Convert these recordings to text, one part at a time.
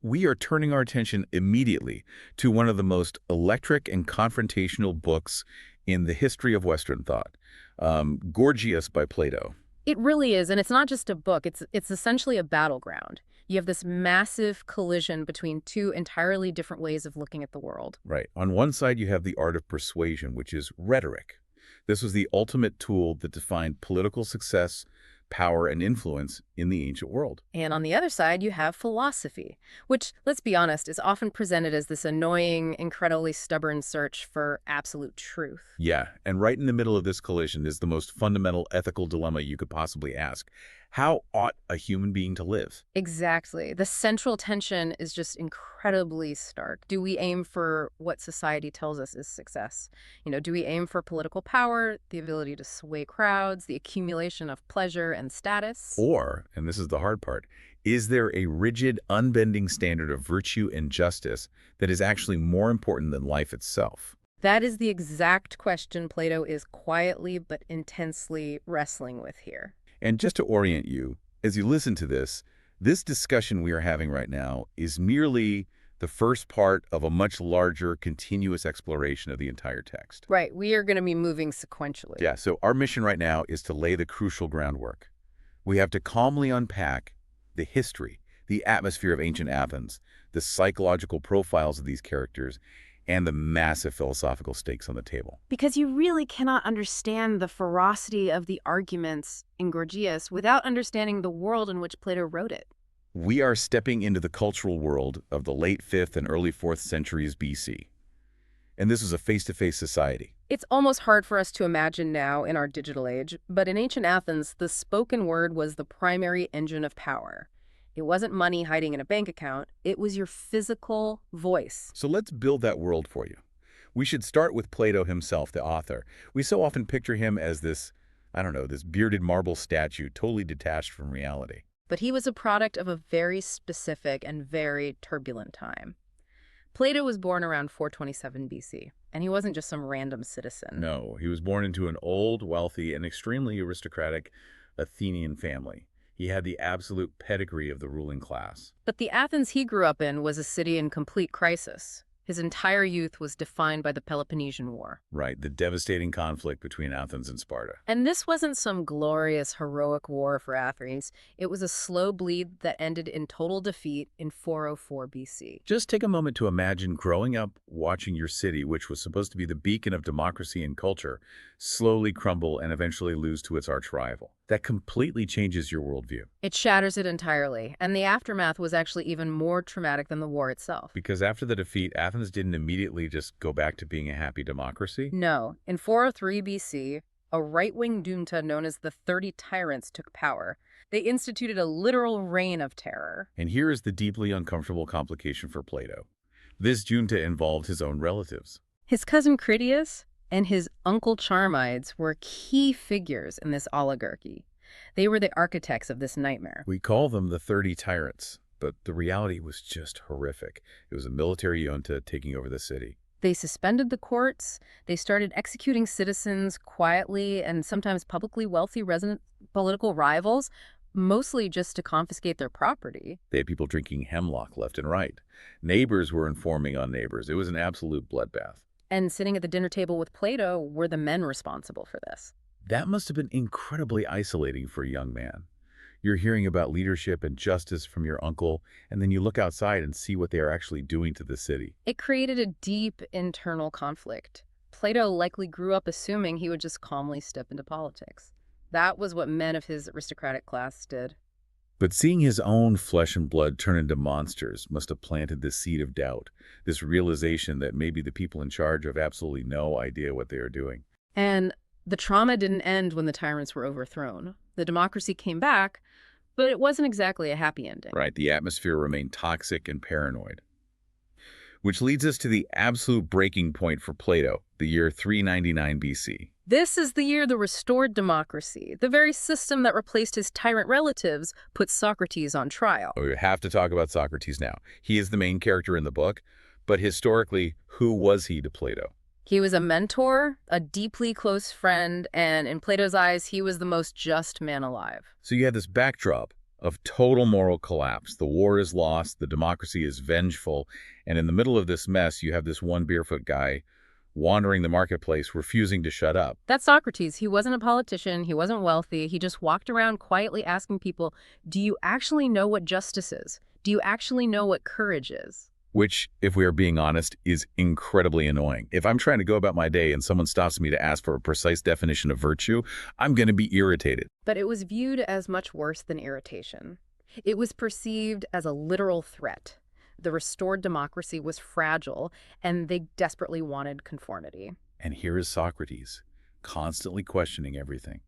we are turning our attention immediately to one of the most electric and confrontational books in the history of Western thought, Gorgias by Plato. It really is, and it's not just a book. It's essentially a battleground. You have this massive collision between two entirely different ways of looking at the world. Right. On one side, you have the art of persuasion, which is rhetoric. This was the ultimate tool that defined political success, power, and influence in the ancient world. And on the other side, you have philosophy, which, let's be honest, is often presented as this annoying, incredibly stubborn search for absolute truth. Yeah, and right in the middle of this collision is the most fundamental ethical dilemma you could possibly ask. How ought a human being to live? Exactly. The central tension is just incredibly stark. Do we aim for what society tells us is success? Do we aim for political power, the ability to sway crowds, the accumulation of pleasure and status? Or, and this is the hard part, is there a rigid, unbending standard of virtue and justice that is actually more important than life itself? That is the exact question Plato is quietly but intensely wrestling with here. And just to orient you, as you listen to this discussion we are having right now is merely the first part of a much larger, continuous exploration of the entire text. Right. We are going to be moving sequentially. Yeah, so our mission right now is to lay the crucial groundwork. We have to calmly unpack the history, the atmosphere of ancient Athens, the psychological profiles of these characters, and the massive philosophical stakes on the table. Because you really cannot understand the ferocity of the arguments in Gorgias without understanding the world in which Plato wrote it. We are stepping into the cultural world of the late 5th and early 4th centuries BC. And this was a face-to-face society. It's almost hard for us to imagine now in our digital age, but in ancient Athens, the spoken word was the primary engine of power. It wasn't money hiding in a bank account. It was your physical voice. So let's build that world for you. We should start with Plato himself, the author. We so often picture him as this bearded marble statue, totally detached from reality. But he was a product of a very specific and very turbulent time. Plato was born around 427 BC, and he wasn't just some random citizen. No, he was born into an old, wealthy, and extremely aristocratic Athenian family. He had the absolute pedigree of the ruling class. But the Athens he grew up in was a city in complete crisis. His entire youth was defined by the Peloponnesian War. Right, the devastating conflict between Athens and Sparta. And this wasn't some glorious, heroic war for Athens. It was a slow bleed that ended in total defeat in 404 BC. Just take a moment to imagine growing up watching your city, which was supposed to be the beacon of democracy and culture, slowly crumble and eventually lose to its arch-rival. That completely changes your worldview. It shatters it entirely, and the aftermath was actually even more traumatic than the war itself. Because after the defeat, Athens didn't immediately just go back to being a happy democracy. No. In 403 BC, a right-wing junta known as the 30 Tyrants took power. They instituted a literal reign of terror. And here is the deeply uncomfortable complication for Plato. This junta involved his own relatives. His cousin Critias and his uncle Charmides were key figures in this oligarchy. They were the architects of this nightmare. We call them the 30 Tyrants, but the reality was just horrific. It was a military junta taking over the city. They suspended the courts. They started executing citizens quietly and sometimes publicly wealthy resident political rivals, mostly just to confiscate their property. They had people drinking hemlock left and right. Neighbors were informing on neighbors. It was an absolute bloodbath. And sitting at the dinner table with Plato were the men responsible for this. That must have been incredibly isolating for a young man. You're hearing about leadership and justice from your uncle, and then you look outside and see what they are actually doing to the city. It created a deep internal conflict. Plato likely grew up assuming he would just calmly step into politics. That was what men of his aristocratic class did. But seeing his own flesh and blood turn into monsters must have planted this seed of doubt, this realization that maybe the people in charge have absolutely no idea what they are doing. And the trauma didn't end when the tyrants were overthrown. The democracy came back, but it wasn't exactly a happy ending. Right, the atmosphere remained toxic and paranoid. Which leads us to the absolute breaking point for Plato, the year 399 BC. This is the year the restored democracy, the very system that replaced his tyrant relatives, put Socrates on trial. We have to talk about Socrates now. He is the main character in the book, but historically, who was he to Plato? He was a mentor, a deeply close friend, and in Plato's eyes, he was the most just man alive. So you had this backdrop, of total moral collapse. The war is lost, the democracy is vengeful, and in the middle of this mess, you have this one barefoot guy wandering the marketplace, refusing to shut up. That's Socrates. He wasn't a politician. He wasn't wealthy. He just walked around quietly asking people, do you actually know what justice is? Do you actually know what courage is? Which, if we are being honest, is incredibly annoying. If I'm trying to go about my day and someone stops me to ask for a precise definition of virtue, I'm going to be irritated. But it was viewed as much worse than irritation. It was perceived as a literal threat. The restored democracy was fragile, and they desperately wanted conformity. And here is Socrates, constantly questioning everything,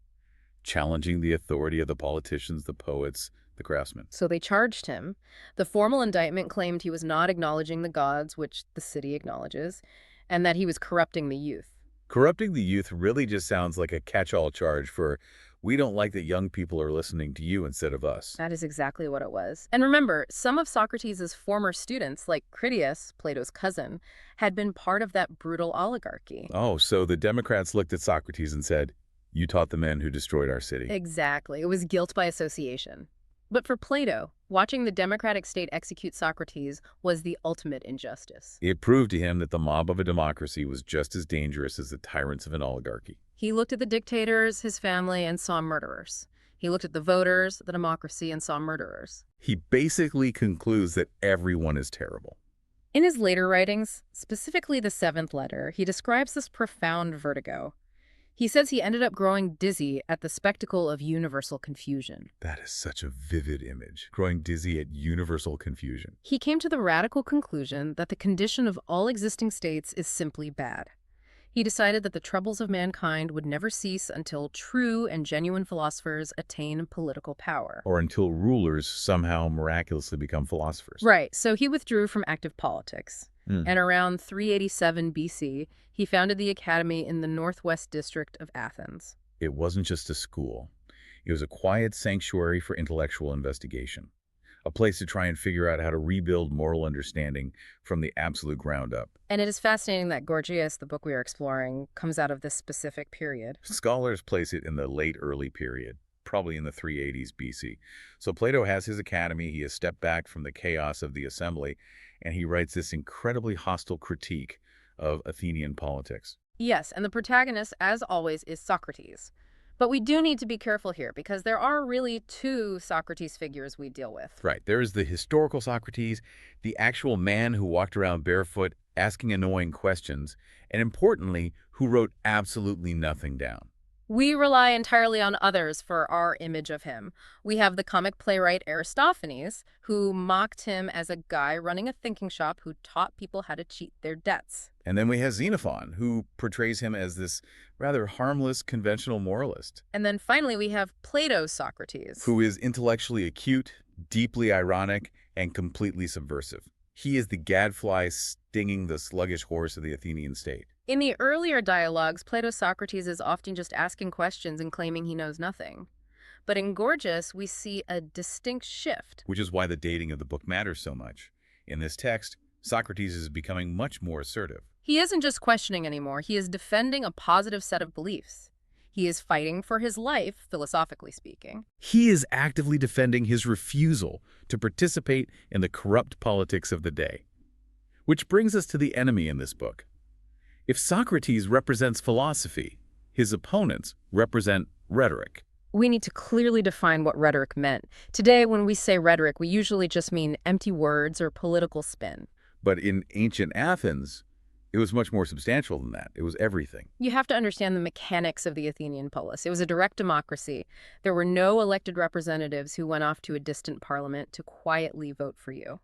challenging the authority of the politicians, the poets, the craftsmen. So they charged him. The formal indictment claimed he was not acknowledging the gods, which the city acknowledges, and that he was corrupting the youth. Corrupting the youth really just sounds like a catch-all charge for, we don't like that young people are listening to you instead of us. That is exactly what it was. And remember, some of Socrates' former students, like Critias, Plato's cousin, had been part of that brutal oligarchy. Oh, so the Democrats looked at Socrates and said, you taught the men who destroyed our city. Exactly. It was guilt by association. But for Plato, watching the democratic state execute Socrates was the ultimate injustice. It proved to him that the mob of a democracy was just as dangerous as the tyrants of an oligarchy. He looked at the dictators, his family, and saw murderers. He looked at the voters, the democracy, and saw murderers. He basically concludes that everyone is terrible. In his later writings, specifically the seventh letter, he describes this profound vertigo. He says he ended up growing dizzy at the spectacle of universal confusion. That is such a vivid image, growing dizzy at universal confusion. He came to the radical conclusion that the condition of all existing states is simply bad. He decided that the troubles of mankind would never cease until true and genuine philosophers attain political power. Or until rulers somehow miraculously become philosophers. Right, so he withdrew from active politics. And around 387 BC, he founded the academy in the northwest district of Athens. It wasn't just a school. It was a quiet sanctuary for intellectual investigation, a place to try and figure out how to rebuild moral understanding from the absolute ground up. And it is fascinating that Gorgias, the book we are exploring, comes out of this specific period. Scholars place it in the late early period, probably in the 380s BC. So Plato has his academy, he has stepped back from the chaos of the assembly, and he writes this incredibly hostile critique of Athenian politics. Yes, and the protagonist, as always, is Socrates. But we do need to be careful here, because there are really two Socrates figures we deal with. Right. There is the historical Socrates, the actual man who walked around barefoot, asking annoying questions, and importantly, who wrote absolutely nothing down. We rely entirely on others for our image of him. We have the comic playwright Aristophanes, who mocked him as a guy running a thinking shop who taught people how to cheat their debts. And then we have Xenophon, who portrays him as this rather harmless, conventional moralist. And then finally we have Plato's Socrates, Who is intellectually acute, deeply ironic, and completely subversive. He is the gadfly stinging the sluggish horse of the Athenian state. In the earlier dialogues, Plato's Socrates is often just asking questions and claiming he knows nothing. But in Gorgias, we see a distinct shift. Which is why the dating of the book matters so much. In this text, Socrates is becoming much more assertive. He isn't just questioning anymore, he is defending a positive set of beliefs. He is fighting for his life, philosophically speaking. He is actively defending his refusal to participate in the corrupt politics of the day. Which brings us to the enemy in this book. If Socrates represents philosophy, his opponents represent rhetoric. We need to clearly define what rhetoric meant. Today, when we say rhetoric, we usually just mean empty words or political spin. But in ancient Athens, it was much more substantial than that. It was everything. You have to understand the mechanics of the Athenian polis. It was a direct democracy. There were no elected representatives who went off to a distant parliament to quietly vote for you.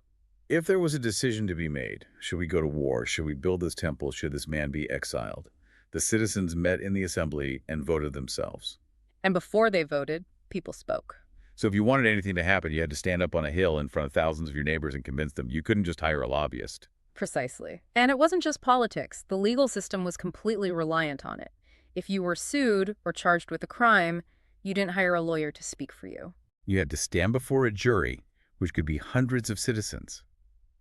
If there was a decision to be made, should we go to war? Should we build this temple? Should this man be exiled? The citizens met in the assembly and voted themselves. And before they voted, people spoke. So if you wanted anything to happen, you had to stand up on a hill in front of thousands of your neighbors and convince them. You couldn't just hire a lobbyist. Precisely. And it wasn't just politics. The legal system was completely reliant on it. If you were sued or charged with a crime, you didn't hire a lawyer to speak for you. You had to stand before a jury, which could be hundreds of citizens,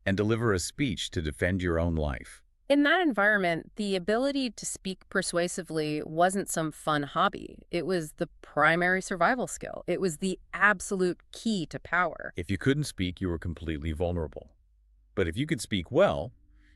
and deliver a speech to defend your own life. In that environment, the ability to speak persuasively wasn't some fun hobby. It was the primary survival skill. It was the absolute key to power. If you couldn't speak, you were completely vulnerable. But if you could speak well,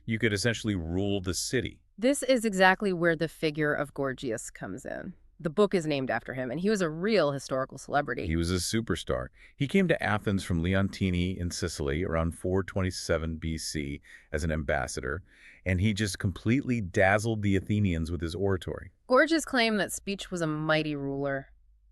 you could essentially rule the city. This is exactly where the figure of Gorgias comes in. The book is named after him, and he was a real historical celebrity. He was a superstar. He came to Athens from Leontini in Sicily around 427 BC as an ambassador, and he just completely dazzled the Athenians with his oratory. Gorgias claimed that speech was a mighty ruler.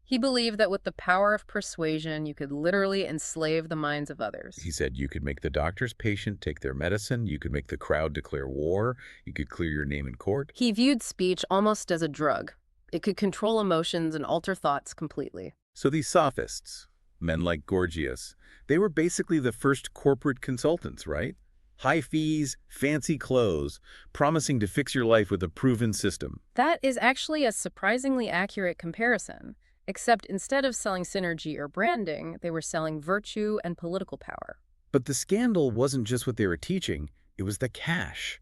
He believed that with the power of persuasion, you could literally enslave the minds of others. He said you could make the doctor's patient take their medicine, you could make the crowd declare war, you could clear your name in court. He viewed speech almost as a drug. It could control emotions and alter thoughts completely. So these sophists, men like Gorgias, they were basically the first corporate consultants, right? High fees, fancy clothes, promising to fix your life with a proven system. That is actually a surprisingly accurate comparison. Except instead of selling synergy or branding, they were selling virtue and political power. But the scandal wasn't just what they were teaching, it was the cash.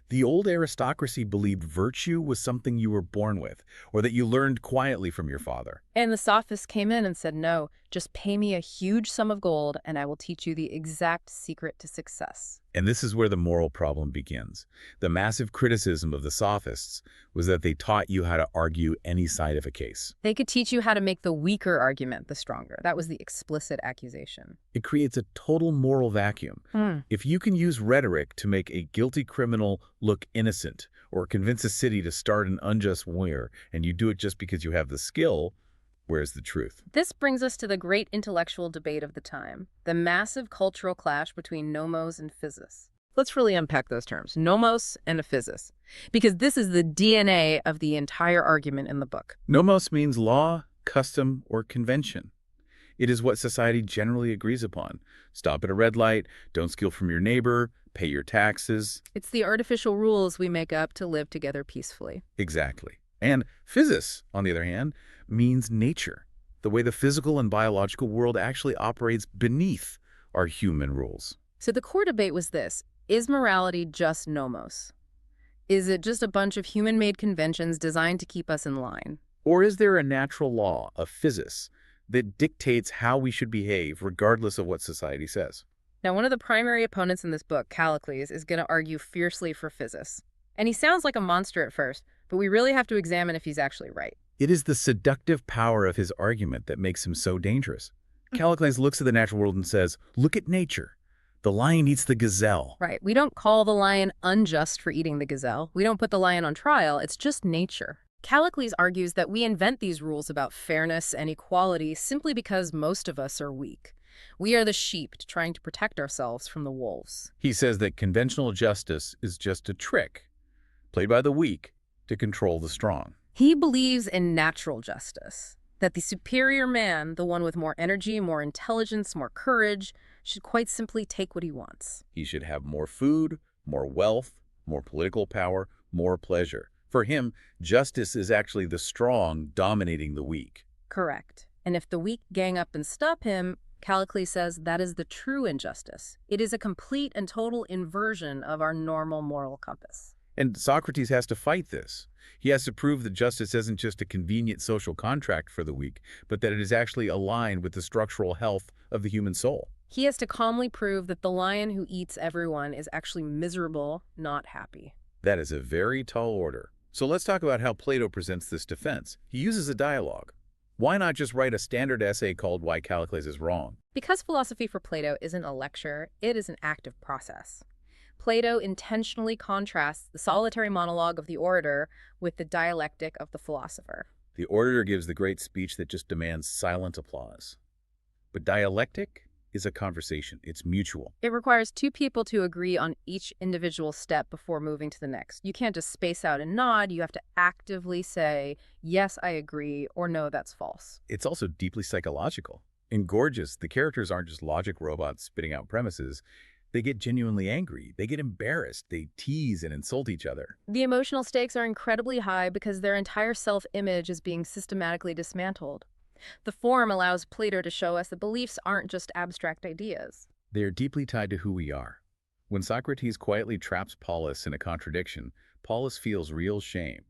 The old aristocracy believed virtue was something you were born with, or that you learned quietly from your father. And the sophists came in and said, no, just pay me a huge sum of gold and I will teach you the exact secret to success. And this is where the moral problem begins. The massive criticism of the sophists was that they taught you how to argue any side of a case. They could teach you how to make the weaker argument the stronger. That was the explicit accusation. It creates a total moral vacuum. If you can use rhetoric to make a guilty criminal look innocent, or convince a city to start an unjust war, and you do it just because you have the skill, where's the truth? This brings us to the great intellectual debate of the time, the massive cultural clash between nomos and physis. Let's really unpack those terms, nomos and a physis, because this is the DNA of the entire argument in the book. Nomos means law, custom, or convention. It is what society generally agrees upon. Stop at a red light, don't steal from your neighbor, pay your taxes. It's the artificial rules we make up to live together peacefully. Exactly. And physis, on the other hand, means nature, the way the physical and biological world actually operates beneath our human rules. So the core debate was this: is morality just nomos? Is it just a bunch of human-made conventions designed to keep us in line? Or is there a natural law, a physis, that dictates how we should behave regardless of what society says? Now, one of the primary opponents in this book, Callicles, is going to argue fiercely for physis. And he sounds like a monster at first, but we really have to examine if he's actually right. It is the seductive power of his argument that makes him so dangerous. Callicles looks at the natural world and says, look at nature. The lion eats the gazelle. Right. We don't call the lion unjust for eating the gazelle. We don't put the lion on trial. It's just nature. Callicles argues that we invent these rules about fairness and equality simply because most of us are weak. We are the sheep trying to protect ourselves from the wolves. He says that conventional justice is just a trick, played by the weak to control the strong. He believes in natural justice, that the superior man, the one with more energy, more intelligence, more courage, should quite simply take what he wants. He should have more food, more wealth, more political power, more pleasure. For him, justice is actually the strong dominating the weak. Correct. And if the weak gang up and stop him, Callicles says that is the true injustice. It is a complete and total inversion of our normal moral compass. And Socrates has to fight this. He has to prove that justice isn't just a convenient social contract for the weak, but that it is actually aligned with the structural health of the human soul. He has to calmly prove that the lion who eats everyone is actually miserable, not happy. That is a very tall order. So let's talk about how Plato presents this defense. He uses a dialogue. Why not just write a standard essay called Why Callicles is Wrong? Because philosophy for Plato isn't a lecture, it is an active process. Plato intentionally contrasts the solitary monologue of the orator with the dialectic of the philosopher. The orator gives the great speech that just demands silent applause. But dialectic is a conversation. It's mutual. It requires two people to agree on each individual step before moving to the next. You can't just space out and nod. You have to actively say, yes, I agree, or no, that's false. It's also deeply psychological. In Gorgias, the characters aren't just logic robots spitting out premises. They get genuinely angry. They get embarrassed. They tease and insult each other. The emotional stakes are incredibly high because their entire self-image is being systematically dismantled. The form allows Plato to show us that beliefs aren't just abstract ideas. They are deeply tied to who we are. When Socrates quietly traps Polus in a contradiction, Polus feels real shame.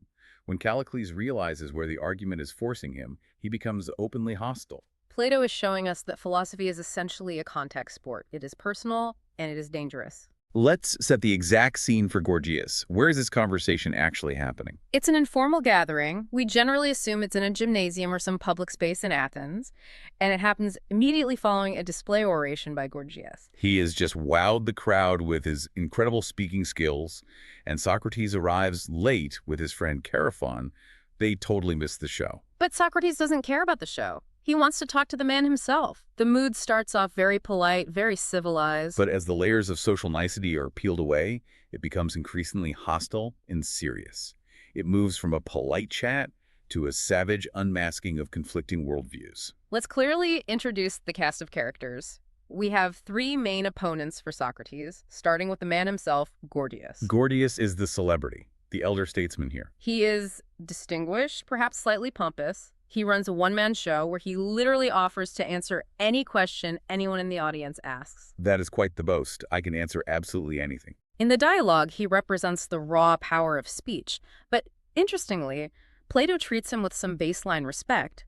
When Callicles realizes where the argument is forcing him, he becomes openly hostile. Plato is showing us that philosophy is essentially a contact sport. It is personal and it is dangerous. Let's set the exact scene for Gorgias. Where is this conversation actually happening? It's an informal gathering. We generally assume it's in a gymnasium or some public space in Athens, and it happens immediately following a display oration by Gorgias. He has just wowed the crowd with his incredible speaking skills, and Socrates arrives late with his friend Chaerephon. They totally miss the show. But Socrates doesn't care about the show. He wants to talk to the man himself. The mood starts off very polite, very civilized. But as the layers of social nicety are peeled away, it becomes increasingly hostile and serious. It moves from a polite chat to a savage unmasking of conflicting worldviews. Let's clearly introduce the cast of characters. We have three main opponents for Socrates, starting with the man himself, Gorgias. Gorgias is the celebrity, the elder statesman here. He is distinguished, perhaps slightly pompous. He runs a one-man show where he literally offers to answer any question anyone in the audience asks. That is quite the boast. I can answer absolutely anything. In the dialogue, he represents the raw power of speech. But interestingly, Plato treats him with some baseline respect.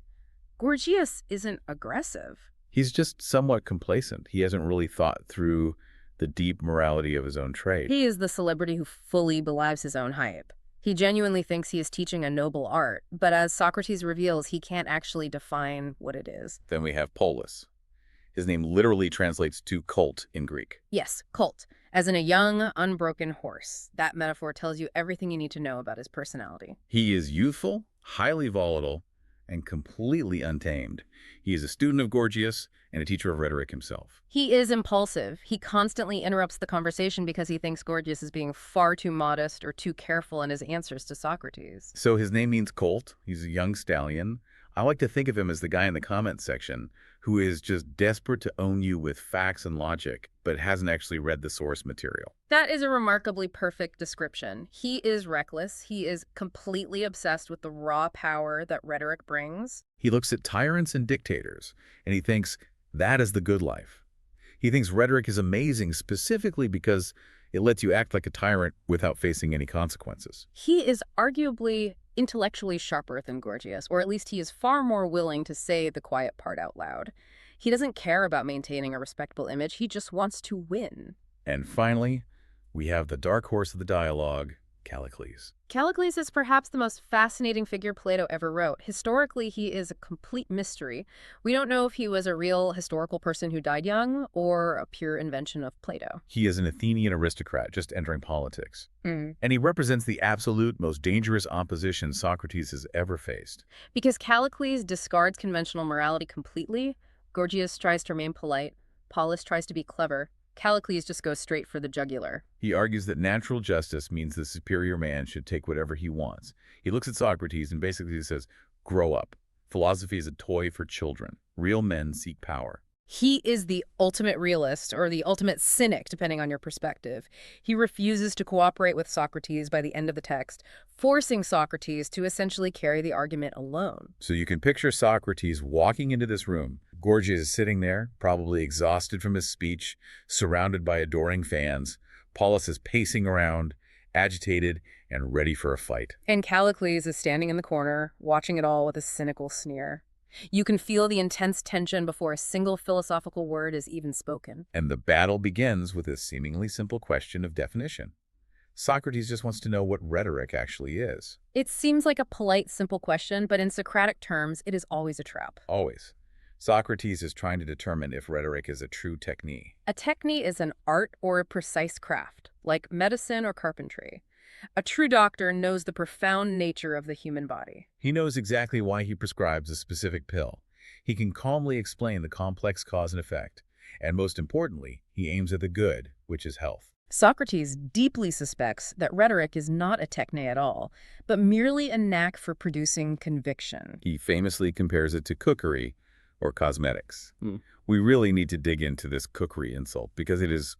Gorgias isn't aggressive. He's just somewhat complacent. He hasn't really thought through the deep morality of his own trade. He is the celebrity who fully believes his own hype. He genuinely thinks he is teaching a noble art, but as Socrates reveals, he can't actually define what it is. Then we have Polus. His name literally translates to colt in Greek. Yes, colt, as in a young, unbroken horse. That metaphor tells you everything you need to know about his personality. He is youthful, highly volatile, and completely untamed. He is a student of Gorgias and a teacher of rhetoric himself. He is impulsive. He constantly interrupts the conversation because he thinks Gorgias is being far too modest or too careful in his answers to Socrates. So his name means colt. He's a young stallion. I like to think of him as the guy in the comment section who is just desperate to own you with facts and logic, but hasn't actually read the source material. That is a remarkably perfect description. He is reckless. He is completely obsessed with the raw power that rhetoric brings. He looks at tyrants and dictators, and he thinks that is the good life. He thinks rhetoric is amazing specifically because it lets you act like a tyrant without facing any consequences. He is arguably intellectually sharper than Gorgias, or at least he is far more willing to say the quiet part out loud. He doesn't care about maintaining a respectable image. He just wants to win. And finally, we have the dark horse of the dialogue, Callicles. Callicles is perhaps the most fascinating figure Plato ever wrote. Historically, he is a complete mystery. We don't know if he was a real historical person who died young or a pure invention of Plato. He is an Athenian aristocrat just entering politics. Mm. And he represents the absolute most dangerous opposition Socrates has ever faced. Because Callicles discards conventional morality completely, Gorgias tries to remain polite, Polus tries to be clever, Callicles just goes straight for the jugular. He argues that natural justice means the superior man should take whatever he wants. He looks at Socrates and basically says, grow up. Philosophy is a toy for children. Real men seek power. He is the ultimate realist, or the ultimate cynic, depending on your perspective. He refuses to cooperate with Socrates by the end of the text, forcing Socrates to essentially carry the argument alone. So you can picture Socrates walking into this room. Gorgias is sitting there, probably exhausted from his speech, surrounded by adoring fans. Polus is pacing around, agitated and ready for a fight. And Callicles is standing in the corner, watching it all with a cynical sneer. You can feel the intense tension before a single philosophical word is even spoken. And the battle begins with a seemingly simple question of definition. Socrates just wants to know what rhetoric actually is. It seems like a polite, simple question, but in Socratic terms, it is always a trap. Always. Socrates is trying to determine if rhetoric is a true technique. A technique is an art or a precise craft, like medicine or carpentry. A true doctor knows the profound nature of the human body. He knows exactly why he prescribes a specific pill. He can calmly explain the complex cause and effect. And most importantly, he aims at the good, which is health. Socrates deeply suspects that rhetoric is not a techne at all, but merely a knack for producing conviction. He famously compares it to cookery or cosmetics. We really need to dig into this cookery insult because it is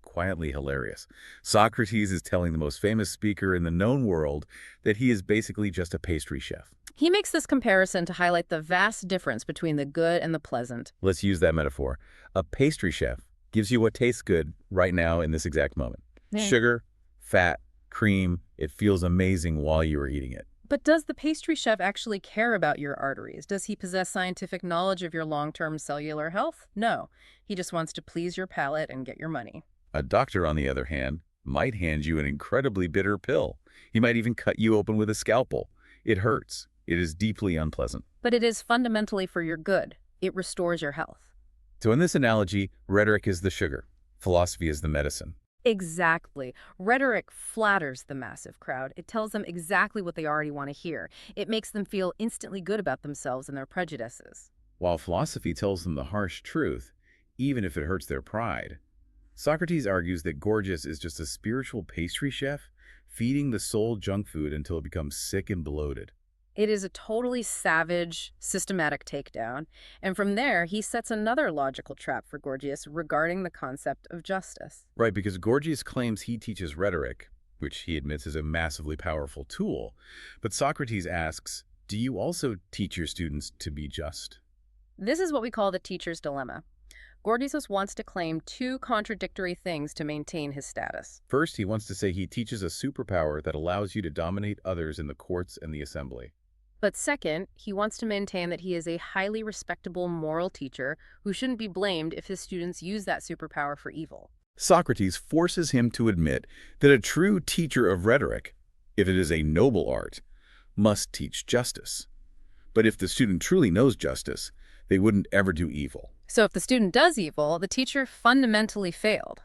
quietly hilarious. Socrates is telling the most famous speaker in the known world that he is basically just a pastry chef. He makes this comparison to highlight the vast difference between the good and the pleasant. Let's use that metaphor. A pastry chef Gives you what tastes good right now in this exact moment. Yeah. Sugar, fat, cream, it feels amazing while you are eating it. But does the pastry chef actually care about your arteries? Does he possess scientific knowledge of your long-term cellular health? No. He just wants to please your palate and get your money. A doctor, on the other hand, might hand you an incredibly bitter pill. He might even cut you open with a scalpel. It hurts. It is deeply unpleasant. But it is fundamentally for your good. It restores your health. So in this analogy, rhetoric is the sugar. Philosophy is the medicine. Exactly. Rhetoric flatters the massive crowd. It tells them exactly what they already want to hear. It makes them feel instantly good about themselves and their prejudices. While philosophy tells them the harsh truth, even if it hurts their pride. Socrates argues that Gorgias is just a spiritual pastry chef, feeding the soul junk food until it becomes sick and bloated. It is a totally savage, systematic takedown, and from there he sets another logical trap for Gorgias regarding the concept of justice. Right, because Gorgias claims he teaches rhetoric, which he admits is a massively powerful tool. But Socrates asks, do you also teach your students to be just? This is what we call the teacher's dilemma. Gorgias wants to claim two contradictory things to maintain his status. First, he wants to say he teaches a superpower that allows you to dominate others in the courts and the assembly. But second, he wants to maintain that he is a highly respectable moral teacher who shouldn't be blamed if his students use that superpower for evil. Socrates forces him to admit that a true teacher of rhetoric, if it is a noble art, must teach justice. But if the student truly knows justice, they wouldn't ever do evil. So if the student does evil, the teacher fundamentally failed.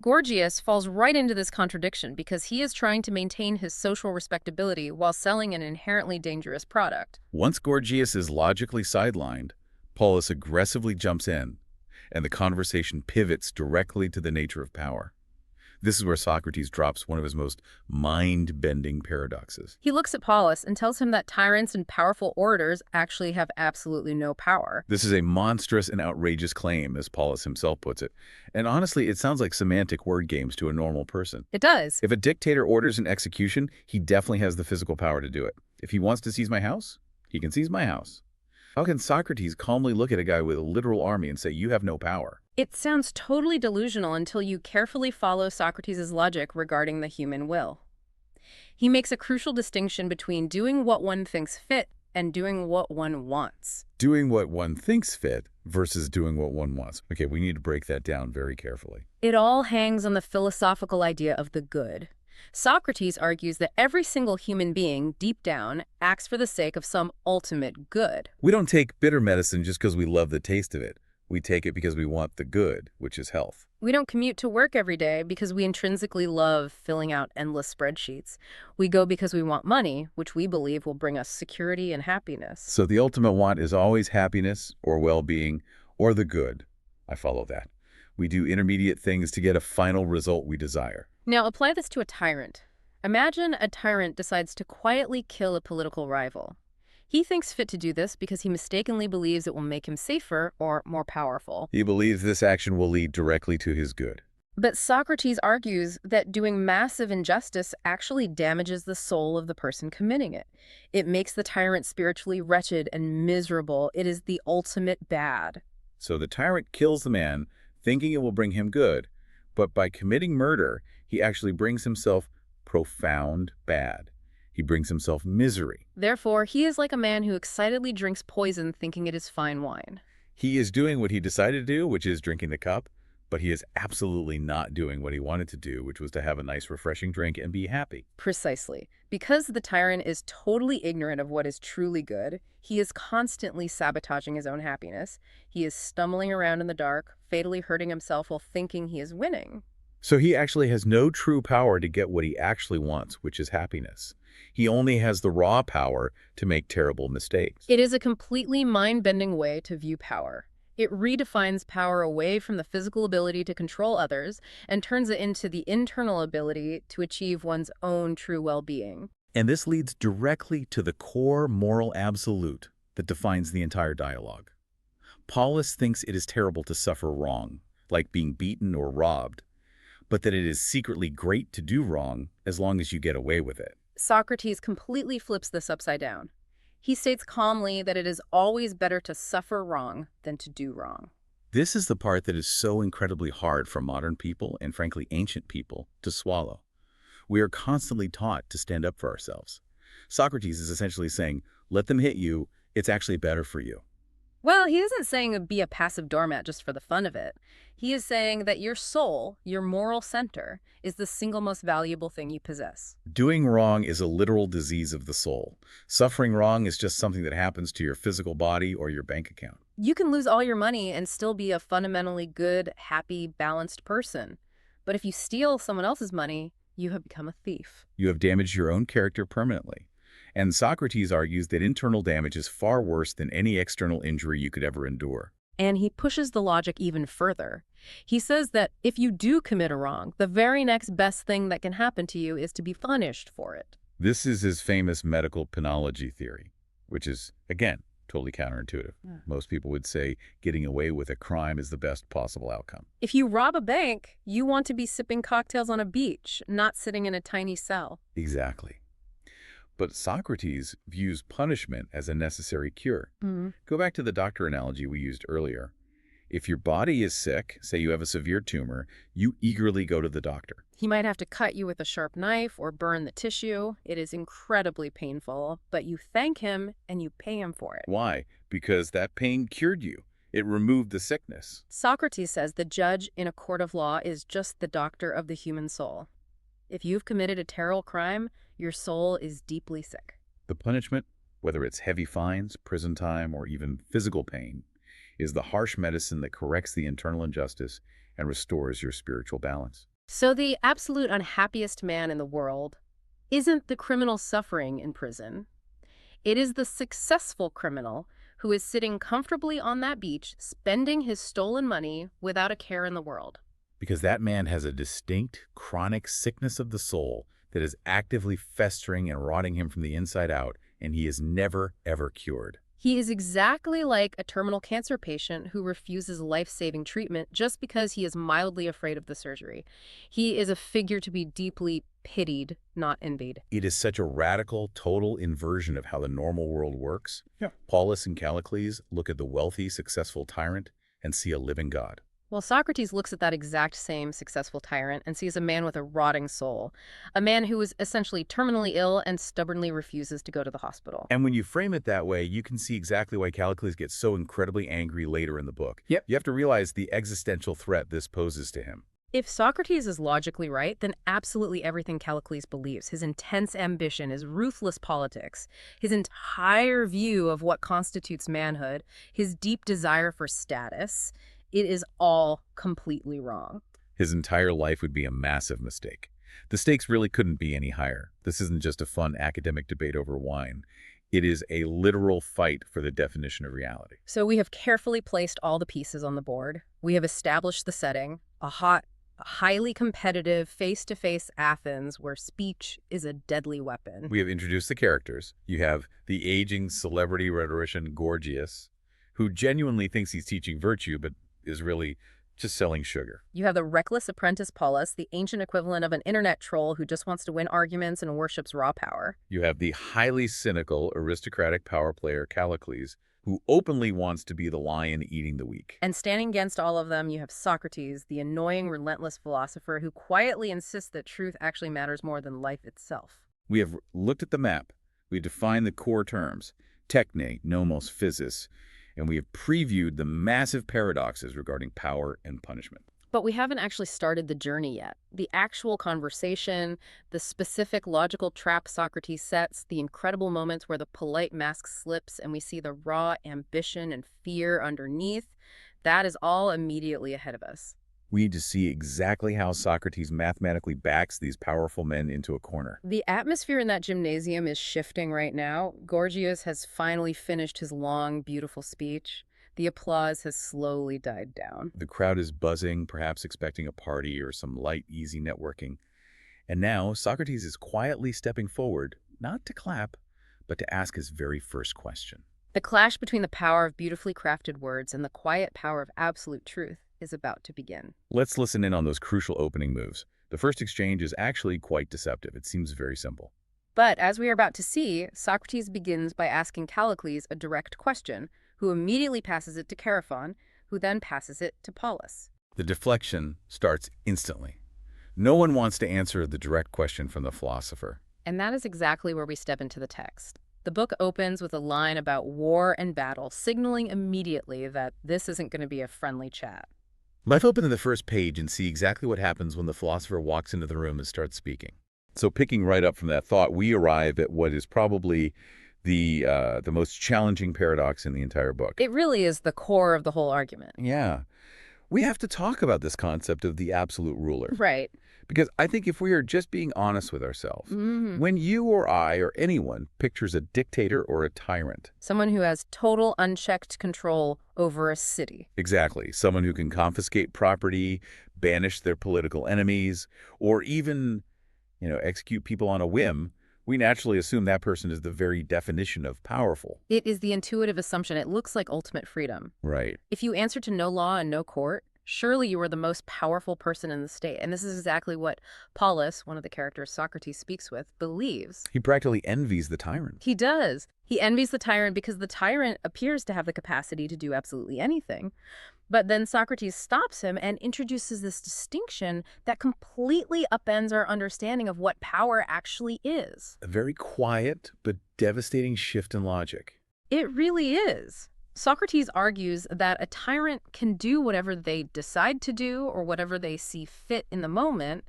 Gorgias falls right into this contradiction because he is trying to maintain his social respectability while selling an inherently dangerous product. Once Gorgias is logically sidelined, Polus aggressively jumps in, and the conversation pivots directly to the nature of power. This is where Socrates drops one of his most mind-bending paradoxes. He looks at Polus and tells him that tyrants and powerful orators actually have absolutely no power. This is a monstrous and outrageous claim, as Polus himself puts it. And honestly, it sounds like semantic word games to a normal person. It does. If a dictator orders an execution, he definitely has the physical power to do it. If he wants to seize my house, he can seize my house. How can Socrates calmly look at a guy with a literal army and say, you have no power? It sounds totally delusional until you carefully follow Socrates' logic regarding the human will. He makes a crucial distinction between doing what one thinks fit and doing what one wants. Doing what one thinks fit versus doing what one wants. Okay, we need to break that down very carefully. It all hangs on the philosophical idea of the good. Socrates argues that every single human being, deep down, acts for the sake of some ultimate good. We don't take bitter medicine just because we love the taste of it. We take it because we want the good, which is health. We don't commute to work every day because we intrinsically love filling out endless spreadsheets. We go because we want money, which we believe will bring us security and happiness. So the ultimate want is always happiness or well-being or the good. I follow that. We do intermediate things to get a final result we desire. Now apply this to a tyrant. Imagine a tyrant decides to quietly kill a political rival. He thinks fit to do this because he mistakenly believes it will make him safer or more powerful. He believes this action will lead directly to his good. But Socrates argues that doing massive injustice actually damages the soul of the person committing it. It makes the tyrant spiritually wretched and miserable. It is the ultimate bad. So the tyrant kills the man, thinking it will bring him good, but by committing murder, he actually brings himself profound bad. He brings himself misery. Therefore, he is like a man who excitedly drinks poison thinking it is fine wine. He is doing what he decided to do, which is drinking the cup, but he is absolutely not doing what he wanted to do, which was to have a nice, refreshing drink and be happy. Precisely. Because the tyrant is totally ignorant of what is truly good, he is constantly sabotaging his own happiness. He is stumbling around in the dark, fatally hurting himself while thinking he is winning. So he actually has no true power to get what he actually wants, which is happiness. He only has the raw power to make terrible mistakes. It is a completely mind-bending way to view power. It redefines power away from the physical ability to control others and turns it into the internal ability to achieve one's own true well-being. And this leads directly to the core moral absolute that defines the entire dialogue. Polus thinks it is terrible to suffer wrong, like being beaten or robbed, but that it is secretly great to do wrong as long as you get away with it. Socrates completely flips this upside down. He states calmly that it is always better to suffer wrong than to do wrong. This is the part that is so incredibly hard for modern people and frankly ancient people to swallow. We are constantly taught to stand up for ourselves. Socrates is essentially saying, let them hit you, it's actually better for you. Well, he isn't saying be a passive doormat just for the fun of it. He is saying that your soul, your moral center, is the single most valuable thing you possess. Doing wrong is a literal disease of the soul. Suffering wrong is just something that happens to your physical body or your bank account. You can lose all your money and still be a fundamentally good, happy, balanced person. But if you steal someone else's money, you have become a thief. You have damaged your own character permanently. And Socrates argues that internal damage is far worse than any external injury you could ever endure. And he pushes the logic even further. He says that if you do commit a wrong, the very next best thing that can happen to you is to be punished for it. This is his famous medical penology theory, which is, again, totally counterintuitive. Yeah. Most people would say getting away with a crime is the best possible outcome. If you rob a bank, you want to be sipping cocktails on a beach, not sitting in a tiny cell. Exactly. But Socrates views punishment as a necessary cure. Go back to the doctor analogy we used earlier. If your body is sick, say you have a severe tumor, you eagerly go to the doctor. He might have to cut you with a sharp knife or burn the tissue. It is incredibly painful, but you thank him and you pay him for it. Why? Because that pain cured you. It removed the sickness. Socrates says the judge in a court of law is just the doctor of the human soul. If you've committed a terrible crime, your soul is deeply sick. The punishment, whether it's heavy fines, prison time, or even physical pain, is the harsh medicine that corrects the internal injustice and restores your spiritual balance. So the absolute unhappiest man in the world isn't the criminal suffering in prison. It is the successful criminal who is sitting comfortably on that beach, spending his stolen money without a care in the world. Because that man has a distinct, chronic sickness of the soul that is actively festering and rotting him from the inside out, and he is never, ever cured. He is exactly like a terminal cancer patient who refuses life-saving treatment just because he is mildly afraid of the surgery. He is a figure to be deeply pitied, not envied. It is such a radical, total inversion of how the normal world works. Yeah. Polus and Callicles look at the wealthy, successful tyrant and see a living god. Well, Socrates looks at that exact same successful tyrant and sees a man with a rotting soul, a man who is essentially terminally ill and stubbornly refuses to go to the hospital. And when you frame it that way, you can see exactly why Callicles gets so incredibly angry later in the book. Yep. You have to realize the existential threat this poses to him. If Socrates is logically right, then absolutely everything Callicles believes, his intense ambition, his ruthless politics, his entire view of what constitutes manhood, his deep desire for status, it is all completely wrong. His entire life would be a massive mistake. The stakes really couldn't be any higher. This isn't just a fun academic debate over wine. It is a literal fight for the definition of reality. So we have carefully placed all the pieces on the board. We have established the setting, a hot, highly competitive, face-to-face Athens where speech is a deadly weapon. We have introduced the characters. You have the aging celebrity rhetorician Gorgias, who genuinely thinks he's teaching virtue, but is really just selling sugar. You have the reckless apprentice Polus, the ancient equivalent of an internet troll who just wants to win arguments and worships raw power. You have the highly cynical, aristocratic power player Callicles, who openly wants to be the lion eating the weak. And standing against all of them, you have Socrates, the annoying, relentless philosopher who quietly insists that truth actually matters more than life itself. We have looked at the map. We defined the core terms, techne, nomos, physis, and we have previewed the massive paradoxes regarding power and punishment. But we haven't actually started the journey yet. The actual conversation, the specific logical trap Socrates sets, the incredible moments where the polite mask slips and we see the raw ambition and fear underneath, that is all immediately ahead of us. We need to see exactly how Socrates mathematically backs these powerful men into a corner. The atmosphere in that gymnasium is shifting right now. Gorgias has finally finished his long, beautiful speech. The applause has slowly died down. The crowd is buzzing, perhaps expecting a party or some light, easy networking. And now Socrates is quietly stepping forward, not to clap, but to ask his very first question. The clash between the power of beautifully crafted words and the quiet power of absolute truth is about to begin. Let's listen in on those crucial opening moves. The first exchange is actually quite deceptive. It seems very simple. But as we are about to see, Socrates begins by asking Callicles a direct question, who immediately passes it to Chaerephon, who then passes it to Polus. The deflection starts instantly. No one wants to answer the direct question from the philosopher. And that is exactly where we step into the text. The book opens with a line about war and battle, signaling immediately that this isn't going to be a friendly chat. Let's open to the first page and see exactly what happens when the philosopher walks into the room and starts speaking. So picking right up from that thought, we arrive at what is probably the most challenging paradox in the entire book. It really is the core of the whole argument. Yeah. We have to talk about this concept of the absolute ruler. Right. Because I think if we are just being honest with ourselves, when you or I or anyone pictures a dictator or a tyrant. Someone who has total unchecked control over a city. Exactly. Someone who can confiscate property, banish their political enemies, or even, execute people on a whim, we naturally assume that person is the very definition of powerful. It is the intuitive assumption. It looks like ultimate freedom. Right. If you answer to no law and no court, surely you are the most powerful person in the state. And this is exactly what Polus, one of the characters Socrates speaks with, believes. He practically envies the tyrant. He does. He envies the tyrant because the tyrant appears to have the capacity to do absolutely anything. But then Socrates stops him and introduces this distinction that completely upends our understanding of what power actually is. A very quiet but devastating shift in logic. It really is. Socrates argues that a tyrant can do whatever they decide to do or whatever they see fit in the moment,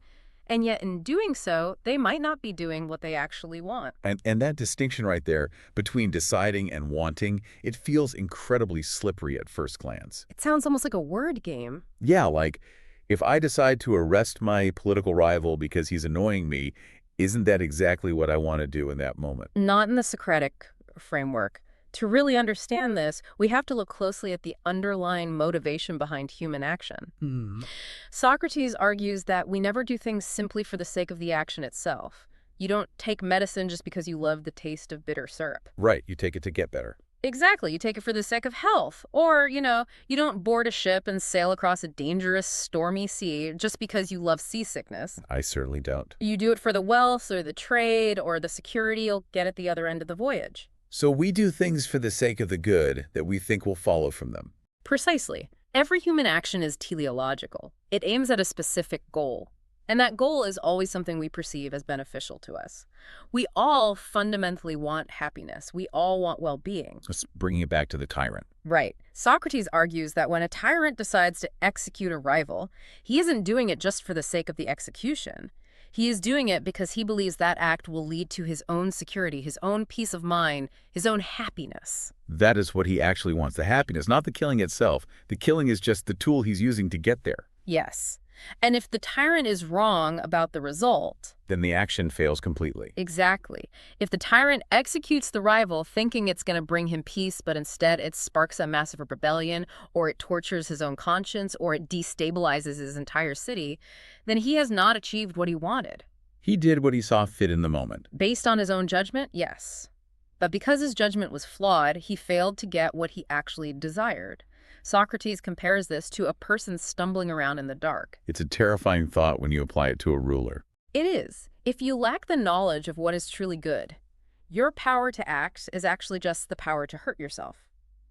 and yet in doing so, they might not be doing what they actually want. And that distinction right there between deciding and wanting, it feels incredibly slippery at first glance. It sounds almost like a word game. Yeah, like if I decide to arrest my political rival because he's annoying me, isn't that exactly what I want to do in that moment? Not in the Socratic framework. To really understand this, we have to look closely at the underlying motivation behind human action. Socrates argues that we never do things simply for the sake of the action itself. You don't take medicine just because you love the taste of bitter syrup. Right, you take it to get better. Exactly, you take it for the sake of health. Or, you don't board a ship and sail across a dangerous, stormy sea just because you love seasickness. I certainly don't. You do it for the wealth or the trade or the security you'll get at the other end of the voyage. So we do things for the sake of the good that we think will follow from them. Precisely. Every human action is teleological. It aims at a specific goal. And that goal is always something we perceive as beneficial to us. We all fundamentally want happiness. We all want well-being. Let's bring it back to the tyrant. Right. Socrates argues that when a tyrant decides to execute a rival, he isn't doing it just for the sake of the execution. He is doing it because he believes that act will lead to his own security, his own peace of mind, his own happiness. That is what he actually wants, the happiness, not the killing itself. The killing is just the tool he's using to get there. Yes. And if the tyrant is wrong about the result, then the action fails completely. Exactly. If the tyrant executes the rival thinking it's going to bring him peace, but instead it sparks a massive rebellion, or it tortures his own conscience, or it destabilizes his entire city, then he has not achieved what he wanted. He did what he saw fit in the moment. Based on his own judgment, yes. But because his judgment was flawed, he failed to get what he actually desired. Socrates compares this to a person stumbling around in the dark. It's a terrifying thought when you apply it to a ruler. It is. If you lack the knowledge of what is truly good, your power to act is actually just the power to hurt yourself.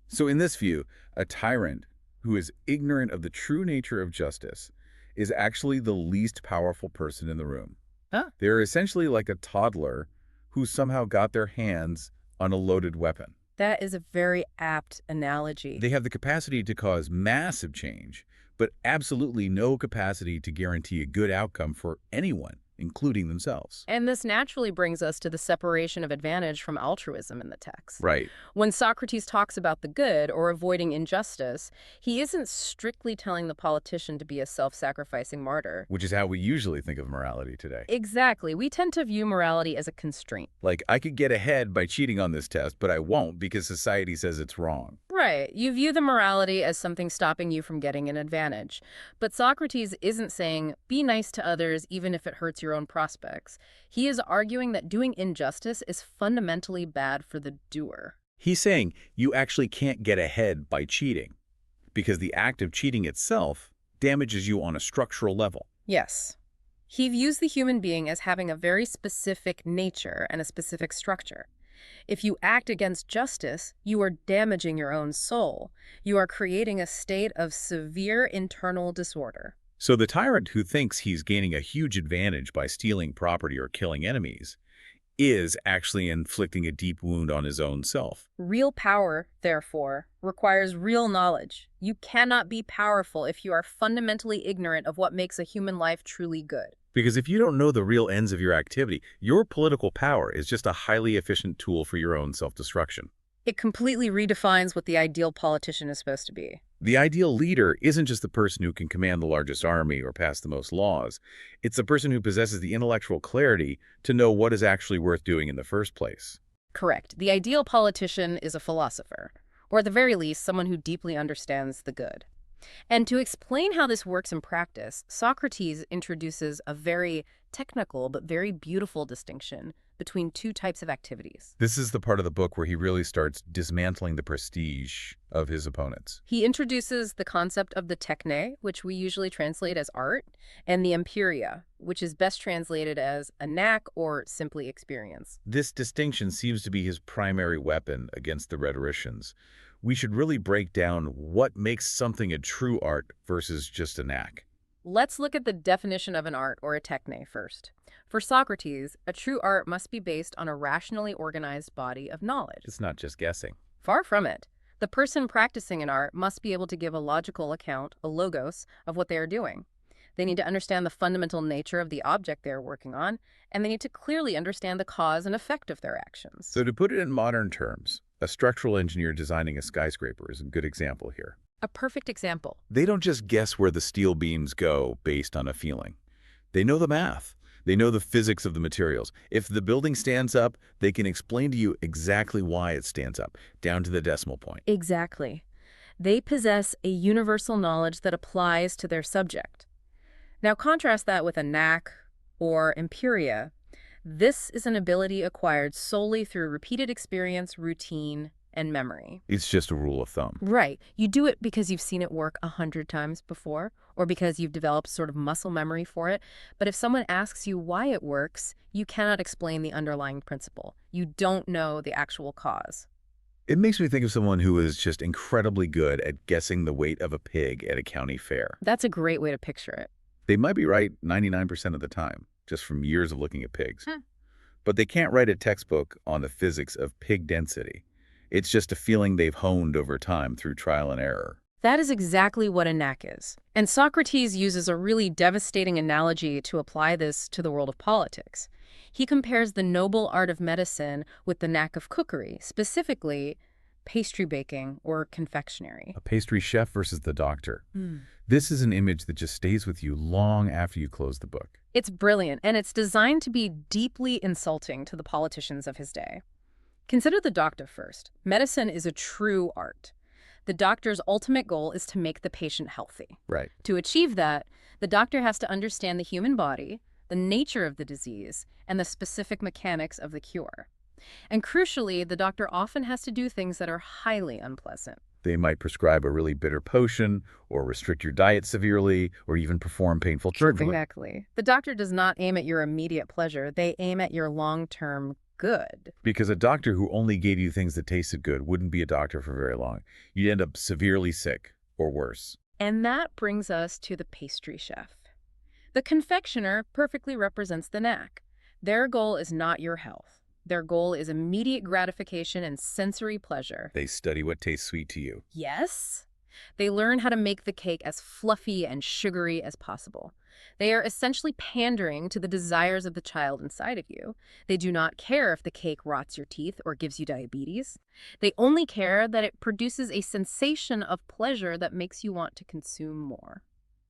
So in this view, a tyrant who is ignorant of the true nature of justice is actually the least powerful person in the room. Huh? They're essentially like a toddler who somehow got their hands on a loaded weapon. That is a very apt analogy. They have the capacity to cause massive change, but absolutely no capacity to guarantee a good outcome for anyone, including themselves. And this naturally brings us to the separation of advantage from altruism in the text. Right. When Socrates talks about the good or avoiding injustice, he isn't strictly telling the politician to be a self-sacrificing martyr. Which is how we usually think of morality today. Exactly. We tend to view morality as a constraint. Like, I could get ahead by cheating on this test, but I won't because society says it's wrong. Right. You view the morality as something stopping you from getting an advantage. But Socrates isn't saying, be nice to others even if it hurts your own prospects. He is arguing that doing injustice is fundamentally bad for the doer. He's saying you actually can't get ahead by cheating because the act of cheating itself damages you on a structural level. Yes. He views the human being as having a very specific nature and a specific structure. If you act against justice, you are damaging your own soul. You are creating a state of severe internal disorder. So the tyrant who thinks he's gaining a huge advantage by stealing property or killing enemies is actually inflicting a deep wound on his own self. Real power, therefore, requires real knowledge. You cannot be powerful if you are fundamentally ignorant of what makes a human life truly good. Because if you don't know the real ends of your activity, your political power is just a highly efficient tool for your own self-destruction. It completely redefines what the ideal politician is supposed to be. The ideal leader isn't just the person who can command the largest army or pass the most laws. It's the person who possesses the intellectual clarity to know what is actually worth doing in the first place. Correct. The ideal politician is a philosopher, or at the very least, someone who deeply understands the good. And to explain how this works in practice, Socrates introduces a very technical but very beautiful distinction between two types of activities. This is the part of the book where he really starts dismantling the prestige of his opponents. He introduces the concept of the techne, which we usually translate as art, and the empiria, which is best translated as a knack or simply experience. This distinction seems to be his primary weapon against the rhetoricians. We should really break down what makes something a true art versus just a knack. Let's look at the definition of an art or a techne first. For Socrates, a true art must be based on a rationally organized body of knowledge. It's not just guessing. Far from it. The person practicing an art must be able to give a logical account, a logos, of what they are doing. They need to understand the fundamental nature of the object they are working on, and they need to clearly understand the cause and effect of their actions. So to put it in modern terms, a structural engineer designing a skyscraper is a good example here. A perfect example. They don't just guess where the steel beams go based on a feeling. They know the math. They know the physics of the materials. If the building stands up, they can explain to you exactly why it stands up, down to the decimal point. Exactly. They possess a universal knowledge that applies to their subject. Now contrast that with a knack or empiria. This is an ability acquired solely through repeated experience, routine, and memory. It's just a rule of thumb. Right. You do it because you've seen it work 100 times before, or because you've developed sort of muscle memory for it. But if someone asks you why it works, you cannot explain the underlying principle. You don't know the actual cause. It makes me think of someone who is just incredibly good at guessing the weight of a pig at a county fair. That's a great way to picture it. They might be right 99% of the time, just from years of looking at pigs. But they can't write a textbook on the physics of pig density. It's just a feeling they've honed over time through trial and error. That is exactly what a knack is. And Socrates uses a really devastating analogy to apply this to the world of politics. He compares the noble art of medicine with the knack of cookery, specifically pastry baking or confectionery. A pastry chef versus the doctor. This is an image that just stays with you long after you close the book. It's brilliant, and it's designed to be deeply insulting to the politicians of his day. Consider the doctor first. Medicine is a true art. The doctor's ultimate goal is to make the patient healthy. Right. To achieve that, the doctor has to understand the human body, the nature of the disease, and the specific mechanics of the cure. And crucially, the doctor often has to do things that are highly unpleasant. They might prescribe a really bitter potion, or restrict your diet severely, or even perform painful surgery. Exactly. The doctor does not aim at your immediate pleasure. They aim at your long-term good. Because a doctor who only gave you things that tasted good wouldn't be a doctor for very long. You'd end up severely sick, or worse. And that brings us to the pastry chef. The confectioner perfectly represents the knack. Their goal is not your health. Their goal is immediate gratification and sensory pleasure. They study what tastes sweet to you. Yes. They learn how to make the cake as fluffy and sugary as possible. They are essentially pandering to the desires of the child inside of you. They do not care if the cake rots your teeth or gives you diabetes. They only care that it produces a sensation of pleasure that makes you want to consume more.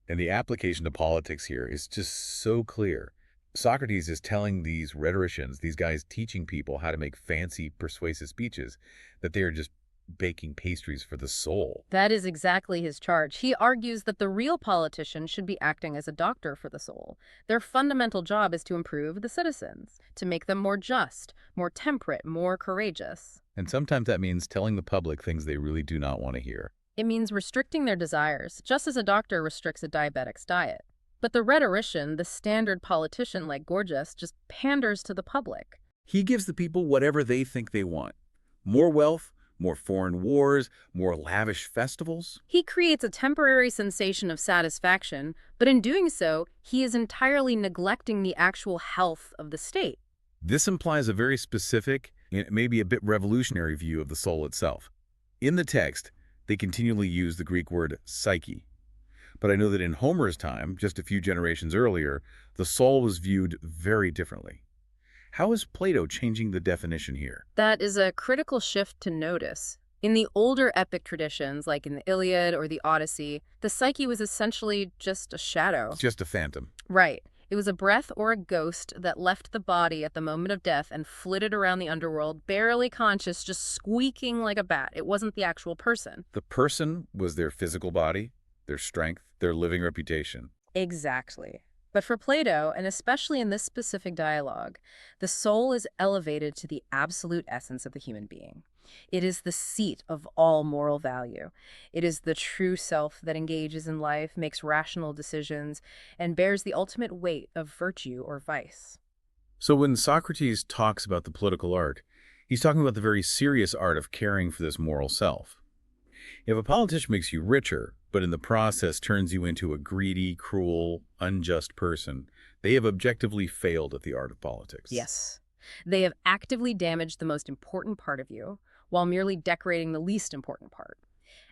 And the application to politics here is just so clear. Socrates is telling these rhetoricians, these guys teaching people how to make fancy, persuasive speeches, that they are just baking pastries for the soul. That is exactly his charge. He argues that the real politician should be acting as a doctor for the soul. Their fundamental job is to improve the citizens, to make them more just, more temperate, more courageous. And sometimes that means telling the public things they really do not want to hear. It means restricting their desires, just as a doctor restricts a diabetic's diet. But the rhetorician, the standard politician like Gorgias, just panders to the public. He gives the people whatever they think they want. More wealth, more foreign wars, more lavish festivals. He creates a temporary sensation of satisfaction, but in doing so, he is entirely neglecting the actual health of the state. This implies a very specific, and maybe a bit revolutionary view of the soul itself. In the text, they continually use the Greek word psyche. But I know that in Homer's time, just a few generations earlier, the soul was viewed very differently. How is Plato changing the definition here? That is a critical shift to notice. In the older epic traditions, like in the Iliad or the Odyssey, the psyche was essentially just a shadow. It's just a phantom. Right. It was a breath or a ghost that left the body at the moment of death and flitted around the underworld, barely conscious, just squeaking like a bat. It wasn't the actual person. The person was their physical body, their strength, their living reputation. Exactly. But for Plato, and especially in this specific dialogue, the soul is elevated to the absolute essence of the human being. It is the seat of all moral value. It is the true self that engages in life, makes rational decisions, and bears the ultimate weight of virtue or vice. So when Socrates talks about the political art, he's talking about the very serious art of caring for this moral self. If a politician makes you richer, but in the process turns you into a greedy, cruel, unjust person, they have objectively failed at the art of politics. Yes. They have actively damaged the most important part of you, while merely decorating the least important part.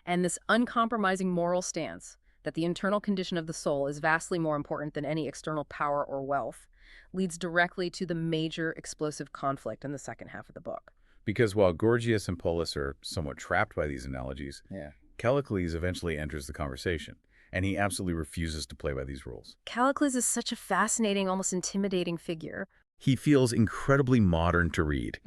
And this uncompromising moral stance, that the internal condition of the soul is vastly more important than any external power or wealth, leads directly to the major explosive conflict in the second half of the book. Because while Gorgias and Polus are somewhat trapped by these analogies, Callicles eventually enters the conversation, and he absolutely refuses to play by these rules. Callicles is such a fascinating, almost intimidating figure. He feels incredibly modern to read.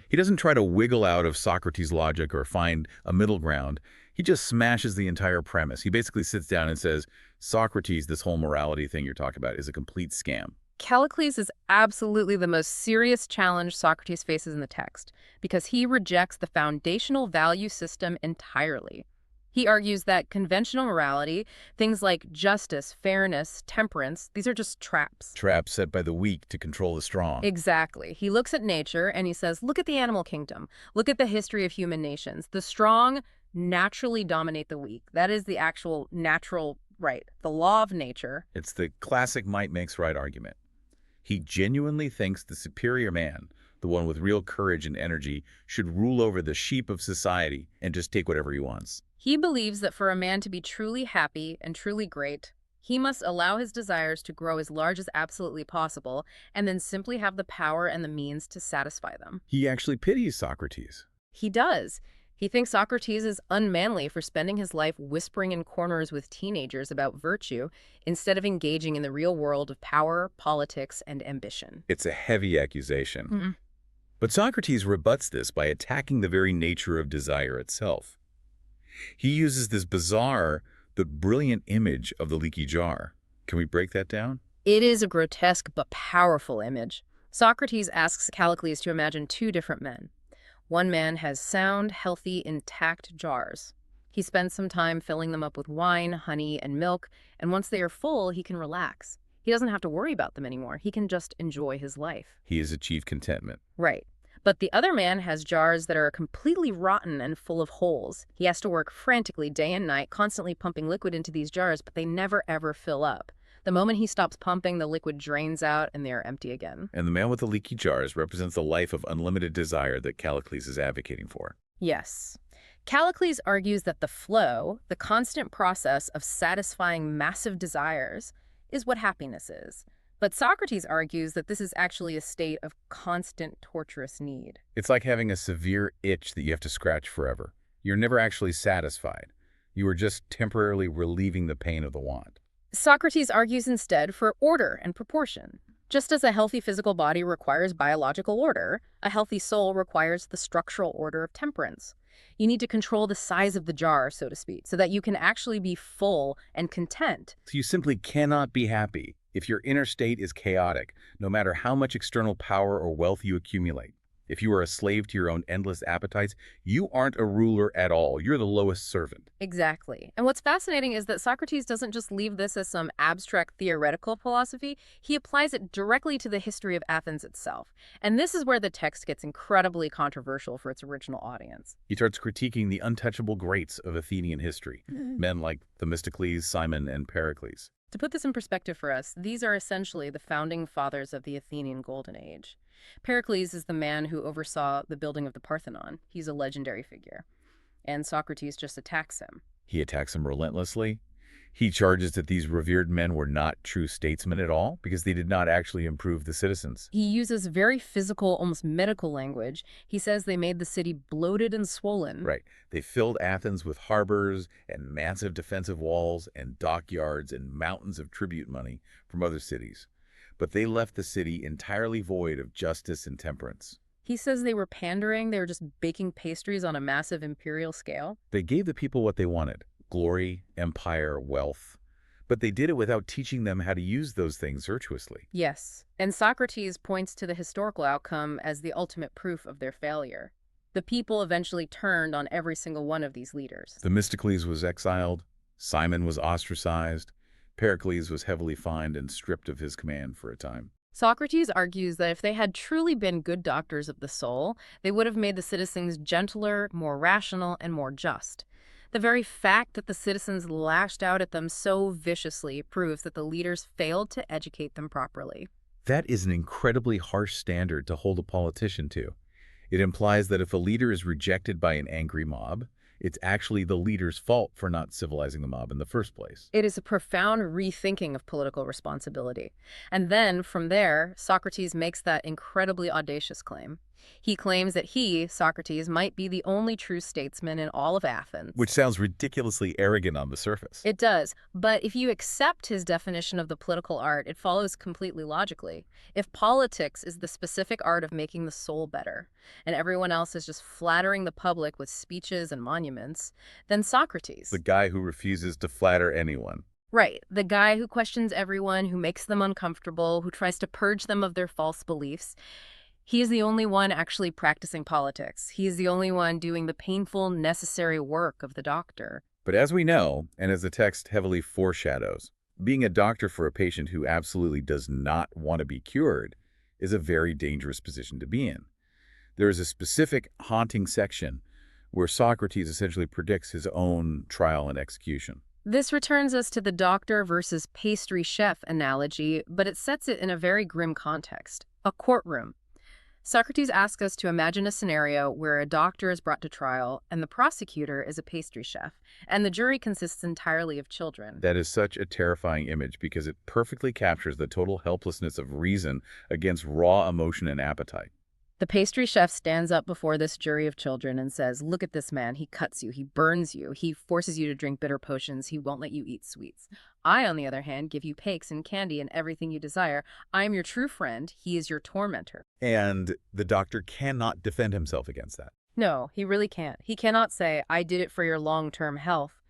He doesn't try to wiggle out of Socrates' logic or find a middle ground. He just smashes the entire premise. He basically sits down and says, Socrates, this whole morality thing you're talking about is a complete scam. Callicles is absolutely the most serious challenge Socrates faces in the text, because he rejects the foundational value system entirely. He argues that conventional morality, things like justice, fairness, temperance, these are just traps. Traps set by the weak to control the strong. Exactly. He looks at nature and he says, look at the animal kingdom. Look at the history of human nations. The strong naturally dominate the weak. That is the actual natural right, the law of nature. It's the classic might makes right argument. He genuinely thinks the superior man, the one with real courage and energy, should rule over the sheep of society and just take whatever he wants. He believes that for a man to be truly happy and truly great, he must allow his desires to grow as large as absolutely possible and then simply have the power and the means to satisfy them. He actually pities Socrates. He does. He thinks Socrates is unmanly for spending his life whispering in corners with teenagers about virtue instead of engaging in the real world of power, politics, and ambition. It's a heavy accusation. But Socrates rebuts this by attacking the very nature of desire itself. He uses this bizarre but brilliant image of the leaky jar. Can we break that down? It is a grotesque but powerful image. Socrates asks Callicles to imagine two different men. One man has sound, healthy, intact jars. He spends some time filling them up with wine, honey, and milk, and once they are full, he can relax. He doesn't have to worry about them anymore. He can just enjoy his life. He has achieved contentment. Right. But the other man has jars that are completely rotten and full of holes. He has to work frantically day and night, constantly pumping liquid into these jars, but they never ever fill up. The moment he stops pumping, the liquid drains out and they are empty again. And the man with the leaky jars represents the life of unlimited desire that Callicles is advocating for. Yes. Callicles argues that the flow, the constant process of satisfying massive desires, is what happiness is. But Socrates argues that this is actually a state of constant torturous need. It's like having a severe itch that you have to scratch forever. You're never actually satisfied. You are just temporarily relieving the pain of the want. Socrates argues instead for order and proportion. Just as a healthy physical body requires biological order, a healthy soul requires the structural order of temperance. You need to control the size of the jar, so to speak, so that you can actually be full and content. So you simply cannot be happy if your inner state is chaotic, no matter how much external power or wealth you accumulate. If you are a slave to your own endless appetites, you aren't a ruler at all. You're the lowest servant. Exactly. And what's fascinating is that Socrates doesn't just leave this as some abstract theoretical philosophy, he applies it directly to the history of Athens itself. And this is where the text gets incredibly controversial for its original audience. He starts critiquing the untouchable greats of Athenian history, men like Themistocles, Cimon, and Pericles. To put this in perspective for us, these are essentially the founding fathers of the Athenian Golden Age. Pericles is the man who oversaw the building of the Parthenon. He's a legendary figure. And Socrates just attacks him. He attacks him relentlessly. He charges that these revered men were not true statesmen at all because they did not actually improve the citizens. He uses very physical, almost medical language. He says they made the city bloated and swollen. Right. They filled Athens with harbors and massive defensive walls and dockyards and mountains of tribute money from other cities. But they left the city entirely void of justice and temperance. He says they were pandering. They were just baking pastries on a massive imperial scale. They gave the people what they wanted: glory, empire, wealth. But they did it without teaching them how to use those things virtuously. Yes. And Socrates points to the historical outcome as the ultimate proof of their failure. The people eventually turned on every single one of these leaders. Themistocles was exiled. Cimon was ostracized. Pericles was heavily fined and stripped of his command for a time. Socrates argues that if they had truly been good doctors of the soul, they would have made the citizens gentler, more rational, and more just. The very fact that the citizens lashed out at them so viciously proves that the leaders failed to educate them properly. That is an incredibly harsh standard to hold a politician to. It implies that if a leader is rejected by an angry mob, it's actually the leader's fault for not civilizing the mob in the first place. It is a profound rethinking of political responsibility. And then, from there, Socrates makes that incredibly audacious claim. He claims that he, Socrates, might be the only true statesman in all of Athens. Which sounds ridiculously arrogant on the surface. It does, but if you accept his definition of the political art, it follows completely logically. If politics is the specific art of making the soul better, and everyone else is just flattering the public with speeches and monuments, then Socrates, The guy who refuses to flatter anyone. right, the guy who questions everyone, who makes them uncomfortable, who tries to purge them of their false beliefs, he is the only one actually practicing politics. He is the only one doing the painful, necessary work of the doctor. But as we know, and as the text heavily foreshadows, being a doctor for a patient who absolutely does not want to be cured is a very dangerous position to be in. There is a specific haunting section where Socrates essentially predicts his own trial and execution. This returns us to the doctor versus pastry chef analogy, but it sets it in a very grim context, a courtroom. Socrates asks us to imagine a scenario where a doctor is brought to trial and the prosecutor is a pastry chef, and the jury consists entirely of children. That is such a terrifying image because it perfectly captures the total helplessness of reason against raw emotion and appetite. The pastry chef stands up before this jury of children and says, "Look at this man. He cuts you. He burns you. He forces you to drink bitter potions. He won't let you eat sweets. I, on the other hand, give you cakes and candy and everything you desire. I am your true friend. He is your tormentor." And the doctor cannot defend himself against that. No, he really can't. He cannot say, "I did it for your long-term health,"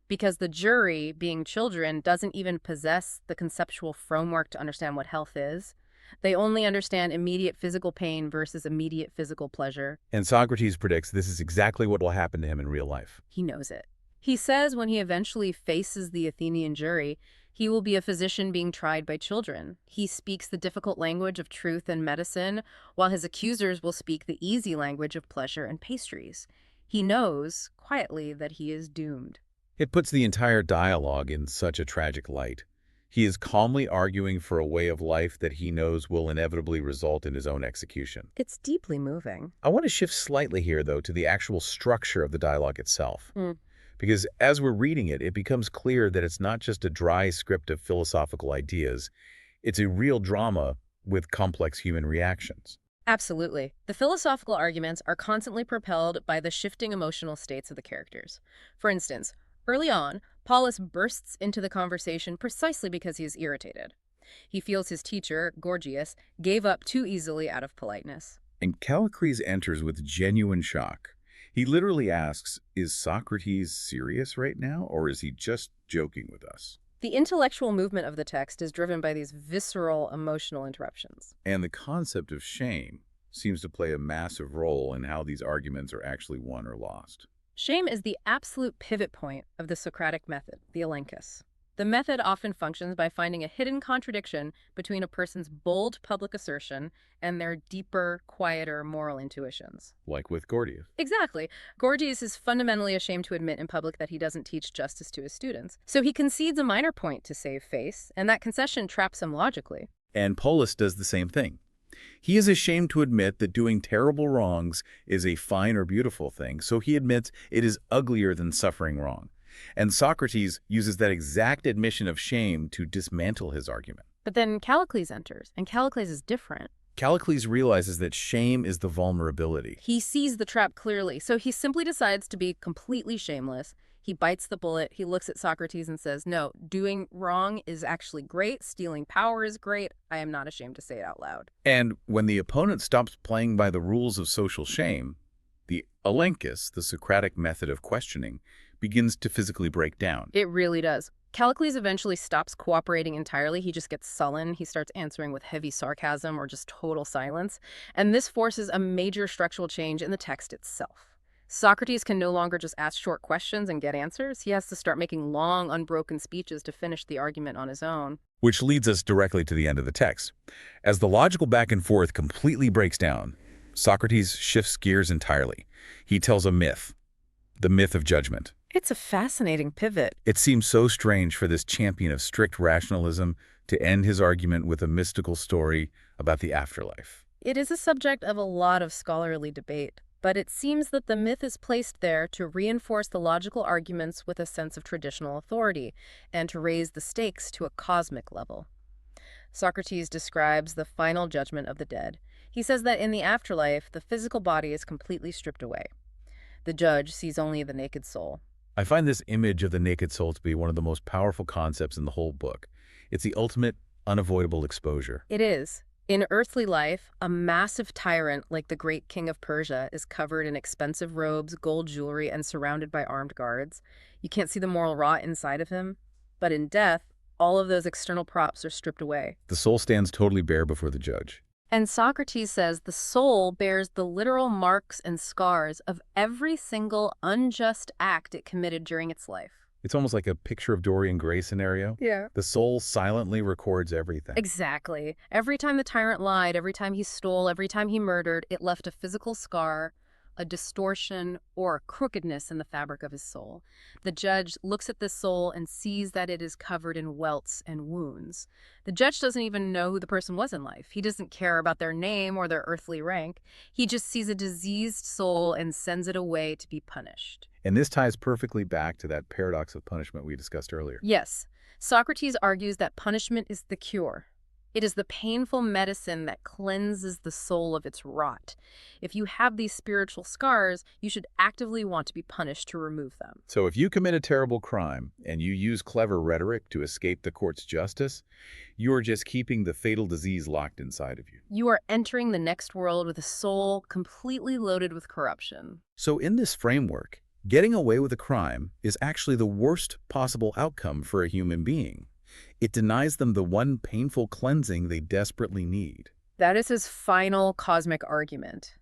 because the jury, being children, doesn't even possess the conceptual framework to understand what health is. They only understand immediate physical pain versus immediate physical pleasure. And Socrates predicts this is exactly what will happen to him in real life. He knows it. He says when he eventually faces the Athenian jury, he will be a physician being tried by children. He speaks the difficult language of truth and medicine, while his accusers will speak the easy language of pleasure and pastries. He knows, quietly, that he is doomed. It puts the entire dialogue in such a tragic light. He is calmly arguing for a way of life that he knows will inevitably result in his own execution. It's deeply moving. I want to shift slightly here, though, to the actual structure of the dialogue itself. Because as we're reading it, it becomes clear that it's not just a dry script of philosophical ideas. It's a real drama with complex human reactions. Absolutely. The philosophical arguments are constantly propelled by the shifting emotional states of the characters. For instance, early on, Polus bursts into the conversation precisely because he is irritated. He feels his teacher, Gorgias, gave up too easily out of politeness. And Callicles enters with genuine shock. He literally asks, is Socrates serious right now, or is he just joking with us? The intellectual movement of the text is driven by these visceral emotional interruptions. And the concept of shame, seems to play a massive role in how these arguments are actually won or lost. Shame is the absolute pivot point of the Socratic method, the elenchus. The method often functions by finding a hidden contradiction between a person's bold public assertion and their deeper, quieter moral intuitions. Like with Gorgias. Exactly. Gorgias is fundamentally ashamed to admit in public that he doesn't teach justice to his students. So he concedes a minor point to save face, and that concession traps him logically. And Polus does the same thing. He is ashamed to admit that doing terrible wrongs is a fine or beautiful thing, so he admits it is uglier than suffering wrong. And Socrates uses that exact admission of shame to dismantle his argument. But then Callicles enters, and Callicles is different. Callicles realizes that shame is the vulnerability. He sees the trap clearly, so he simply decides to be completely shameless. He bites the bullet, he looks at Socrates and says, no, doing wrong is actually great, stealing power is great, I am not ashamed to say it out loud. And when the opponent stops playing by the rules of social shame, the elenchus, the Socratic method of questioning, begins to physically break down. It really does. Callicles eventually stops cooperating entirely. He just gets sullen. He starts answering with heavy sarcasm or just total silence. And this forces a major structural change in the text itself. Socrates can no longer just ask short questions and get answers. He has to start making long, unbroken speeches to finish the argument on his own. Which leads us directly to the end of the text. As the logical back and forth completely breaks down, Socrates shifts gears entirely. He tells a myth, the myth of judgment. It's a fascinating pivot. It seems so strange for this champion of strict rationalism to end his argument with a mystical story about the afterlife. It is a subject of a lot of scholarly debate, but it seems that the myth is placed there to reinforce the logical arguments with a sense of traditional authority and to raise the stakes to a cosmic level. Socrates describes the final judgment of the dead. He says that in the afterlife, the physical body is completely stripped away. The judge sees only the naked soul. I find this image of the naked soul to be one of the most powerful concepts in the whole book. It's the ultimate, unavoidable exposure. It is. In earthly life, a massive tyrant like the great king of Persia is covered in expensive robes, gold jewelry, and surrounded by armed guards. You can't see the moral rot inside of him. But in death, all of those external props are stripped away. The soul stands totally bare before the judge. And Socrates says the soul bears the literal marks and scars of every single unjust act it committed during its life. It's almost like a picture of Dorian Gray scenario. Yeah. The soul silently records everything. Exactly. Every time the tyrant lied, every time he stole, every time he murdered, it left a physical scar, a distortion, or a crookedness in the fabric of his soul. The judge looks at this soul and sees that it is covered in welts and wounds. The judge doesn't even know who the person was in life. He doesn't care about their name or their earthly rank. He just sees a diseased soul and sends it away to be punished. And this ties perfectly back to that paradox of punishment we discussed earlier. Yes, Socrates argues that punishment is the cure. It is the painful medicine that cleanses the soul of its rot. If you have these spiritual scars, you should actively want to be punished to remove them. So if you commit a terrible crime and you use clever rhetoric to escape the court's justice, you are just keeping the fatal disease locked inside of you. You are entering the next world with a soul completely loaded with corruption. So in this framework, getting away with a crime is actually the worst possible outcome for a human being. It denies them the one painful cleansing they desperately need. That is his final cosmic argument.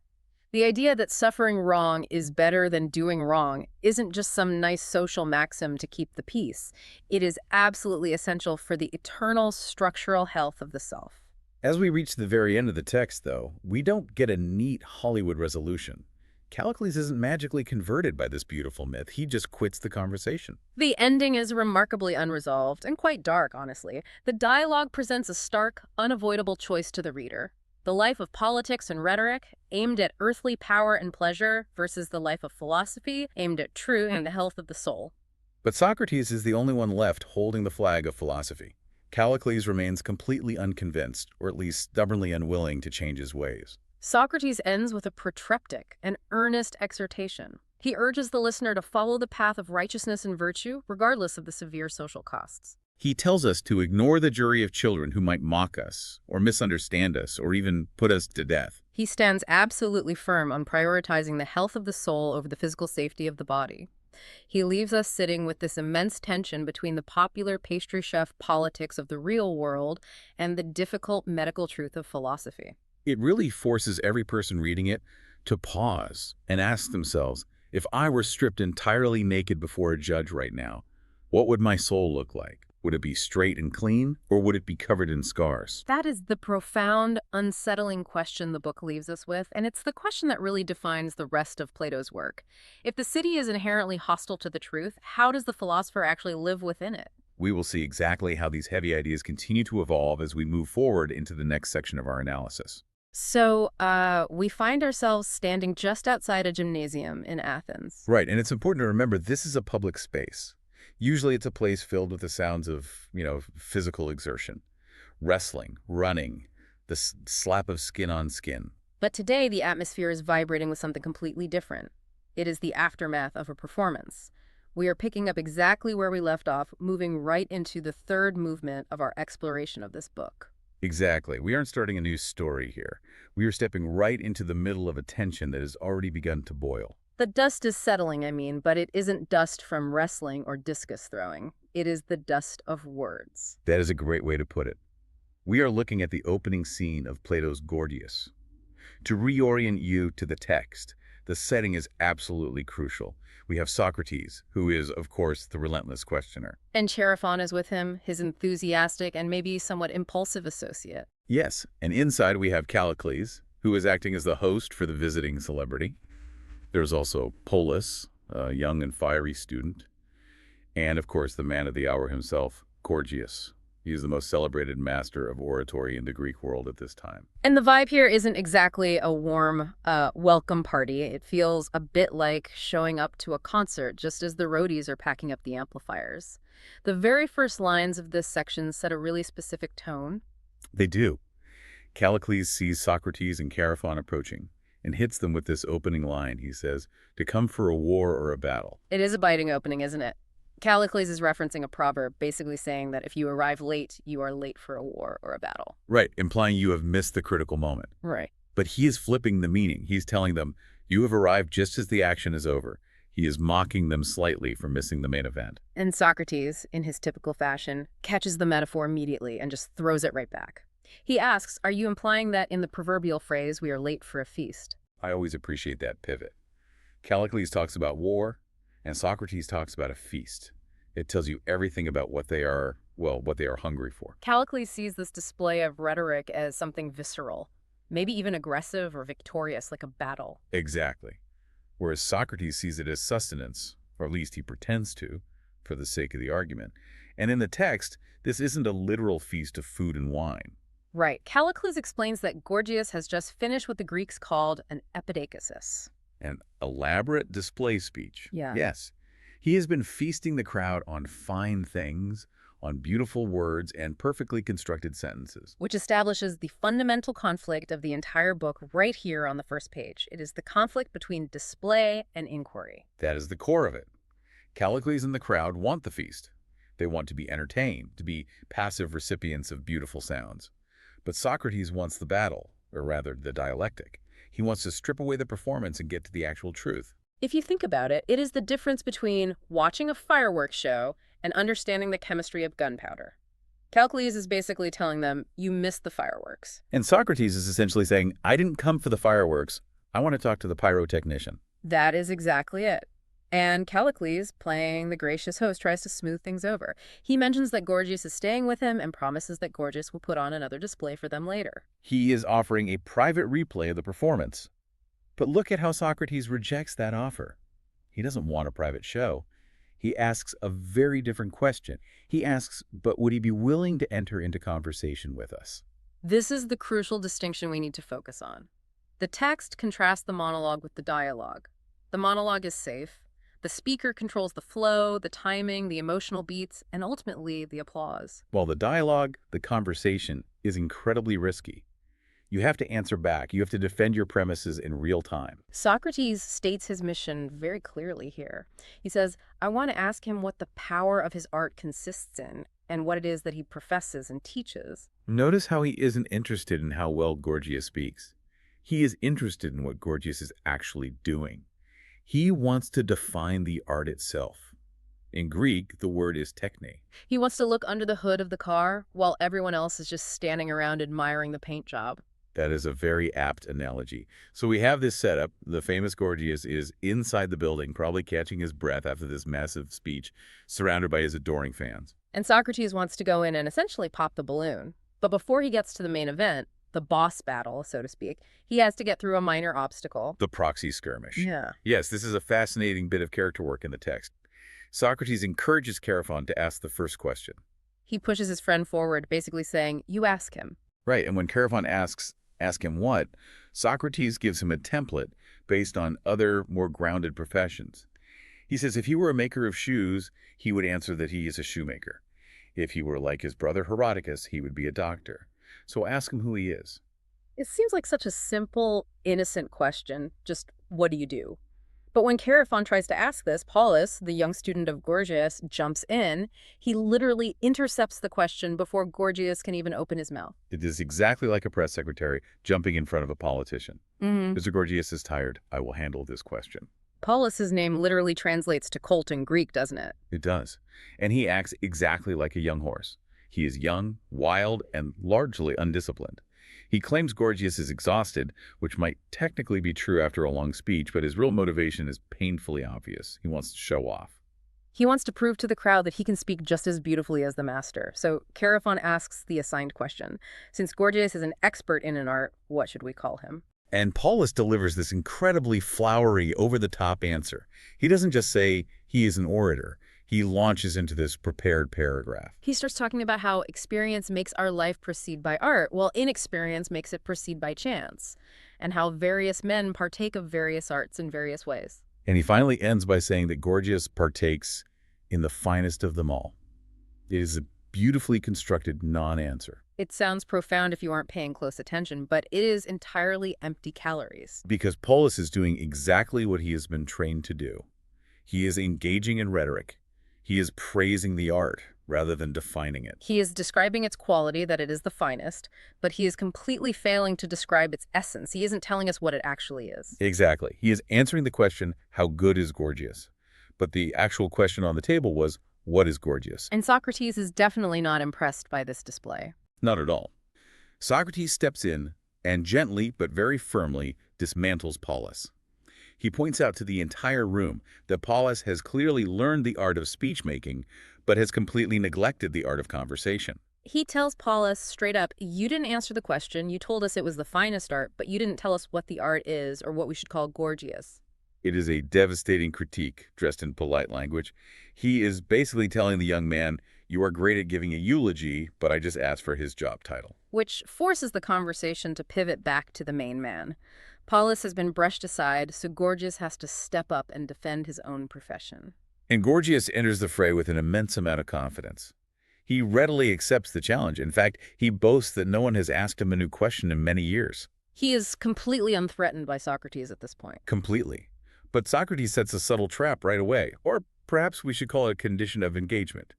The idea that suffering wrong is better than doing wrong isn't just some nice social maxim to keep the peace. It is absolutely essential for the eternal structural health of the self. As we reach the very end of the text, though, we don't get a neat Hollywood resolution. Callicles isn't magically converted by this beautiful myth. He just quits the conversation. The ending is remarkably unresolved and quite dark, honestly. The dialogue presents a stark, unavoidable choice to the reader. The life of politics and rhetoric, aimed at earthly power and pleasure, versus the life of philosophy, aimed at truth and the health of the soul. But Socrates is the only one left holding the flag of philosophy. Callicles remains completely unconvinced, or at least stubbornly unwilling to change his ways. Socrates ends with a protreptic, an earnest exhortation. He urges the listener to follow the path of righteousness and virtue, regardless of the severe social costs. He tells us to ignore the jury of children who might mock us, or misunderstand us, or even put us to death. He stands absolutely firm on prioritizing the health of the soul over the physical safety of the body. He leaves us sitting with this immense tension between the popular pastry chef politics of the real world and the difficult medical truth of philosophy. It really forces every person reading it to pause and ask themselves, if I were stripped entirely naked before a judge right now, what would my soul look like? Would it be straight and clean, or would it be covered in scars? That is the profound, unsettling question the book leaves us with, and it's the question that really defines the rest of Plato's work. If the city is inherently hostile to the truth, how does the philosopher actually live within it? We will see exactly how these heavy ideas continue to evolve as we move forward into the next section of our analysis. So, we find ourselves standing just outside a gymnasium in Athens. Right, and it's important to remember this is a public space. Usually it's a place filled with the sounds of, physical exertion, wrestling, running, the slap of skin on skin. But today, the atmosphere is vibrating with something completely different. It is the aftermath of a performance. We are picking up exactly where we left off, moving right into the third movement of our exploration of this book. Exactly. We aren't starting a new story here. We are stepping right into the middle of a tension that has already begun to boil. The dust is settling, but it isn't dust from wrestling or discus throwing. It is the dust of words. That is a great way to put it. We are looking at the opening scene of Plato's Gorgias. To reorient you to the text, the setting is absolutely crucial. We have Socrates, who is, of course, the relentless questioner. And Chaerephon is with him, his enthusiastic and maybe somewhat impulsive associate. Yes, and inside we have Callicles, who is acting as the host for the visiting celebrity. There's also Polus, a young and fiery student. And, of course, the man of the hour himself, Gorgias. He is the most celebrated master of oratory in the Greek world at this time. And the vibe here isn't exactly a warm, welcome party. It feels a bit like showing up to a concert just as the roadies are packing up the amplifiers. The very first lines of this section set a really specific tone. They do. Callicles sees Socrates and Chaerephon approaching and hits them with this opening line. He says, to come for a war or a battle. It is a biting opening, isn't it? Callicles is referencing a proverb, basically saying that if you arrive late, you are late for a war or a battle. Right, implying you have missed the critical moment. Right. But he is flipping the meaning. He's telling them, you have arrived just as the action is over. He is mocking them slightly for missing the main event. And Socrates, in his typical fashion, catches the metaphor immediately and just throws it right back. He asks, are you implying that in the proverbial phrase, we are late for a feast? I always appreciate that pivot. Callicles talks about war, and Socrates talks about a feast. It tells you everything about what they are hungry for. Callicles sees this display of rhetoric as something visceral, maybe even aggressive or victorious, like a battle. Exactly. Whereas Socrates sees it as sustenance, or at least he pretends to, for the sake of the argument. And in the text, this isn't a literal feast of food and wine. Right. Callicles explains that Gorgias has just finished what the Greeks called an epidakasis. An elaborate display speech. Yeah. Yes. He has been feasting the crowd on fine things, on beautiful words, and perfectly constructed sentences. Which establishes the fundamental conflict of the entire book right here on the first page. It is the conflict between display and inquiry. That is the core of it. Callicles and the crowd want the feast. They want to be entertained, to be passive recipients of beautiful sounds. But Socrates wants the battle, or rather the dialectic. He wants to strip away the performance and get to the actual truth. If you think about it, it is the difference between watching a fireworks show and understanding the chemistry of gunpowder. Callicles is basically telling them, you missed the fireworks. And Socrates is essentially saying, I didn't come for the fireworks. I want to talk to the pyrotechnician. That is exactly it. And Callicles, playing the gracious host, tries to smooth things over. He mentions that Gorgias is staying with him and promises that Gorgias will put on another display for them later. He is offering a private replay of the performance. But look at how Socrates rejects that offer. He doesn't want a private show. He asks a very different question. He asks, but would he be willing to enter into conversation with us? This is the crucial distinction we need to focus on. The text contrasts the monologue with the dialogue. The monologue is safe. The speaker controls the flow, the timing, the emotional beats, and ultimately the applause. While the dialogue, the conversation, is incredibly risky. You have to answer back. You have to defend your premises in real time. Socrates states his mission very clearly here. He says, I want to ask him what the power of his art consists in and what it is that he professes and teaches. Notice how he isn't interested in how well Gorgias speaks. He is interested in what Gorgias is actually doing. He wants to define the art itself. In Greek, the word is techne. He wants to look under the hood of the car while everyone else is just standing around admiring the paint job. That is a very apt analogy. So we have this setup. The famous Gorgias is inside the building, probably catching his breath after this massive speech, surrounded by his adoring fans. And Socrates wants to go in and essentially pop the balloon. But before he gets to the main event, the boss battle, so to speak, he has to get through a minor obstacle. The proxy skirmish. Yeah. Yes, this is a fascinating bit of character work in the text. Socrates encourages Chaerephon to ask the first question. He pushes his friend forward, basically saying, you ask him. Right, and when Chaerephon asks, ask him what, Socrates gives him a template based on other, more grounded professions. He says if he were a maker of shoes, he would answer that he is a shoemaker. If he were like his brother Herodotus, he would be a doctor. So ask him who he is. It seems like such a simple, innocent question, just what do you do? But when Chaerephon tries to ask this, Polus, the young student of Gorgias, jumps in. He literally intercepts the question before Gorgias can even open his mouth. It is exactly like a press secretary jumping in front of a politician. Mr. Gorgias is tired. I will handle this question. Polus's name literally translates to colt in Greek, doesn't it? It does. And he acts exactly like a young horse. He is young, wild, and largely undisciplined. He claims Gorgias is exhausted, which might technically be true after a long speech, but his real motivation is painfully obvious. He wants to show off. He wants to prove to the crowd that he can speak just as beautifully as the master. So Chaerephon asks the assigned question. Since Gorgias is an expert in an art, what should we call him? And Polus delivers this incredibly flowery, over-the-top answer. He doesn't just say he is an orator. He launches into this prepared paragraph. He starts talking about how experience makes our life proceed by art, while inexperience makes it proceed by chance, and how various men partake of various arts in various ways. And he finally ends by saying that Gorgias partakes in the finest of them all. It is a beautifully constructed non-answer. It sounds profound if you aren't paying close attention, but it is entirely empty calories. Because Polus is doing exactly what he has been trained to do. He is engaging in rhetoric. He is praising the art rather than defining it. He is describing its quality, that it is the finest, but he is completely failing to describe its essence. He isn't telling us what it actually is. Exactly. He is answering the question, how good is Gorgias? But the actual question on the table was, what is Gorgias? And Socrates is definitely not impressed by this display. Not at all. Socrates steps in and gently but very firmly dismantles Polus. He points out to the entire room that Polus has clearly learned the art of speech-making, but has completely neglected the art of conversation. He tells Polus straight up, you didn't answer the question, you told us it was the finest art, but you didn't tell us what the art is or what we should call Gorgias. It is a devastating critique, dressed in polite language. He is basically telling the young man, you are great at giving a eulogy, but I just asked for his job title. Which forces the conversation to pivot back to the main man. Polus has been brushed aside, so Gorgias has to step up and defend his own profession. And Gorgias enters the fray with an immense amount of confidence. He readily accepts the challenge. In fact, he boasts that no one has asked him a new question in many years. He is completely unthreatened by Socrates at this point. Completely. But Socrates sets a subtle trap right away, or perhaps we should call it a condition of engagement.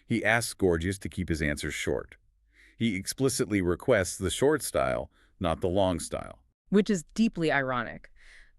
He asks Gorgias to keep his answers short. He explicitly requests the short style, not the long style. Which is deeply ironic.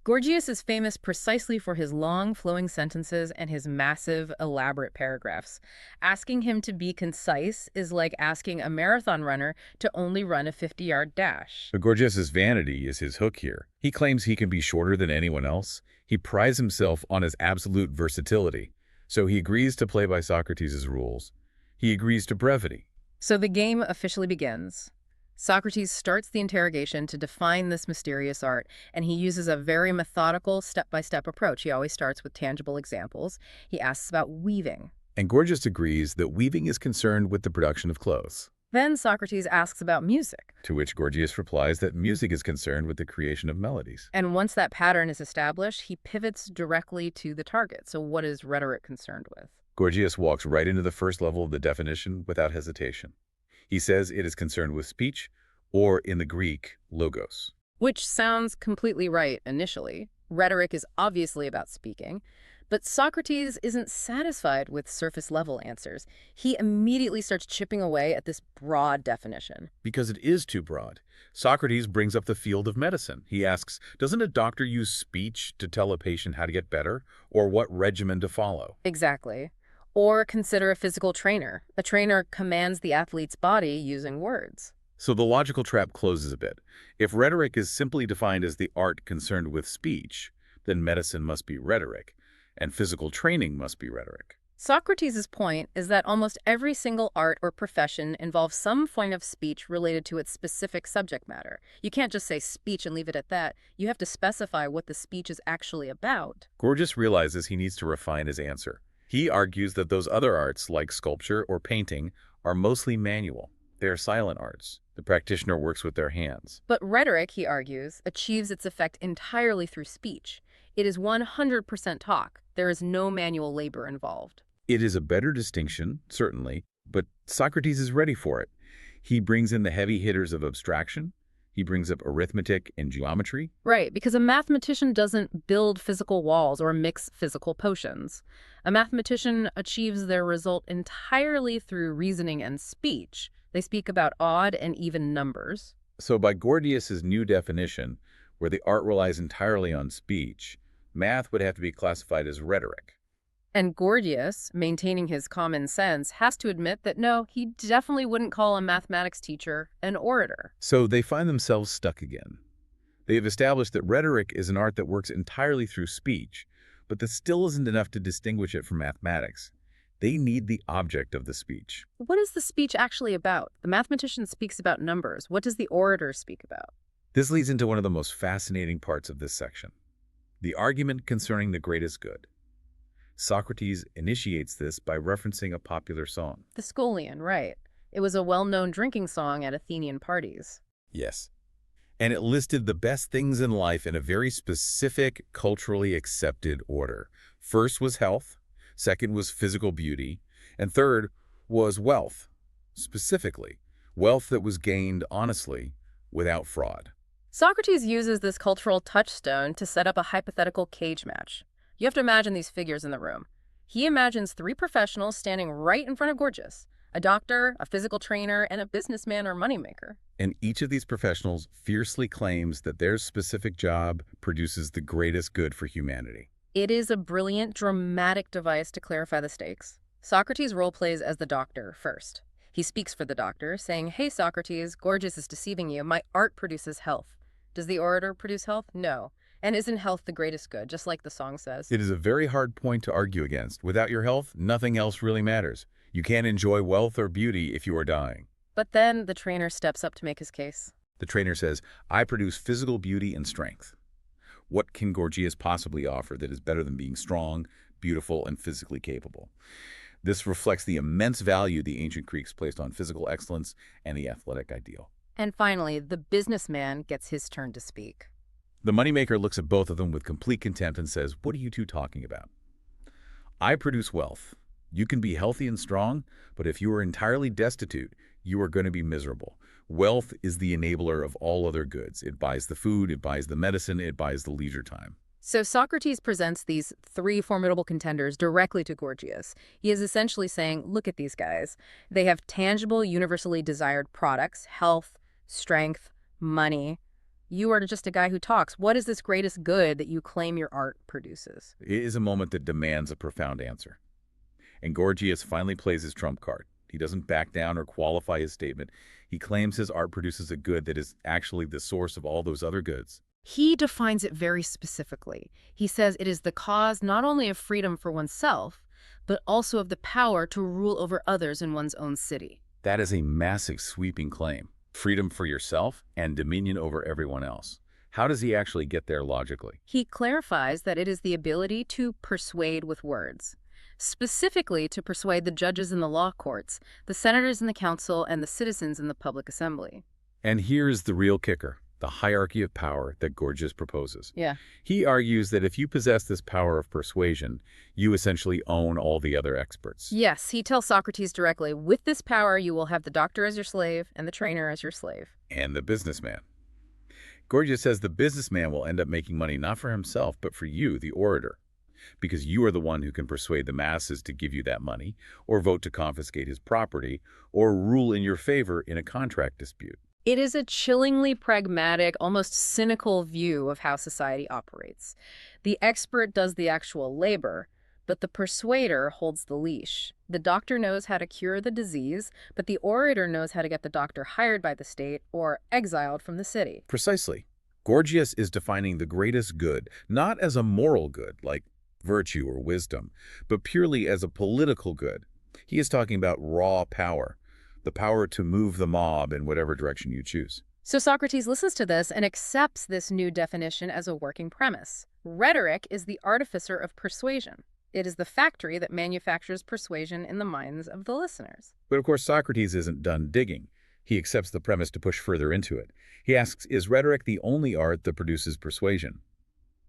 Gorgias is famous precisely for his long, flowing sentences and his massive, elaborate paragraphs. Asking him to be concise is like asking a marathon runner to only run a 50-yard dash. But Gorgias's vanity is his hook here. He claims he can be shorter than anyone else. He prides himself on his absolute versatility. So he agrees to play by Socrates' rules. He agrees to brevity. So the game officially begins. Socrates starts the interrogation to define this mysterious art, and he uses a very methodical, step-by-step approach. He always starts with tangible examples. He asks about weaving. And Gorgias agrees that weaving is concerned with the production of clothes. Then Socrates asks about music. To which Gorgias replies that music is concerned with the creation of melodies. And once that pattern is established, he pivots directly to the target. So what is rhetoric concerned with? Gorgias walks right into the first level of the definition without hesitation. He says it is concerned with speech, or in the Greek, logos. Which sounds completely right initially. Rhetoric is obviously about speaking. But Socrates isn't satisfied with surface-level answers. He immediately starts chipping away at this broad definition. Because it is too broad. Socrates brings up the field of medicine. He asks, doesn't a doctor use speech to tell a patient how to get better, or what regimen to follow? Exactly. Or consider a physical trainer. A trainer commands the athlete's body using words. So the logical trap closes a bit. If rhetoric is simply defined as the art concerned with speech, then medicine must be rhetoric, and physical training must be rhetoric. Socrates' point is that almost every single art or profession involves some form of speech related to its specific subject matter. You can't just say speech and leave it at that. You have to specify what the speech is actually about. Gorgias realizes he needs to refine his answer. He argues that those other arts, like sculpture or painting, are mostly manual. They are silent arts. The practitioner works with their hands. But rhetoric, he argues, achieves its effect entirely through speech. It is 100% talk. There is no manual labor involved. It is a better distinction, certainly, but Socrates is ready for it. He brings in the heavy hitters of abstraction. He brings up arithmetic and geometry. Right, because a mathematician doesn't build physical walls or mix physical potions. A mathematician achieves their result entirely through reasoning and speech. They speak about odd and even numbers. So by Gorgias's new definition, where the art relies entirely on speech, math would have to be classified as rhetoric. And Gorgias, maintaining his common sense, has to admit that no, he definitely wouldn't call a mathematics teacher an orator. So they find themselves stuck again. They have established that rhetoric is an art that works entirely through speech, but that still isn't enough to distinguish it from mathematics. They need the object of the speech. What is the speech actually about? The mathematician speaks about numbers. What does the orator speak about? This leads into one of the most fascinating parts of this section, the argument concerning the greatest good. Socrates initiates this by referencing a popular song. The Scholion, right. It was a well-known drinking song at Athenian parties. Yes. And it listed the best things in life in a very specific, culturally accepted order. First was health, second was physical beauty, and third was wealth. Specifically, wealth that was gained honestly, without fraud. Socrates uses this cultural touchstone to set up a hypothetical cage match. You have to imagine these figures in the room. He imagines three professionals standing right in front of Gorgias: a doctor, a physical trainer, and a businessman or moneymaker. And each of these professionals fiercely claims that their specific job produces the greatest good for humanity. It is a brilliant, dramatic device to clarify the stakes. Socrates role-plays as the doctor first. He speaks for the doctor, saying, "Hey, Socrates, Gorgias is deceiving you. My art produces health." Does the orator produce health? No. And isn't health the greatest good, just like the song says? It is a very hard point to argue against. Without your health, nothing else really matters. You can't enjoy wealth or beauty if you are dying. But then the trainer steps up to make his case. The trainer says, I produce physical beauty and strength. What can Gorgias possibly offer that is better than being strong, beautiful, and physically capable? This reflects the immense value the ancient Greeks placed on physical excellence and the athletic ideal. And finally, the businessman gets his turn to speak. The moneymaker looks at both of them with complete contempt and says, what are you two talking about? I produce wealth. You can be healthy and strong, but if you are entirely destitute, you are going to be miserable. Wealth is the enabler of all other goods. It buys the food, it buys the medicine, it buys the leisure time. So Socrates presents these three formidable contenders directly to Gorgias. He is essentially saying, look at these guys. They have tangible, universally desired products: health, strength, money. You are just a guy who talks. What is this greatest good that you claim your art produces? It is a moment that demands a profound answer. And Gorgias finally plays his trump card. He doesn't back down or qualify his statement. He claims his art produces a good that is actually the source of all those other goods. He defines it very specifically. He says it is the cause not only of freedom for oneself, but also of the power to rule over others in one's own city. That is a massive, sweeping claim. Freedom for yourself and dominion over everyone else. How does he actually get there logically? He clarifies that it is the ability to persuade with words, specifically to persuade the judges in the law courts, the senators in the council, and the citizens in the public assembly. And here's the real kicker, the hierarchy of power that Gorgias proposes. Yeah. He argues that if you possess this power of persuasion, you essentially own all the other experts. Yes, he tells Socrates directly, with this power you will have the doctor as your slave and the trainer as your slave. And the businessman. Gorgias says the businessman will end up making money not for himself, but for you, the orator, because you are the one who can persuade the masses to give you that money, or vote to confiscate his property, or rule in your favor in a contract dispute. It is a chillingly pragmatic, almost cynical view of how society operates. The expert does the actual labor, but the persuader holds the leash. The doctor knows how to cure the disease, but the orator knows how to get the doctor hired by the state or exiled from the city. Precisely. Gorgias is defining the greatest good, not as a moral good, like virtue or wisdom, but purely as a political good. He is talking about raw power, the power to move the mob in whatever direction you choose. So Socrates listens to this and accepts this new definition as a working premise. Rhetoric is the artificer of persuasion. It is the factory that manufactures persuasion in the minds of the listeners. But of course, Socrates isn't done digging. He accepts the premise to push further into it. He asks, is rhetoric the only art that produces persuasion?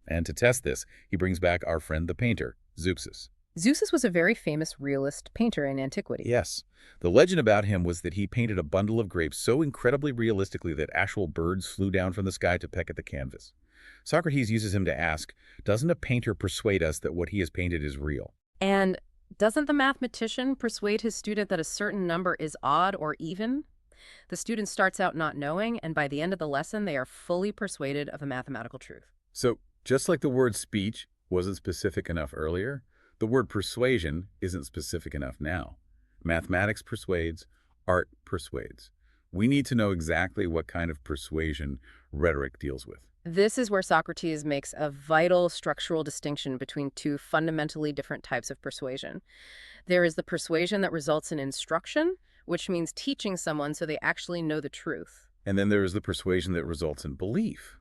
And to test this, he brings back our friend the painter, Zeuxis. Zeuxis was a very famous realist painter in antiquity. Yes. The legend about him was that he painted a bundle of grapes so incredibly realistically that actual birds flew down from the sky to peck at the canvas. Socrates uses him to ask, doesn't a painter persuade us that what he has painted is real? And doesn't the mathematician persuade his student that a certain number is odd or even? The student starts out not knowing, and by the end of the lesson, they are fully persuaded of a mathematical truth. So, just like the word speech wasn't specific enough earlier, the word persuasion isn't specific enough now. Mathematics persuades, art persuades. We need to know exactly what kind of persuasion rhetoric deals with. This is where Socrates makes a vital structural distinction between two fundamentally different types of persuasion. There is the persuasion that results in instruction, which means teaching someone so they actually know the truth. And then there is the persuasion that results in belief.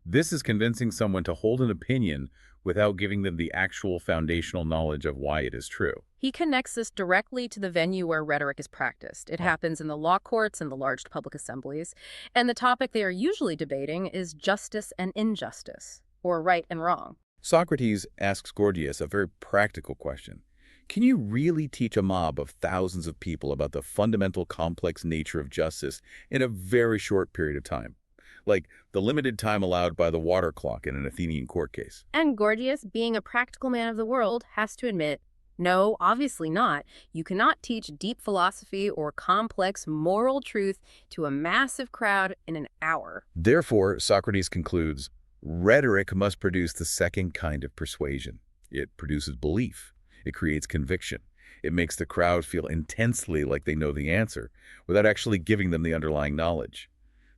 This is convincing someone to hold an opinion without giving them the actual foundational knowledge of why it is true. He connects this directly to the venue where rhetoric is practiced. It happens in the law courts and the large public assemblies. And the topic they are usually debating is justice and injustice, or right and wrong. Socrates asks Gorgias a very practical question. Can you really teach a mob of thousands of people about the fundamental complex nature of justice in a very short period of time? Like the limited time allowed by the water clock in an Athenian court case. And Gorgias, being a practical man of the world, has to admit, no, obviously not. You cannot teach deep philosophy or complex moral truth to a massive crowd in an hour. Therefore, Socrates concludes, rhetoric must produce the second kind of persuasion. It produces belief. It creates conviction. It makes the crowd feel intensely like they know the answer, without actually giving them the underlying knowledge.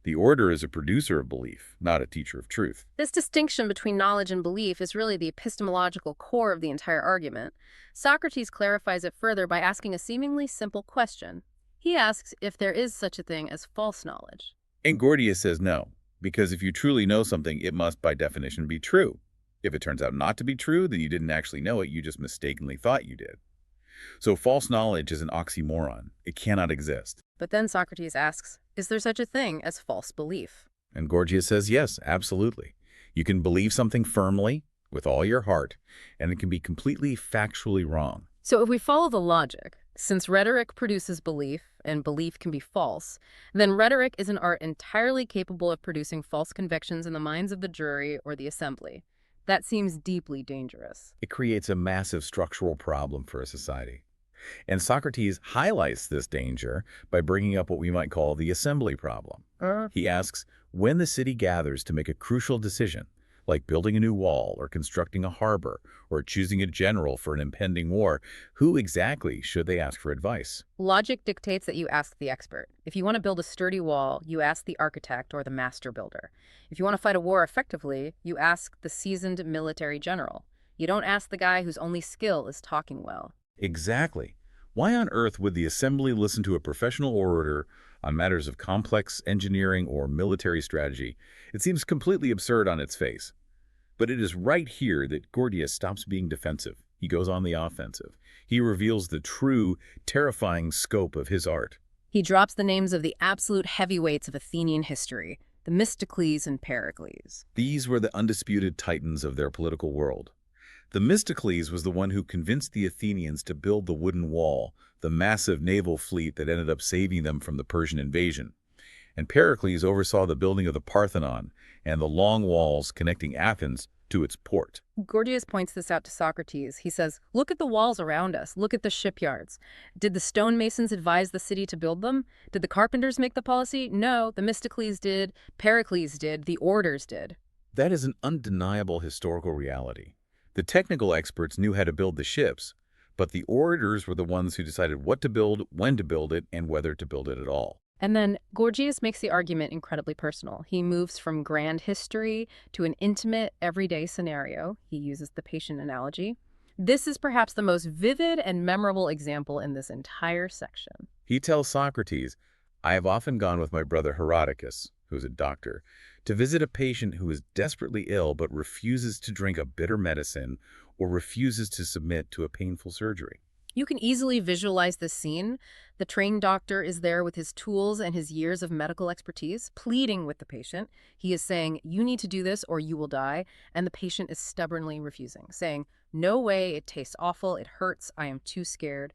The orator is a producer of belief, not a teacher of truth. This distinction between knowledge and belief is really the epistemological core of the entire argument. Socrates clarifies it further by asking a seemingly simple question. He asks if there is such a thing as false knowledge. And Gorgias says no, because if you truly know something, it must by definition be true. If it turns out not to be true, then you didn't actually know it, you just mistakenly thought you did. So false knowledge is an oxymoron. It cannot exist. But then Socrates asks, is there such a thing as false belief? And Gorgias says yes, absolutely. You can believe something firmly, with all your heart, and it can be completely factually wrong. So if we follow the logic, since rhetoric produces belief, and belief can be false, then rhetoric is an art entirely capable of producing false convictions in the minds of the jury or the assembly. That seems deeply dangerous. It creates a massive structural problem for a society. And Socrates highlights this danger by bringing up what we might call the assembly problem. He asks, when the city gathers to make a crucial decision, like building a new wall or constructing a harbor or choosing a general for an impending war, who exactly should they ask for advice? Logic dictates that you ask the expert. If you want to build a sturdy wall, you ask the architect or the master builder. If you want to fight a war effectively, you ask the seasoned military general. You don't ask the guy whose only skill is talking well. Exactly. Why on earth would the assembly listen to a professional orator on matters of complex engineering or military strategy? It seems completely absurd on its face. But it is right here that Gorgias stops being defensive. He goes on the offensive. He reveals the true, terrifying scope of his art. He drops the names of the absolute heavyweights of Athenian history, the Mistocles and Pericles. These were the undisputed titans of their political world. Themistocles was the one who convinced the Athenians to build the wooden wall, the massive naval fleet that ended up saving them from the Persian invasion. And Pericles oversaw the building of the Parthenon and the long walls connecting Athens to its port. Gorgias points this out to Socrates. He says, look at the walls around us. Look at the shipyards. Did the stonemasons advise the city to build them? Did the carpenters make the policy? No, Themistocles did, Pericles did, the orators did. That is an undeniable historical reality. The technical experts knew how to build the ships, but the orators were the ones who decided what to build, when to build it, and whether to build it at all. And then Gorgias makes the argument incredibly personal. He moves from grand history to an intimate, everyday scenario. He uses the patient analogy. This is perhaps the most vivid and memorable example in this entire section. He tells Socrates, "I have often gone with my brother Herodotus, who's a doctor, to visit a patient who is desperately ill but refuses to drink a bitter medicine or refuses to submit to a painful surgery." You can easily visualize this scene. The trained doctor is there with his tools and his years of medical expertise, pleading with the patient. He is saying, "You need to do this or you will die." And the patient is stubbornly refusing, saying, "No way, it tastes awful, it hurts, I am too scared."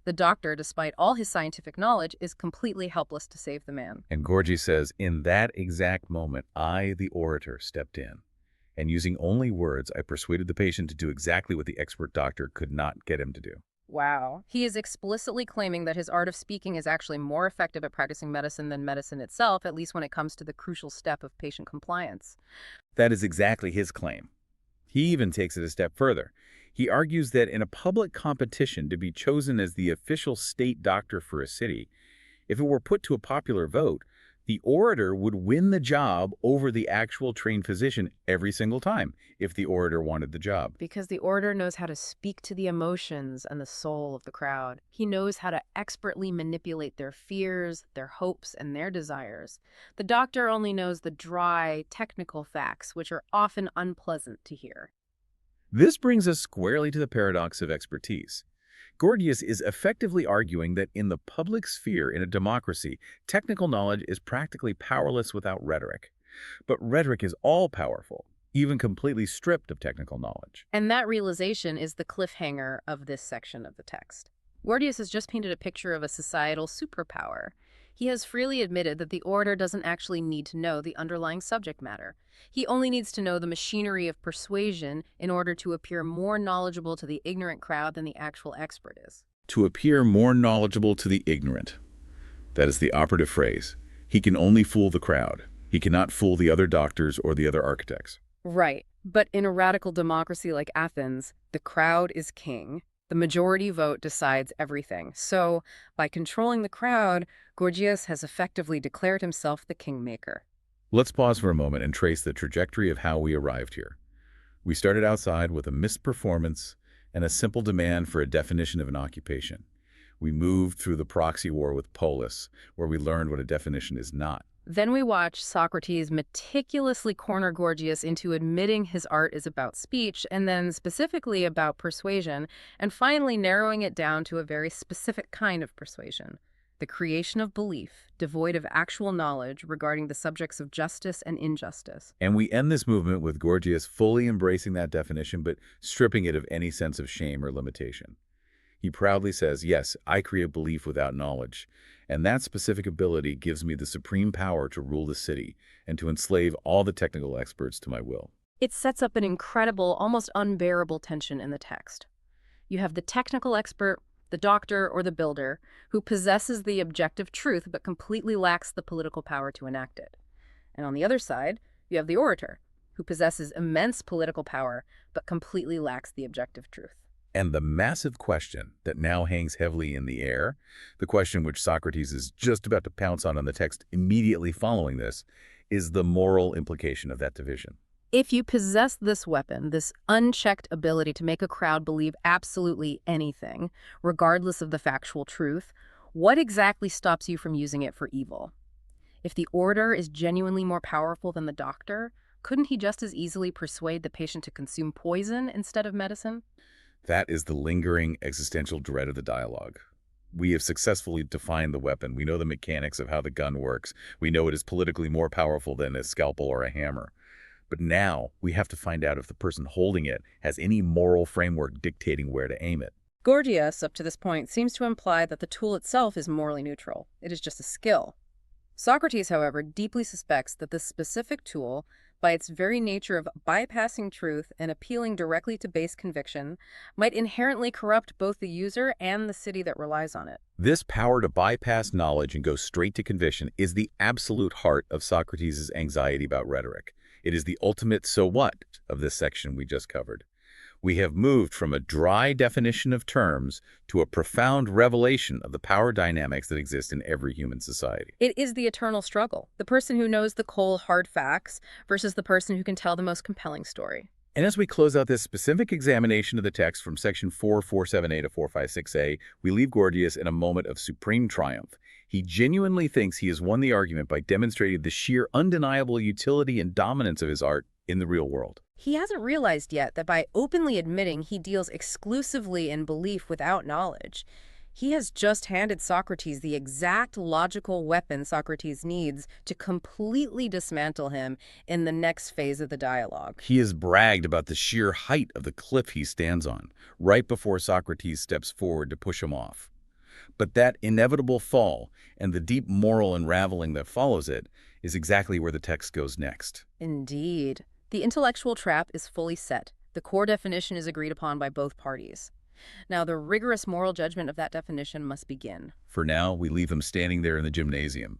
The doctor, despite all his scientific knowledge, is completely helpless to save the man. And Gorgias says, "In that exact moment, I, the orator, stepped in. And using only words, I persuaded the patient to do exactly what the expert doctor could not get him to do." Wow. He is explicitly claiming that his art of speaking is actually more effective at practicing medicine than medicine itself, at least when it comes to the crucial step of patient compliance. That is exactly his claim. He even takes it a step further. He argues that in a public competition to be chosen as the official state doctor for a city, if it were put to a popular vote, the orator would win the job over the actual trained physician every single time if the orator wanted the job. Because the orator knows how to speak to the emotions and the soul of the crowd. He knows how to expertly manipulate their fears, their hopes, and their desires. The doctor only knows the dry, technical facts, which are often unpleasant to hear. This brings us squarely to the paradox of expertise. Gorgias is effectively arguing that in the public sphere in a democracy, technical knowledge is practically powerless without rhetoric. But rhetoric is all-powerful, even completely stripped of technical knowledge. And that realization is the cliffhanger of this section of the text. Gorgias has just painted a picture of a societal superpower. He has freely admitted that the orator doesn't actually need to know the underlying subject matter. He only needs to know the machinery of persuasion in order to appear more knowledgeable to the ignorant crowd than the actual expert is. To appear more knowledgeable to the ignorant. That is the operative phrase. He can only fool the crowd. He cannot fool the other doctors or the other architects. Right. But in a radical democracy like Athens, the crowd is king. The majority vote decides everything. So, by controlling the crowd, Gorgias has effectively declared himself the kingmaker. Let's pause for a moment and trace the trajectory of how we arrived here. We started outside with a missed performance and a simple demand for a definition of an occupation. We moved through the proxy war with Polus, where we learned what a definition is not. Then we watch Socrates meticulously corner Gorgias into admitting his art is about speech, and then specifically about persuasion, and finally narrowing it down to a very specific kind of persuasion: the creation of belief, devoid of actual knowledge regarding the subjects of justice and injustice. And we end this movement with Gorgias fully embracing that definition, but stripping it of any sense of shame or limitation. He proudly says, "Yes, I create belief without knowledge, and that specific ability gives me the supreme power to rule the city and to enslave all the technical experts to my will." It sets up an incredible, almost unbearable tension in the text. You have the technical expert, the doctor or the builder, who possesses the objective truth but completely lacks the political power to enact it. And on the other side, you have the orator, who possesses immense political power but completely lacks the objective truth. And the massive question that now hangs heavily in the air, the question which Socrates is just about to pounce on in the text immediately following this, is the moral implication of that division. If you possess this weapon, this unchecked ability to make a crowd believe absolutely anything, regardless of the factual truth, what exactly stops you from using it for evil? If the orator is genuinely more powerful than the doctor, couldn't he just as easily persuade the patient to consume poison instead of medicine? That is the lingering existential dread of the dialogue. We have successfully defined the weapon. We know the mechanics of how the gun works. We know it is politically more powerful than a scalpel or a hammer. But now we have to find out if the person holding it has any moral framework dictating where to aim it. Gorgias, up to this point, seems to imply that the tool itself is morally neutral. It is just a skill. Socrates, however, deeply suspects that this specific tool, by its very nature of bypassing truth and appealing directly to base conviction, might inherently corrupt both the user and the city that relies on it. This power to bypass knowledge and go straight to conviction is the absolute heart of Socrates' anxiety about rhetoric. It is the ultimate so what of this section we just covered. We have moved from a dry definition of terms to a profound revelation of the power dynamics that exist in every human society. It is the eternal struggle, the person who knows the cold, hard facts versus the person who can tell the most compelling story. And as we close out this specific examination of the text from section 447a to 456a, we leave Gorgias in a moment of supreme triumph. He genuinely thinks he has won the argument by demonstrating the sheer undeniable utility and dominance of his art in the real world. He hasn't realized yet that by openly admitting he deals exclusively in belief without knowledge, he has just handed Socrates the exact logical weapon Socrates needs to completely dismantle him in the next phase of the dialogue. He has bragged about the sheer height of the cliff he stands on, right before Socrates steps forward to push him off. But that inevitable fall and the deep moral unraveling that follows it is exactly where the text goes next. Indeed. The intellectual trap is fully set. The core definition is agreed upon by both parties. Now, the rigorous moral judgment of that definition must begin. For now, we leave them standing there in the gymnasium.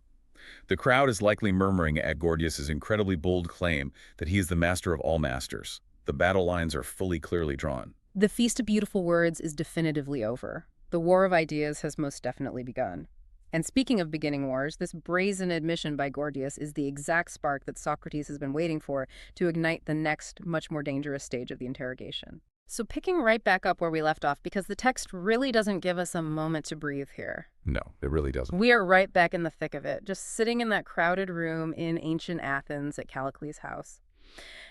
The crowd is likely murmuring at Gorgias' incredibly bold claim that he is the master of all masters. The battle lines are clearly drawn. The Feast of Beautiful Words is definitively over. The war of ideas has most definitely begun. And speaking of beginning wars, this brazen admission by Gorgias is the exact spark that Socrates has been waiting for to ignite the next, much more dangerous stage of the interrogation. So picking right back up where we left off, because the text really doesn't give us a moment to breathe here. No, it really doesn't. We are right back in the thick of it, just sitting in that crowded room in ancient Athens at Callicles' house.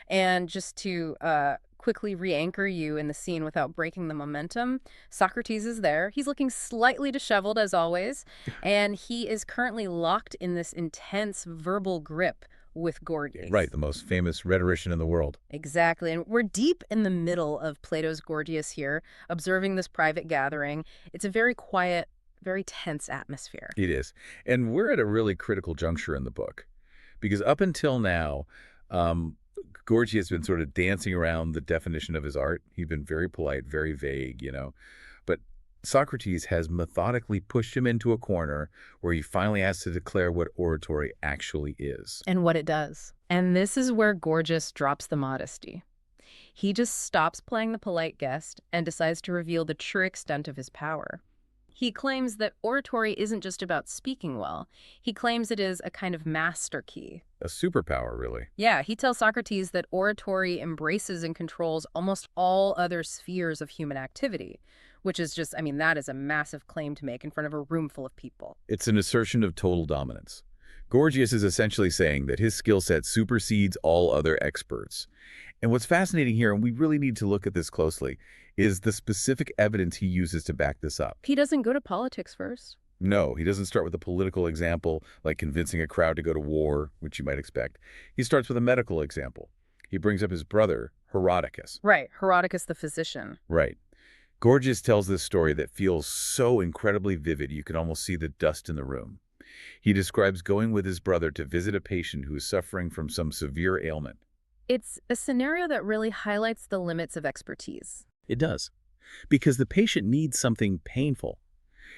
And just to quickly re-anchor you in the scene without breaking the momentum, Socrates is there. He's looking slightly disheveled, as always, and he is currently locked in this intense verbal grip with Gorgias. Right, the most famous rhetorician in the world. Exactly, and we're deep in the middle of Plato's Gorgias here, observing this private gathering. It's a very quiet, very tense atmosphere. It is. And we're at a really critical juncture in the book, because up until now, Gorgias has been sort of dancing around the definition of his art. He's been very polite, very vague, But Socrates has methodically pushed him into a corner where he finally has to declare what oratory actually is. And what it does. And this is where Gorgias drops the modesty. He just stops playing the polite guest and decides to reveal the true extent of his power. He claims that oratory isn't just about speaking well. He claims it is a kind of master key. A superpower, really. Yeah, he tells Socrates that oratory embraces and controls almost all other spheres of human activity, which is just, that is a massive claim to make in front of a room full of people. It's an assertion of total dominance. Gorgias is essentially saying that his skill set supersedes all other experts. And what's fascinating here, and we really need to look at this closely, is the specific evidence he uses to back this up. He doesn't go to politics first. No, he doesn't start with a political example like convincing a crowd to go to war, which you might expect. He starts with a medical example. He brings up his brother, Herodicus. Right, Herodicus the physician. Right. Gorgias tells this story that feels so incredibly vivid you can almost see the dust in the room. He describes going with his brother to visit a patient who is suffering from some severe ailment. It's a scenario that really highlights the limits of expertise. It does. Because the patient needs something painful.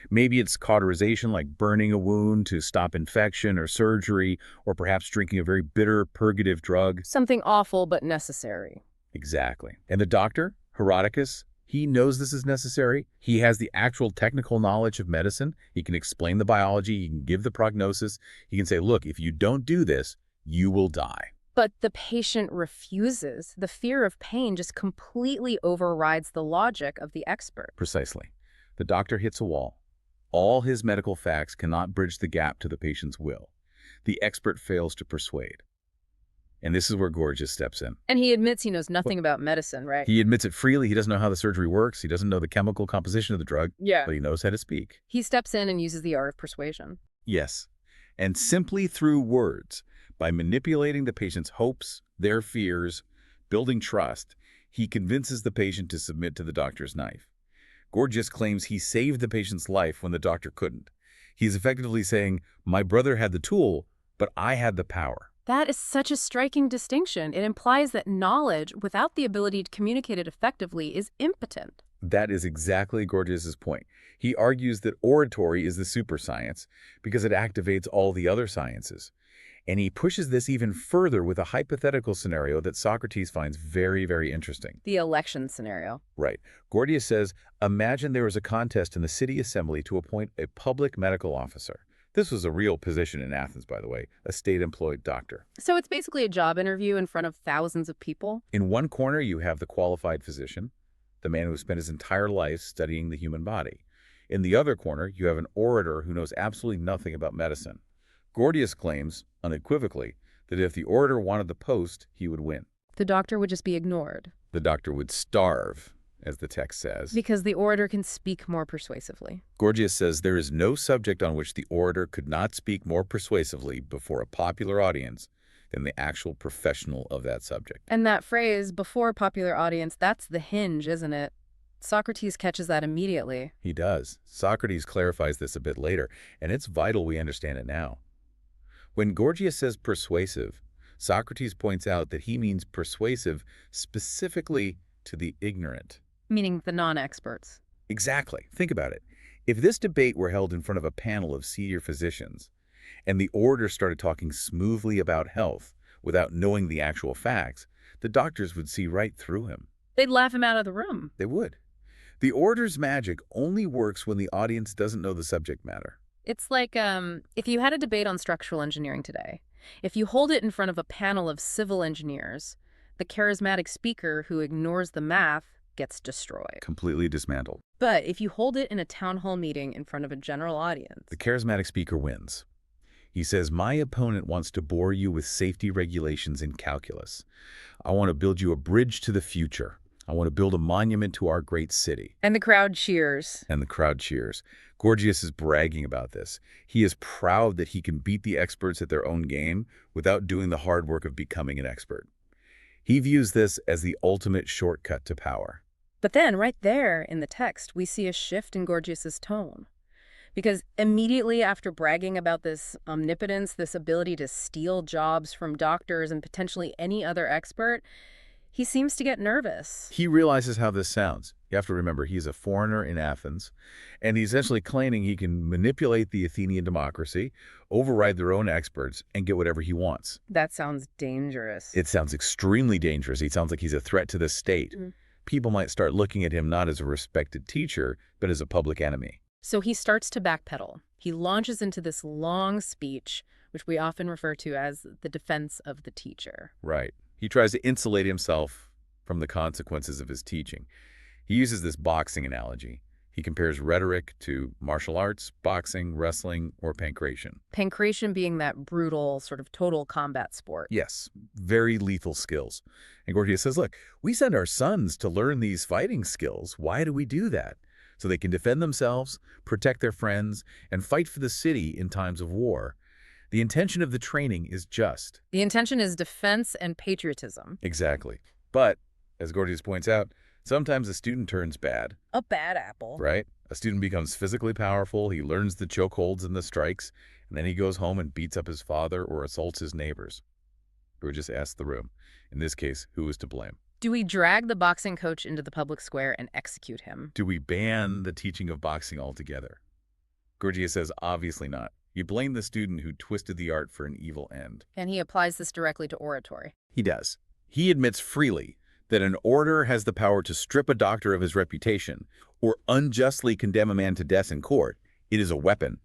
Maybe it's cauterization, like burning a wound to stop infection, or surgery, or perhaps drinking a very bitter purgative drug. Something awful but necessary. Exactly. And the doctor, Herodicus, he knows this is necessary. He has the actual technical knowledge of medicine. He can explain the biology. He can give the prognosis. He can say, look, if you don't do this, you will die. But the patient refuses. The fear of pain just completely overrides the logic of the expert. Precisely. The doctor hits a wall. All his medical facts cannot bridge the gap to the patient's will. The expert fails to persuade. And this is where Gorgias steps in. And he admits he knows nothing about medicine, right? He admits it freely. He doesn't know how the surgery works. He doesn't know the chemical composition of the drug. Yeah. But he knows how to speak. He steps in and uses the art of persuasion. Yes. And simply through words, by manipulating the patient's hopes, their fears, building trust, he convinces the patient to submit to the doctor's knife. Gorgias claims he saved the patient's life when the doctor couldn't. He's effectively saying, my brother had the tool, but I had the power. That is such a striking distinction. It implies that knowledge, without the ability to communicate it effectively, is impotent. That is exactly Gorgias's point. He argues that oratory is the super science because it activates all the other sciences. And he pushes this even further with a hypothetical scenario that Socrates finds very, very interesting. The election scenario. Right. Gorgias says, imagine there was a contest in the city assembly to appoint a public medical officer. This was a real position in Athens, by the way, a state-employed doctor. So it's basically a job interview in front of thousands of people? In one corner, you have the qualified physician, the man who spent his entire life studying the human body. In the other corner, you have an orator who knows absolutely nothing about medicine. Gorgias claims, unequivocally, that if the orator wanted the post, he would win. The doctor would just be ignored. The doctor would starve, as the text says. Because the orator can speak more persuasively. Gorgias says there is no subject on which the orator could not speak more persuasively before a popular audience than the actual professional of that subject. And that phrase, before a popular audience, that's the hinge, isn't it? Socrates catches that immediately. He does. Socrates clarifies this a bit later, and it's vital we understand it now. When Gorgias says persuasive, Socrates points out that he means persuasive specifically to the ignorant. Meaning the non-experts. Exactly. Think about it. If this debate were held in front of a panel of senior physicians, and the orator started talking smoothly about health without knowing the actual facts, the doctors would see right through him. They'd laugh him out of the room. They would. The orator's magic only works when the audience doesn't know the subject matter. It's like if you had a debate on structural engineering today. If you hold it in front of a panel of civil engineers, the charismatic speaker who ignores the math gets destroyed. Completely dismantled. But if you hold it in a town hall meeting in front of a general audience, The charismatic speaker wins. He says, my opponent wants to bore you with safety regulations in calculus. I want to build you a bridge to the future. I want to build a monument to our great city. and the crowd cheers. And the crowd cheers. Gorgias is bragging about this. He is proud that he can beat the experts at their own game without doing the hard work of becoming an expert. He views this as the ultimate shortcut to power. But then, right there in the text, we see a shift in Gorgias's tone. Because immediately after bragging about this omnipotence, this ability to steal jobs from doctors and potentially any other expert, he seems to get nervous. He realizes how this sounds. You have to remember, he's a foreigner in Athens, and he's essentially claiming he can manipulate the Athenian democracy, override their own experts, and get whatever he wants. That sounds dangerous. It sounds extremely dangerous. He sounds like he's a threat to the state. People might start looking at him not as a respected teacher, but as a public enemy. So he starts to backpedal. He launches into this long speech, which we often refer to as the defense of the teacher. Right. He tries to insulate himself from the consequences of his teaching. He uses this boxing analogy. He compares rhetoric to martial arts, boxing, wrestling, or pancration. Pancration being that brutal, sort of total combat sport. Yes, very lethal skills. And Gorgias says, look, we send our sons to learn these fighting skills. Why do we do that? So they can defend themselves, protect their friends, and fight for the city in times of war. The intention of the training is just. The intention is defense and patriotism. Exactly. But, as Gorgias points out, sometimes a student turns bad. A bad apple. Right? A student becomes physically powerful, he learns the chokeholds and the strikes, and then he goes home and beats up his father or assaults his neighbors. Gorgias asks the room, in this case, who is to blame? Do we drag the boxing coach into the public square and execute him? Do we ban the teaching of boxing altogether? Gorgias says, obviously not. You blame the student who twisted the art for an evil end. And he applies this directly to oratory. He does. He admits freely that an orator has the power to strip a doctor of his reputation or unjustly condemn a man to death in court. It is a weapon.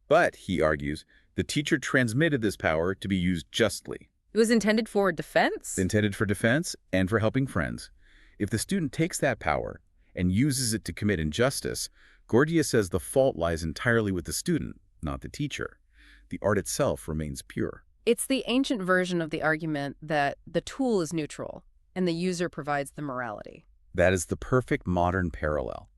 But, he argues, the teacher transmitted this power to be used justly. It was intended for defense? Intended for defense and for helping friends. If the student takes that power and uses it to commit injustice, Gorgias says the fault lies entirely with the student, not the teacher. The art itself remains pure. It's the ancient version of the argument that the tool is neutral and the user provides the morality. That is the perfect modern parallel.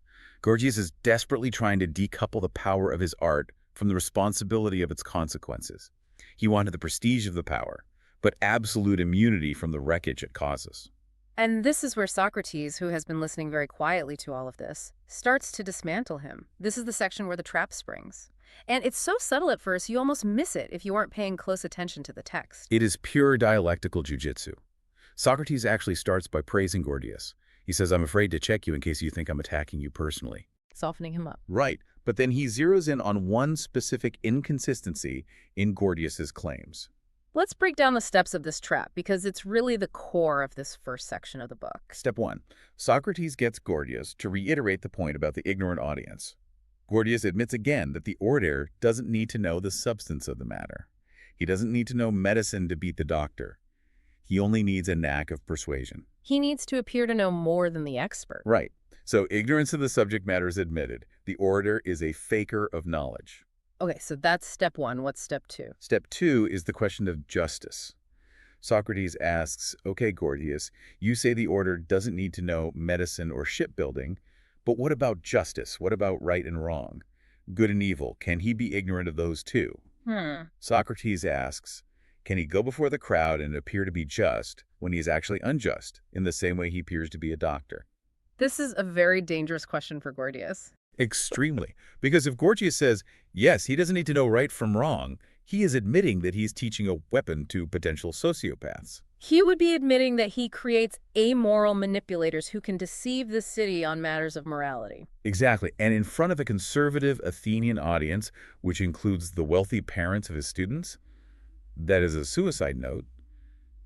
Gorgias is desperately trying to decouple the power of his art from the responsibility of its consequences. He wanted the prestige of the power, but absolute immunity from the wreckage it causes. And this is where Socrates, who has been listening very quietly to all of this, starts to dismantle him. This is the section where the trap springs. And it's so subtle at first, you almost miss it if you aren't paying close attention to the text. It is pure dialectical jujitsu. Socrates actually starts by praising Gorgias. He says, I'm afraid to check you in case you think I'm attacking you personally. Softening him up. Right, but then he zeroes in on one specific inconsistency in Gorgias's claims. Let's break down the steps of this trap, because it's really the core of this first section of the book. Step 1. Socrates gets Gorgias to reiterate the point about the ignorant audience. Gorgias admits again that the orator doesn't need to know the substance of the matter. He doesn't need to know medicine to beat the doctor. He only needs a knack of persuasion. He needs to appear to know more than the expert. Right. So ignorance of the subject matter is admitted. The orator is a faker of knowledge. Okay, so that's step 1. What's step 2? Step 2 is the question of justice. Socrates asks, okay, Gorgias, you say the orator doesn't need to know medicine or shipbuilding, but what about justice? What about right and wrong? Good and evil, can he be ignorant of those too? Socrates asks, can he go before the crowd and appear to be just when he is actually unjust, in the same way he appears to be a doctor? This is a very dangerous question for Gorgias. Extremely. Because if Gorgias says, yes, he doesn't need to know right from wrong, he is admitting that he's teaching a weapon to potential sociopaths. He would be admitting that he creates amoral manipulators who can deceive the city on matters of morality. Exactly. And in front of a conservative Athenian audience, which includes the wealthy parents of his students, that is a suicide note,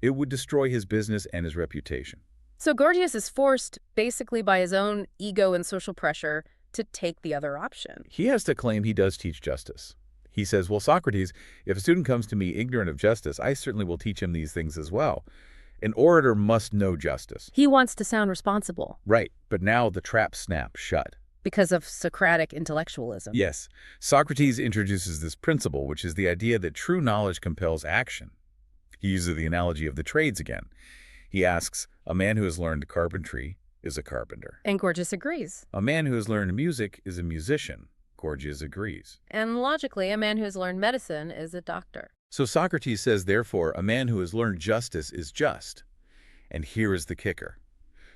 it would destroy his business and his reputation. So Gorgias is forced, basically by his own ego and social pressure, to take the other option. He has to claim he does teach justice. He says, well, Socrates, if a student comes to me ignorant of justice, I certainly will teach him these things as well. An orator must know justice. He wants to sound responsible. Right, but now the trap snaps shut. Because of Socratic intellectualism. Yes, Socrates introduces this principle, which is the idea that true knowledge compels action. He uses the analogy of the trades again. He asks, a man who has learned carpentry is a carpenter. And Gorgias agrees. A man who has learned music is a musician. Gorgias agrees. And logically, a man who has learned medicine is a doctor. So Socrates says, therefore, a man who has learned justice is just. And here is the kicker.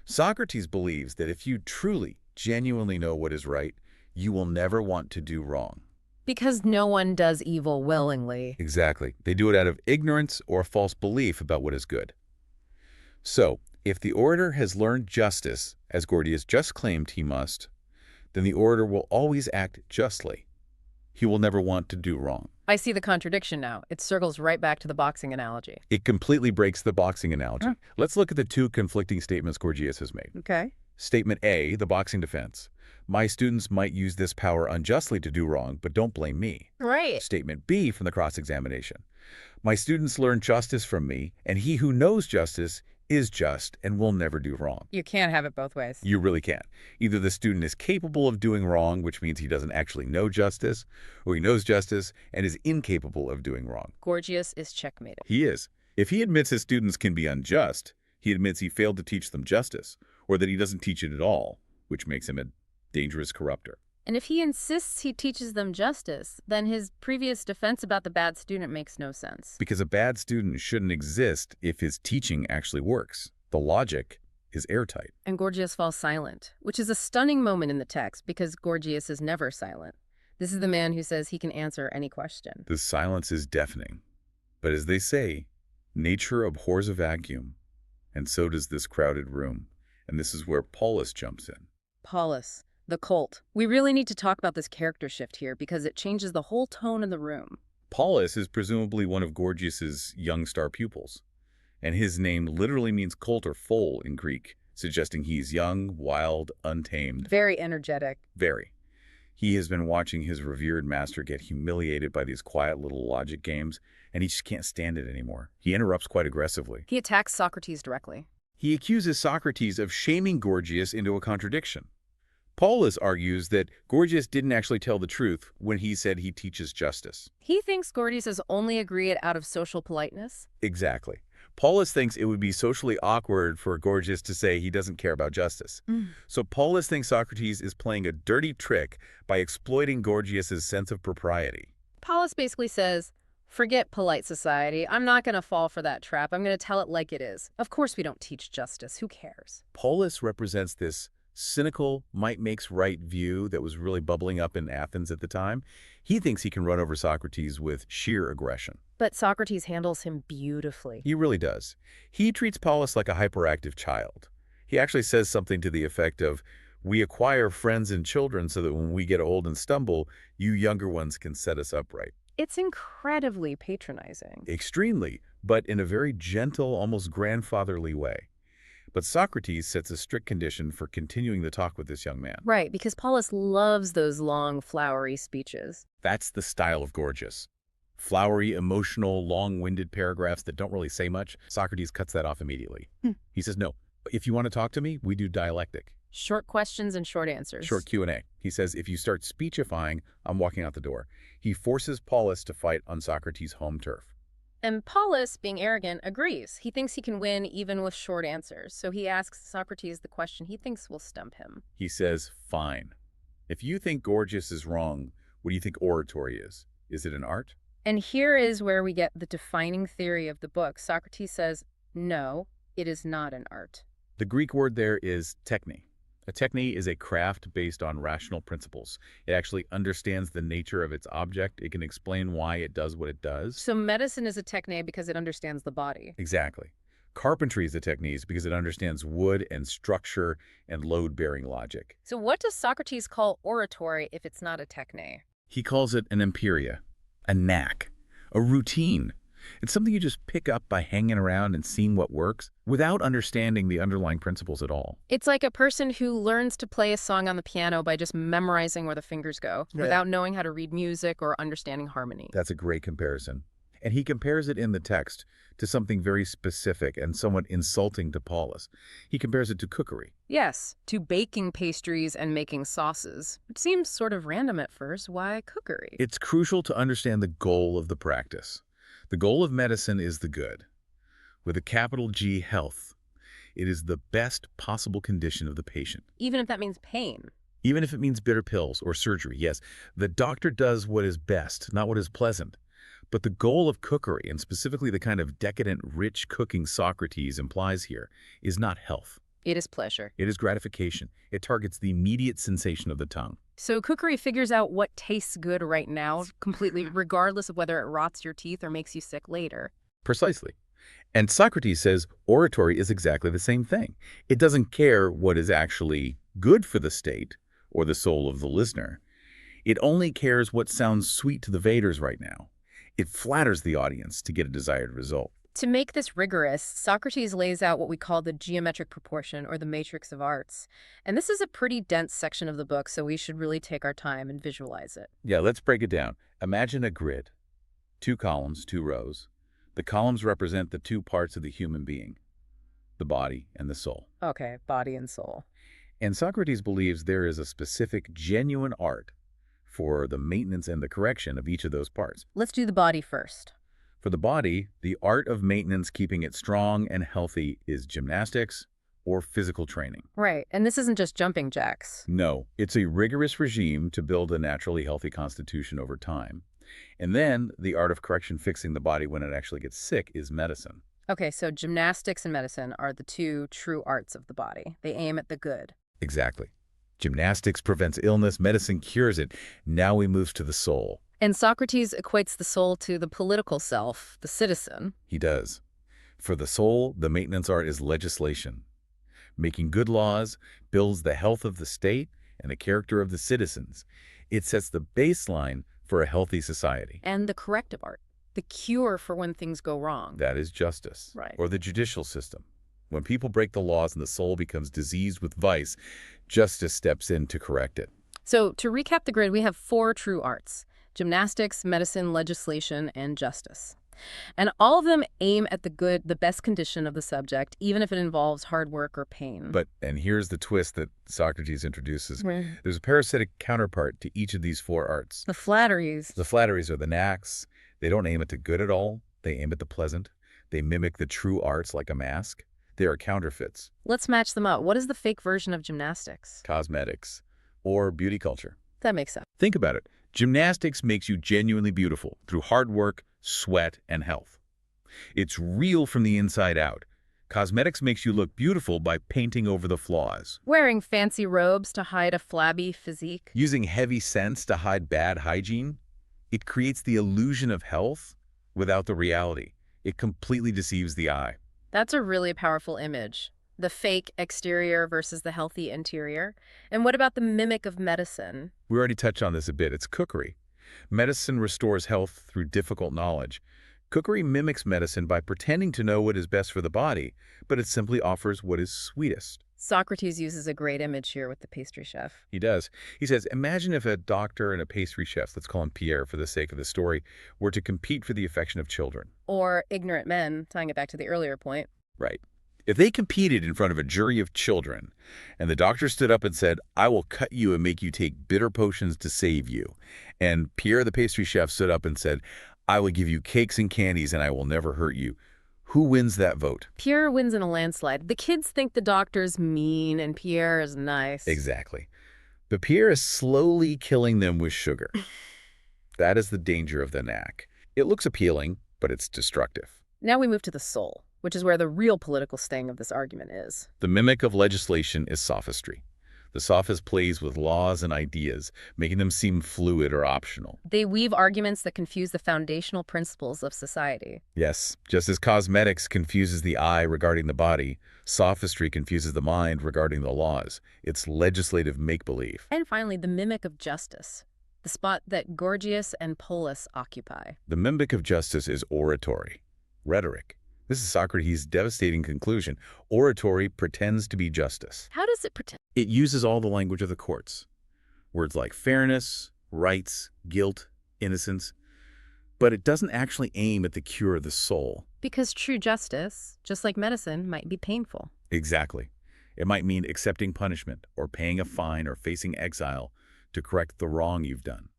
Socrates believes that if you truly, genuinely know what is right, you will never want to do wrong. Because no one does evil willingly. Exactly. They do it out of ignorance or false belief about what is good. So, if the orator has learned justice, as Gorgias just claimed he must, then the orator will always act justly. He will never want to do wrong. I see the contradiction now. It circles right back to the boxing analogy. It completely breaks the boxing analogy. Let's look at the two conflicting statements Gorgias has made. Okay. Statement A, the boxing defense. My students might use this power unjustly to do wrong, but don't blame me. Right. Statement B from the cross-examination. My students learn justice from me, and he who knows justice is just and will never do wrong. You can't have it both ways. You really can't. Either the student is capable of doing wrong, which means he doesn't actually know justice, or he knows justice and is incapable of doing wrong. Gorgias is checkmated. He is. If he admits his students can be unjust, he admits he failed to teach them justice, or that he doesn't teach it at all, which makes him a dangerous corrupter. And if he insists he teaches them justice, then his previous defense about the bad student makes no sense. Because a bad student shouldn't exist if his teaching actually works. The logic is airtight. And Gorgias falls silent, which is a stunning moment in the text because Gorgias is never silent. This is the man who says he can answer any question. The silence is deafening. But as they say, nature abhors a vacuum, and so does this crowded room. And this is where Polus jumps in. Polus. The cult. We really need to talk about this character shift here because it changes the whole tone of the room. Polus is presumably one of Gorgias's young star pupils, and his name literally means colt or foal in Greek, suggesting he's young, wild, untamed. Very energetic. Very. He has been watching his revered master get humiliated by these quiet little logic games, and he just can't stand it anymore. He interrupts quite aggressively. He attacks Socrates directly. He accuses Socrates of shaming Gorgias into a contradiction. Polus argues that Gorgias didn't actually tell the truth when he said he teaches justice. He thinks Gorgias has only agreed out of social politeness. Exactly. Polus thinks it would be socially awkward for Gorgias to say he doesn't care about justice. So Polus thinks Socrates is playing a dirty trick by exploiting Gorgias's sense of propriety. Polus basically says, forget polite society. I'm not going to fall for that trap. I'm going to tell it like it is. Of course we don't teach justice. Who cares? Polus represents this cynical might makes right view that was really bubbling up in Athens at the time. He thinks he can run over Socrates with sheer aggression. But Socrates handles him beautifully. He really does. He treats Polus like a hyperactive child. He actually says something to the effect of, we acquire friends and children so that when we get old and stumble, you younger ones can set us upright. It's incredibly patronizing. Extremely, but in a very gentle, almost grandfatherly way. But Socrates sets a strict condition for continuing the talk with this young man. Right, because Polus loves those long, flowery speeches. That's the style of Gorgias. Flowery, emotional, long-winded paragraphs that don't really say much. Socrates cuts that off immediately. He says, no, if you want to talk to me, we do dialectic. Short questions and short answers. Short Q&A. He says, if you start speechifying, I'm walking out the door. He forces Polus to fight on Socrates' home turf. And Polus, being arrogant, agrees. He thinks he can win even with short answers. So he asks Socrates the question he thinks will stump him. He says, fine. If you think Gorgias is wrong, what do you think oratory is? Is it an art? And here is where we get the defining theory of the book. Socrates says, no, it is not an art. The Greek word there is techne. A techne is a craft based on rational principles. It actually understands the nature of its object. It can explain why it does what it does. So medicine is a techne because it understands the body. Exactly. Carpentry is a techne because it understands wood and structure and load-bearing logic. So what does Socrates call oratory if it's not a techne? He calls it an imperia, a knack, a routine. It's something you just pick up by hanging around and seeing what works without understanding the underlying principles at all. It's like a person who learns to play a song on the piano by just memorizing where the fingers go, without knowing how to read music or understanding harmony. That's a great comparison. And he compares it in the text to something very specific and somewhat insulting to Polus. He compares it to cookery. Yes, to baking pastries and making sauces. It seems sort of random at first. Why cookery? It's crucial to understand the goal of the practice. The goal of medicine is the good. With a capital G, health. It is the best possible condition of the patient. Even if that means pain. Even if it means bitter pills or surgery, yes. The doctor does what is best, not what is pleasant. But the goal of cookery, and specifically the kind of decadent, rich cooking Socrates implies here, is not health. It is pleasure. It is gratification. It targets the immediate sensation of the tongue. So cookery figures out what tastes good right now, completely regardless of whether it rots your teeth or makes you sick later. Precisely. And Socrates says oratory is exactly the same thing. It doesn't care what is actually good for the state or the soul of the listener. It only cares what sounds sweet to the vaders right now. It flatters the audience to get a desired result. To make this rigorous, Socrates lays out what we call the geometric proportion, or the matrix of arts. And this is a pretty dense section of the book, so we should really take our time and visualize it. Yeah, let's break it down. Imagine a grid. 2 columns, 2 rows. The columns represent the 2 parts of the human being, the body and the soul. Okay, body and soul. And Socrates believes there is a specific, genuine art for the maintenance and the correction of each of those parts. Let's do the body first. For the body, the art of maintenance, keeping it strong and healthy, is gymnastics or physical training. Right, and this isn't just jumping jacks. No, it's a rigorous regime to build a naturally healthy constitution over time. And then the art of correction, fixing the body when it actually gets sick, is medicine. Okay, so gymnastics and medicine are the 2 true arts of the body. They aim at the good. Exactly. Gymnastics prevents illness, medicine cures it. Now we move to the soul. And Socrates equates the soul to the political self, the citizen. He does. For the soul, the maintenance art is legislation. Making good laws builds the health of the state and the character of the citizens. It sets the baseline for a healthy society. And the corrective art, the cure for when things go wrong. That is justice. Right. Or the judicial system. When people break the laws and the soul becomes diseased with vice, justice steps in to correct it. So to recap the grid, we have 4 true arts: gymnastics, medicine, legislation, and justice. And all of them aim at the good, the best condition of the subject, even if it involves hard work or pain. And here's the twist that Socrates introduces. Right. There's a parasitic counterpart to each of these 4 arts. The flatteries. The flatteries are the knacks. They don't aim at the good at all. They aim at the pleasant. They mimic the true arts like a mask. They are counterfeits. Let's match them up. What is the fake version of gymnastics? Cosmetics or beauty culture. That makes sense. Think about it. Gymnastics makes you genuinely beautiful through hard work, sweat, and health. It's real from the inside out. Cosmetics makes you look beautiful by painting over the flaws. Wearing fancy robes to hide a flabby physique. Using heavy scents to hide bad hygiene. It creates the illusion of health without the reality. It completely deceives the eye. That's a really powerful image. The fake exterior versus the healthy interior. And what about the mimic of medicine? We already touched on this a bit. It's cookery. Medicine restores health through difficult knowledge. Cookery mimics medicine by pretending to know what is best for the body, but it simply offers what is sweetest. Socrates uses a great image here with the pastry chef. He does. He says, imagine if a doctor and a pastry chef, let's call him Pierre for the sake of the story, were to compete for the affection of children. Or ignorant men, tying it back to the earlier point. Right. If they competed in front of a jury of children, and the doctor stood up and said, I will cut you and make you take bitter potions to save you, and Pierre the pastry chef stood up and said, I will give you cakes and candies and I will never hurt you, who wins that vote? Pierre wins in a landslide. The kids think the doctor's mean and Pierre is nice. Exactly. But Pierre is slowly killing them with sugar. That is the danger of the knack. It looks appealing, but it's destructive. Now we move to the soul, which is where the real political sting of this argument is. The mimic of legislation is sophistry. The sophist plays with laws and ideas, making them seem fluid or optional. They weave arguments that confuse the foundational principles of society. Yes, just as cosmetics confuses the eye regarding the body, sophistry confuses the mind regarding the laws. It's legislative make-believe. And finally, the mimic of justice, the spot that Gorgias and Polus occupy. The mimic of justice is oratory, rhetoric. This is Socrates' devastating conclusion. Oratory pretends to be justice. How does it pretend? It uses all the language of the courts. Words like fairness, rights, guilt, innocence. But it doesn't actually aim at the cure of the soul. Because true justice, just like medicine, might be painful. Exactly. It might mean accepting punishment or paying a fine or facing exile to correct the wrong you've done.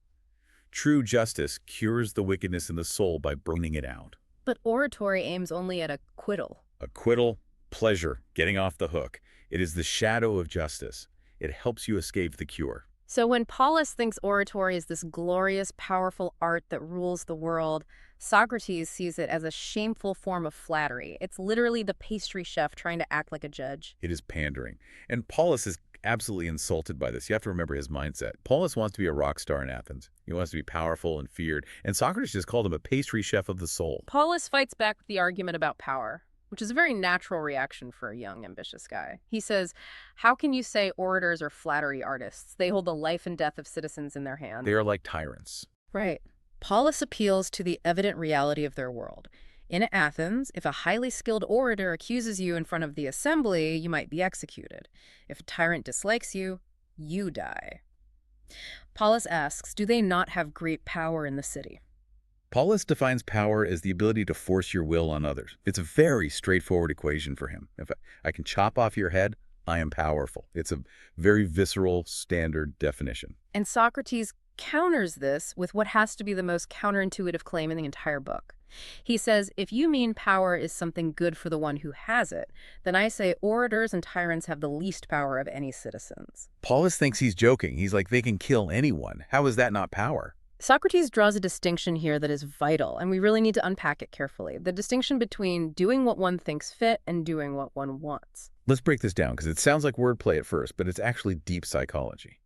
True justice cures the wickedness in the soul by burning it out. But oratory aims only at acquittal. Acquittal, pleasure, getting off the hook. It is the shadow of justice. It helps you escape the cure. So when Polus thinks oratory is this glorious, powerful art that rules the world, Socrates sees it as a shameful form of flattery. It's literally the pastry chef trying to act like a judge. It is pandering. And Polus is absolutely insulted by this. You have to remember his mindset. Polus wants to be a rock star in Athens. He wants to be powerful and feared. And Socrates just called him a pastry chef of the soul. Polus fights back with the argument about power, which is a very natural reaction for a young, ambitious guy. He says, how can you say orators are flattery artists? They hold the life and death of citizens in their hands. They are like tyrants. Right. Polus appeals to the evident reality of their world. In Athens, if a highly skilled orator accuses you in front of the assembly, you might be executed. If a tyrant dislikes you, you die. Polus asks, do they not have great power in the city? Polus defines power as the ability to force your will on others. It's a very straightforward equation for him. If I can chop off your head, I am powerful. It's a very visceral, standard definition. And Socrates counters this with what has to be the most counterintuitive claim in the entire book. He says, if you mean power is something good for the one who has it, then I say orators and tyrants have the least power of any citizens. Polus thinks he's joking. He's like, they can kill anyone. How is that not power? Socrates draws a distinction here that is vital, and we really need to unpack it carefully. The distinction between doing what one thinks fit and doing what one wants. Let's break this down, because it sounds like wordplay at first, but it's actually deep psychology.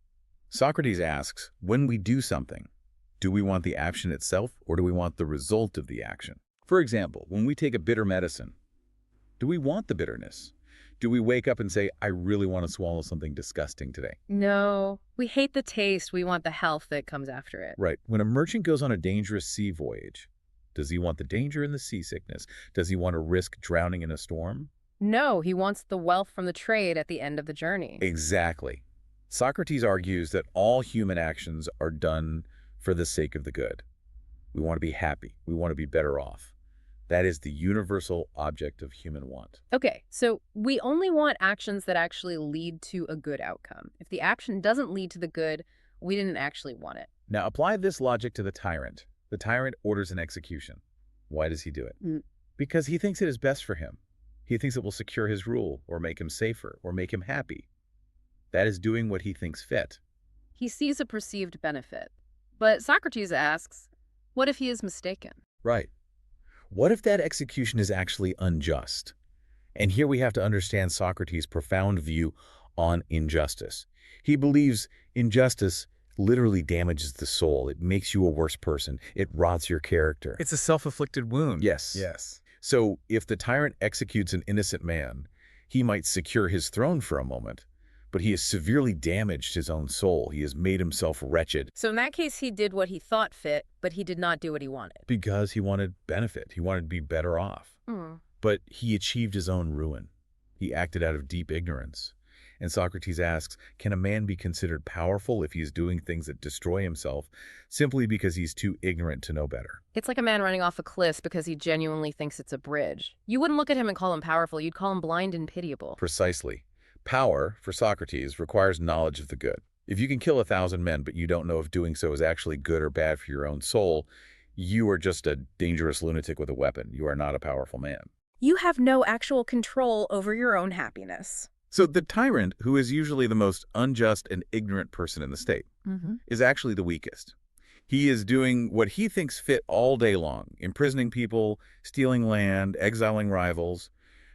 Socrates asks, when we do something, do we want the action itself, or do we want the result of the action? For example, when we take a bitter medicine, do we want the bitterness? Do we wake up and say, I really want to swallow something disgusting today? No, we hate the taste. We want the health that comes after it. Right. When a merchant goes on a dangerous sea voyage, does he want the danger and the seasickness? Does he want to risk drowning in a storm? No, he wants the wealth from the trade at the end of the journey. Exactly. Socrates argues that all human actions are done for the sake of the good. We want to be happy. We want to be better off. That is the universal object of human want. Okay, so we only want actions that actually lead to a good outcome. If the action doesn't lead to the good, we didn't actually want it. Now apply this logic to the tyrant. The tyrant orders an execution. Why does he do it? Because he thinks it is best for him. He thinks it will secure his rule, or make him safer, or make him happy. That is doing what he thinks fit. He sees a perceived benefit. But Socrates asks, what if he is mistaken? Right. What if that execution is actually unjust? And here we have to understand Socrates' profound view on injustice. He believes injustice literally damages the soul. It makes you a worse person. It rots your character. It's a self-inflicted wound. Yes. Yes. So if the tyrant executes an innocent man, he might secure his throne for a moment, but he has severely damaged his own soul. He has made himself wretched. So in that case, he did what he thought fit, but he did not do what he wanted. Because he wanted benefit. He wanted to be better off. But he achieved his own ruin. He acted out of deep ignorance. And Socrates asks, can a man be considered powerful if he is doing things that destroy himself simply because he's too ignorant to know better? It's like a man running off a cliff because he genuinely thinks it's a bridge. You wouldn't look at him and call him powerful. You'd call him blind and pitiable. Precisely. Power, for Socrates, requires knowledge of the good. If you can kill 1,000 men, but you don't know if doing so is actually good or bad for your own soul, you are just a dangerous lunatic with a weapon. You are not a powerful man. You have no actual control over your own happiness. So the tyrant, who is usually the most unjust and ignorant person in the state, is actually the weakest. He is doing what he thinks fit all day long, imprisoning people, stealing land, exiling rivals,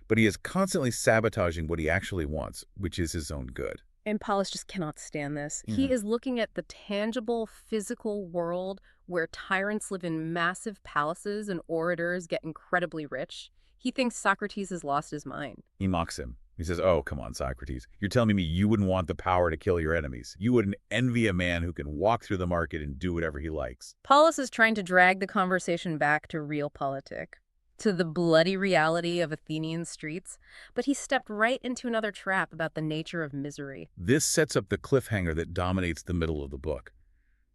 but he is constantly sabotaging what he actually wants, which is his own good. And Polus just cannot stand this. He is looking at the tangible, physical world where tyrants live in massive palaces and orators get incredibly rich. He thinks Socrates has lost his mind. He mocks him. He says, oh, come on, Socrates. You're telling me you wouldn't want the power to kill your enemies. You wouldn't envy a man who can walk through the market and do whatever he likes. Polus is trying to drag the conversation back to realpolitik, to the bloody reality of Athenian streets, but he stepped right into another trap about the nature of misery. This sets up the cliffhanger that dominates the middle of the book.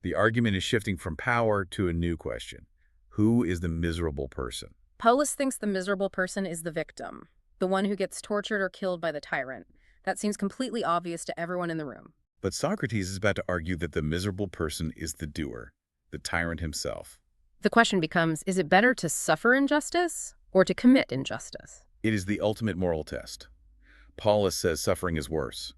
The argument is shifting from power to a new question. Who is the miserable person? Polus thinks the miserable person is the victim, the one who gets tortured or killed by the tyrant. That seems completely obvious to everyone in the room. But Socrates is about to argue that the miserable person is the doer, the tyrant himself. The question becomes, is it better to suffer injustice or to commit injustice? It is the ultimate moral test. Polus says suffering is worse.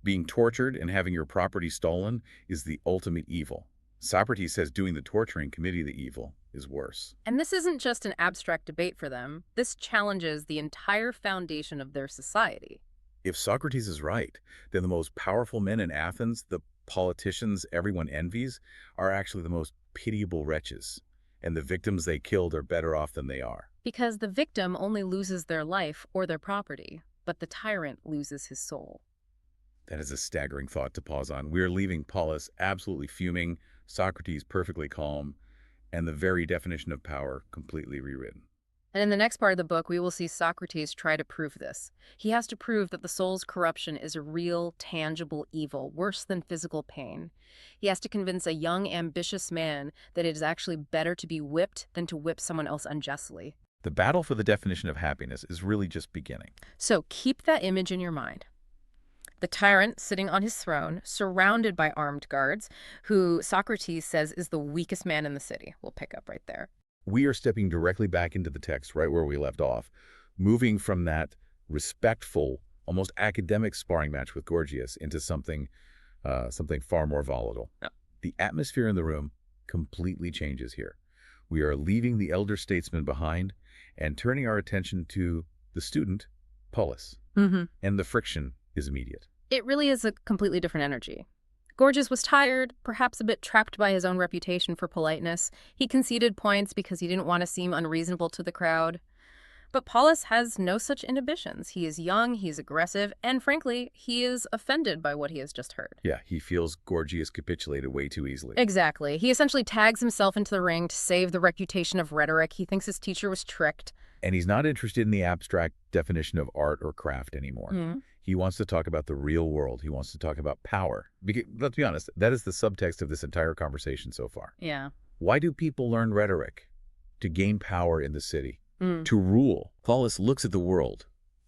Being tortured and having your property stolen is the ultimate evil. Socrates says doing the torturing, committing the evil, is worse. And this isn't just an abstract debate for them. This challenges the entire foundation of their society. If Socrates is right, then the most powerful men in Athens, the politicians everyone envies, are actually the most pitiable wretches. And the victims they killed are better off than they are. Because the victim only loses their life or their property, but the tyrant loses his soul. That is a staggering thought to pause on. We are leaving Polus absolutely fuming, Socrates perfectly calm, and the very definition of power completely rewritten. And in the next part of the book, we will see Socrates try to prove this. He has to prove that the soul's corruption is a real, tangible evil, worse than physical pain. He has to convince a young, ambitious man that it is actually better to be whipped than to whip someone else unjustly. The battle for the definition of happiness is really just beginning. So keep that image in your mind. The tyrant sitting on his throne, surrounded by armed guards, who Socrates says is the weakest man in the city. We'll pick up right there. We are stepping directly back into the text right where we left off, moving from that respectful, almost academic sparring match with Gorgias into something far more volatile. Yeah. The atmosphere in the room completely changes here. We are leaving the elder statesman behind and turning our attention to the student, Polus. And the friction is immediate. It really is a completely different energy. Gorgias was tired, perhaps a bit trapped by his own reputation for politeness. He conceded points because he didn't want to seem unreasonable to the crowd. But Polus has no such inhibitions. He is young, he's aggressive, and frankly, he is offended by what he has just heard. Yeah, he feels Gorgias capitulated way too easily. Exactly. He essentially tags himself into the ring to save the reputation of rhetoric. He thinks his teacher was tricked. And he's not interested in the abstract definition of art or craft anymore. He wants to talk about the real world. He wants to talk about power. Because, let's be honest, that is the subtext of this entire conversation so far. Yeah. Why do people learn rhetoric? To gain power in the city. To rule. Polus looks at the world,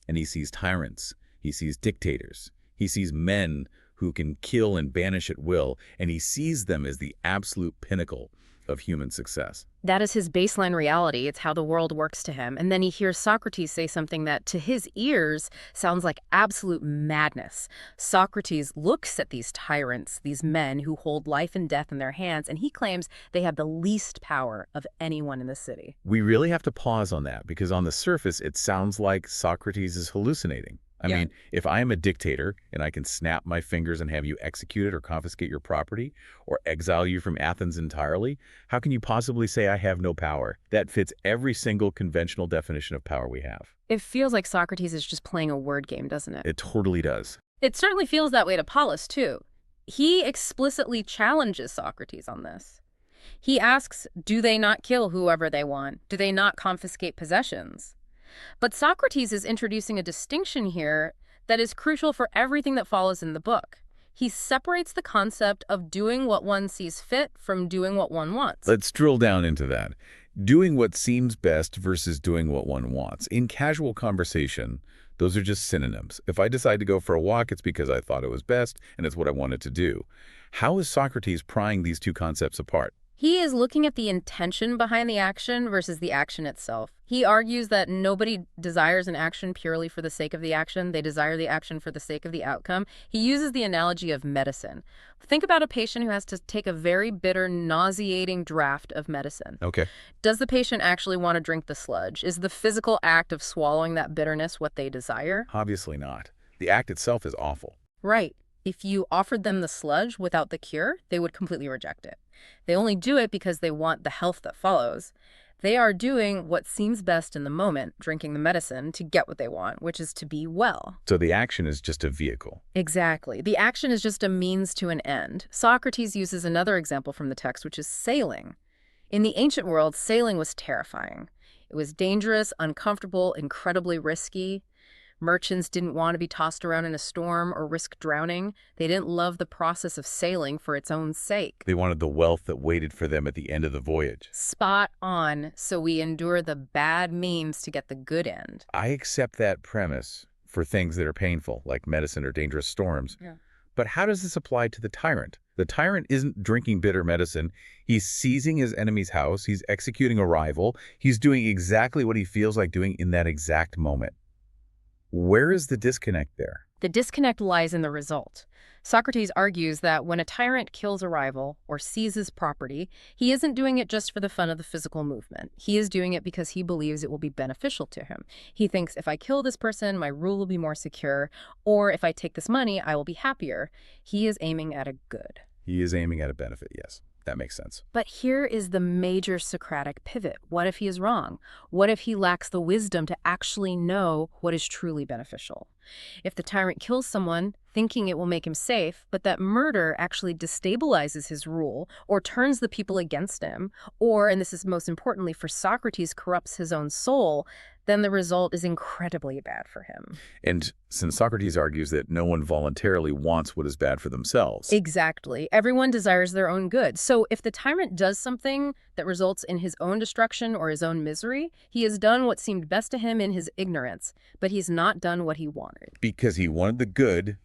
and he sees tyrants. He sees dictators. He sees men who can kill and banish at will, and he sees them as the absolute pinnacle of human success. That is his baseline reality. It's how the world works to him. And then he hears Socrates say something that, to his ears, sounds like absolute madness. Socrates looks at these tyrants, these men who hold life and death in their hands, and he claims they have the least power of anyone in the city. We really have to pause on that, because on the surface, it sounds like Socrates is hallucinating. I mean, if I am a dictator and I can snap my fingers and have you executed or confiscate your property or exile you from Athens entirely, how can you possibly say I have no power? That fits every single conventional definition of power we have. It feels like Socrates is just playing a word game, doesn't it? It totally does. It certainly feels that way to Polus, too. He explicitly challenges Socrates on this. He asks, do they not kill whoever they want? Do they not confiscate possessions? But Socrates is introducing a distinction here that is crucial for everything that follows in the book. He separates the concept of doing what one sees fit from doing what one wants. Let's drill down into that. Doing what seems best versus doing what one wants. In casual conversation, those are just synonyms. If I decide to go for a walk, it's because I thought it was best and it's what I wanted to do. How is Socrates prying these two concepts apart? He is looking at the intention behind the action versus the action itself. He argues that nobody desires an action purely for the sake of the action. They desire the action for the sake of the outcome. He uses the analogy of medicine. Think about a patient who has to take a very bitter, nauseating draught of medicine. Okay. Does the patient actually want to drink the sludge? Is the physical act of swallowing that bitterness what they desire? Obviously not. The act itself is awful. Right. If you offered them the sludge without the cure, they would completely reject it. They only do it because they want the health that follows. They are doing what seems best in the moment, drinking the medicine, to get what they want, which is to be well. So the action is just a vehicle. Exactly. The action is just a means to an end. Socrates uses another example from the text, which is sailing. In the ancient world, sailing was terrifying. It was dangerous, uncomfortable, incredibly risky. Merchants didn't want to be tossed around in a storm or risk drowning. They didn't love the process of sailing for its own sake. They wanted the wealth that waited for them at the end of the voyage. Spot on. So we endure the bad means to get the good end. I accept that premise for things that are painful, like medicine or dangerous storms. Yeah. But how does this apply to the tyrant? The tyrant isn't drinking bitter medicine. He's seizing his enemy's house. He's executing a rival. He's doing exactly what he feels like doing in that exact moment. Where is the disconnect there? The disconnect lies in the result. Socrates argues that when a tyrant kills a rival or seizes property, he isn't doing it just for the fun of the physical movement. He is doing it because he believes it will be beneficial to him. He thinks, if I kill this person, my rule will be more secure, or if I take this money, I will be happier. He is aiming at a good. He is aiming at a benefit, yes. That makes sense. But here is the major Socratic pivot. What if he is wrong? What if he lacks the wisdom to actually know what is truly beneficial? If the tyrant kills someone, thinking it will make him safe, but that murder actually destabilizes his rule or turns the people against him, or, and this is most importantly for Socrates, corrupts his own soul, then the result is incredibly bad for him. And since Socrates argues that no one voluntarily wants what is bad for themselves. Exactly. Everyone desires their own good. So if the tyrant does something that results in his own destruction or his own misery, he has done what seemed best to him in his ignorance, but he's not done what he wanted. Because he wanted the good,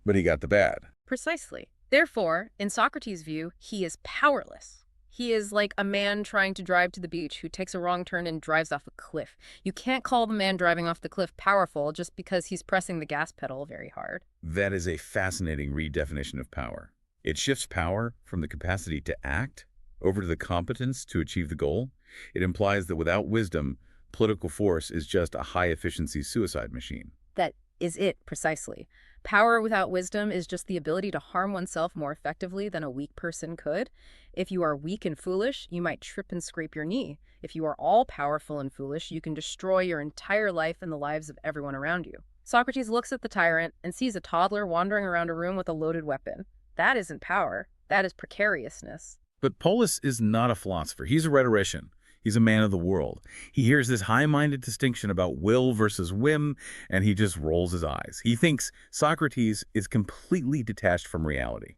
but he got the bad. Precisely. Therefore, in Socrates' view, he is powerless. He is like a man trying to drive to the beach who takes a wrong turn and drives off a cliff. You can't call the man driving off the cliff powerful just because he's pressing the gas pedal very hard. That is a fascinating redefinition of power. It shifts power from the capacity to act over to the competence to achieve the goal. It implies that without wisdom, political force is just a high-efficiency suicide machine. That is it, precisely. Power without wisdom is just the ability to harm oneself more effectively than a weak person could. If you are weak and foolish, you might trip and scrape your knee. If you are all-powerful and foolish, you can destroy your entire life and the lives of everyone around you. Socrates looks at the tyrant and sees a toddler wandering around a room with a loaded weapon. That isn't power. That is precariousness. But Polus is not a philosopher. He's a rhetorician. He's a man of the world. He hears this high-minded distinction about will versus whim, and he just rolls his eyes. He thinks Socrates is completely detached from reality.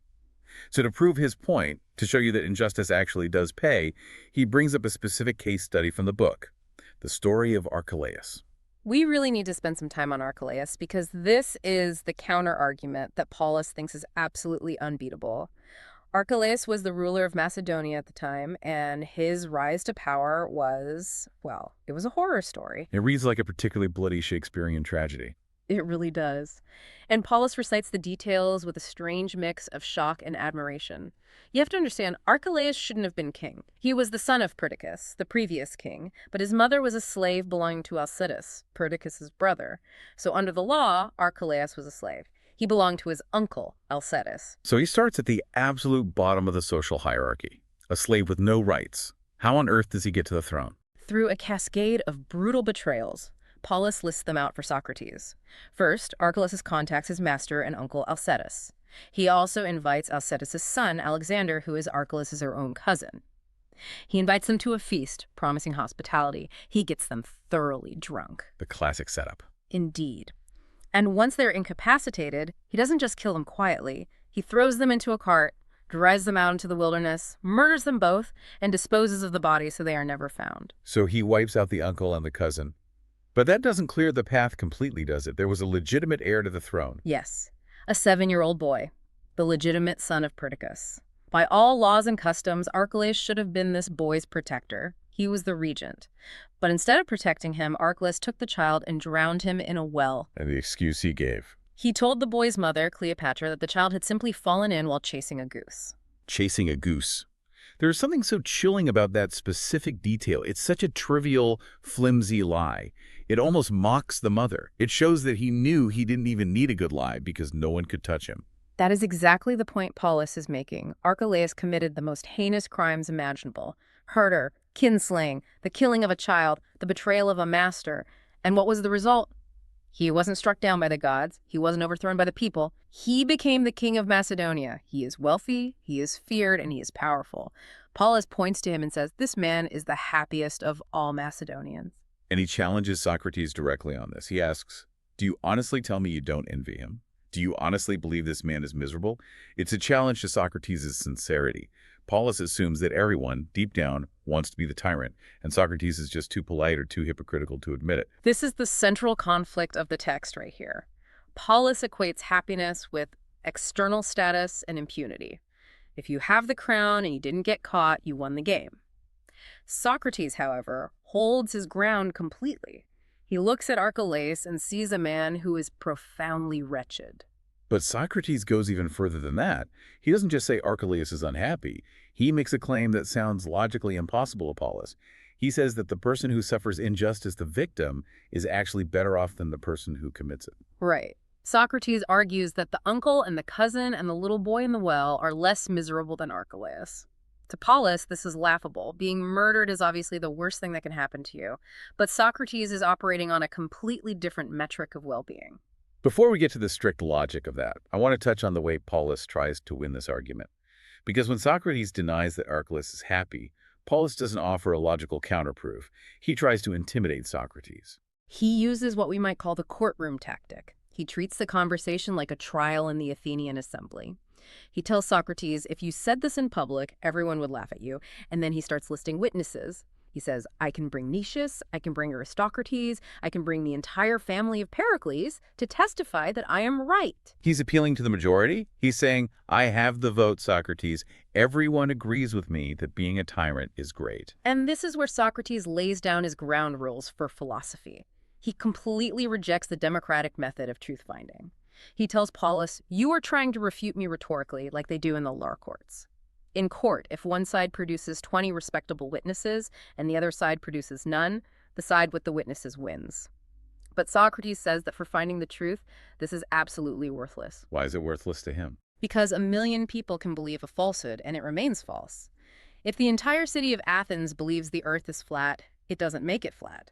So to prove his point, to show you that injustice actually does pay, he brings up a specific case study from the book, the story of Callicles. We really need to spend some time on Callicles because this is the counter-argument that Polus thinks is absolutely unbeatable. Callicles was the ruler of Macedonia at the time, and his rise to power was, well, it was a horror story. It reads like a particularly bloody Shakespearean tragedy. It really does. And Polus recites the details with a strange mix of shock and admiration. You have to understand, Callicles shouldn't have been king. He was the son of Perdiccas, the previous king, but his mother was a slave belonging to Alcides, Perdiccas' brother. So under the law, Callicles was a slave. He belonged to his uncle, Alcides. So he starts at the absolute bottom of the social hierarchy, a slave with no rights. How on earth does he get to the throne? Through a cascade of brutal betrayals. Polus lists them out for Socrates. First, Archelaus contacts his master and uncle Alcetus. He also invites Alcetus' son, Alexander, who is Archelaus' own cousin. He invites them to a feast, promising hospitality. He gets them thoroughly drunk. The classic setup. Indeed. And once they're incapacitated, he doesn't just kill them quietly. He throws them into a cart, drives them out into the wilderness, murders them both, and disposes of the bodies so they are never found. So he wipes out the uncle and the cousin. But that doesn't clear the path completely, does it? There was a legitimate heir to the throne. Yes, a 7-year-old boy, the legitimate son of Perdiccas. By all laws and customs, Archelaus should have been this boy's protector. He was the regent. But instead of protecting him, Archelaus took the child and drowned him in a well. And the excuse he gave. He told the boy's mother, Cleopatra, that the child had simply fallen in while chasing a goose. Chasing a goose. There is something so chilling about that specific detail. It's such a trivial, flimsy lie. It almost mocks the mother. It shows that he knew he didn't even need a good lie because no one could touch him. That is exactly the point Polus is making. Archelaus committed the most heinous crimes imaginable. Murder, kinslaying, the killing of a child, the betrayal of a master. And what was the result? He wasn't struck down by the gods. He wasn't overthrown by the people. He became the king of Macedonia. He is wealthy, he is feared, and he is powerful. Polus points to him and says, this man is the happiest of all Macedonians. And he challenges Socrates directly on this. He asks, do you honestly tell me you don't envy him? Do you honestly believe this man is miserable? It's a challenge to Socrates' sincerity. Polus assumes that everyone, deep down, wants to be the tyrant, and Socrates is just too polite or too hypocritical to admit it. This is the central conflict of the text right here. Polus equates happiness with external status and impunity. If you have the crown and you didn't get caught, you won the game. Socrates, however, holds his ground completely. He looks at Archelaus and sees a man who is profoundly wretched. But Socrates goes even further than that. He doesn't just say Archelaus is unhappy. He makes a claim that sounds logically impossible to Polus. He says that the person who suffers injustice, the victim, is actually better off than the person who commits it. Right. Socrates argues that the uncle and the cousin and the little boy in the well are less miserable than Archelaus. To Polus, this is laughable. Being murdered is obviously the worst thing that can happen to you. But Socrates is operating on a completely different metric of well-being. Before we get to the strict logic of that, I want to touch on the way Polus tries to win this argument. Because when Socrates denies that Archelaus is happy, Polus doesn't offer a logical counterproof. He tries to intimidate Socrates. He uses what we might call the courtroom tactic. He treats the conversation like a trial in the Athenian assembly. He tells Socrates, if you said this in public, everyone would laugh at you. And then he starts listing witnesses. He says, I can bring Nicias, I can bring Aristocrates, I can bring the entire family of Pericles to testify that I am right. He's appealing to the majority. He's saying, I have the vote, Socrates. Everyone agrees with me that being a tyrant is great. And this is where Socrates lays down his ground rules for philosophy. He completely rejects the democratic method of truth-finding. He tells Polus, you are trying to refute me rhetorically like they do in the law courts. In court, if one side produces 20 respectable witnesses and the other side produces none, the side with the witnesses wins. But Socrates says that for finding the truth, this is absolutely worthless. Why is it worthless to him? Because 1 million people can believe a falsehood and it remains false. If the entire city of Athens believes the earth is flat, it doesn't make it flat.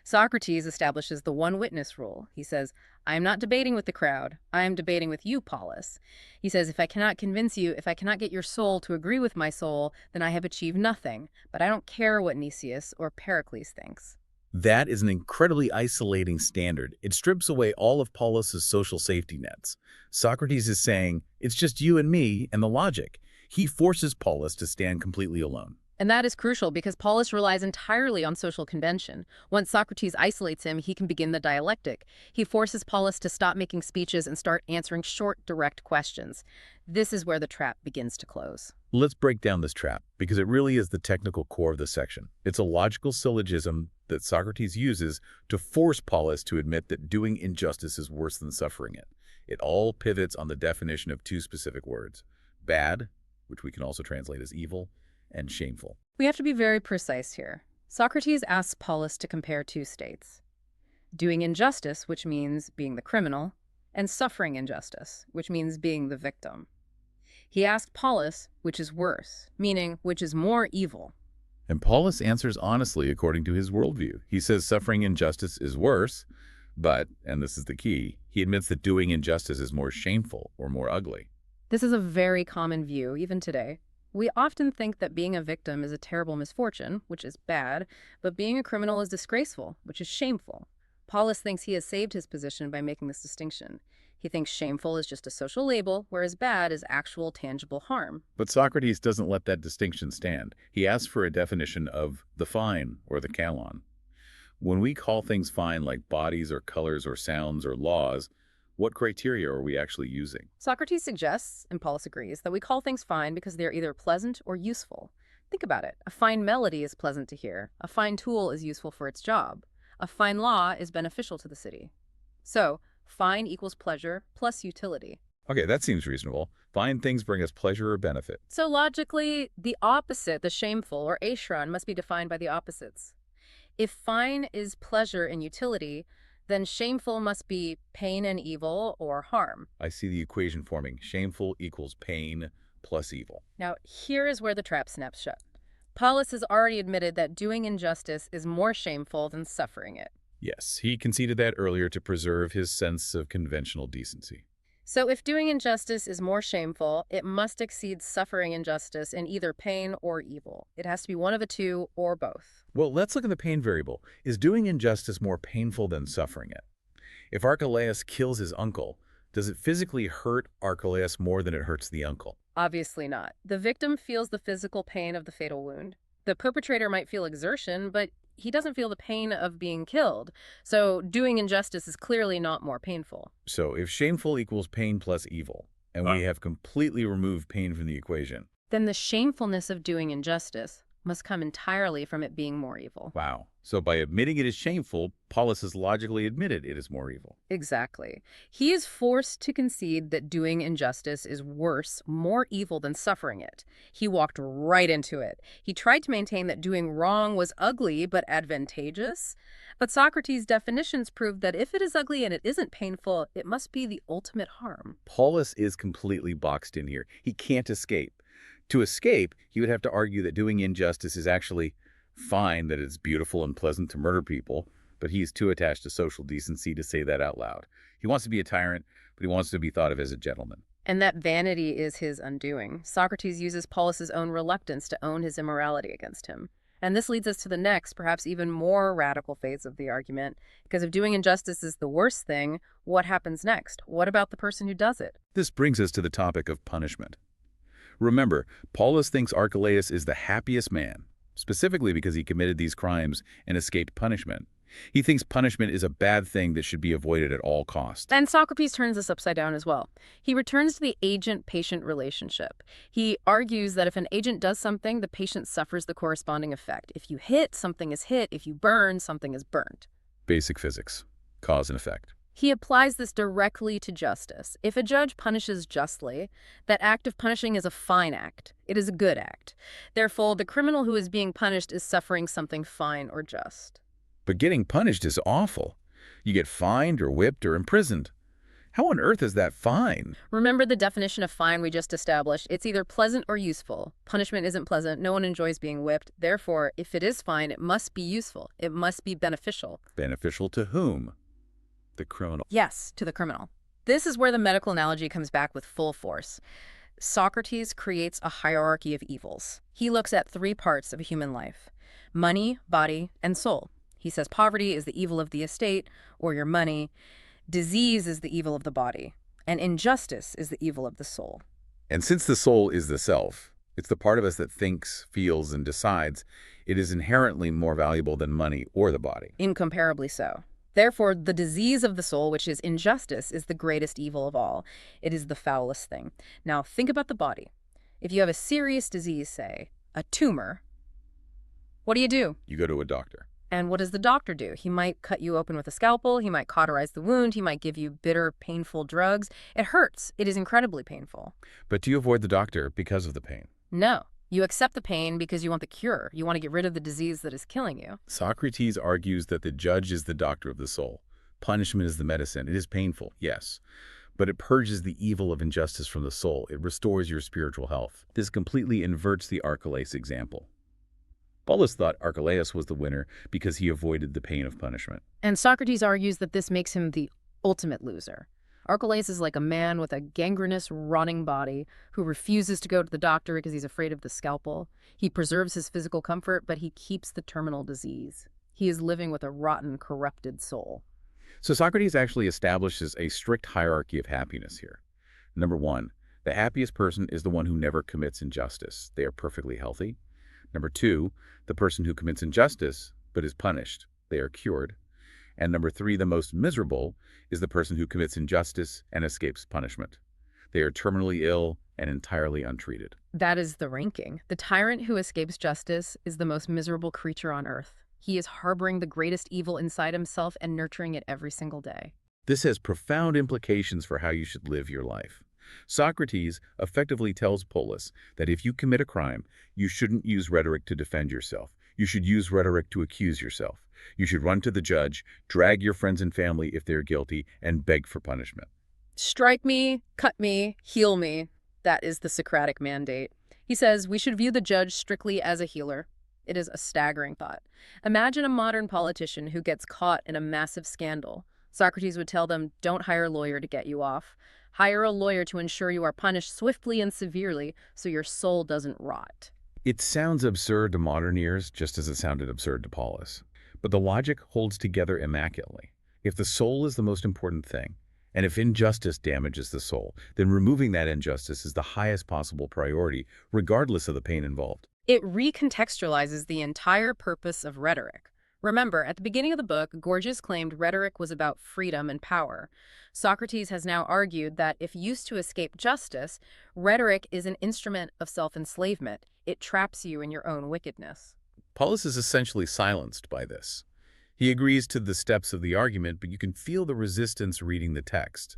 Socrates establishes the one-witness rule. He says, I am not debating with the crowd. I am debating with you, Polus. He says, if I cannot convince you, if I cannot get your soul to agree with my soul, then I have achieved nothing. But I don't care what Nicias or Pericles thinks. That is an incredibly isolating standard. It strips away all of Polus's social safety nets. Socrates is saying, it's just you and me and the logic. He forces Polus to stand completely alone. And that is crucial because Polus relies entirely on social convention. Once Socrates isolates him, he can begin the dialectic. He forces Polus to stop making speeches and start answering short, direct questions. This is where the trap begins to close. Let's break down this trap, because it really is the technical core of the section. It's a logical syllogism that Socrates uses to force Polus to admit that doing injustice is worse than suffering it. It all pivots on the definition of two specific words: bad, which we can also translate as evil, and shameful. We have to be very precise here. Socrates asks Polus to compare two states: doing injustice, which means being the criminal, and suffering injustice, which means being the victim. He asked Polus, which is worse, meaning which is more evil. And Polus answers honestly according to his worldview. He says suffering injustice is worse, but, and this is the key, he admits that doing injustice is more shameful or more ugly. This is a very common view, even today. We often think that being a victim is a terrible misfortune, which is bad, but being a criminal is disgraceful, which is shameful. Polus thinks he has saved his position by making this distinction. He thinks shameful is just a social label, whereas bad is actual tangible harm. But Socrates doesn't let that distinction stand. He asks for a definition of the fine or the kalon. When we call things fine like bodies or colors or sounds or laws, what criteria are we actually using? Socrates suggests, and Polus agrees, that we call things fine because they're either pleasant or useful. Think about it. A fine melody is pleasant to hear. A fine tool is useful for its job. A fine law is beneficial to the city. So, fine equals pleasure plus utility. Okay, that seems reasonable. Fine things bring us pleasure or benefit. So logically, the opposite, the shameful, or ashran, must be defined by the opposites. If fine is pleasure and utility, then shameful must be pain and evil or harm. I see the equation forming. Shameful equals pain plus evil. Now, here is where the trap snaps shut. Polus has already admitted that doing injustice is more shameful than suffering it. Yes, he conceded that earlier to preserve his sense of conventional decency. So if doing injustice is more shameful, it must exceed suffering injustice in either pain or evil. It has to be one of the two or both. Well, let's look at the pain variable. Is doing injustice more painful than suffering it? If Archelaus kills his uncle, does it physically hurt Archelaus more than it hurts the uncle? Obviously not. The victim feels the physical pain of the fatal wound. The perpetrator might feel exertion, but he doesn't feel the pain of being killed. So doing injustice is clearly not more painful. So if shameful equals pain plus evil, and we have completely removed pain from the equation. Then the shamefulness of doing injustice must come entirely from it being more evil. Wow. So by admitting it is shameful, Polus has logically admitted it is more evil. Exactly. He is forced to concede that doing injustice is worse, more evil than suffering it. He walked right into it. He tried to maintain that doing wrong was ugly but advantageous. But Socrates' definitions prove that if it is ugly and it isn't painful, it must be the ultimate harm. Polus is completely boxed in here. He can't escape. To escape, he would have to argue that doing injustice is actually fine, that it's beautiful and pleasant to murder people, but he's too attached to social decency to say that out loud. He wants to be a tyrant, but he wants to be thought of as a gentleman. And that vanity is his undoing. Socrates uses Polus's own reluctance to own his immorality against him. And this leads us to the next, perhaps even more radical phase of the argument, because if doing injustice is the worst thing, what happens next? What about the person who does it? This brings us to the topic of punishment. Remember, Polus thinks Archelaus is the happiest man, specifically because he committed these crimes and escaped punishment. He thinks punishment is a bad thing that should be avoided at all costs. And Socrates turns this upside down as well. He returns to the agent-patient relationship. He argues that if an agent does something, the patient suffers the corresponding effect. If you hit, something is hit. If you burn, something is burnt. Basic physics. Cause and effect. He applies this directly to justice. If a judge punishes justly, that act of punishing is a fine act. It is a good act. Therefore, the criminal who is being punished is suffering something fine or just. But getting punished is awful. You get fined or whipped or imprisoned. How on earth is that fine? Remember the definition of fine we just established. It's either pleasant or useful. Punishment isn't pleasant. No one enjoys being whipped. Therefore, if it is fine, it must be useful. It must be beneficial. Beneficial to whom? The criminal. Yes, to the criminal. This is where the medical analogy comes back with full force. Socrates creates a hierarchy of evils. He looks at three parts of a human life: money, body, and soul. He says poverty is the evil of the estate, or your money. Disease is the evil of the body. And injustice is the evil of the soul. And since the soul is the self, it's the part of us that thinks, feels, and decides, it is inherently more valuable than money or the body. Incomparably so. Therefore, the disease of the soul, which is injustice, is the greatest evil of all. It is the foulest thing. Now, think about the body. If you have a serious disease, say, a tumor, what do? You go to a doctor. And what does the doctor do? He might cut you open with a scalpel. He might cauterize the wound. He might give you bitter, painful drugs. It hurts. It is incredibly painful. But do you avoid the doctor because of the pain? No. You accept the pain because you want the cure. You want to get rid of the disease that is killing you. Socrates argues that the judge is the doctor of the soul. Punishment is the medicine. It is painful, yes, but it purges the evil of injustice from the soul. It restores your spiritual health. This completely inverts the Archelaus example. Polus thought Archelaus was the winner because he avoided the pain of punishment. And Socrates argues that this makes him the ultimate loser. Archelaus is like a man with a gangrenous, rotting body who refuses to go to the doctor because he's afraid of the scalpel. He preserves his physical comfort, but he keeps the terminal disease. He is living with a rotten, corrupted soul. So Socrates actually establishes a strict hierarchy of happiness here. Number one, the happiest person is the one who never commits injustice. They are perfectly healthy. Number two, the person who commits injustice but is punished. They are cured. And number three, the most miserable is the person who commits injustice and escapes punishment. They are terminally ill and entirely untreated. That is the ranking. The tyrant who escapes justice is the most miserable creature on earth. He is harboring the greatest evil inside himself and nurturing it every single day. This has profound implications for how you should live your life. Socrates effectively tells Polus that if you commit a crime, you shouldn't use rhetoric to defend yourself. You should use rhetoric to accuse yourself. You should run to the judge, drag your friends and family if they're guilty, and beg for punishment. Strike me, cut me, heal me. That is the Socratic mandate. He says we should view the judge strictly as a healer. It is a staggering thought. Imagine a modern politician who gets caught in a massive scandal. Socrates would tell them, don't hire a lawyer to get you off. Hire a lawyer to ensure you are punished swiftly and severely so your soul doesn't rot. It sounds absurd to modern ears, just as it sounded absurd to Polus. But the logic holds together immaculately. If the soul is the most important thing, and if injustice damages the soul, then removing that injustice is the highest possible priority, regardless of the pain involved. It recontextualizes the entire purpose of rhetoric. Remember, at the beginning of the book, Gorgias claimed rhetoric was about freedom and power. Socrates has now argued that if used to escape justice, rhetoric is an instrument of self-enslavement. It traps you in your own wickedness. Polus is essentially silenced by this. He agrees to the steps of the argument, but you can feel the resistance reading the text.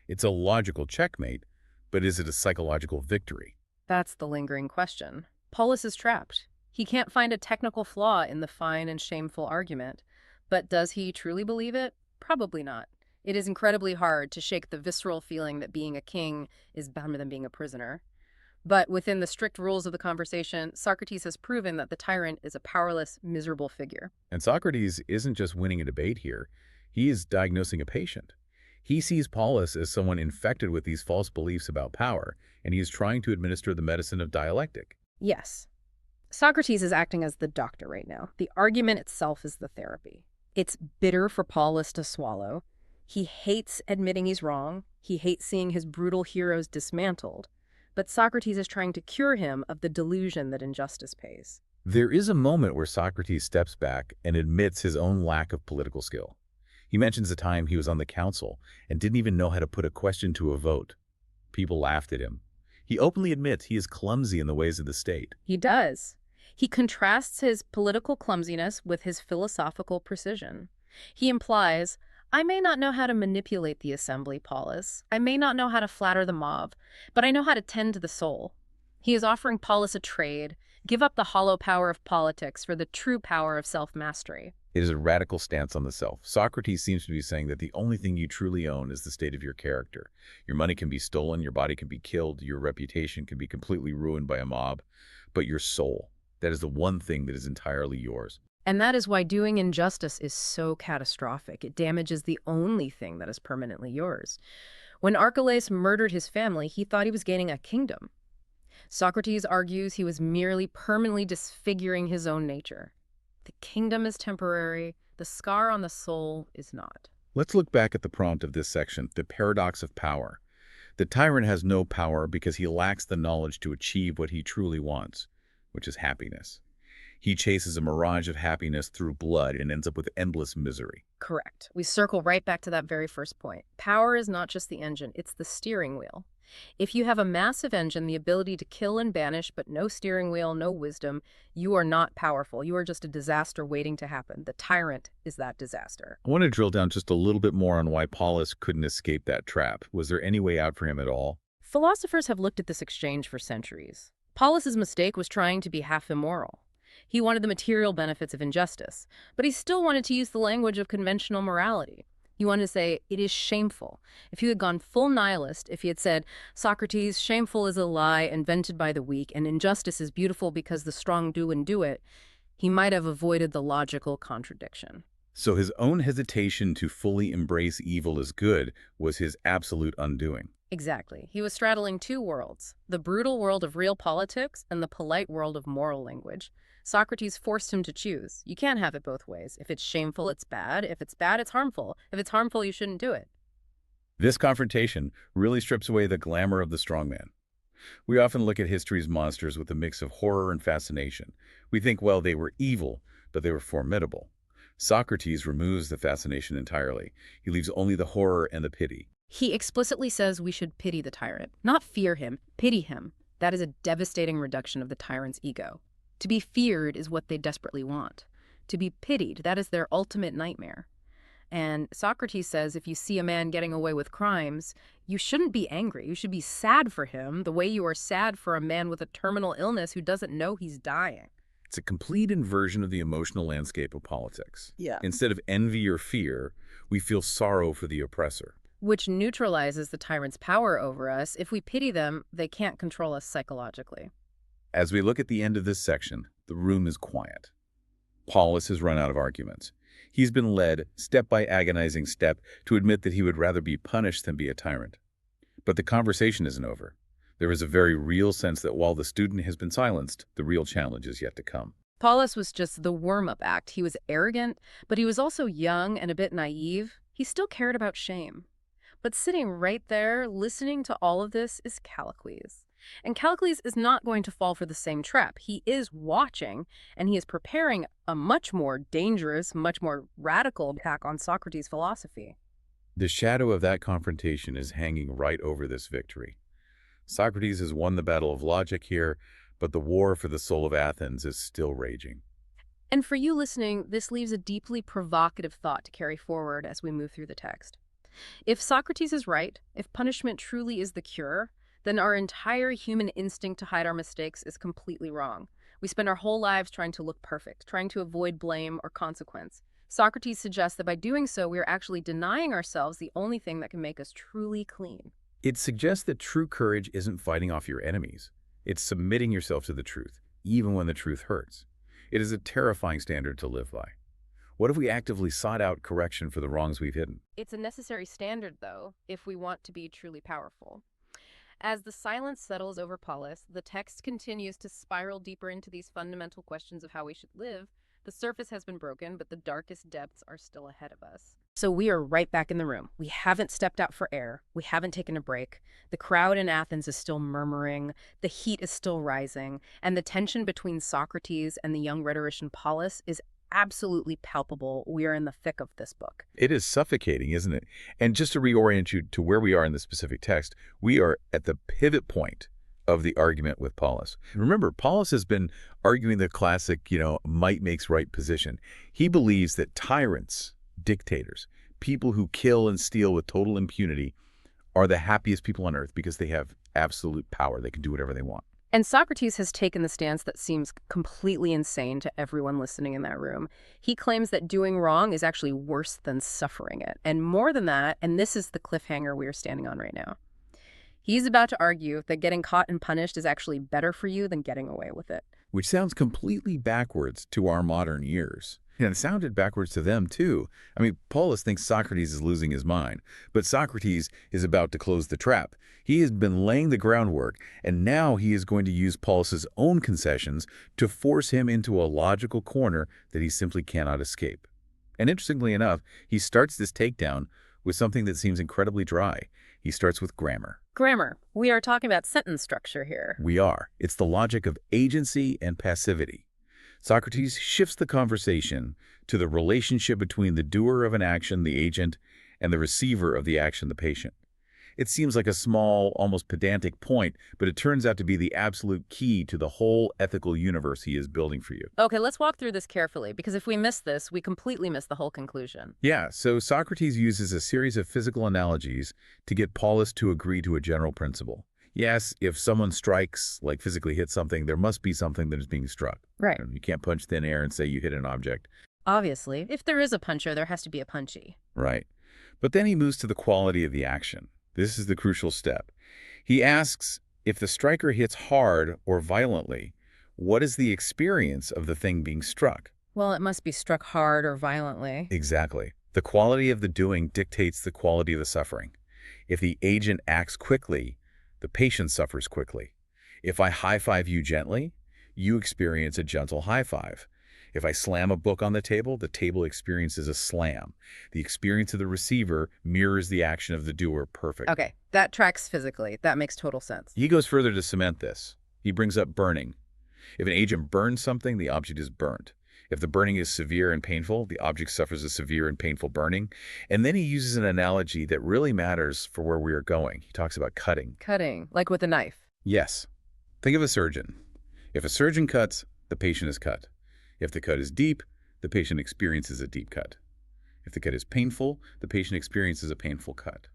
It's a logical checkmate, but is it a psychological victory? That's the lingering question. Polus is trapped. He can't find a technical flaw in the fine and shameful argument. But does he truly believe it? Probably not. It is incredibly hard to shake the visceral feeling that being a king is better than being a prisoner. But within the strict rules of the conversation, Socrates has proven that the tyrant is a powerless, miserable figure. And Socrates isn't just winning a debate here. He is diagnosing a patient. He sees Polus as someone infected with these false beliefs about power, and he is trying to administer the medicine of dialectic. Yes. Socrates is acting as the doctor right now. The argument itself is the therapy. It's bitter for Polus to swallow. He hates admitting he's wrong. He hates seeing his brutal heroes dismantled. But Socrates is trying to cure him of the delusion that injustice pays. There is a moment where Socrates steps back and admits his own lack of political skill. He mentions a time he was on the council and didn't even know how to put a question to a vote. People laughed at him. He openly admits he is clumsy in the ways of the state. He does. He contrasts his political clumsiness with his philosophical precision. He implies, I may not know how to manipulate the assembly, Polus. I may not know how to flatter the mob, but I know how to tend to the soul. He is offering Polus a trade. Give up the hollow power of politics for the true power of self-mastery. It is a radical stance on the self. Socrates seems to be saying that the only thing you truly own is the state of your character. Your money can be stolen, your body can be killed, your reputation can be completely ruined by a mob, but your soul, that is the one thing that is entirely yours. And that is why doing injustice is so catastrophic. It damages the only thing that is permanently yours. When Archelaus murdered his family, he thought he was gaining a kingdom. Socrates argues he was merely permanently disfiguring his own nature. The kingdom is temporary. The scar on the soul is not. Let's look back at the prompt of this section, the paradox of power. The tyrant has no power because he lacks the knowledge to achieve what he truly wants, which is happiness. He chases a mirage of happiness through blood and ends up with endless misery. Correct. We circle right back to that very first point. Power is not just the engine, it's the steering wheel. If you have a massive engine, the ability to kill and banish, but no steering wheel, no wisdom, you are not powerful. You are just a disaster waiting to happen. The tyrant is that disaster. I want to drill down just a little bit more on why Polus couldn't escape that trap. Was there any way out for him at all? Philosophers have looked at this exchange for centuries. Polus's mistake was trying to be half immoral. He wanted the material benefits of injustice, but he still wanted to use the language of conventional morality. He wanted to say, it is shameful. If he had gone full nihilist, if he had said, Socrates, shameful is a lie invented by the weak, and injustice is beautiful because the strong do and do it, He might have avoided the logical contradiction. So his own hesitation to fully embrace evil as good was his absolute undoing. Exactly. He was straddling two worlds, the brutal world of real politics and the polite world of moral language. Socrates forced him to choose. You can't have it both ways. If it's shameful, it's bad. If it's bad, it's harmful. If it's harmful, you shouldn't do it. This confrontation really strips away the glamour of the strongman. We often look at history's monsters with a mix of horror and fascination. We think, well, they were evil, but they were formidable. Socrates removes the fascination entirely. He leaves only the horror and the pity. He explicitly says we should pity the tyrant, not fear him, pity him. That is a devastating reduction of the tyrant's ego. To be feared is what they desperately want. To be pitied, that is their ultimate nightmare. And Socrates says if you see a man getting away with crimes, you shouldn't be angry. You should be sad for him the way you are sad for a man with a terminal illness who doesn't know he's dying. It's a complete inversion of the emotional landscape of politics. Yeah. Instead of envy or fear, we feel sorrow for the oppressor. Which neutralizes the tyrant's power over us. If we pity them, they can't control us psychologically. As we look at the end of this section, the room is quiet. Polus has run out of arguments. He's been led, step by agonizing step, to admit that he would rather be punished than be a tyrant. But the conversation isn't over. There is a very real sense that while the student has been silenced, the real challenge is yet to come. Polus was just the warm-up act. He was arrogant, but he was also young and a bit naive. He still cared about shame. But sitting right there, listening to all of this, is Callicles. And Callicles is not going to fall for the same trap. He is watching, and he is preparing a much more dangerous, much more radical attack on Socrates' philosophy. The shadow of that confrontation is hanging right over this victory. Socrates has won the battle of logic here, but the war for the soul of Athens is still raging. And for you listening, this leaves a deeply provocative thought to carry forward as we move through the text. If Socrates is right, if punishment truly is the cure, then our entire human instinct to hide our mistakes is completely wrong. We spend our whole lives trying to look perfect, trying to avoid blame or consequence. Socrates suggests that by doing so, we are actually denying ourselves the only thing that can make us truly clean. It suggests that true courage isn't fighting off your enemies. It's submitting yourself to the truth, even when the truth hurts. It is a terrifying standard to live by. What if we actively sought out correction for the wrongs we've hidden? It's a necessary standard, though, if we want to be truly powerful. As the silence settles over Polus, the text continues to spiral deeper into these fundamental questions of how we should live. The surface has been broken, but the darkest depths are still ahead of us. So we are right back in the room. We haven't stepped out for air. We haven't taken a break. The crowd in Athens is still murmuring. The heat is still rising. And the tension between Socrates and the young rhetorician Polus is absolutely palpable. We are in the thick of this book. It is suffocating, isn't it? And just to reorient you to where we are in the specific text, we are at the pivot point of the argument with Polus. Remember, Polus has been arguing the classic, might makes right position. He believes that tyrants, dictators, people who kill and steal with total impunity are the happiest people on earth because they have absolute power. They can do whatever they want. And Socrates has taken the stance that seems completely insane to everyone listening in that room. He claims that doing wrong is actually worse than suffering it. And more than that, and this is the cliffhanger we are standing on right now, he's about to argue that getting caught and punished is actually better for you than getting away with it. Which sounds completely backwards to our modern ears. And it sounded backwards to them, too. I mean, Polus thinks Socrates is losing his mind, but Socrates is about to close the trap. He has been laying the groundwork, and now he is going to use Polus's own concessions to force him into a logical corner that he simply cannot escape. And interestingly enough, he starts this takedown with something that seems incredibly dry. He starts with grammar. Grammar. We are talking about sentence structure here. We are. It's the logic of agency and passivity. Socrates shifts the conversation to the relationship between the doer of an action, the agent, and the receiver of the action, the patient. It seems like a small, almost pedantic point, but it turns out to be the absolute key to the whole ethical universe he is building for you. Okay, let's walk through this carefully, because if we miss this, we completely miss the whole conclusion. Yeah, so Socrates uses a series of physical analogies to get Polus to agree to a general principle. Yes, if someone strikes, like physically hits something, there must be something that is being struck. Right. You can't punch thin air and say you hit an object. Obviously, if there is a puncher, there has to be a punchy. Right. But then he moves to the quality of the action. This is the crucial step. He asks, if the striker hits hard or violently, What is the experience of the thing being struck? Well, it must be struck hard or violently. Exactly. The quality of the doing dictates the quality of the suffering. If the agent acts quickly, the patient suffers quickly. If I high-five you gently, you experience a gentle high-five. If I slam a book on the table experiences a slam. The experience of the receiver mirrors the action of the doer perfectly. Okay, that tracks physically. That makes total sense. He goes further to cement this. He brings up burning. If an agent burns something, the object is burnt. If the burning is severe and painful, the object suffers a severe and painful burning. And then he uses an analogy that really matters for where we are going. He talks about cutting. Cutting, like with a knife. Yes. Think of a surgeon. If a surgeon cuts, the patient is cut. If the cut is deep, the patient experiences a deep cut. If the cut is painful, the patient experiences a painful cut.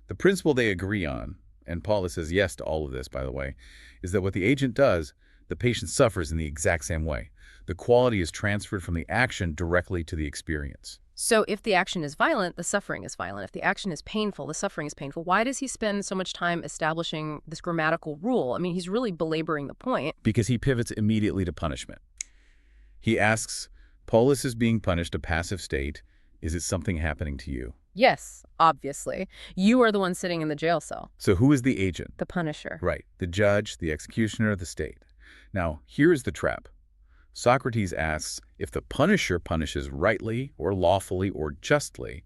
The principle they agree on, and Polus says yes to all of this, by the way, is that what the agent does, the patient suffers in the exact same way. The quality is transferred from the action directly to the experience. So if the action is violent, the suffering is violent. If the action is painful, the suffering is painful. Why does he spend so much time establishing this grammatical rule? I mean, he's really belaboring the point. Because he pivots immediately to punishment. He asks, Polus is being punished a passive state. Is it something happening to you? Yes, obviously. You are the one sitting in the jail cell. So who is the agent? The punisher. Right. The judge, the executioner, the state. Now, here is the trap. Socrates asks, if the punisher punishes rightly or lawfully or justly,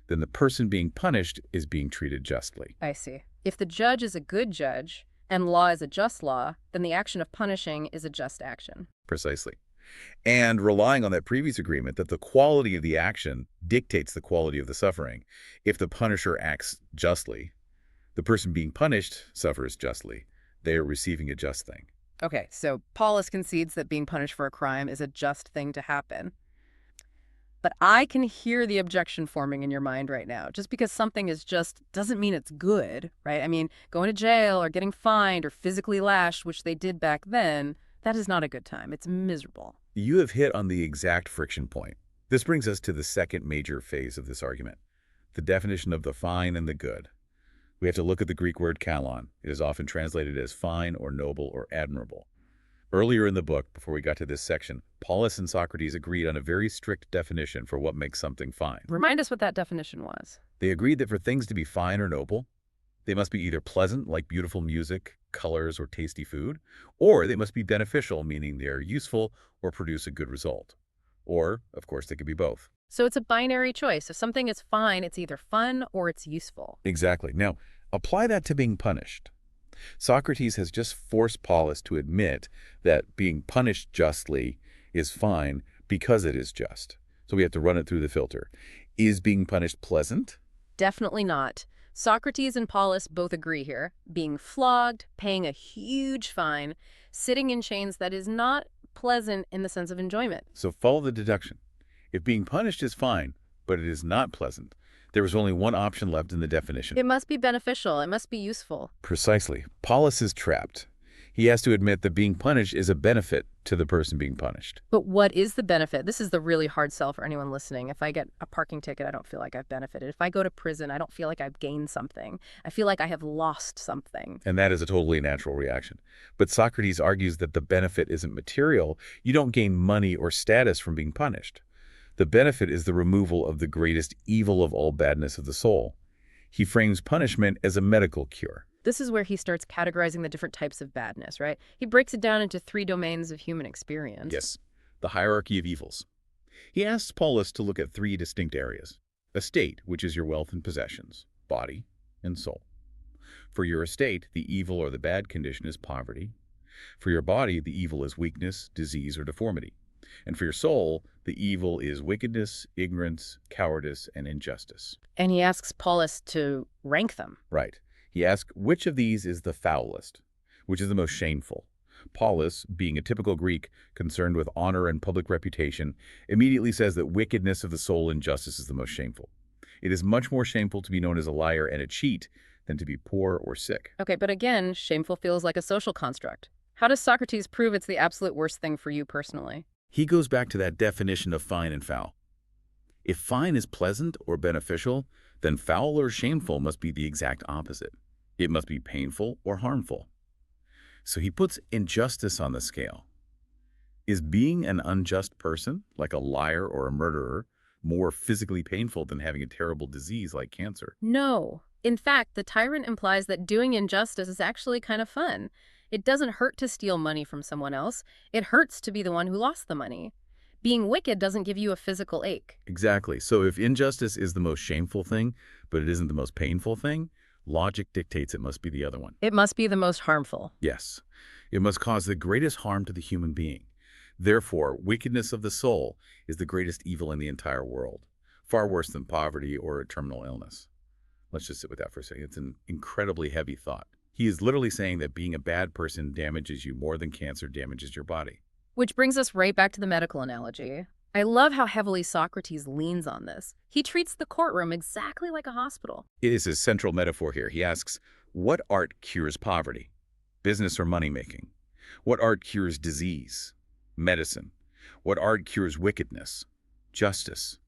then the person being punished is being treated justly. I see. If the judge is a good judge and law is a just law, then the action of punishing is a just action. Precisely. And relying on that previous agreement that the quality of the action dictates the quality of the suffering, if the punisher acts justly, the person being punished suffers justly. They are receiving a just thing. Okay, so Polus concedes that being punished for a crime is a just thing to happen. But I can hear the objection forming in your mind right now. Just because something is just doesn't mean it's good, right? I mean, going to jail or getting fined or physically lashed, which they did back then, that is not a good time. It's miserable. You have hit on the exact friction point. This brings us to the second major phase of this argument, the definition of the fine and the good. We have to look at the Greek word kalon. It is often translated as fine or noble or admirable. Earlier in the book, before we got to this section, Polus and Socrates agreed on a very strict definition for what makes something fine. Remind us what that definition was. They agreed that for things to be fine or noble, they must be either pleasant, like beautiful music, colors, or tasty food, or they must be beneficial, meaning they are useful or produce a good result. Or, of course, they could be both. So it's a binary choice. If something is fine, it's either fun or it's useful. Exactly. Now, apply that to being punished. Socrates has just forced Polus to admit that being punished justly is fine because it is just. So we have to run it through the filter. Is being punished pleasant? Definitely not. Socrates and Polus both agree here. Being flogged, paying a huge fine, sitting in chains, that is not pleasant in the sense of enjoyment. So follow the deduction. If being punished is fine, but it is not pleasant, there is only one option left in the definition. It must be beneficial. It must be useful. Precisely. Polus is trapped. He has to admit that being punished is a benefit to the person being punished. But what is the benefit? This is the really hard sell for anyone listening. If I get a parking ticket, I don't feel like I've benefited. If I go to prison, I don't feel like I've gained something. I feel like I have lost something. And that is a totally natural reaction. But Socrates argues that the benefit isn't material. You don't gain money or status from being punished. The benefit is the removal of the greatest evil of all badness of the soul. He frames punishment as a medical cure. This is where he starts categorizing the different types of badness, right? He breaks it down into 3 domains of human experience. Yes, the hierarchy of evils. He asks Polus to look at 3 distinct areas. Estate, which is your wealth and possessions, body, and soul. For your estate, the evil or the bad condition is poverty. For your body, the evil is weakness, disease, or deformity. And for your soul, the evil is wickedness, ignorance, cowardice, and injustice. And he asks Polus to rank them. Right. He asks which of these is the foulest, which is the most shameful. Polus, being a typical Greek concerned with honor and public reputation, immediately says that wickedness of the soul and injustice is the most shameful. It is much more shameful to be known as a liar and a cheat than to be poor or sick. Okay, but again, shameful feels like a social construct. How does Socrates prove it's the absolute worst thing for you personally? He goes back to that definition of fine and foul. If fine is pleasant or beneficial, then foul or shameful must be the exact opposite. It must be painful or harmful. So he puts injustice on the scale. Is being an unjust person, like a liar or a murderer, more physically painful than having a terrible disease like cancer? No. In fact, the tyrant implies that doing injustice is actually kind of fun. It doesn't hurt to steal money from someone else. It hurts to be the one who lost the money. Being wicked doesn't give you a physical ache. Exactly. So if injustice is the most shameful thing, but it isn't the most painful thing, logic dictates it must be the other one. It must be the most harmful. Yes. It must cause the greatest harm to the human being. Therefore, wickedness of the soul is the greatest evil in the entire world, far worse than poverty or a terminal illness. Let's just sit with that for a second. It's an incredibly heavy thought. He is literally saying that being a bad person damages you more than cancer damages your body. Which brings us right back to the medical analogy. I love how heavily Socrates leans on this. He treats the courtroom exactly like a hospital. It is his central metaphor here. He asks, what art cures poverty? Business or money-making? What art cures disease? Medicine. What art cures wickedness? Justice.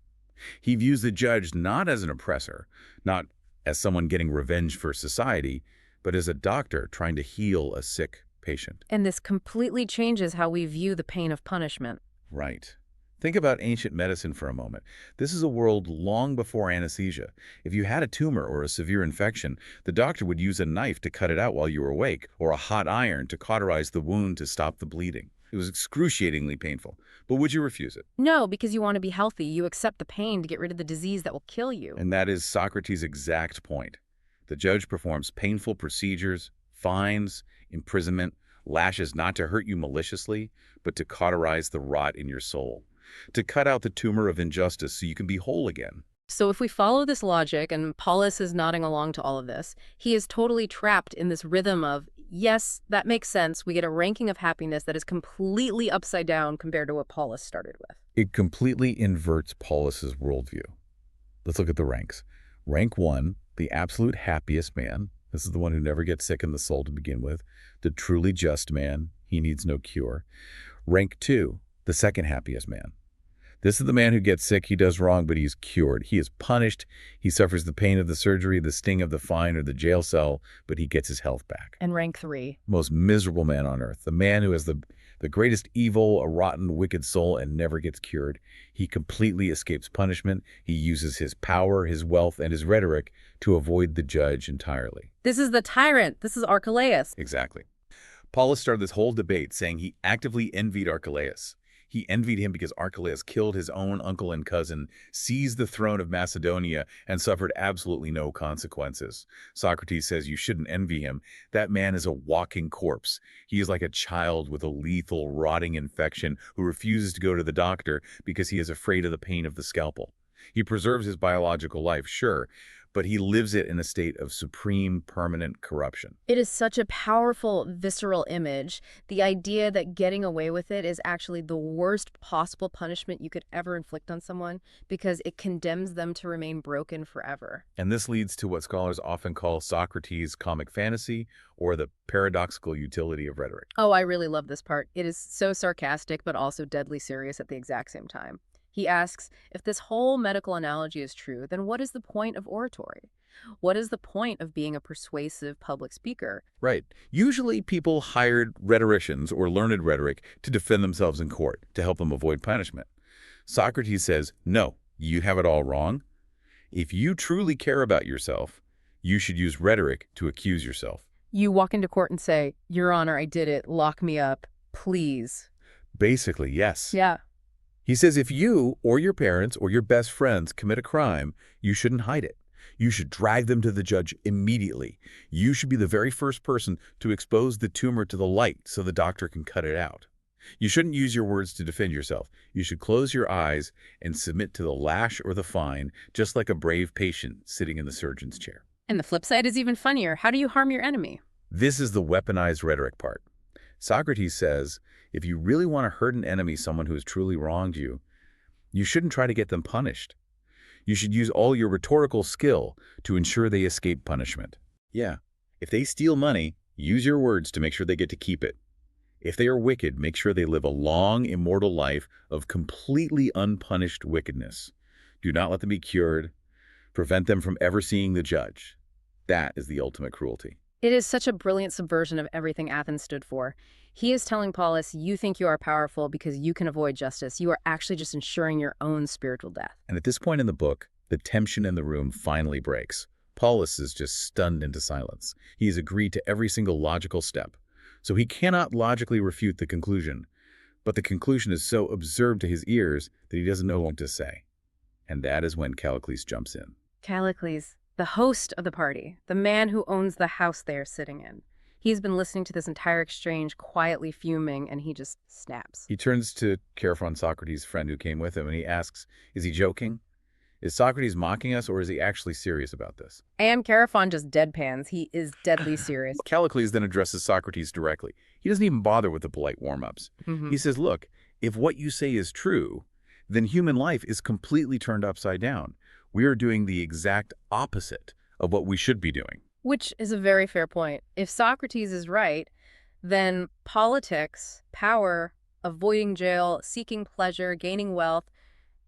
He views the judge not as an oppressor, not as someone getting revenge for society, but as a doctor trying to heal a sick patient. And this completely changes how we view the pain of punishment. Right. Think about ancient medicine for a moment. This is a world long before anesthesia. If you had a tumor or a severe infection, the doctor would use a knife to cut it out while you were awake, or a hot iron to cauterize the wound to stop the bleeding. It was excruciatingly painful. But would you refuse it? No, because you want to be healthy. You accept the pain to get rid of the disease that will kill you. And that is Socrates' exact point. The judge performs painful procedures, fines, imprisonment, lashes not to hurt you maliciously, but to cauterize the rot in your soul, to cut out the tumor of injustice so you can be whole again. So if we follow this logic, and Polus is nodding along to all of this, he is totally trapped in this rhythm of, yes, that makes sense. We get a ranking of happiness that is completely upside down compared to what Polus started with. It completely inverts Paulus's worldview. Let's look at the ranks. Rank 1, the absolute happiest man. This is the one who never gets sick in the soul to begin with. The truly just man. He needs no cure. Rank 2, the second happiest man. This is the man who gets sick, he does wrong, but he's cured. He is punished. He suffers the pain of the surgery, the sting of the fine, or the jail cell, but he gets his health back. And rank 3. Most miserable man on earth. The man who has the greatest evil, a rotten, wicked soul, and never gets cured. He completely escapes punishment. He uses his power, his wealth, and his rhetoric to avoid the judge entirely. This is the tyrant. This is Archelaus. Exactly. Paulus started this whole debate saying he actively envied Archelaus. He envied him because Archelaus killed his own uncle and cousin, seized the throne of Macedonia, and suffered absolutely no consequences. Socrates says you shouldn't envy him. That man is a walking corpse. He is like a child with a lethal, rotting infection who refuses to go to the doctor because he is afraid of the pain of the scalpel. He preserves his biological life, sure, but he lives it in a state of supreme, permanent corruption. It is such a powerful, visceral image. The idea that getting away with it is actually the worst possible punishment you could ever inflict on someone because it condemns them to remain broken forever. And this leads to what scholars often call Socrates' comic fantasy, or the paradoxical utility of rhetoric. Oh, I really love this part. It is so sarcastic, but also deadly serious at the exact same time. He asks, if this whole medical analogy is true, then what is the point of oratory? What is the point of being a persuasive public speaker? Right. Usually people hired rhetoricians or learned rhetoric to defend themselves in court, to help them avoid punishment. Socrates says, no, you have it all wrong. If you truly care about yourself, you should use rhetoric to accuse yourself. You walk into court and say, Your Honor, I did it. Lock me up, please. Basically, yes. Yeah. He says if you or your parents or your best friends commit a crime, you shouldn't hide it. You should drag them to the judge immediately. You should be the very first person to expose the tumor to the light so the doctor can cut it out. You shouldn't use your words to defend yourself. You should close your eyes and submit to the lash or the fine, just like a brave patient sitting in the surgeon's chair. And the flip side is even funnier. How do you harm your enemy? This is the weaponized rhetoric part. Socrates says, if you really want to hurt an enemy, someone who has truly wronged you, you shouldn't try to get them punished. You should use all your rhetorical skill to ensure they escape punishment. Yeah, if they steal money, use your words to make sure they get to keep it. If they are wicked, make sure they live a long, immortal life of completely unpunished wickedness. Do not let them be cured. Prevent them from ever seeing the judge. That is the ultimate cruelty. It is such a brilliant subversion of everything Athens stood for. He is telling Polus, you think you are powerful because you can avoid justice. You are actually just ensuring your own spiritual death. And at this point in the book, the tension in the room finally breaks. Polus is just stunned into silence. He has agreed to every single logical step, so he cannot logically refute the conclusion. But the conclusion is so absurd to his ears that he doesn't know what to say. And that is when Callicles jumps in. Callicles, the host of the party, the man who owns the house they are sitting in. He's been listening to this entire exchange, quietly fuming, and he just snaps. He turns to Chaerephon, Socrates' friend who came with him, and he asks, is he joking? Is Socrates mocking us, or is he actually serious about this? And Chaerephon just deadpans. He is deadly serious. Callicles then addresses Socrates directly. He doesn't even bother with the polite warm-ups. He says, look, if what you say is true, then human life is completely turned upside down. We are doing the exact opposite of what we should be doing. Which is a very fair point. If Socrates is right, then politics, power, avoiding jail, seeking pleasure, gaining wealth,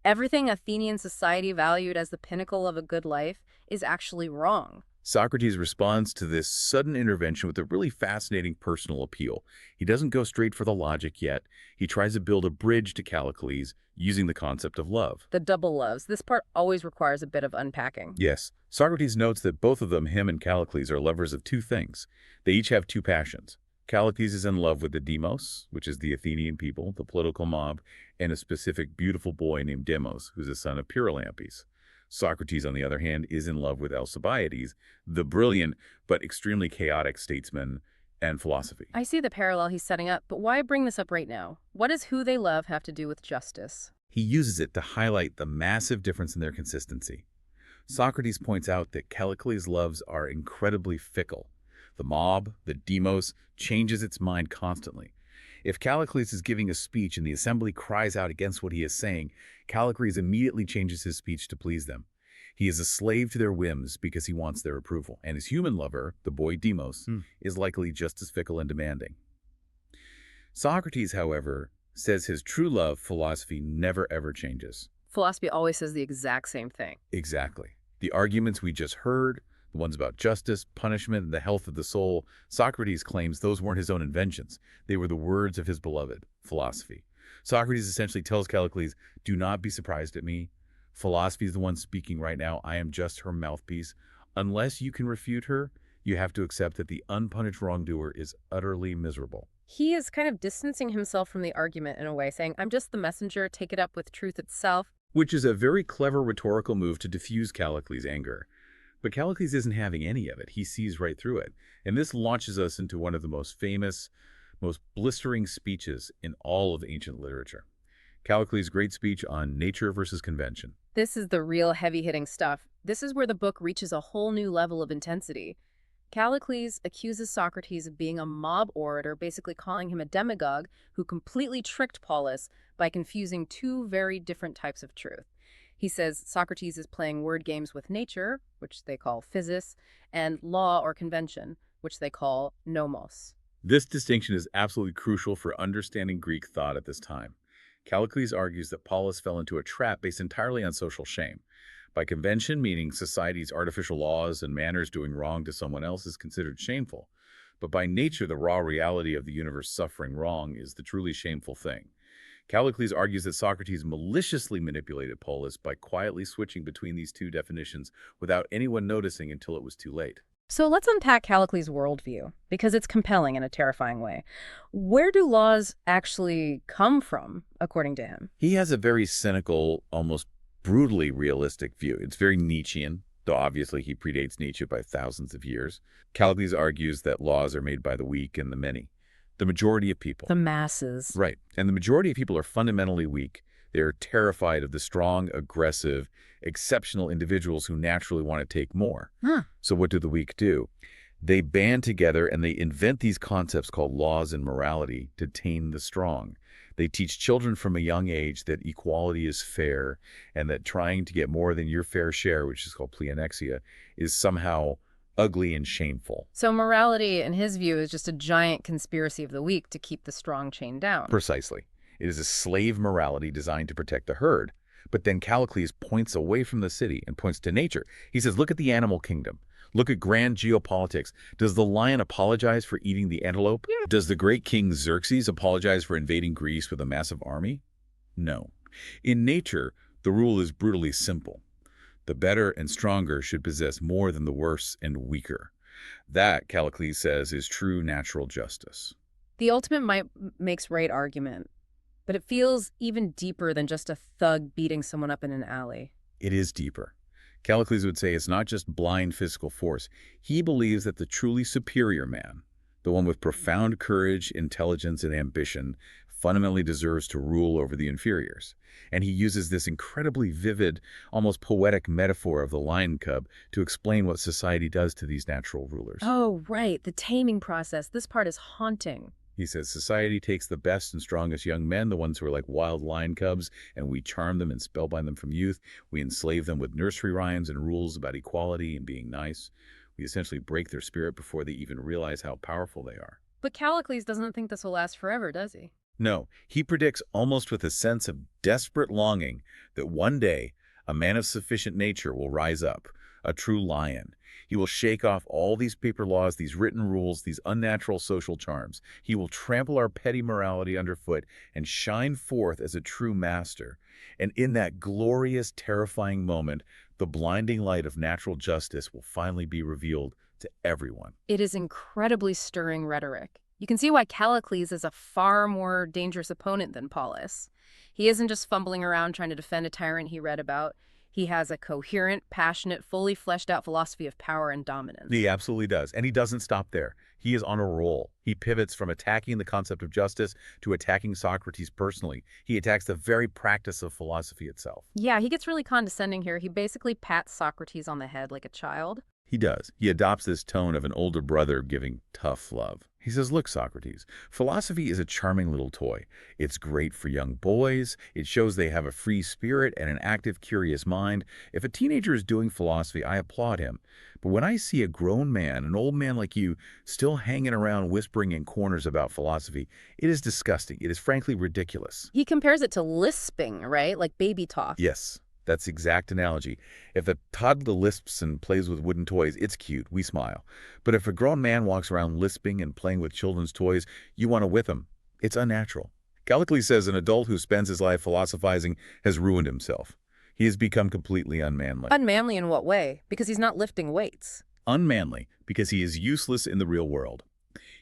everything Athenian society valued as the pinnacle of a good life is actually wrong. Socrates responds to this sudden intervention with a really fascinating personal appeal. He doesn't go straight for the logic yet. He tries to build a bridge to Callicles using the concept of love. The double loves. This part always requires a bit of unpacking. Yes, Socrates notes that both of them, him and Callicles, are lovers of two things. They each have two passions. Callicles is in love with the demos, which is the Athenian people, the political mob, and a specific beautiful boy named Demos, who's a son of Pyrilampes. Socrates, on the other hand, is in love with Alcibiades, the brilliant but extremely chaotic statesman and philosophy. I see the parallel he's setting up, but why bring this up right now? What does who they love have to do with justice? He uses it to highlight the massive difference in their consistency. Socrates points out that Callicles' loves are incredibly fickle. The mob, the demos, changes its mind constantly. If Callicles is giving a speech and the assembly cries out against what he is saying, Callicles immediately changes his speech to please them. He is a slave to their whims because he wants their approval, and his human lover, the boy Demos, is likely just as fickle and demanding. Socrates, however, says his true love, philosophy, never ever changes. Philosophy always says the exact same thing. Exactly. The arguments we just heard, the ones about justice, punishment, and the health of the soul, Socrates claims those weren't his own inventions. They were the words of his beloved, philosophy. Socrates essentially tells Callicles, do not be surprised at me. Philosophy is the one speaking right now. I am just her mouthpiece. Unless you can refute her, you have to accept that the unpunished wrongdoer is utterly miserable. He is kind of distancing himself from the argument in a way, saying, I'm just the messenger, take it up with truth itself. Which is a very clever rhetorical move to diffuse Callicles' anger. But Callicles isn't having any of it. He sees right through it. And this launches us into one of the most famous, most blistering speeches in all of ancient literature. Callicles' great speech on nature versus convention. This is the real heavy-hitting stuff. This is where the book reaches a whole new level of intensity. Callicles accuses Socrates of being a mob orator, basically calling him a demagogue who completely tricked Polus by confusing two very different types of truth. He says Socrates is playing word games with nature, which they call physis, and law or convention, which they call nomos. This distinction is absolutely crucial for understanding Greek thought at this time. Callicles argues that Polus fell into a trap based entirely on social shame. By convention, meaning society's artificial laws and manners doing wrong to someone else is considered shameful. But by nature, the raw reality of the universe suffering wrong is the truly shameful thing. Callicles argues that Socrates maliciously manipulated Polus by quietly switching between these two definitions without anyone noticing until it was too late. So let's unpack Callicles' worldview, because it's compelling in a terrifying way. Where do laws actually come from, according to him? He has a very cynical, almost brutally realistic view. It's very Nietzschean, though obviously he predates Nietzsche by thousands of years. Callicles argues that laws are made by the weak and the many. The majority of people. The masses. Right. And the majority of people are fundamentally weak. They're terrified of the strong, aggressive, exceptional individuals who naturally want to take more. So what do the weak do? They band together and they invent these concepts called laws and morality to tame the strong. They teach children from a young age that equality is fair and that trying to get more than your fair share, which is called pleonexia, is somehow ugly and shameful. So morality, in his view, is just a giant conspiracy of the weak to keep the strong chained down. Precisely. It is a slave morality designed to protect the herd. But then Callicles points away from the city and points to nature. He says, look at the animal kingdom. Look at grand geopolitics. Does the lion apologize for eating the antelope? Yeah. Does the great king Xerxes apologize for invading Greece with a massive army? No. In nature, the rule is brutally simple. The better and stronger should possess more than the worse and weaker. That, Callicles says, is true natural justice. The ultimate might makes right argument, but it feels even deeper than just a thug beating someone up in an alley. It is deeper. Callicles would say it's not just blind physical force. He believes that the truly superior man, the one with profound courage, intelligence, and ambition, fundamentally deserves to rule over the inferiors. And he uses this incredibly vivid, almost poetic metaphor of the lion cub to explain what society does to these natural rulers. Oh, right, the taming process. This part is haunting. He says society takes the best and strongest young men, the ones who are like wild lion cubs, and we charm them and spellbind them from youth. We enslave them with nursery rhymes and rules about equality and being nice. We essentially break their spirit before they even realize how powerful they are. But Callicles doesn't think this will last forever, does he? No, he predicts almost with a sense of desperate longing that one day a man of sufficient nature will rise up, a true lion. He will shake off all these paper laws, these written rules, these unnatural social charms. He will trample our petty morality underfoot and shine forth as a true master. And in that glorious, terrifying moment, the blinding light of natural justice will finally be revealed to everyone. It is incredibly stirring rhetoric. You can see why Callicles is a far more dangerous opponent than Polus. He isn't just fumbling around trying to defend a tyrant he read about. He has a coherent, passionate, fully fleshed out philosophy of power and dominance. He absolutely does. And he doesn't stop there. He is on a roll. He pivots from attacking the concept of justice to attacking Socrates personally. He attacks the very practice of philosophy itself. Yeah, he gets really condescending here. He basically pats Socrates on the head like a child. He does. He adopts this tone of an older brother giving tough love. He says, look, Socrates, philosophy is a charming little toy. It's great for young boys. It shows they have a free spirit and an active, curious mind. If a teenager is doing philosophy, I applaud him. But when I see a grown man, an old man like you, still hanging around whispering in corners about philosophy, it is disgusting. It is frankly ridiculous. He compares it to lisping, right? Like baby talk. Yes. That's the exact analogy. If a toddler lisps and plays with wooden toys, it's cute. We smile. But if a grown man walks around lisping and playing with children's toys, you want to whip him. It's unnatural. Callicles says an adult who spends his life philosophizing has ruined himself. He has become completely unmanly. Unmanly in what way? Because he's not lifting weights. Unmanly because he is useless in the real world.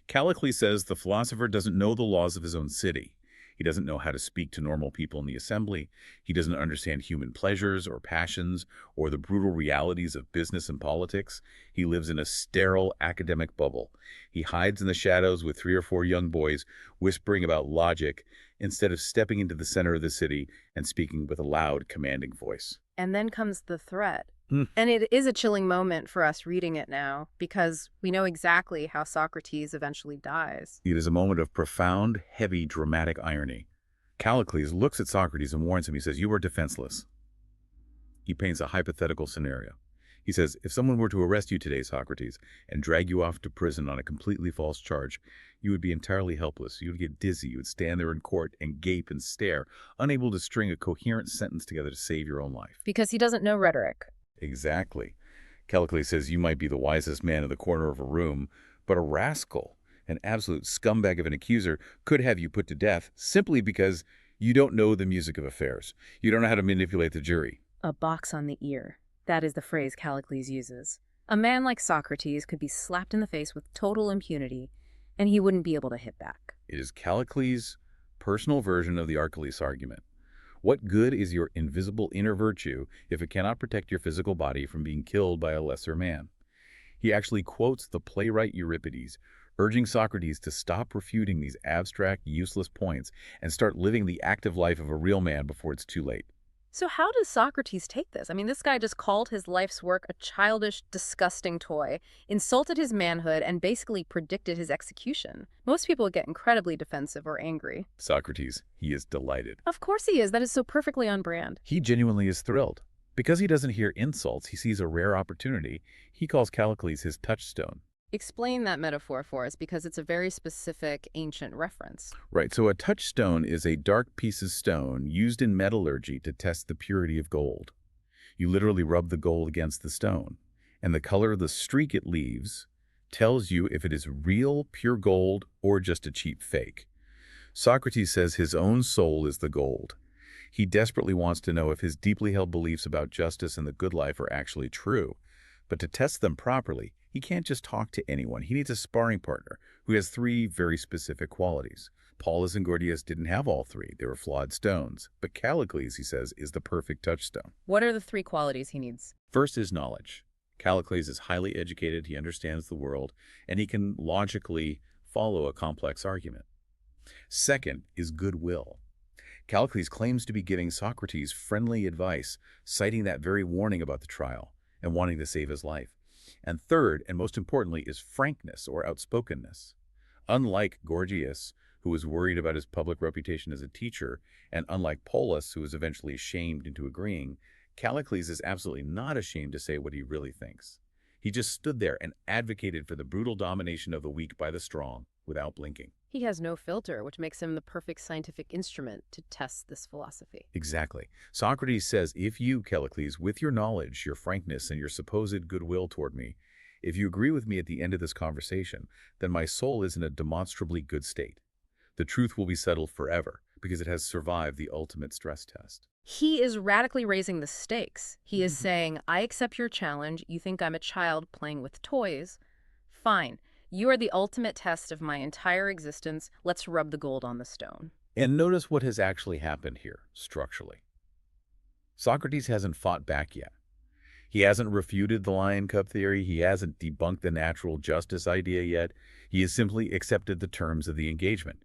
Callicles says the philosopher doesn't know the laws of his own city. He doesn't know how to speak to normal people in the assembly. He doesn't understand human pleasures or passions or the brutal realities of business and politics. He lives in a sterile academic bubble. He hides in the shadows with 3 or 4 young boys whispering about logic instead of stepping into the center of the city and speaking with a loud, commanding voice. And then comes the threat. And it is a chilling moment for us reading it now because we know exactly how Socrates eventually dies. It is a moment of profound, heavy, dramatic irony. Callicles looks at Socrates and warns him. He says, you are defenseless. He paints a hypothetical scenario. He says, if someone were to arrest you today, Socrates, and drag you off to prison on a completely false charge, you would be entirely helpless. You would get dizzy. You would stand there in court and gape and stare, unable to string a coherent sentence together to save your own life. Because he doesn't know rhetoric. Exactly. Callicles says you might be the wisest man in the corner of a room, but a rascal, an absolute scumbag of an accuser, could have you put to death simply because you don't know the music of affairs. You don't know how to manipulate the jury. A box on the ear. That is the phrase Callicles uses. A man like Socrates could be slapped in the face with total impunity, and he wouldn't be able to hit back. It is Callicles' personal version of the Archelaus argument. What good is your invisible inner virtue if it cannot protect your physical body from being killed by a lesser man? He actually quotes the playwright Euripides, urging Socrates to stop refuting these abstract, useless points and start living the active life of a real man before it's too late. So how does Socrates take this? I mean, this guy just called his life's work a childish, disgusting toy, insulted his manhood, and basically predicted his execution. Most people would get incredibly defensive or angry. Socrates, he is delighted. Of course he is. That is so perfectly on brand. He genuinely is thrilled. Because he doesn't hear insults, he sees a rare opportunity. He calls Callicles his touchstone. Explain that metaphor for us, because it's a very specific ancient reference. Right, so a touchstone is a dark piece of stone used in metallurgy to test the purity of gold. You literally rub the gold against the stone, and the color of the streak it leaves tells you if it is real, pure gold, or just a cheap fake. Socrates says his own soul is the gold. He desperately wants to know if his deeply held beliefs about justice and the good life are actually true. But to test them properly, he can't just talk to anyone. He needs a sparring partner who has three very specific qualities. Polus and Gorgias didn't have all three. They were flawed stones. But Callicles, he says, is the perfect touchstone. What are the three qualities he needs? First is knowledge. Callicles is highly educated, he understands the world, and he can logically follow a complex argument. Second is goodwill. Callicles claims to be giving Socrates friendly advice, citing that very warning about the trial and wanting to save his life. And third, and most importantly, is frankness or outspokenness. Unlike Gorgias, who was worried about his public reputation as a teacher, and unlike Polus, who was eventually shamed into agreeing, Callicles is absolutely not ashamed to say what he really thinks. He just stood there and advocated for the brutal domination of the weak by the strong without blinking. He has no filter, which makes him the perfect scientific instrument to test this philosophy. Exactly. Socrates says, if you, Callicles, with your knowledge, your frankness, and your supposed goodwill toward me, if you agree with me at the end of this conversation, then my soul is in a demonstrably good state. The truth will be settled forever because it has survived the ultimate stress test. He is radically raising the stakes. He is saying, I accept your challenge. You think I'm a child playing with toys. Fine. You are the ultimate test of my entire existence. Let's rub the gold on the stone. And notice what has actually happened here, structurally. Socrates hasn't fought back yet. He hasn't refuted the lion cub theory. He hasn't debunked the natural justice idea yet. He has simply accepted the terms of the engagement.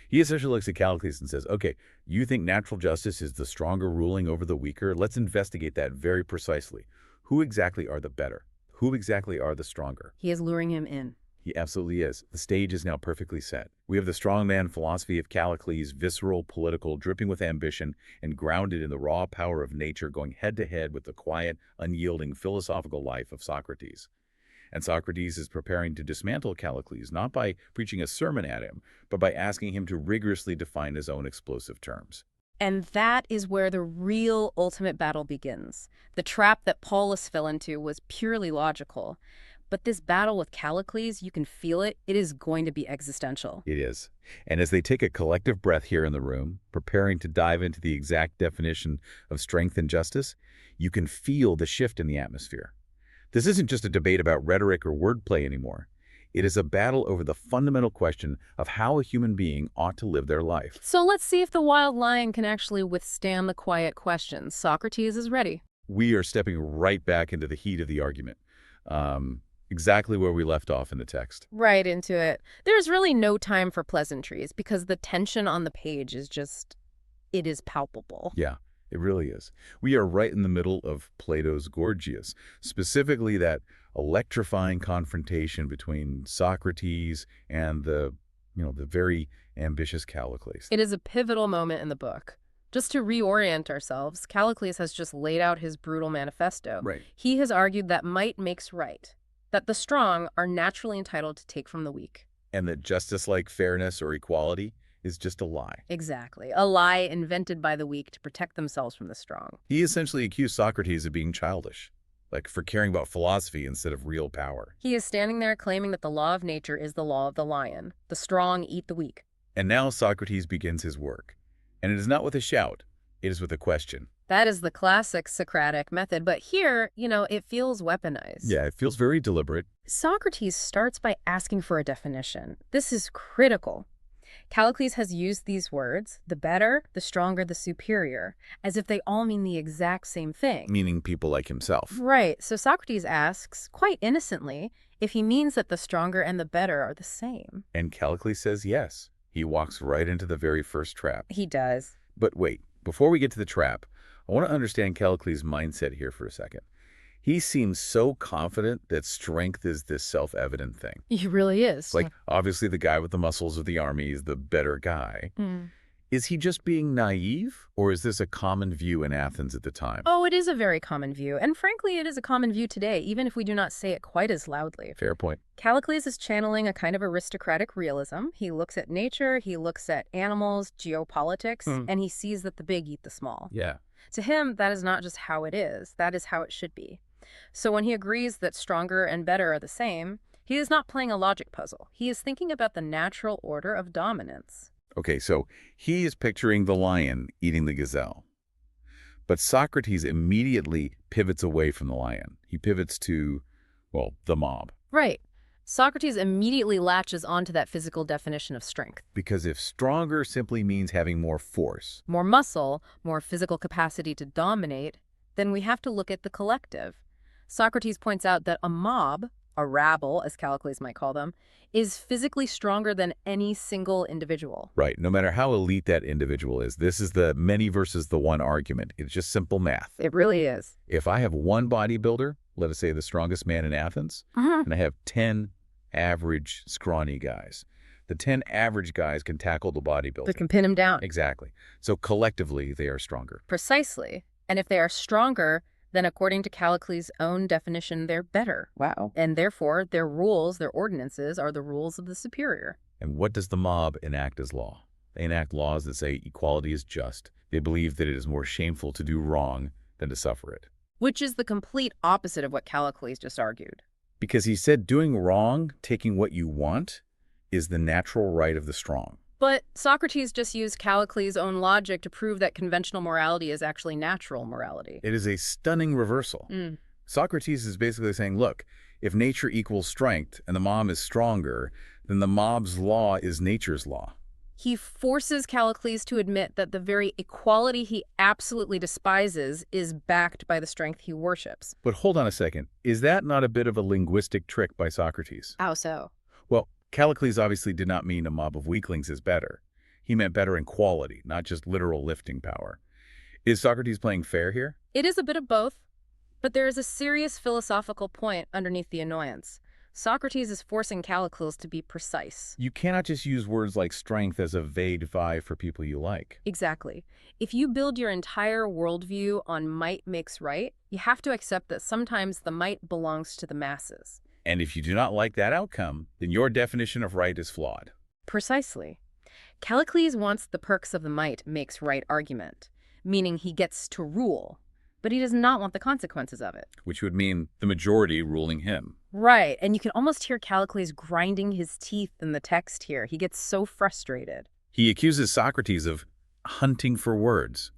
He essentially looks at Callicles and says, okay, you think natural justice is the stronger ruling over the weaker? Let's investigate that very precisely. Who exactly are the better? Who exactly are the stronger? He is luring him in. He absolutely is. The stage is now perfectly set. We have the strongman philosophy of Callicles, visceral, political, dripping with ambition, and grounded in the raw power of nature, going head-to-head with the quiet, unyielding, philosophical life of Socrates. And Socrates is preparing to dismantle Callicles, not by preaching a sermon at him, but by asking him to rigorously define his own explosive terms. And that is where the real ultimate battle begins. The trap that Polus fell into was purely logical. But this battle with Callicles, you can feel it. It is going to be existential. It is. And as they take a collective breath here in the room, preparing to dive into the exact definition of strength and justice, you can feel the shift in the atmosphere. This isn't just a debate about rhetoric or wordplay anymore. It is a battle over the fundamental question of how a human being ought to live their life. So let's see if the wild lion can actually withstand the quiet questions. Socrates is ready. We are stepping right back into the heat of the argument. Exactly where we left off in the text. Right into it. There's really no time for pleasantries because the tension on the page is just, it is palpable. Yeah, it really is. We are right in the middle of Plato's Gorgias, specifically that electrifying confrontation between Socrates and the very ambitious Callicles. It is a pivotal moment in the book. Just to reorient ourselves, Callicles has just laid out his brutal manifesto. Right. He has argued that might makes right, that the strong are naturally entitled to take from the weak. And that justice like fairness or equality is just a lie. Exactly. A lie invented by the weak to protect themselves from the strong. He essentially accused Socrates of being childish, like for caring about philosophy instead of real power. He is standing there claiming that the law of nature is the law of the lion. The strong eat the weak. And now Socrates begins his work. And it is not with a shout, it is with a question. That is the classic Socratic method, but here, it feels weaponized. Yeah, it feels very deliberate. Socrates starts by asking for a definition. This is critical. Callicles has used these words, the better, the stronger, the superior, as if they all mean the exact same thing. Meaning people like himself. Right. So Socrates asks, quite innocently, if he means that the stronger and the better are the same. And Callicles says yes. He walks right into the very first trap. He does. But wait, before we get to the trap, I want to understand Callicles' mindset here for a second. He seems so confident that strength is this self-evident thing. He really is. Like, obviously the guy with the muscles of the army is the better guy. Is he just being naive, or is this a common view in Athens at the time? Oh, it is a very common view. And frankly, it is a common view today, even if we do not say it quite as loudly. Fair point. Callicles is channeling a kind of aristocratic realism. He looks at nature, he looks at animals, geopolitics, and he sees that the big eat the small. Yeah. To him, that is not just how it is. That is how it should be. So when he agrees that stronger and better are the same, he is not playing a logic puzzle. He is thinking about the natural order of dominance. Okay, so he is picturing the lion eating the gazelle. But Socrates immediately pivots away from the lion. He pivots to, well, the mob. Right. Socrates immediately latches onto that physical definition of strength. Because if stronger simply means having more force, More muscle, more physical capacity to dominate, then we have to look at the collective. Socrates points out that a mob, a rabble, as Callicles might call them, is physically stronger than any single individual. right, no matter how elite that individual is, this is the many versus the one argument. It's just simple math. It really is. If I have one bodybuilder, let us say the strongest man in Athens, and I have 10 average scrawny guys, the 10 average guys can tackle the bodybuilder. They can pin him down. Exactly. So collectively, they are stronger. Precisely. And if they are stronger, then according to Callicles' own definition, they're better. Wow. And therefore, their rules, their ordinances, are the rules of the superior. And what does the mob enact as law? They enact laws that say equality is just. They believe that it is more shameful to do wrong than to suffer it. Which is the complete opposite of what Callicles just argued. Because he said doing wrong, taking what you want, is the natural right of the strong. But Socrates just used Callicles' own logic to prove that conventional morality is actually natural morality. It is a stunning reversal. Socrates is basically saying, look, if nature equals strength and the mob is stronger, then the mob's law is nature's law. He forces Callicles to admit that the very equality he absolutely despises is backed by the strength he worships. But hold on a second. Is that not a bit of a linguistic trick by Socrates? How so? Well, Callicles obviously did not mean a mob of weaklings is better. He meant better in quality, not just literal lifting power. Is Socrates playing fair here? It is a bit of both, but there is a serious philosophical point underneath the annoyance. Socrates is forcing Callicles to be precise. You cannot just use words like strength as a vague vibe for people you like. Exactly. If you build your entire worldview on might makes right, you have to accept that sometimes the might belongs to the masses. And if you do not like that outcome, then your definition of right is flawed. Precisely. Callicles wants the perks of the might makes right argument, meaning he gets to rule, but he does not want the consequences of it. Which would mean the majority ruling him. Right, and you can almost hear Callicles grinding his teeth in the text here. He gets so frustrated. He accuses Socrates of hunting for words,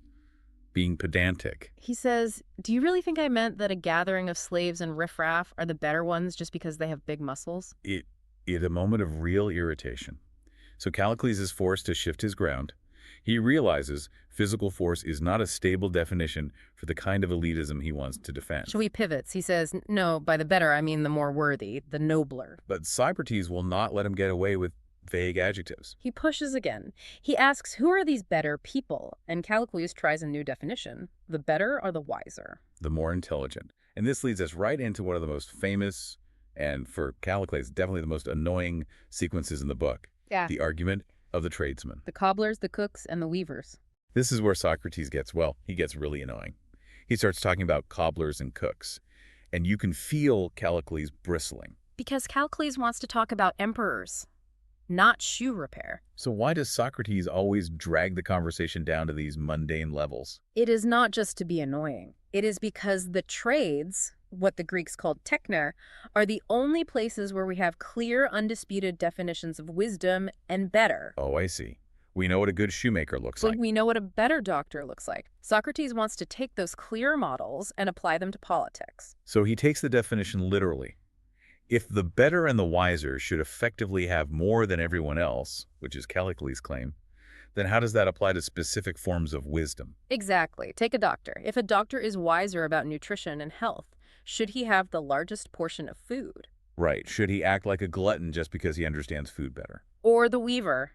being pedantic. He says, do you really think I meant that a gathering of slaves and riffraff are the better ones just because they have big muscles? It a moment of real irritation. So Callicles is forced to shift his ground. He realizes physical force is not a stable definition for the kind of elitism he wants to defend. So he pivots. He says, no, by the better, I mean the more worthy, the nobler. But Socrates will not let him get away with vague adjectives. He pushes again. He asks, who are these better people? And Callicles tries a new definition. The better are the wiser. The more intelligent. And this leads us right into one of the most famous, and for Callicles, definitely the most annoying sequences in the book. Yeah. The argument of the tradesmen. The cobblers, the cooks, and the weavers. This is where Socrates gets, well, he gets really annoying. He starts talking about cobblers and cooks, and you can feel Callicles bristling. Because Callicles wants to talk about emperors, not shoe repair. So why does Socrates always drag the conversation down to these mundane levels? It is not just to be annoying. It is because the trades, what the Greeks called techner, are the only places where we have clear, undisputed definitions of wisdom and better. Oh, I see. We know what a good shoemaker looks like. We know what a better doctor looks like. Socrates wants to take those clear models and apply them to politics. So he takes the definition literally. If the better and the wiser should effectively have more than everyone else, which is Callicles' claim, then how does that apply to specific forms of wisdom? Exactly. Take a doctor. If a doctor is wiser about nutrition and health, should he have the largest portion of food? Right. Should he act like a glutton just because he understands food better? Or the weaver.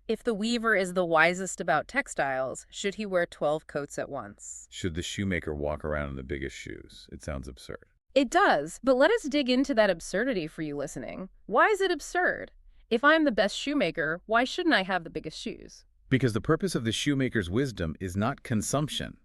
If the weaver is the wisest about textiles, should he wear 12 coats at once? Should the shoemaker walk around in the biggest shoes? It sounds absurd. It does, but let us dig into that absurdity for you listening. Why is it absurd? If I'm the best shoemaker, why shouldn't I have the biggest shoes? Because the purpose of the shoemaker's wisdom is not consumption.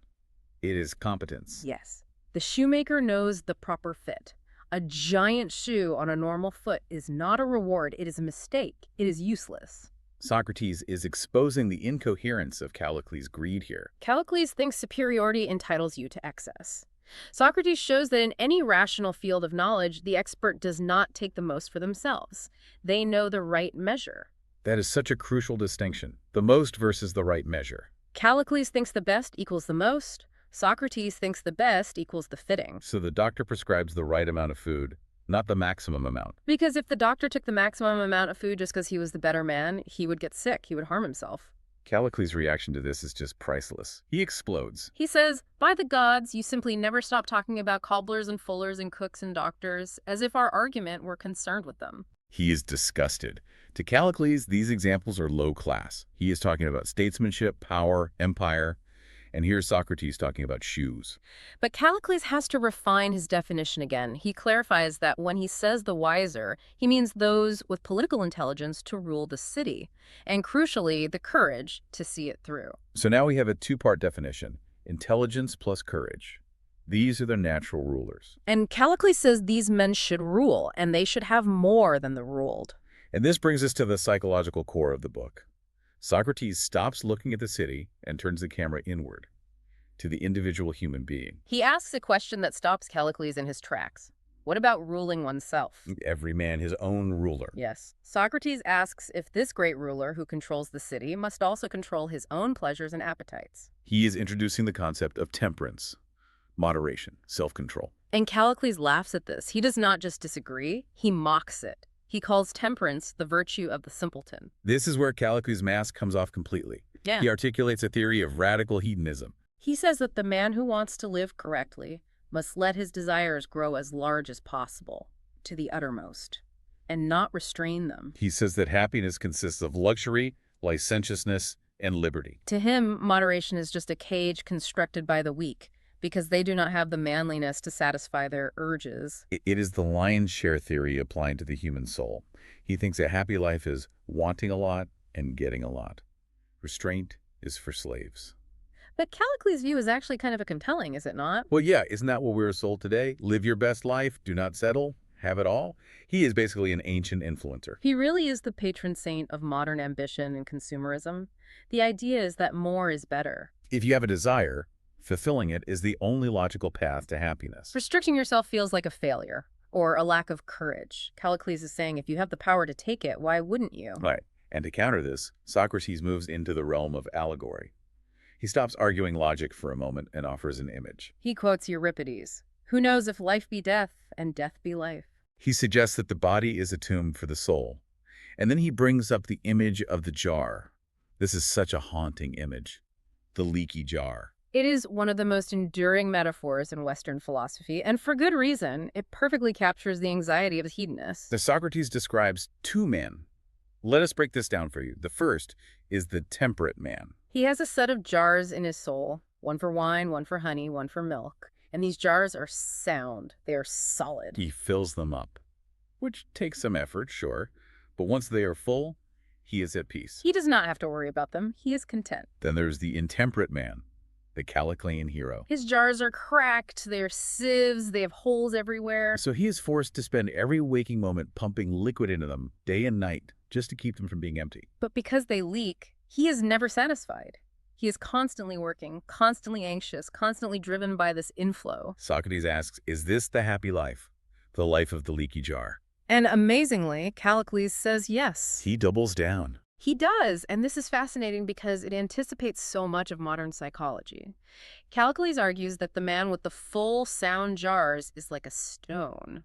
It is competence. Yes. The shoemaker knows the proper fit. A giant shoe on a normal foot is not a reward. It is a mistake. It is useless. Socrates is exposing the incoherence of Callicles' greed here. Callicles thinks superiority entitles you to excess. Socrates shows that in any rational field of knowledge, the expert does not take the most for themselves. They know the right measure. That is such a crucial distinction, the most versus the right measure. Callicles thinks the best equals the most. Socrates thinks the best equals the fitting. So the doctor prescribes the right amount of food, not the maximum amount. Because if the doctor took the maximum amount of food just because he was the better man, he would get sick. He would harm himself. Callicles' reaction to this is just priceless. He explodes. He says, by the gods, you simply never stop talking about cobblers and fullers and cooks and doctors, as if our argument were concerned with them. He is disgusted. To Callicles, these examples are low class. He is talking about statesmanship, power, empire, and here's Socrates talking about shoes. But Callicles has to refine his definition again. He clarifies that when he says the wiser, he means those with political intelligence to rule the city, and crucially, the courage to see it through. So now we have a two-part definition, intelligence plus courage. These are the natural rulers. And Callicles says these men should rule, and they should have more than the ruled. And this brings us to the psychological core of the book. Socrates stops looking at the city and turns the camera inward, to the individual human being. He asks a question that stops Callicles in his tracks. What about ruling oneself? Every man his own ruler. Yes. Socrates asks if this great ruler who controls the city must also control his own pleasures and appetites. He is introducing the concept of temperance, moderation, self-control. And Callicles laughs at this. He does not just disagree, he mocks it. He calls temperance the virtue of the simpleton. This is where Callicles' mask comes off completely. Yeah. He articulates a theory of radical hedonism. He says that the man who wants to live correctly must let his desires grow as large as possible, to the uttermost, and not restrain them. He says that happiness consists of luxury, licentiousness, and liberty. To him, moderation is just a cage constructed by the weak, because they do not have the manliness to satisfy their urges. It is the lion's share theory applied to the human soul. He thinks a happy life is wanting a lot and getting a lot. Restraint is for slaves. But Callicles' view is actually kind of a compelling, is it not? Well, yeah, isn't that what we're sold today? Live your best life, do not settle, have it all. He is basically an ancient influencer. He really is the patron saint of modern ambition and consumerism. The idea is that more is better. If you have a desire, fulfilling it is the only logical path to happiness. Restricting yourself feels like a failure or a lack of courage. Callicles is saying if you have the power to take it, why wouldn't you? Right. And to counter this, Socrates moves into the realm of allegory. He stops arguing logic for a moment and offers an image. He quotes Euripides, "Who knows if life be death and death be life?" He suggests that the body is a tomb for the soul. And then he brings up the image of the jar. This is such a haunting image. The leaky jar. It is one of the most enduring metaphors in Western philosophy, and for good reason. It perfectly captures the anxiety of the hedonist. The Socrates describes two men. Let us break this down for you. The first is the temperate man. He has a set of jars in his soul, one for wine, one for honey, one for milk. And these jars are sound. They are solid. He fills them up, which takes some effort, sure. But once they are full, he is at peace. He does not have to worry about them. He is content. Then there's the intemperate man, the Calliclean hero. His jars are cracked. They are sieves. They have holes everywhere. So he is forced to spend every waking moment pumping liquid into them day and night just to keep them from being empty. But because they leak, he is never satisfied. He is constantly working, constantly anxious, constantly driven by this inflow. Socrates asks, is this the happy life? The life of the leaky jar? And amazingly, Callicles says yes. He doubles down. He does, and this is fascinating because it anticipates so much of modern psychology. Callicles argues that the man with the full sound jars is like a stone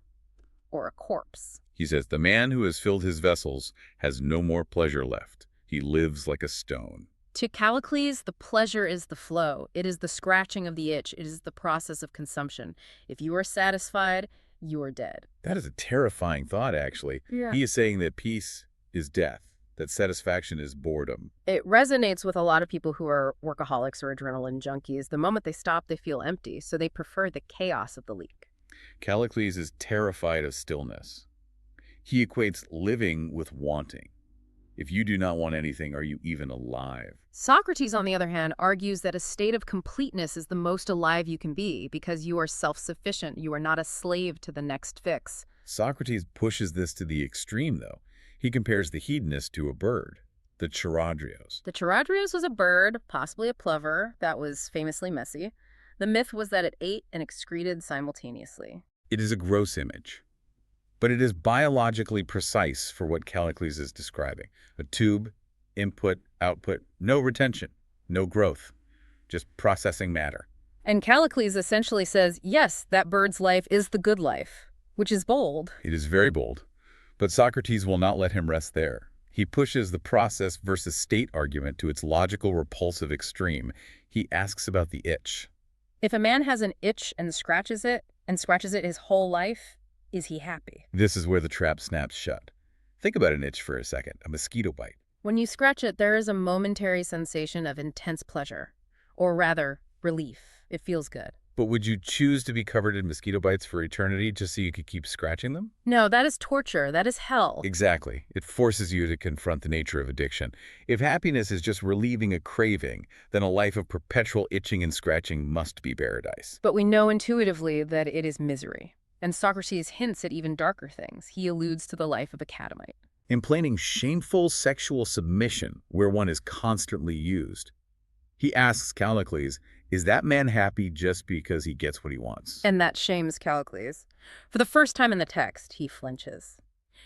or a corpse. He says, the man who has filled his vessels has no more pleasure left. He lives like a stone. To Callicles, the pleasure is the flow. It is the scratching of the itch. It is the process of consumption. If you are satisfied, you are dead. That is a terrifying thought, actually. Yeah. He is saying that peace is death, that satisfaction is boredom. It resonates with a lot of people who are workaholics or adrenaline junkies. The moment they stop, they feel empty, so they prefer the chaos of the leak. Callicles is terrified of stillness. He equates living with wanting. If you do not want anything, are you even alive? Socrates, on the other hand, argues that a state of completeness is the most alive you can be because you are self-sufficient. You are not a slave to the next fix. Socrates pushes this to the extreme, though. He compares the hedonist to a bird, the charadrios. The charadrios was a bird, possibly a plover, that was famously messy. The myth was that it ate and excreted simultaneously. It is a gross image, but it is biologically precise for what Callicles is describing. A tube, input, output, no retention, no growth, just processing matter. And Callicles essentially says, yes, that bird's life is the good life, which is bold. It is very bold, but Socrates will not let him rest there. He pushes the process versus state argument to its logical repulsive extreme. He asks about the itch. If a man has an itch and scratches it his whole life, is he happy? This is where the trap snaps shut. Think about an itch for a second, a mosquito bite. When you scratch it, there is a momentary sensation of intense pleasure, or rather, relief. It feels good. But would you choose to be covered in mosquito bites for eternity just so you could keep scratching them? No, that is torture. That is hell. Exactly. It forces you to confront the nature of addiction. If happiness is just relieving a craving, then a life of perpetual itching and scratching must be paradise. But we know intuitively that it is misery. And Socrates hints at even darker things. He alludes to the life of a catamite. Implanting shameful sexual submission where one is constantly used. He asks Callicles, is that man happy just because he gets what he wants? And that shames Callicles. For the first time in the text, he flinches.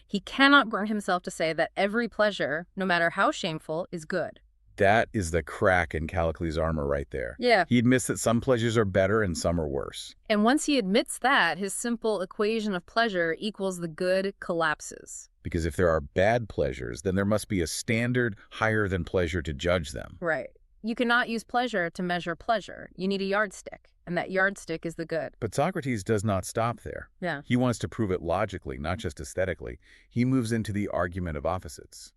He cannot bring himself to say that every pleasure, no matter how shameful, is good. That is the crack in Callicles' armor right there. Yeah. He admits that some pleasures are better and some are worse. And once he admits that, his simple equation of pleasure equals the good collapses. Because if there are bad pleasures, then there must be a standard higher than pleasure to judge them. Right. You cannot use pleasure to measure pleasure. You need a yardstick, and that yardstick is the good. But Socrates does not stop there. Yeah. He wants to prove it logically, not just aesthetically. He moves into the argument of opposites.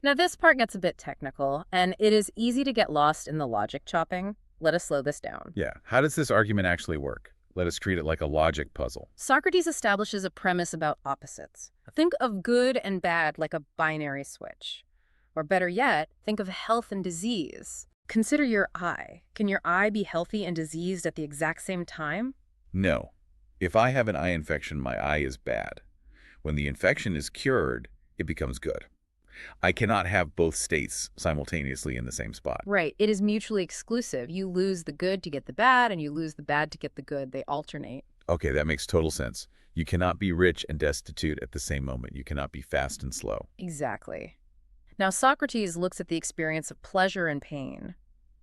Now this part gets a bit technical, and it is easy to get lost in the logic chopping. Let us slow this down. Yeah, how does this argument actually work? Let us treat it like a logic puzzle. Socrates establishes a premise about opposites. Think of good and bad like a binary switch. Or better yet, think of health and disease. Consider your eye. Can your eye be healthy and diseased at the exact same time? No. If I have an eye infection, my eye is bad. When the infection is cured, it becomes good. I cannot have both states simultaneously in the same spot. Right. It is mutually exclusive. You lose the good to get the bad, and you lose the bad to get the good. They alternate. Okay, that makes total sense. You cannot be rich and destitute at the same moment. You cannot be fast and slow. Exactly. Now, Socrates looks at the experience of pleasure and pain.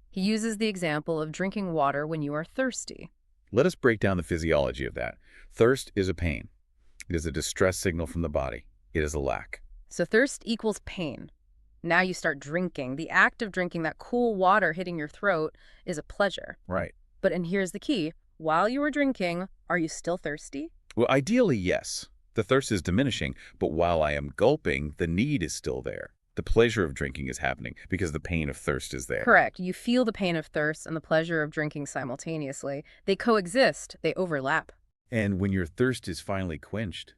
He uses the example of drinking water when you are thirsty. Let us break down the physiology of that. Thirst is a pain. It is a distress signal from the body. It is a lack. So thirst equals pain. Now you start drinking. The act of drinking that cool water hitting your throat is a pleasure. Right. And here's the key. While you are drinking, are you still thirsty? Well, ideally, yes. The thirst is diminishing, but while I am gulping, the need is still there. The pleasure of drinking is happening because the pain of thirst is there. Correct. You feel the pain of thirst and the pleasure of drinking simultaneously. They coexist. They overlap. And when your thirst is finally quenched,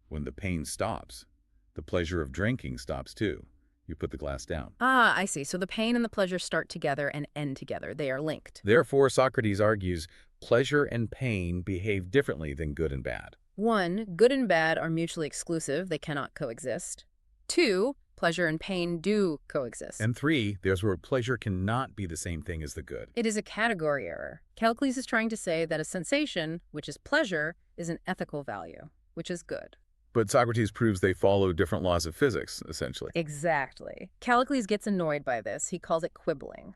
when the pain stops, the pleasure of drinking stops too. You put the glass down. Ah, I see. So the pain and the pleasure start together and end together. They are linked. Therefore, Socrates argues, pleasure and pain behave differently than good and bad. 1, good and bad are mutually exclusive. They cannot coexist. 2, pleasure and pain do coexist. And 3, there's where pleasure cannot be the same thing as the good. It is a category error. Callicles is trying to say that a sensation, which is pleasure, is an ethical value, which is good. But Socrates proves they follow different laws of physics, essentially. Exactly. Callicles gets annoyed by this. He calls it quibbling.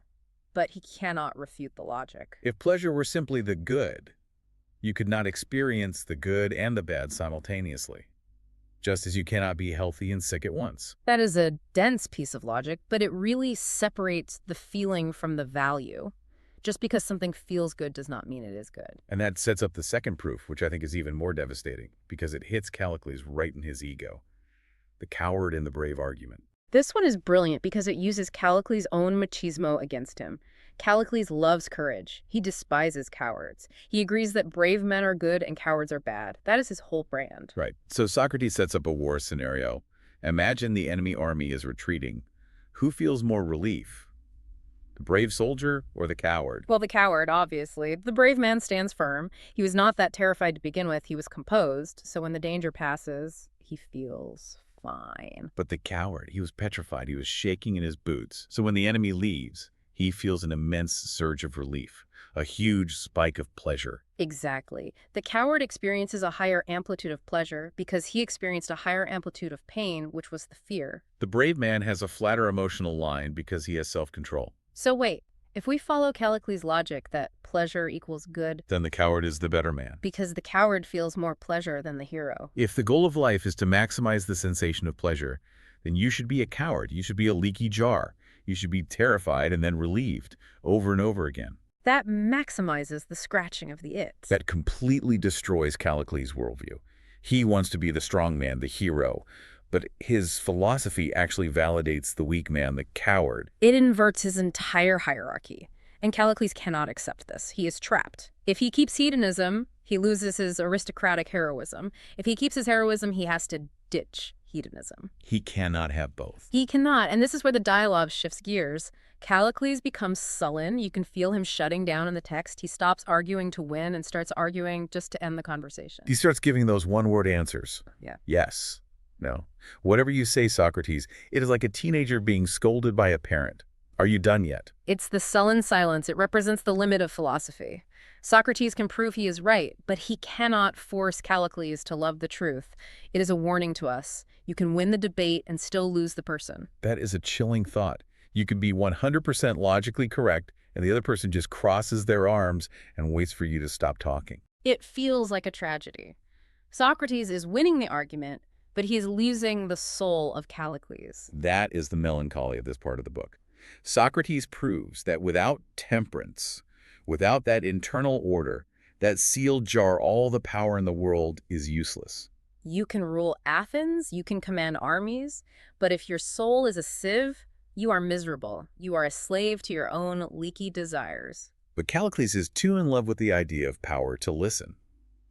But he cannot refute the logic. If pleasure were simply the good, you could not experience the good and the bad simultaneously, just as you cannot be healthy and sick at once. That is a dense piece of logic, but it really separates the feeling from the value. Just because something feels good does not mean it is good. And that sets up the second proof, which I think is even more devastating, because it hits Callicles right in his ego. The coward and the brave argument. This one is brilliant because it uses Callicles' own machismo against him. Callicles loves courage. He despises cowards. He agrees that brave men are good and cowards are bad. That is his whole brand. Right. So Socrates sets up a war scenario. Imagine the enemy army is retreating. Who feels more relief? The brave soldier or the coward? Well, the coward, obviously. The brave man stands firm. He was not that terrified to begin with. He was composed. So when the danger passes, he feels fine. But the coward, he was petrified. He was shaking in his boots. So when the enemy leaves, he feels an immense surge of relief, a huge spike of pleasure. Exactly. The coward experiences a higher amplitude of pleasure because he experienced a higher amplitude of pain, which was the fear. The brave man has a flatter emotional line because he has self-control. So wait, if we follow Callicles' logic that pleasure equals good, Then the coward is the better man. because the coward feels more pleasure than the hero. If the goal of life is to maximize the sensation of pleasure, then you should be a coward. You should be a leaky jar. You should be terrified and then relieved over and over again. That maximizes the scratching of the it. That completely destroys Callicles' worldview. He wants to be the strong man, the hero, but his philosophy actually validates the weak man, the coward. It inverts his entire hierarchy, and Callicles cannot accept this. He is trapped. If he keeps hedonism, he loses his aristocratic heroism. If he keeps his heroism, he has to ditch hedonism. He cannot have both. He cannot, and this is where the dialogue shifts gears. Callicles becomes sullen. You can feel him shutting down in the text. He stops arguing to win and starts arguing just to end the conversation. He starts giving those one-word answers. Yeah. Yes. No. Whatever you say, Socrates, it is like a teenager being scolded by a parent. Are you done yet? It's the sullen silence. It represents the limit of philosophy. Socrates can prove he is right, but he cannot force Callicles to love the truth. It is a warning to us. You can win the debate and still lose the person. That is a chilling thought. You can be 100% logically correct, and the other person just crosses their arms and waits for you to stop talking. It feels like a tragedy. Socrates is winning the argument, but he is losing the soul of Callicles. That is the melancholy of this part of the book. Socrates proves that without temperance, without that internal order, that sealed jar, all the power in the world is useless. You can rule Athens, you can command armies, but if your soul is a sieve, you are miserable. You are a slave to your own leaky desires. But Callicles is too in love with the idea of power to listen.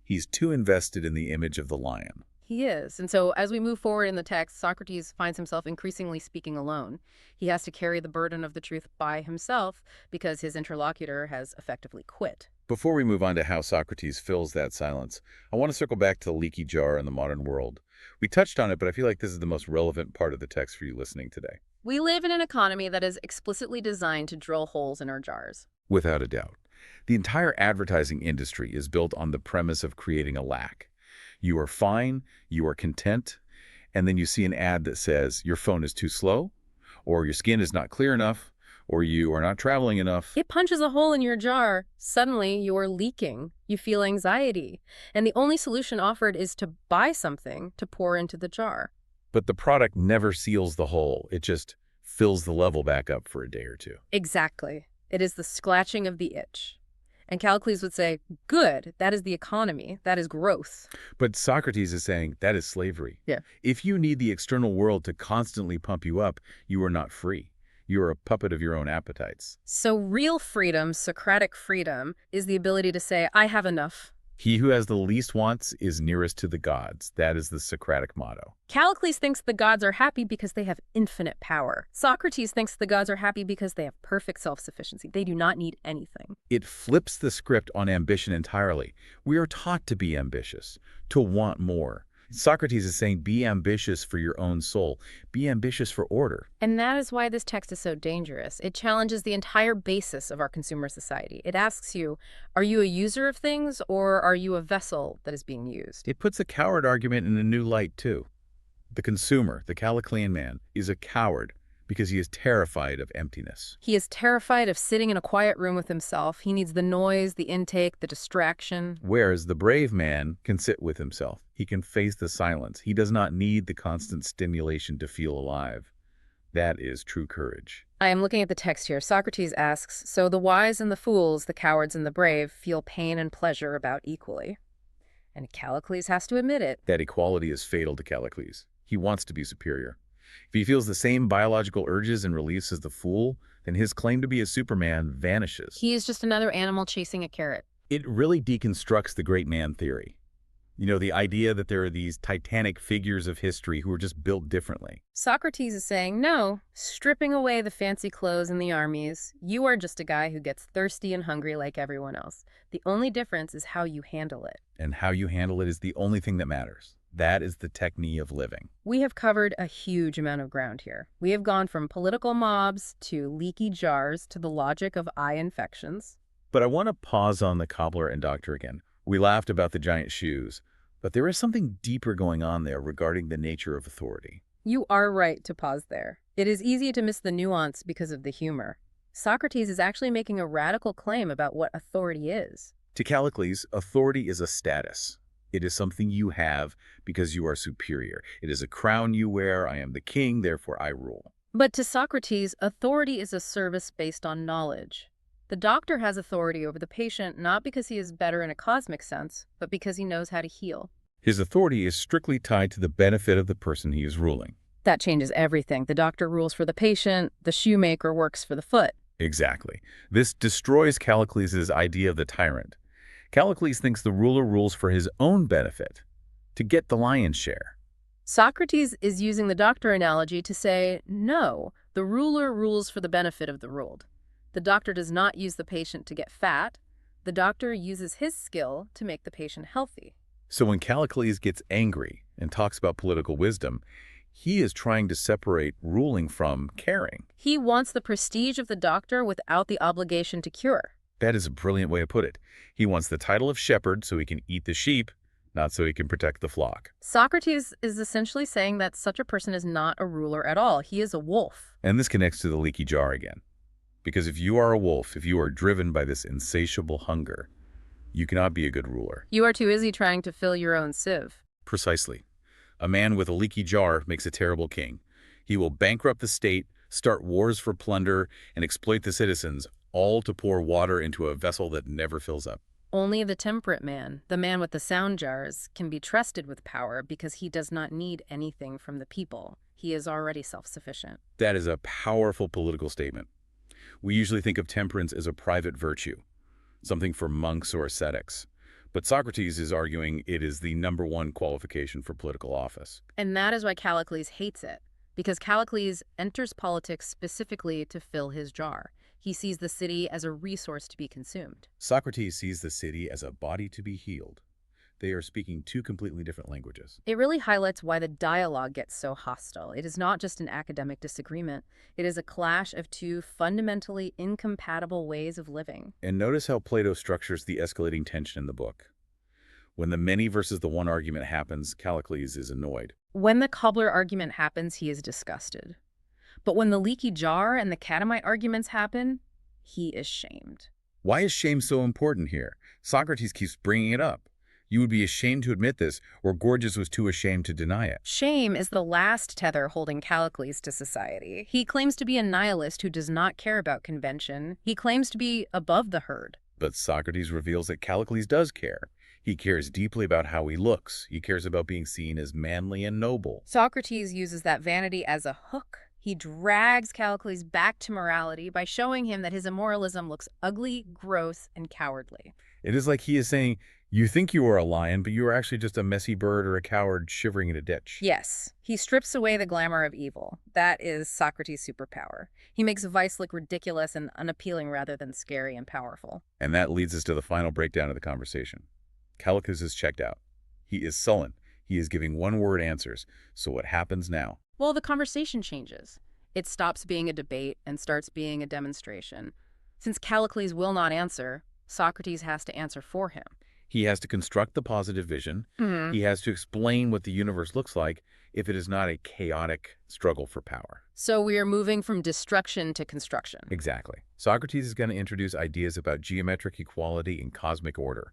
He's too invested in the image of the lion. He is. And so as we move forward in the text, Socrates finds himself increasingly speaking alone. He has to carry the burden of the truth by himself because his interlocutor has effectively quit. Before we move on to how Socrates fills that silence, I want to circle back to the leaky jar in the modern world. We touched on it, but I feel like this is the most relevant part of the text for you listening today. We live in an economy that is explicitly designed to drill holes in our jars. Without a doubt. The entire advertising industry is built on the premise of creating a lack. You are fine, you are content, and then you see an ad that says your phone is too slow, or your skin is not clear enough, or you are not traveling enough. It punches a hole in your jar. Suddenly, you're leaking. You feel anxiety. And the only solution offered is to buy something to pour into the jar. But the product never seals the hole. It just fills the level back up for a day or two. Exactly. It is the scratching of the itch. And Callicles would say, good, that is the economy, that is growth. But Socrates is saying that is slavery. Yeah. If you need the external world to constantly pump you up, you are not free. You are a puppet of your own appetites. So real freedom, Socratic freedom, is the ability to say, I have enough. He who has the least wants is nearest to the gods. That is the Socratic motto. Callicles thinks the gods are happy because they have infinite power. Socrates thinks the gods are happy because they have perfect self-sufficiency. They do not need anything. It flips the script on ambition entirely. We are taught to be ambitious, to want more. Socrates is saying be ambitious for your own soul. Be ambitious for order. And that is why this text is so dangerous. It challenges the entire basis of our consumer society. It asks you, are you a user of things or are you a vessel that is being used? It puts the coward argument in a new light, too. The consumer, the Calliclean man, is a coward because he is terrified of emptiness. He is terrified of sitting in a quiet room with himself. He needs the noise, the intake, the distraction. Whereas the brave man can sit with himself. He can face the silence. He does not need the constant stimulation to feel alive. That is true courage. I am looking at the text here. Socrates asks, so the wise and the fools, the cowards and the brave, feel pain and pleasure about equally. And Callicles has to admit it. That equality is fatal to Callicles. He wants to be superior. If he feels the same biological urges and reliefs as the fool, then his claim to be a Superman vanishes. He is just another animal chasing a carrot. It really deconstructs the great man theory. You know, the idea that there are these titanic figures of history who are just built differently. Socrates is saying, no, stripping away the fancy clothes and the armies, you are just a guy who gets thirsty and hungry like everyone else. The only difference is how you handle it. And how you handle it is the only thing that matters. That is the technique of living. We have covered a huge amount of ground here. We have gone from political mobs to leaky jars to the logic of eye infections. But I want to pause on the cobbler and doctor again. We laughed about the giant shoes, but there is something deeper going on there regarding the nature of authority. You are right to pause there. It is easy to miss the nuance because of the humor. Socrates is actually making a radical claim about what authority is. To Callicles, authority is a status. It is something you have because you are superior. It is a crown you wear. I am the king, therefore I rule. But to Socrates, authority is a service based on knowledge. The doctor has authority over the patient not because he is better in a cosmic sense, but because he knows how to heal. His authority is strictly tied to the benefit of the person he is ruling. That changes everything. The doctor rules for the patient, the shoemaker works for the foot. Exactly. This destroys Callicles' idea of the tyrant. Callicles thinks the ruler rules for his own benefit, to get the lion's share. Socrates is using the doctor analogy to say, no, the ruler rules for the benefit of the ruled. The doctor does not use the patient to get fat. The doctor uses his skill to make the patient healthy. So when Callicles gets angry and talks about political wisdom, he is trying to separate ruling from caring. He wants the prestige of the doctor without the obligation to cure. That is a brilliant way to put it. He wants the title of shepherd so he can eat the sheep, not so he can protect the flock. Socrates is essentially saying that such a person is not a ruler at all. He is a wolf. And this connects to the leaky jar again. Because if you are a wolf, if you are driven by this insatiable hunger, you cannot be a good ruler. You are too busy trying to fill your own sieve. Precisely. A man with a leaky jar makes a terrible king. He will bankrupt the state, start wars for plunder, and exploit the citizens, all to pour water into a vessel that never fills up. Only the temperate man, the man with the sound jars, can be trusted with power because he does not need anything from the people. He is already self-sufficient. That is a powerful political statement. We usually think of temperance as a private virtue, something for monks or ascetics. But Socrates is arguing it is the #1 qualification for political office. And that is why Callicles hates it, because Callicles enters politics specifically to fill his jar. He sees the city as a resource to be consumed. Socrates sees the city as a body to be healed. They are speaking two completely different languages. It really highlights why the dialogue gets so hostile. It is not just an academic disagreement. It is a clash of two fundamentally incompatible ways of living. And notice how Plato structures the escalating tension in the book. When the many versus the one argument happens, Callicles is annoyed. When the cobbler argument happens, he is disgusted. But when the leaky jar and the catamite arguments happen, he is shamed. Why is shame so important here? Socrates keeps bringing it up. You would be ashamed to admit this, or Gorgias was too ashamed to deny it. Shame is the last tether holding Callicles to society. He claims to be a nihilist who does not care about convention. He claims to be above the herd. But Socrates reveals that Callicles does care. He cares deeply about how he looks. He cares about being seen as manly and noble. Socrates uses that vanity as a hook. He drags Callicles back to morality by showing him that his immoralism looks ugly, gross, and cowardly. It is like he is saying, you think you are a lion, but you are actually just a messy bird or a coward shivering in a ditch. Yes, he strips away the glamour of evil. That is Socrates' superpower. He makes vice look ridiculous and unappealing rather than scary and powerful. And that leads us to the final breakdown of the conversation. Callicles is checked out. He is sullen. He is giving one-word answers. So what happens now? Well, the conversation changes. It stops being a debate and starts being a demonstration. Since Callicles will not answer, Socrates has to answer for him. He has to construct the positive vision. He has to explain what the universe looks like if it is not a chaotic struggle for power. So we are moving from destruction to construction. Exactly. Socrates is going to introduce ideas about geometric equality and cosmic order.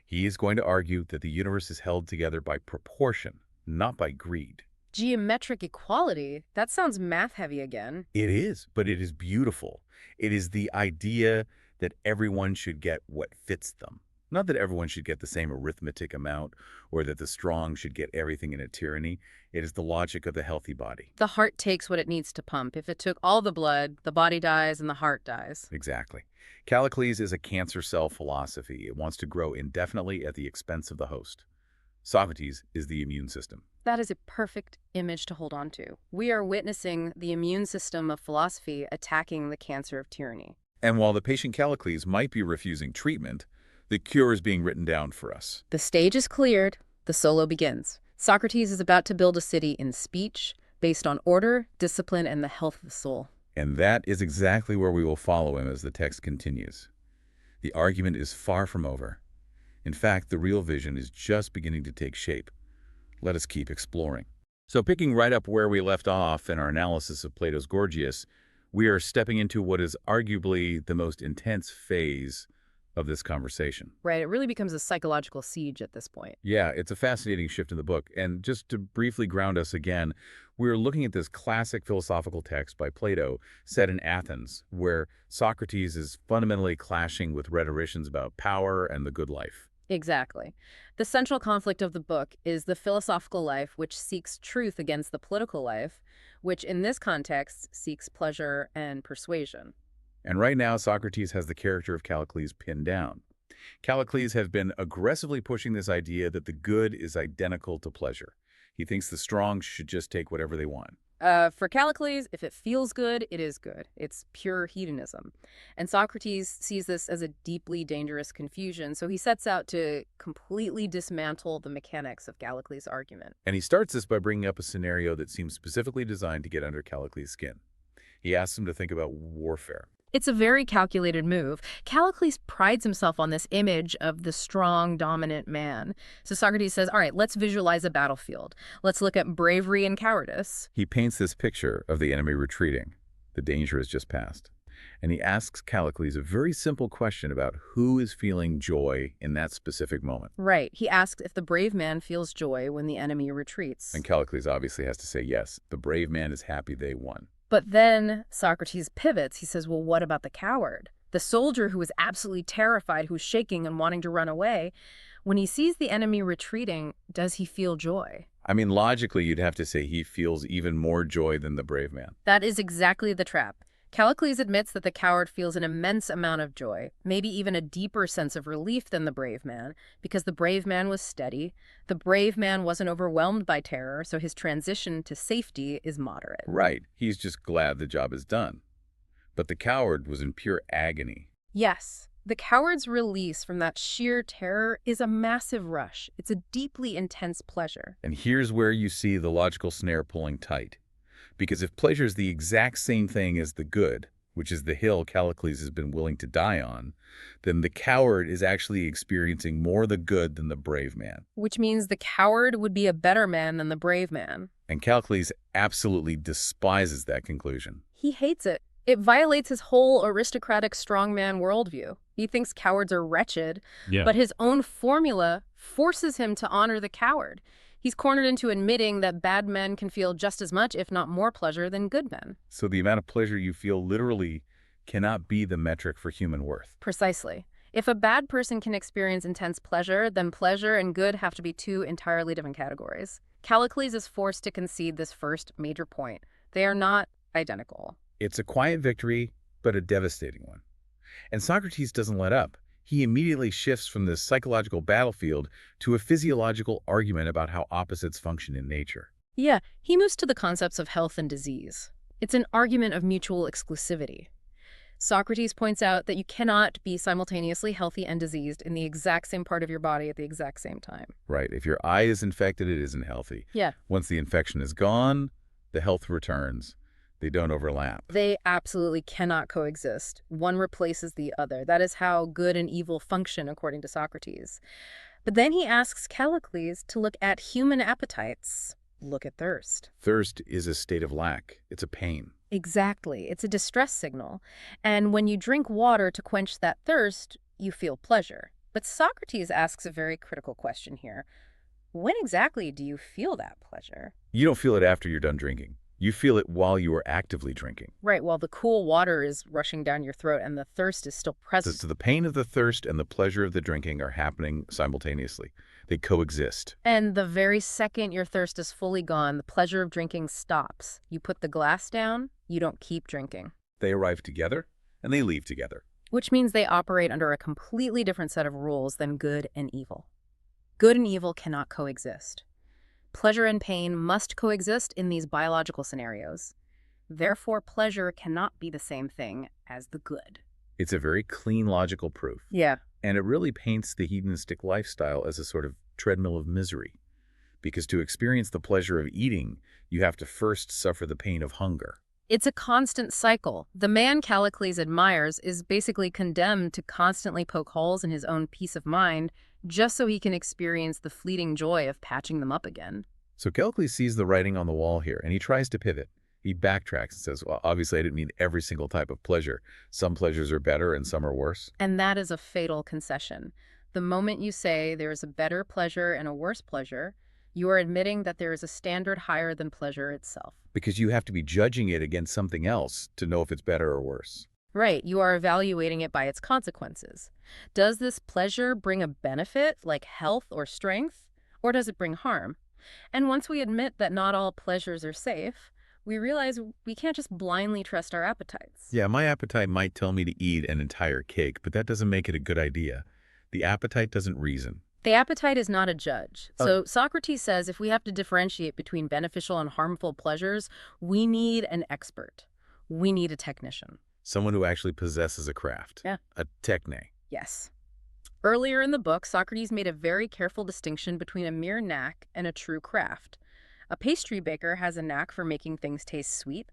He is going to argue that the universe is held together by proportion, not by greed. Geometric equality? That sounds math-heavy again. It is, but it is beautiful. It is the idea that everyone should get what fits them. Not that everyone should get the same arithmetic amount or that the strong should get everything in a tyranny. It is the logic of the healthy body. The heart takes what it needs to pump. If it took all the blood, the body dies and the heart dies. Exactly. Callicles is a cancer cell philosophy. It wants to grow indefinitely at the expense of the host. Socrates is the immune system. That is a perfect image to hold on to. We are witnessing the immune system of philosophy attacking the cancer of tyranny. And while the patient Callicles might be refusing treatment, the cure is being written down for us. The stage is cleared. The solo begins. Socrates is about to build a city in speech, based on order, discipline, and the health of the soul. And that is exactly where we will follow him as the text continues. The argument is far from over. In fact, the real vision is just beginning to take shape. Let us keep exploring. So picking right up where we left off in our analysis of Plato's Gorgias, we are stepping into what is arguably the most intense phase of this conversation. Right, it really becomes a psychological siege at this point. Yeah, it's a fascinating shift in the book. And just to briefly ground us again, we're looking at this classic philosophical text by Plato set in Athens, where Socrates is fundamentally clashing with rhetoricians about power and the good life. Exactly. The central conflict of the book is the philosophical life, which seeks truth against the political life, which in this context seeks pleasure and persuasion. And right now, Socrates has the character of Callicles pinned down. Callicles has been aggressively pushing this idea that the good is identical to pleasure. He thinks the strong should just take whatever they want. For Callicles, if it feels good, it is good. It's pure hedonism. And Socrates sees this as a deeply dangerous confusion, so he sets out to completely dismantle the mechanics of Callicles' argument. And he starts this by bringing up a scenario that seems specifically designed to get under Callicles' skin. He asks him to think about warfare. It's a very calculated move. Callicles prides himself on this image of the strong, dominant man. So Socrates says, all right, let's visualize a battlefield. Let's look at bravery and cowardice. He paints this picture of the enemy retreating. The danger has just passed. And he asks Callicles a very simple question about who is feeling joy in that specific moment. Right. He asks if the brave man feels joy when the enemy retreats. And Callicles obviously has to say yes. The brave man is happy they won. But then Socrates pivots. He says, well, what about the coward? The soldier who is absolutely terrified, who's shaking and wanting to run away. When he sees the enemy retreating, does he feel joy? I mean, logically, you'd have to say he feels even more joy than the brave man. That is exactly the trap. Callicles admits that the coward feels an immense amount of joy, maybe even a deeper sense of relief than the brave man, because the brave man was steady. The brave man wasn't overwhelmed by terror, so his transition to safety is moderate. Right. He's just glad the job is done. But the coward was in pure agony. Yes. The coward's release from that sheer terror is a massive rush. It's a deeply intense pleasure. And here's where you see the logical snare pulling tight. Because if pleasure is the exact same thing as the good, which is the hill Callicles has been willing to die on, then the coward is actually experiencing more the good than the brave man. Which means the coward would be a better man than the brave man. And Callicles absolutely despises that conclusion. He hates it. It violates his whole aristocratic strongman worldview. He thinks cowards are wretched, but his own formula forces him to honor the coward. He's cornered into admitting that bad men can feel just as much, if not more, pleasure than good men. So the amount of pleasure you feel literally cannot be the metric for human worth. Precisely. If a bad person can experience intense pleasure, then pleasure and good have to be two entirely different categories. Callicles is forced to concede this first major point. They are not identical. It's a quiet victory, but a devastating one. And Socrates doesn't let up. He immediately shifts from this psychological battlefield to a physiological argument about how opposites function in nature. Yeah, he moves to the concepts of health and disease. It's an argument of mutual exclusivity. Socrates points out that you cannot be simultaneously healthy and diseased in the exact same part of your body at the exact same time. Right. If your eye is infected, it isn't healthy. Yeah. Once the infection is gone, the health returns. They don't overlap. They absolutely cannot coexist. One replaces the other. That is how good and evil function, according to Socrates. But then he asks Callicles to look at human appetites. Look at thirst. Thirst is a state of lack. It's a pain. Exactly. It's a distress signal. And when you drink water to quench that thirst, you feel pleasure. But Socrates asks a very critical question here. When exactly do you feel that pleasure? You don't feel it after you're done drinking. You feel it while you are actively drinking. Right, while the cool water is rushing down your throat and the thirst is still present. So the pain of the thirst and the pleasure of the drinking are happening simultaneously. They coexist. And the very second your thirst is fully gone, the pleasure of drinking stops. You put the glass down, you don't keep drinking. They arrive together, and they leave together. Which means they operate under a completely different set of rules than good and evil. Good and evil cannot coexist. Pleasure and pain must coexist in these biological scenarios. Therefore, pleasure cannot be the same thing as the good. It's a very clean, logical proof. Yeah. And it really paints the hedonistic lifestyle as a sort of treadmill of misery. because to experience the pleasure of eating, you have to first suffer the pain of hunger. It's a constant cycle. The man Callicles admires is basically condemned to constantly poke holes in his own peace of mind just so he can experience the fleeting joy of patching them up again. So Callicles sees the writing on the wall here, and he tries to pivot. He backtracks and says, well, obviously I didn't mean every single type of pleasure. Some pleasures are better and some are worse. And that is a fatal concession. The moment you say there is a better pleasure and a worse pleasure, you are admitting that there is a standard higher than pleasure itself. Because you have to be judging it against something else to know if it's better or worse. Right, you are evaluating it by its consequences. Does this pleasure bring a benefit, like health or strength, or does it bring harm? And once we admit that not all pleasures are safe, we realize we can't just blindly trust our appetites. Yeah, my appetite might tell me to eat an entire cake, but that doesn't make it a good idea. The appetite doesn't reason. The appetite is not a judge. So Socrates says if we have to differentiate between beneficial and harmful pleasures, we need an expert. We need a technician. Someone who actually possesses a craft. Yeah. A techne. Yes. Earlier in the book, Socrates made a very careful distinction between a mere knack and a true craft. A pastry baker has a knack for making things taste sweet,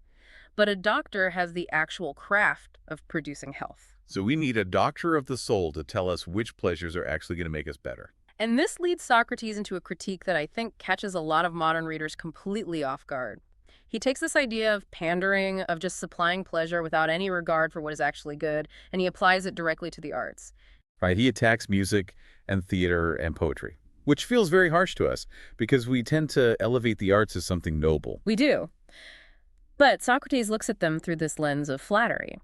but a doctor has the actual craft of producing health. So we need a doctor of the soul to tell us which pleasures are actually going to make us better. And this leads Socrates into a critique that I think catches a lot of modern readers completely off guard. He takes this idea of pandering, of just supplying pleasure without any regard for what is actually good, and he applies it directly to the arts. Right, he attacks music and theater and poetry, which feels very harsh to us because we tend to elevate the arts as something noble. We do. But Socrates looks at them through this lens of flattery.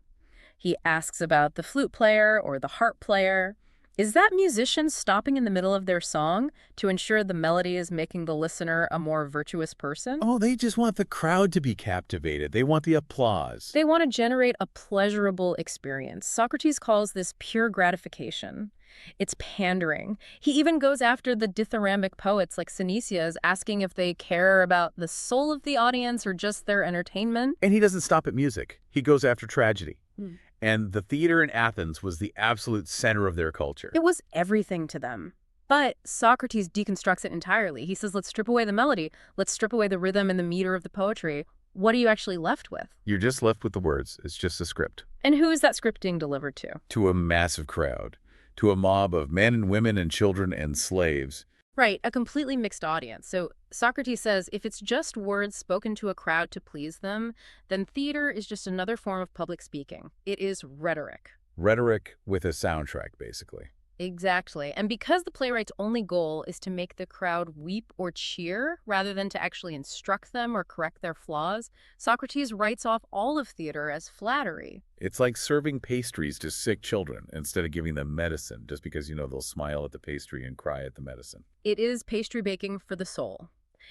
He asks about the flute player or the harp player. Is that musician stopping in the middle of their song to ensure the melody is making the listener a more virtuous person? Oh, they just want the crowd to be captivated. They want the applause. They want to generate a pleasurable experience. Socrates calls this pure gratification. It's pandering. He even goes after the dithyrambic poets like Synesius, asking if they care about the soul of the audience or just their entertainment. And he doesn't stop at music. He goes after tragedy. Hmm. And the theater in Athens was the absolute center of their culture. It was everything to them. But Socrates deconstructs it entirely. He says, let's strip away the melody. Let's strip away the rhythm and the meter of the poetry. What are you actually left with? You're just left with the words. It's just a script. And who is that script being delivered to? To a massive crowd. To a mob of men and women and children and slaves. Right, a completely mixed audience. So Socrates says if it's just words spoken to a crowd to please them, then theater is just another form of public speaking. It is rhetoric. Rhetoric with a soundtrack, basically. Exactly. And because the playwright's only goal is to make the crowd weep or cheer rather than to actually instruct them or correct their flaws, Socrates writes off all of theater as flattery. It's like serving pastries to sick children instead of giving them medicine just because, they'll smile at the pastry and cry at the medicine. It is pastry baking for the soul.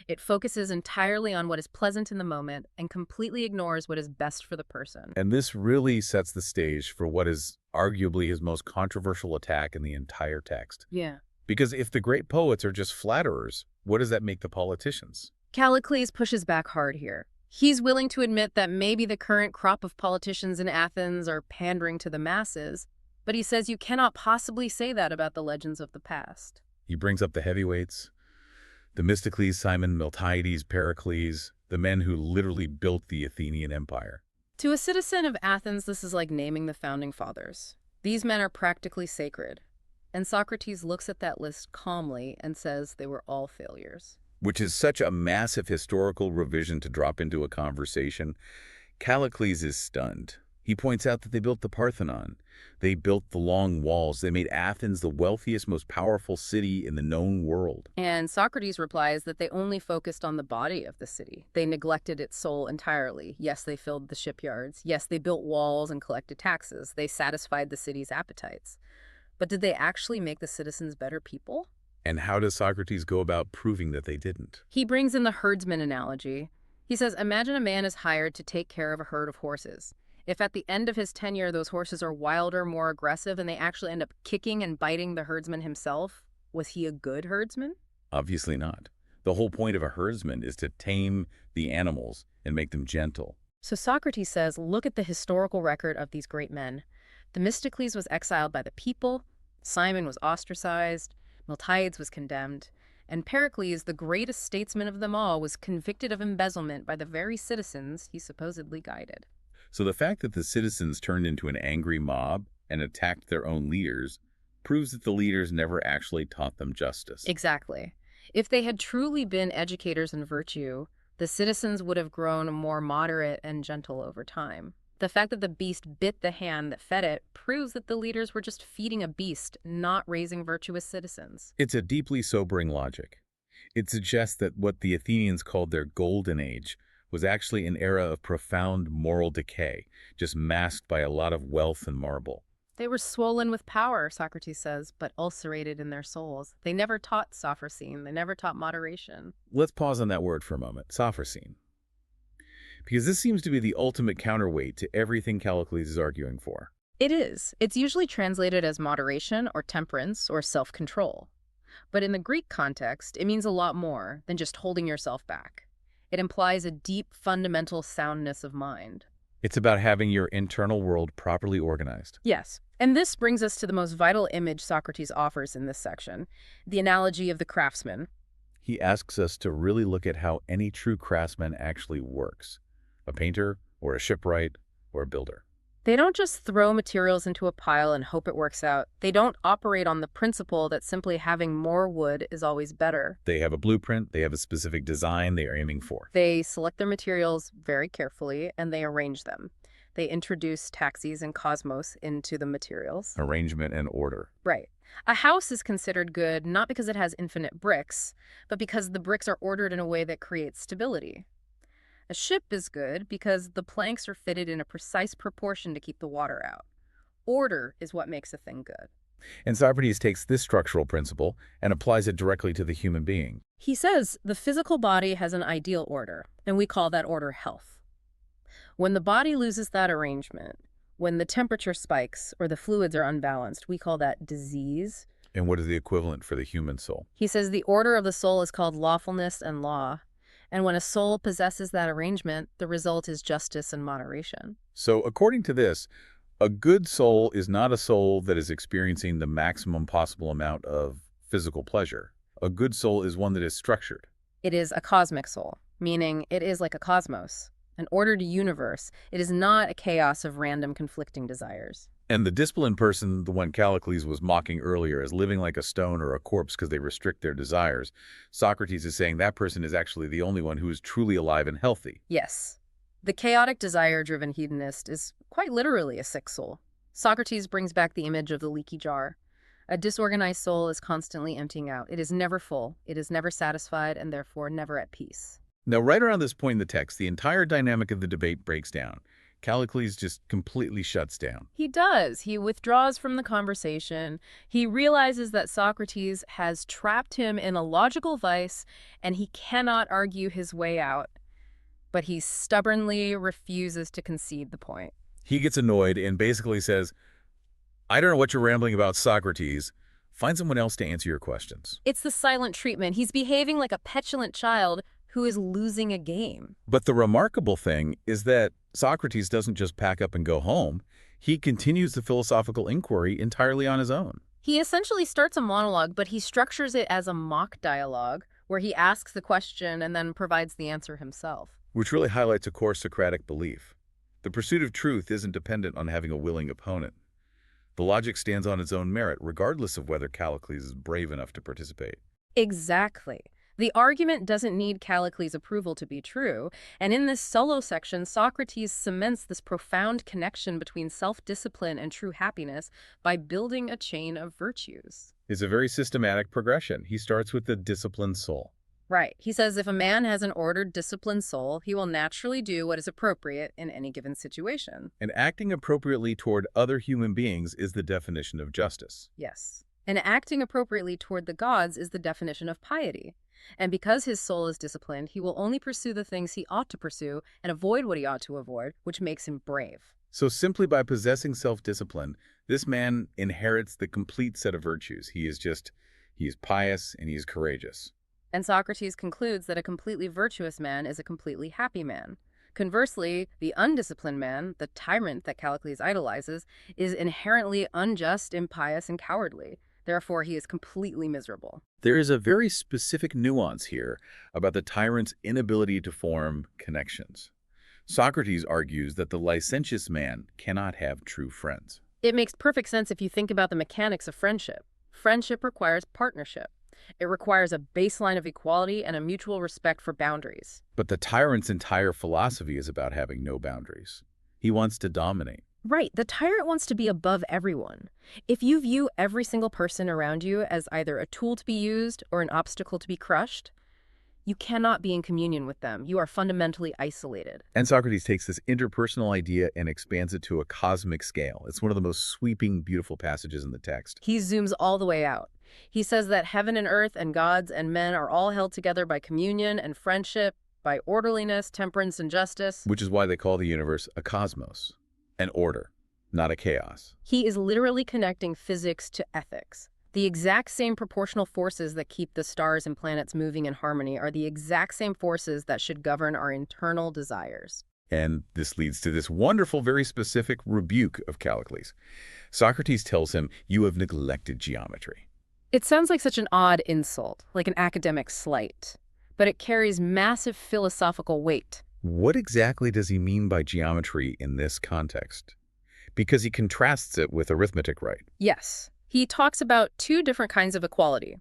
It focuses entirely on what is pleasant in the moment and completely ignores what is best for the person. And this really sets the stage for what is arguably his most controversial attack in the entire text. Yeah. Because if the great poets are just flatterers, what does that make the politicians? Callicles pushes back hard here. He's willing to admit that maybe the current crop of politicians in Athens are pandering to the masses, but he says you cannot possibly say that about the legends of the past. He brings up the heavyweights. Themistocles, Simon, Miltiades, Pericles, the men who literally built the Athenian Empire. To a citizen of Athens, this is like naming the founding fathers. These men are practically sacred. And Socrates looks at that list calmly and says they were all failures. Which is such a massive historical revision to drop into a conversation. Callicles is stunned. He points out that they built the Parthenon. They built the long walls. They made Athens the wealthiest, most powerful city in the known world. And Socrates replies that they only focused on the body of the city. They neglected its soul entirely. Yes, they filled the shipyards. Yes, they built walls and collected taxes. They satisfied the city's appetites. But did they actually make the citizens better people? And how does Socrates go about proving that they didn't? He brings in the herdsman analogy. He says, imagine a man is hired to take care of a herd of horses. If at the end of his tenure those horses are wilder, more aggressive, and they actually end up kicking and biting the herdsman himself, was he a good herdsman? Obviously not. The whole point of a herdsman is to tame the animals and make them gentle. So Socrates says, look at the historical record of these great men. Themistocles was exiled by the people, Simon was ostracized, Miltiades was condemned, And Pericles, the greatest statesman of them all, was convicted of embezzlement by the very citizens he supposedly guided. So the fact that the citizens turned into an angry mob and attacked their own leaders proves that the leaders never actually taught them justice. Exactly. If they had truly been educators in virtue, the citizens would have grown more moderate and gentle over time. The fact that the beast bit the hand that fed it proves that the leaders were just feeding a beast, not raising virtuous citizens. It's a deeply sobering logic. It suggests that what the Athenians called their golden age was actually an era of profound moral decay, just masked by a lot of wealth and marble. They were swollen with power, Socrates says, but ulcerated in their souls. They never taught sophistry. They never taught moderation. Let's pause on that word for a moment, sophistry, because this seems to be the ultimate counterweight to everything Callicles is arguing for. It is. It's usually translated as moderation or temperance or self-control. But in the Greek context, it means a lot more than just holding yourself back. It implies a deep, fundamental soundness of mind. It's about having your internal world properly organized. Yes. And this brings us to the most vital image Socrates offers in this section, the analogy of the craftsman. He asks us to really look at how any true craftsman actually works. A painter, or a shipwright, or a builder. They don't just throw materials into a pile and hope it works out. They don't operate on the principle that simply having more wood is always better. They have a blueprint, they have a specific design they are aiming for. They select their materials very carefully, and they arrange them. They introduce taxes and cosmos into the materials. Arrangement and order. Right. A house is considered good not because it has infinite bricks, but because the bricks are ordered in a way that creates stability. A ship is good because the planks are fitted in a precise proportion to keep the water out. Order is what makes a thing good. And Socrates takes this structural principle and applies it directly to the human being. He says the physical body has an ideal order, and we call that order health. When the body loses that arrangement, when the temperature spikes or the fluids are unbalanced, we call that disease. And what is the equivalent for the human soul? He says the order of the soul is called lawfulness and law. And when a soul possesses that arrangement, the result is justice and moderation. So according to this, a good soul is not a soul that is experiencing the maximum possible amount of physical pleasure. A good soul is one that is structured. It is a cosmic soul, meaning it is like a cosmos, an ordered universe. It is not a chaos of random conflicting desires. And the disciplined person, the one Callicles was mocking earlier as living like a stone or a corpse because they restrict their desires, Socrates is saying that person is actually the only one who is truly alive and healthy. Yes. The chaotic desire-driven hedonist is quite literally a sick soul. Socrates brings back the image of the leaky jar. A disorganized soul is constantly emptying out. It is never full, it is never satisfied, and therefore never at peace. Now, right around this point in the text, the entire dynamic of the debate breaks down. Callicles just completely shuts down. He does. He withdraws from the conversation. He realizes that Socrates has trapped him in a logical vice, and he cannot argue his way out. But he stubbornly refuses to concede the point. He gets annoyed and basically says, I don't know what you're rambling about, Socrates. Find someone else to answer your questions. It's the silent treatment. He's behaving like a petulant child who is losing a game. But the remarkable thing is that Socrates doesn't just pack up and go home. He continues the philosophical inquiry entirely on his own. He essentially starts a monologue, but he structures it as a mock dialogue where he asks the question and then provides the answer himself. Which really highlights a core Socratic belief. The pursuit of truth isn't dependent on having a willing opponent. The logic stands on its own merit, regardless of whether Callicles is brave enough to participate. Exactly. The argument doesn't need Callicles' approval to be true, and in this solo section, Socrates cements this profound connection between self-discipline and true happiness by building a chain of virtues. It's a very systematic progression. He starts with the disciplined soul. Right. He says if a man has an ordered, disciplined soul, he will naturally do what is appropriate in any given situation. And acting appropriately toward other human beings is the definition of justice. Yes. And acting appropriately toward the gods is the definition of piety. And because his soul is disciplined, he will only pursue the things he ought to pursue and avoid what he ought to avoid, which makes him brave. So simply by possessing self-discipline, this man inherits the complete set of virtues. He is pious and he is courageous. And Socrates concludes that a completely virtuous man is a completely happy man. Conversely, the undisciplined man, the tyrant that Callicles idolizes, is inherently unjust, impious, and cowardly. Therefore, he is completely miserable. There is a very specific nuance here about the tyrant's inability to form connections. Socrates argues that the licentious man cannot have true friends. It makes perfect sense if you think about the mechanics of friendship. Friendship requires partnership. It requires a baseline of equality and a mutual respect for boundaries. But the tyrant's entire philosophy is about having no boundaries. He wants to dominate. Right, the tyrant wants to be above everyone. If you view every single person around you as either a tool to be used or an obstacle to be crushed, you cannot be in communion with them. You are fundamentally isolated. And Socrates takes this interpersonal idea and expands it to a cosmic scale. It's one of the most sweeping, beautiful passages in the text. He zooms all the way out. He says that heaven and earth and gods and men are all held together by communion and friendship, by orderliness, temperance, and justice. Which is why they call the universe a cosmos, an order, not a chaos. He is literally connecting physics to ethics. The exact same proportional forces that keep the stars and planets moving in harmony are the exact same forces that should govern our internal desires. And this leads to this wonderful, very specific rebuke of Callicles. Socrates tells him, "You have neglected geometry." It sounds like such an odd insult, like an academic slight, but it carries massive philosophical weight. What exactly does he mean by geometry in this context? Because he contrasts it with arithmetic, right? Yes. He talks about two different kinds of equality.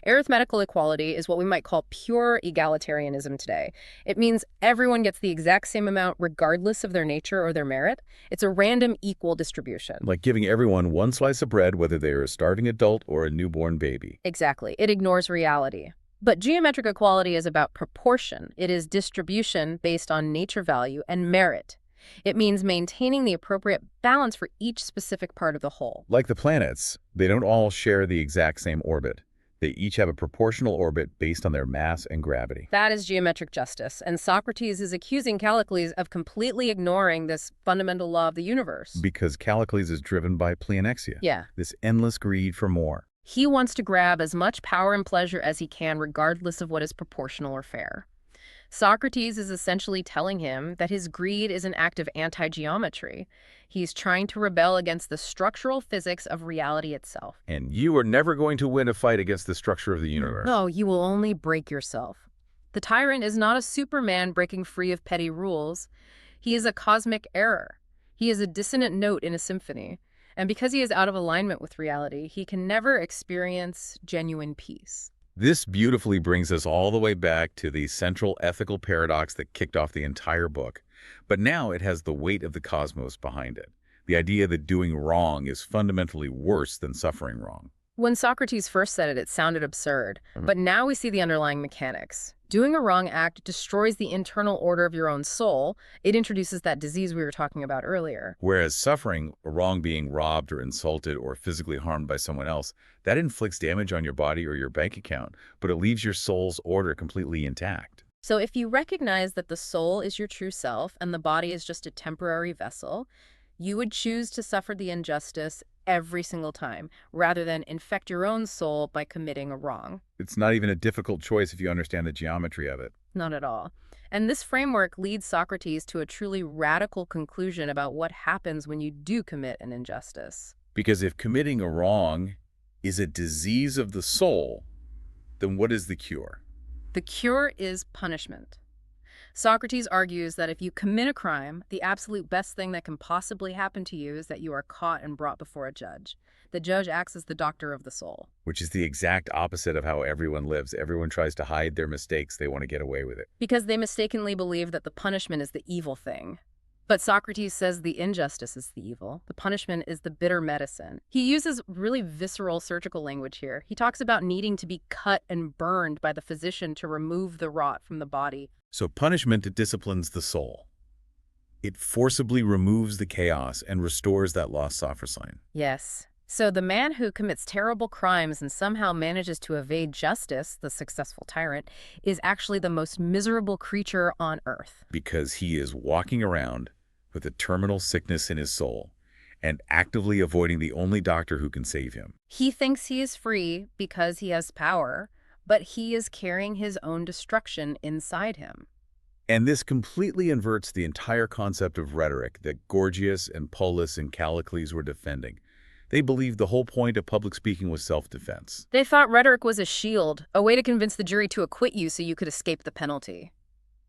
Arithmetical equality is what we might call pure egalitarianism today. It means everyone gets the exact same amount regardless of their nature or their merit. It's a random equal distribution. Like giving everyone one slice of bread, whether they are a starving adult or a newborn baby. Exactly. It ignores reality. But geometric equality is about proportion. It is distribution based on nature value and merit. It means maintaining the appropriate balance for each specific part of the whole. Like the planets, they don't all share the exact same orbit. They each have a proportional orbit based on their mass and gravity. That is geometric justice, and Socrates is accusing Callicles of completely ignoring this fundamental law of the universe. Because Callicles is driven by pleonexia, Yeah. this endless greed for more. He wants to grab as much power and pleasure as he can regardless of what is proportional or fair. Socrates is essentially telling him that his greed is an act of anti-geometry. He's trying to rebel against the structural physics of reality itself. And you are never going to win a fight against the structure of the universe. No, you will only break yourself. The tyrant is not a Superman breaking free of petty rules. He is a cosmic error. He is a dissonant note in a symphony. And because he is out of alignment with reality, he can never experience genuine peace. This beautifully brings us all the way back to the central ethical paradox that kicked off the entire book. But now it has the weight of the cosmos behind it. The idea that doing wrong is fundamentally worse than suffering wrong. When Socrates first said it, it sounded absurd. But now we see the underlying mechanics. Doing a wrong act destroys the internal order of your own soul. It introduces that disease we were talking about earlier. Whereas suffering, a wrong being robbed or insulted or physically harmed by someone else, that inflicts damage on your body or your bank account, but it leaves your soul's order completely intact. So if you recognize that the soul is your true self and the body is just a temporary vessel, you would choose to suffer the injustice every single time, rather than infect your own soul by committing a wrong. It's not even a difficult choice if you understand the geometry of it. Not at all. And this framework leads Socrates to a truly radical conclusion about what happens when you do commit an injustice. Because if committing a wrong is a disease of the soul, then what is the cure? The cure is punishment. Socrates argues that if you commit a crime, the absolute best thing that can possibly happen to you is that you are caught and brought before a judge. The judge acts as the doctor of the soul. Which is the exact opposite of how everyone lives. Everyone tries to hide their mistakes. They want to get away with it. Because they mistakenly believe that the punishment is the evil thing. But Socrates says the injustice is the evil. The punishment is the bitter medicine. He uses really visceral surgical language here. He talks about needing to be cut and burned by the physician to remove the rot from the body. So punishment disciplines the soul. It forcibly removes the chaos and restores that lost sophistry. Yes. So the man who commits terrible crimes and somehow manages to evade justice, the successful tyrant, is actually the most miserable creature on earth. Because he is walking around with a terminal sickness in his soul and actively avoiding the only doctor who can save him. He thinks he is free because he has power, but he is carrying his own destruction inside him. And this completely inverts the entire concept of rhetoric that Gorgias and Polus and Callicles were defending. They believed the whole point of public speaking was self-defense. They thought rhetoric was a shield, a way to convince the jury to acquit you so you could escape the penalty.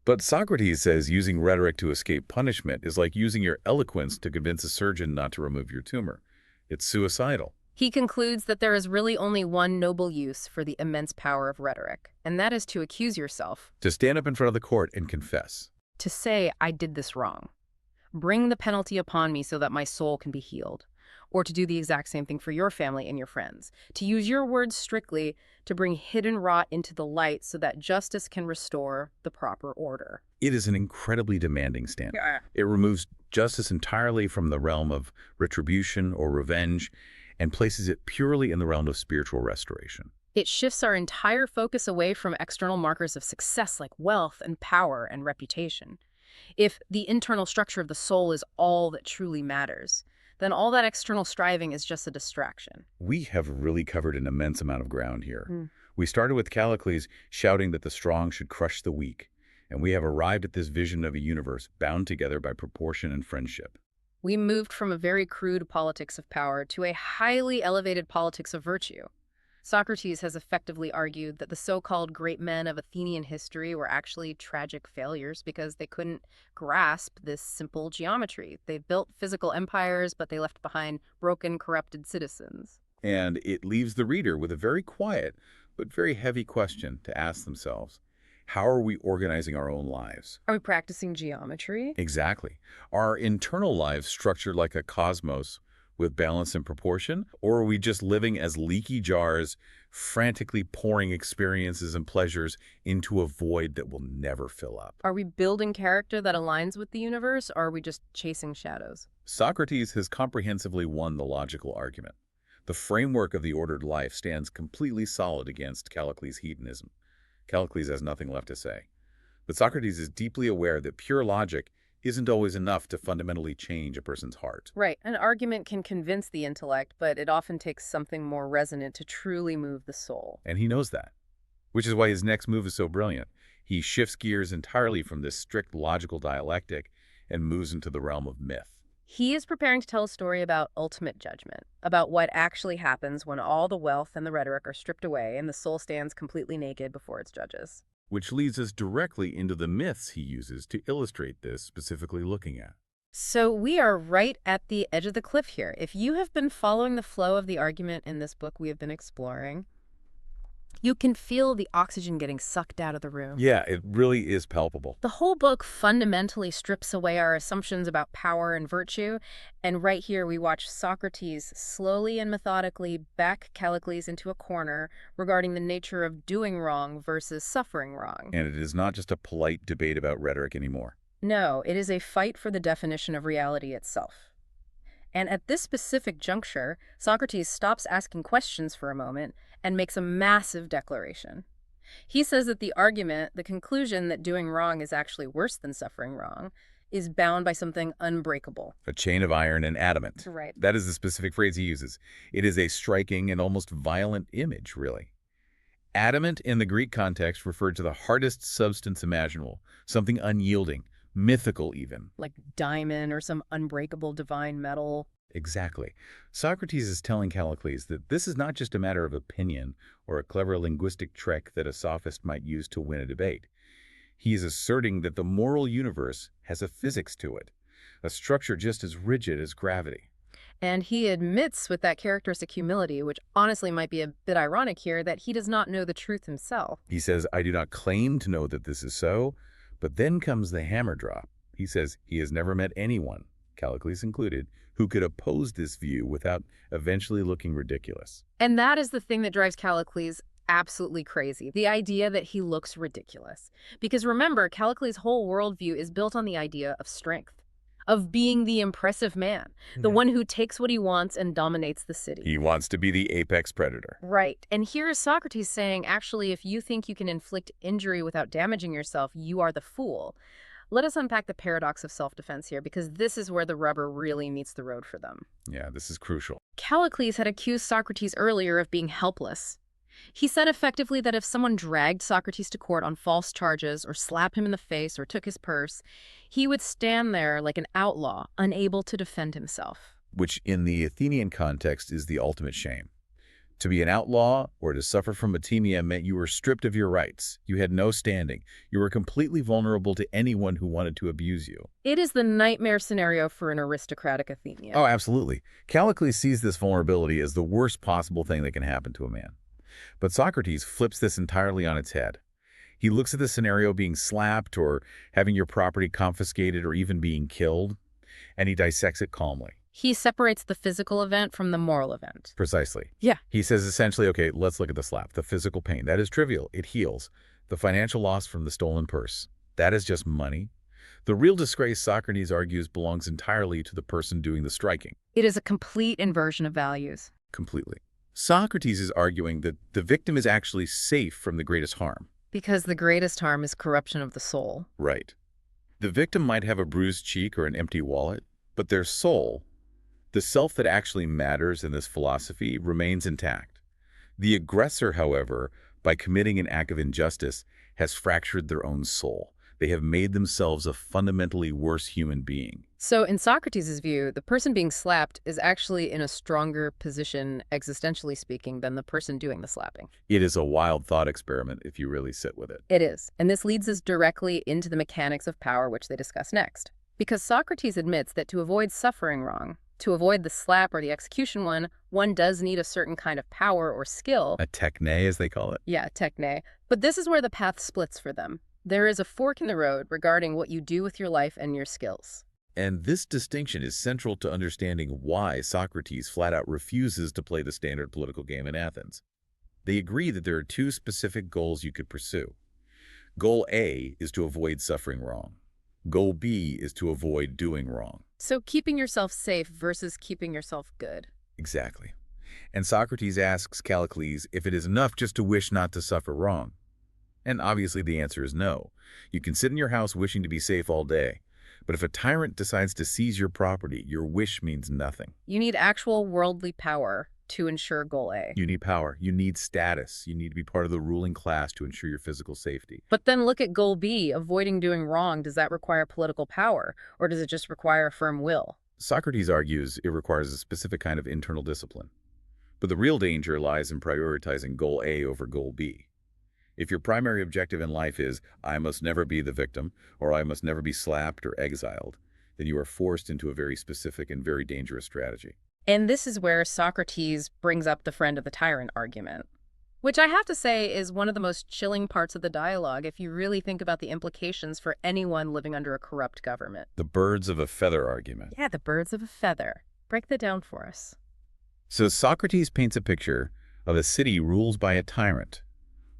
But Socrates says using rhetoric to escape punishment is like using your eloquence to convince a surgeon not to remove your tumor. It's suicidal. He concludes that there is really only one noble use for the immense power of rhetoric, and that is to accuse yourself, To stand up in front of the court and confess. to say, I did this wrong. Bring the penalty upon me so that my soul can be healed. Or to do the exact same thing for your family and your friends. To use your words strictly to bring hidden rot into the light so that justice can restore the proper order. It is an incredibly demanding stance. It removes justice entirely from the realm of retribution or revenge and places it purely in the realm of spiritual restoration. It shifts our entire focus away from external markers of success like wealth and power and reputation. If the internal structure of the soul is all that truly matters, then all that external striving is just a distraction. We have really covered an immense amount of ground here. We started with Callicles shouting that the strong should crush the weak, and we have arrived at this vision of a universe bound together by proportion and friendship. We moved from a very crude politics of power to a highly elevated politics of virtue. Socrates has effectively argued that the so-called great men of Athenian history were actually tragic failures because they couldn't grasp this simple geometry. They built physical empires, but they left behind broken, corrupted citizens. And it leaves the reader with a very quiet but very heavy question to ask themselves. How are we organizing our own lives? Are we practicing geometry? Exactly. Are our internal lives structured like a cosmos with balance and proportion? Or are we just living as leaky jars, frantically pouring experiences and pleasures into a void that will never fill up? Are we building character that aligns with the universe, or are we just chasing shadows? Socrates has comprehensively won the logical argument. The framework of the ordered life stands completely solid against Callicles' hedonism. Callicles has nothing left to say. But Socrates is deeply aware that pure logic isn't always enough to fundamentally change a person's heart. Right. An argument can convince the intellect, but it often takes something more resonant to truly move the soul. And he knows that, which is why his next move is so brilliant. He shifts gears entirely from this strict logical dialectic and moves into the realm of myth. He is preparing to tell a story about ultimate judgment, about what actually happens when all the wealth and the rhetoric are stripped away and the soul stands completely naked before its judges. Which leads us directly into the myths he uses to illustrate this, specifically looking at. So we are right at the edge of the cliff here. If you have been following the flow of the argument in this book we have been exploring, you can feel the oxygen getting sucked out of the room. Yeah, it really is palpable. The whole book fundamentally strips away our assumptions about power and virtue, and right here we watch Socrates slowly and methodically back Callicles into a corner regarding the nature of doing wrong versus suffering wrong. And it is not just a polite debate about rhetoric anymore. No, it is a fight for the definition of reality itself. And at this specific juncture, Socrates stops asking questions for a moment and makes a massive declaration. He says that the argument, the conclusion that doing wrong is actually worse than suffering wrong, is bound by something unbreakable. A chain of iron and adamant. Right. That is the specific phrase he uses. It is a striking and almost violent image, really. Adamant in the Greek context referred to the hardest substance imaginable, something unyielding, mythical even. Like diamond or some unbreakable divine metal. Exactly. Socrates is telling Callicles that this is not just a matter of opinion or a clever linguistic trick that a sophist might use to win a debate. He is asserting that the moral universe has a physics to it, a structure just as rigid as gravity. And he admits with that characteristic humility, which honestly might be a bit ironic here, that he does not know the truth himself. He says, I do not claim to know that this is so, but then comes the hammer drop. He says he has never met anyone, Callicles included, who could oppose this view without eventually looking ridiculous. And that is the thing that drives Callicles absolutely crazy, the idea that he looks ridiculous. Because remember, Callicles' whole worldview is built on the idea of strength, of being the impressive man, the one who takes what he wants and dominates the city. He wants to be the apex predator. Right. And here is Socrates saying, actually, if you think you can inflict injury without damaging yourself, you are the fool. Let us unpack the paradox of self-defense here, because this is where the rubber really meets the road for them. Yeah, this is crucial. Callicles had accused Socrates earlier of being helpless. He said effectively that if someone dragged Socrates to court on false charges or slapped him in the face or took his purse, he would stand there like an outlaw, unable to defend himself. which in the Athenian context is the ultimate shame. To be an outlaw or to suffer from atimia meant you were stripped of your rights. You had no standing. You were completely vulnerable to anyone who wanted to abuse you. It is the nightmare scenario for an aristocratic Athenian. Oh, absolutely. Callicles sees this vulnerability as the worst possible thing that can happen to a man. But Socrates flips this entirely on its head. He looks at the scenario being slapped or having your property confiscated or even being killed, and he dissects it calmly. He separates the physical event from the moral event. Precisely. Yeah. He says essentially, okay, let's look at the slap. The physical pain, that is trivial. It heals. The financial loss from the stolen purse, that is just money. The real disgrace, Socrates argues, belongs entirely to the person doing the striking. It is a complete inversion of values. Completely. Socrates is arguing that the victim is actually safe from the greatest harm. Because the greatest harm is corruption of the soul. Right. The victim might have a bruised cheek or an empty wallet, but their soul, the self that actually matters in this philosophy, remains intact. The aggressor, however, by committing an act of injustice, has fractured their own soul. They have made themselves a fundamentally worse human being. So in Socrates' view, the person being slapped is actually in a stronger position, existentially speaking, than the person doing the slapping. It is a wild thought experiment if you really sit with it. It is. And this leads us directly into the mechanics of power, which they discuss next. Because Socrates admits that to avoid suffering wrong, to avoid the slap or the execution one does need a certain kind of power or skill. A techne, as they call it. Yeah, techne. But this is where the path splits for them. There is a fork in the road regarding what you do with your life and your skills. And this distinction is central to understanding why Socrates flat out refuses to play the standard political game in Athens. They agree that there are two specific goals you could pursue. Goal A is to avoid suffering wrong. Goal B is to avoid doing wrong. So keeping yourself safe versus keeping yourself good. Exactly. And Socrates asks Callicles if it is enough just to wish not to suffer wrong. And obviously the answer is no. You can sit in your house wishing to be safe all day. But if a tyrant decides to seize your property, your wish means nothing. You need actual worldly power to ensure goal A. You need power. You need status. You need to be part of the ruling class to ensure your physical safety. But then look at goal B, avoiding doing wrong. Does that require political power, or does it just require a firm will? Socrates argues it requires a specific kind of internal discipline. But the real danger lies in prioritizing goal A over goal B. If your primary objective in life is, I must never be the victim, or I must never be slapped or exiled, then you are forced into a very specific and very dangerous strategy. And this is where Socrates brings up the friend of the tyrant argument, which I have to say is one of the most chilling parts of the dialogue if you really think about the implications for anyone living under a corrupt government. The birds of a feather argument. Yeah, the birds of a feather. Break that down for us. So Socrates paints a picture of a city ruled by a tyrant,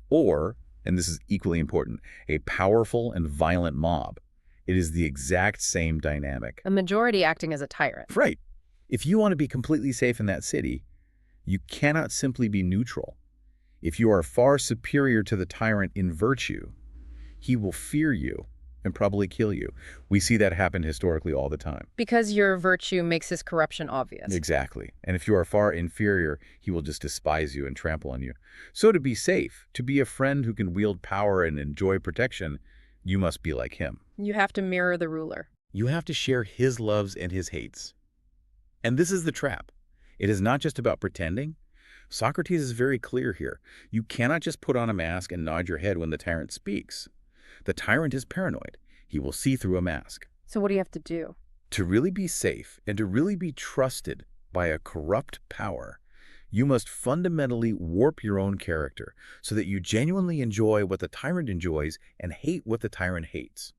or, and this is equally important, a powerful and violent mob. It is the exact same dynamic. A majority acting as a tyrant. Right. If you want to be completely safe in that city, you cannot simply be neutral. If you are far superior to the tyrant in virtue, he will fear you and probably kill you. We see that happen historically all the time. Because your virtue makes his corruption obvious. Exactly. And if you are far inferior, he will just despise you and trample on you. So to be safe, to be a friend who can wield power and enjoy protection, you must be like him. You have to mirror the ruler. You have to share his loves and his hates. And this is the trap. It is not just about pretending. Socrates is very clear here. You cannot just put on a mask and nod your head when the tyrant speaks. The tyrant is paranoid. He will see through a mask. So what do you have to do? To really be safe and to really be trusted by a corrupt power, you must fundamentally warp your own character so that you genuinely enjoy what the tyrant enjoys and hate what the tyrant hates.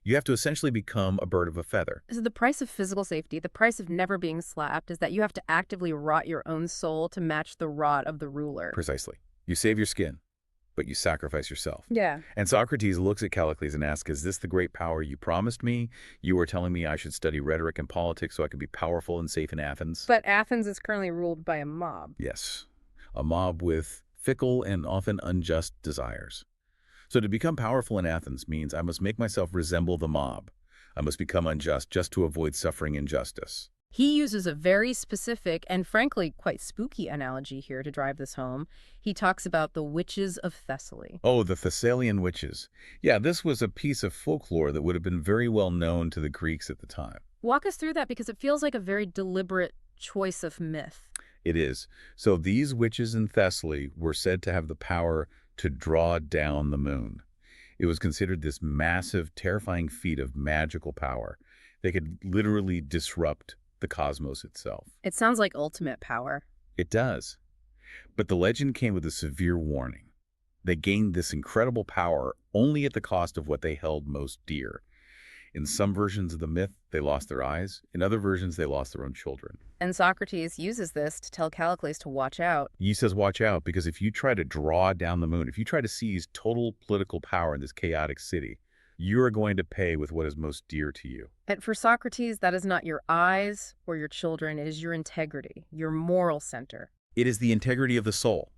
You have to essentially become a bird of a feather. So the price of physical safety, the price of never being slapped, is that you have to actively rot your own soul to match the rot of the ruler. Precisely. You save your skin, but you sacrifice yourself. Yeah. And Socrates looks at Callicles and asks, is this the great power you promised me? You were telling me I should study rhetoric and politics so I could be powerful and safe in Athens? But Athens is currently ruled by a mob. Yes, a mob with fickle and often unjust desires. So to become powerful in Athens means I must make myself resemble the mob. I must become unjust just to avoid suffering injustice. He uses a very specific and frankly quite spooky analogy here to drive this home. He talks about the witches of Thessaly. Oh, the Thessalian witches. Yeah, this was a piece of folklore that would have been very well known to the Greeks at the time. Walk us through that because it feels like a very deliberate choice of myth. It is. So these witches in Thessaly were said to have the power to draw down the moon. It was considered this massive, terrifying feat of magical power. They could literally disrupt the cosmos itself. It sounds like ultimate power. It does. But the legend came with a severe warning. They gained this incredible power only at the cost of what they held most dear. In some versions of the myth, they lost their eyes. In other versions, they lost their own children. And Socrates uses this to tell Callicles to watch out. He says, watch out, because if you try to draw down the moon, if you try to seize total political power in this chaotic city, you are going to pay with what is most dear to you. And for Socrates, that is not your eyes or your children. It is your integrity, your moral center. It is the integrity of the soul.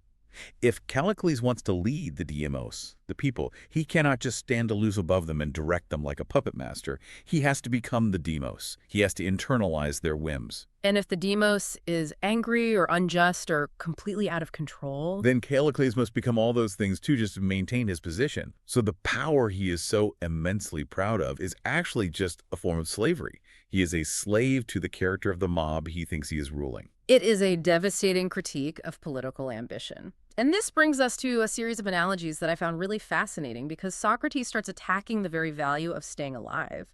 If Callicles wants to lead the demos, the people, he cannot just stand aloof above them and direct them like a puppet master. He has to become the demos. He has to internalize their whims. And if the demos is angry or unjust or completely out of control, then Callicles must become all those things too, just to maintain his position. So the power he is so immensely proud of is actually just a form of slavery. He is a slave to the character of the mob he thinks he is ruling. it is a devastating critique of political ambition. And this brings us to a series of analogies that I found really fascinating because Socrates starts attacking the very value of staying alive.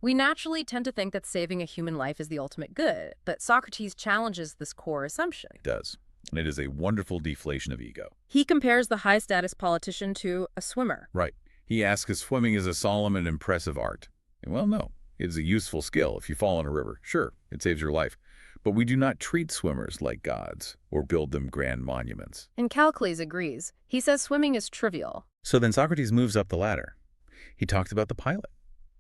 We naturally tend to think that saving a human life is the ultimate good, but Socrates challenges this core assumption. It does. And it is a wonderful deflation of ego. He compares the high-status politician to a swimmer. Right. He asks if swimming is a solemn and impressive art. And well, no. It is a useful skill. If you fall in a river, sure, it saves your life. But we do not treat swimmers like gods or build them grand monuments. And Callicles agrees. He says swimming is trivial. So then Socrates moves up the ladder. He talks about the pilot,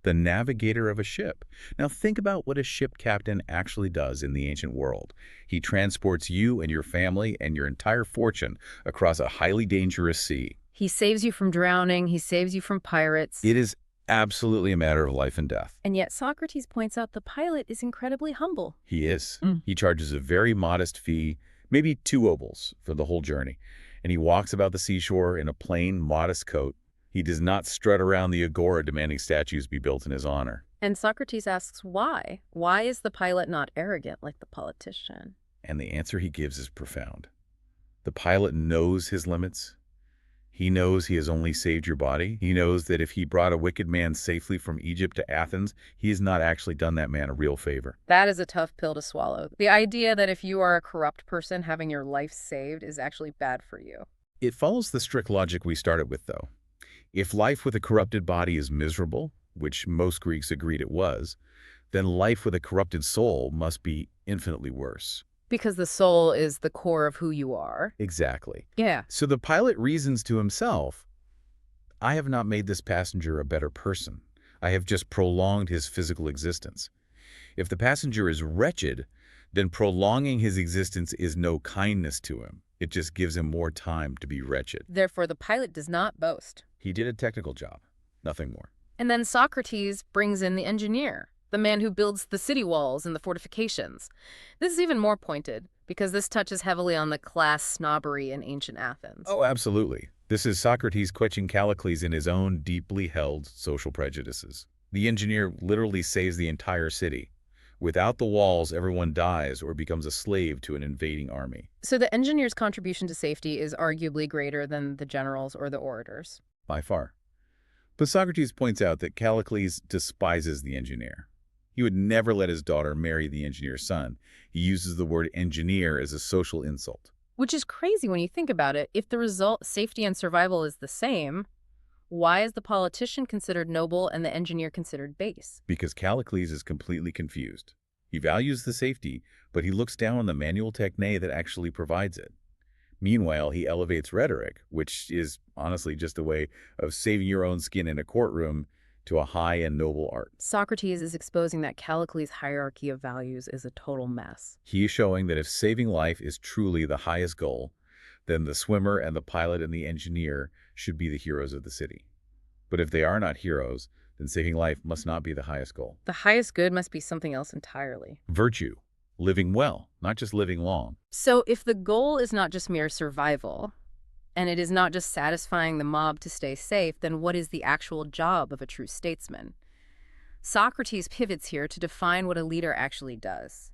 the navigator of a ship. Now think about what a ship captain actually does in the ancient world. He transports you and your family and your entire fortune across a highly dangerous sea. He saves you from drowning. He saves you from pirates. It is absolutely a matter of life and death. And yet Socrates points out the pilot is incredibly humble. He is. He charges a very modest fee, maybe 2 obols for the whole journey. And he walks about the seashore in a plain, modest coat. He does not strut around the agora demanding statues be built in his honor. And Socrates asks why? Why is the pilot not arrogant like the politician? And the answer he gives is profound. The pilot knows his limits. He knows he has only saved your body. He knows that if he brought a wicked man safely from Egypt to Athens, he has not actually done that man a real favor. That is a tough pill to swallow. The idea that if you are a corrupt person, having your life saved is actually bad for you. It follows the strict logic we started with, though. If life with a corrupted body is miserable, which most Greeks agreed it was, then life with a corrupted soul must be infinitely worse. Because the soul is the core of who you are. Exactly. Yeah. So the pilot reasons to himself, I have not made this passenger a better person. I have just prolonged his physical existence. If the passenger is wretched, then prolonging his existence is no kindness to him. It just gives him more time to be wretched. Therefore, the pilot does not boast. He did a technical job, nothing more. And then Socrates brings in the engineer, the man who builds the city walls and the fortifications. This is even more pointed, because this touches heavily on the class snobbery in ancient Athens. Oh, absolutely. This is Socrates quenching Callicles in his own deeply held social prejudices. The engineer literally saves the entire city. Without the walls, everyone dies or becomes a slave to an invading army. So the engineer's contribution to safety is arguably greater than the generals or the orators. By far. But Socrates points out that Callicles despises the engineer. He would never let his daughter marry the engineer's son. He uses the word engineer as a social insult. Which is crazy when you think about it. If the result, safety and survival, is the same, why is the politician considered noble and the engineer considered base? Because Callicles is completely confused. He values the safety, but he looks down on the manual techne that actually provides it. Meanwhile, he elevates rhetoric, which is honestly just a way of saving your own skin in a courtroom, to a high and noble art. Socrates is exposing that Callicles' hierarchy of values is a total mess. He is showing that if saving life is truly the highest goal, then the swimmer and the pilot and the engineer should be the heroes of the city. But if they are not heroes, then saving life must not be the highest goal. The highest good must be something else entirely. Virtue. Living well, not just living long. So if the goal is not just mere survival, and it is not just satisfying the mob to stay safe, then what is the actual job of a true statesman? Socrates pivots here to define what a leader actually does.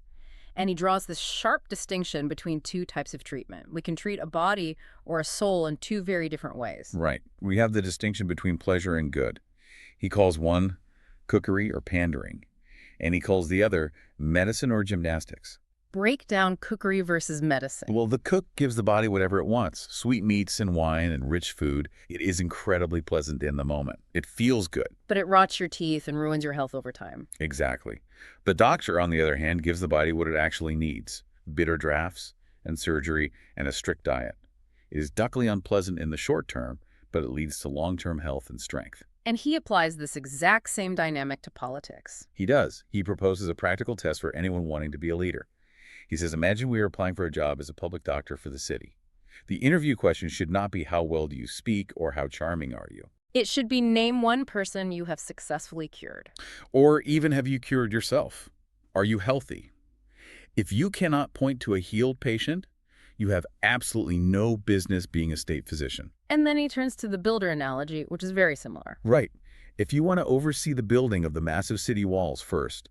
And he draws this sharp distinction between two types of treatment. We can treat a body or a soul in two very different ways. Right. We have the distinction between pleasure and good. He calls one cookery or pandering, and he calls the other medicine or gymnastics. Break down cookery versus medicine. Well, the cook gives the body whatever it wants. Sweet meats and wine and rich food. It is incredibly pleasant in the moment. It feels good. But it rots your teeth and ruins your health over time. Exactly. The doctor, on the other hand, gives the body what it actually needs. Bitter draughts and surgery and a strict diet. It is doubly unpleasant in the short term, but it leads to long-term health and strength. And he applies this exact same dynamic to politics. He does. He proposes a practical test for anyone wanting to be a leader. He says, imagine we are applying for a job as a public doctor for the city. The interview question should not be how well do you speak or how charming are you. It should be name one person you have successfully cured. Or even have you cured yourself? Are you healthy? If you cannot point to a healed patient, you have absolutely no business being a state physician. And then he turns to the builder analogy, which is very similar. Right. If you want to oversee the building of the massive city walls first,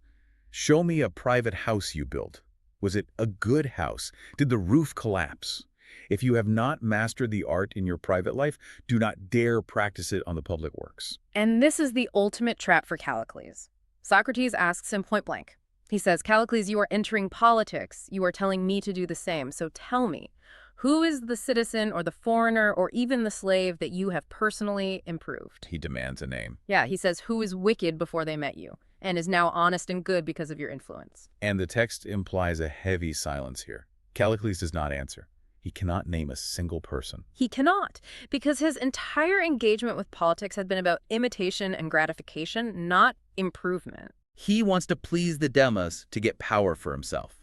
show me a private house you built. Was it a good house? Did the roof collapse? If you have not mastered the art in your private life, do not dare practice it on the public works. And this is the ultimate trap for Callicles. Socrates asks him point blank. He says, Callicles, you are entering politics. You are telling me to do the same. So tell me, who is the citizen or the foreigner or even the slave that you have personally improved? He demands a name. Yeah, he says, who is wicked before they met you and is now honest and good because of your influence? And the text implies a heavy silence here. Callicles does not answer. He cannot name a single person. He cannot, because his entire engagement with politics had been about imitation and gratification, not improvement. He wants to please the demos to get power for himself.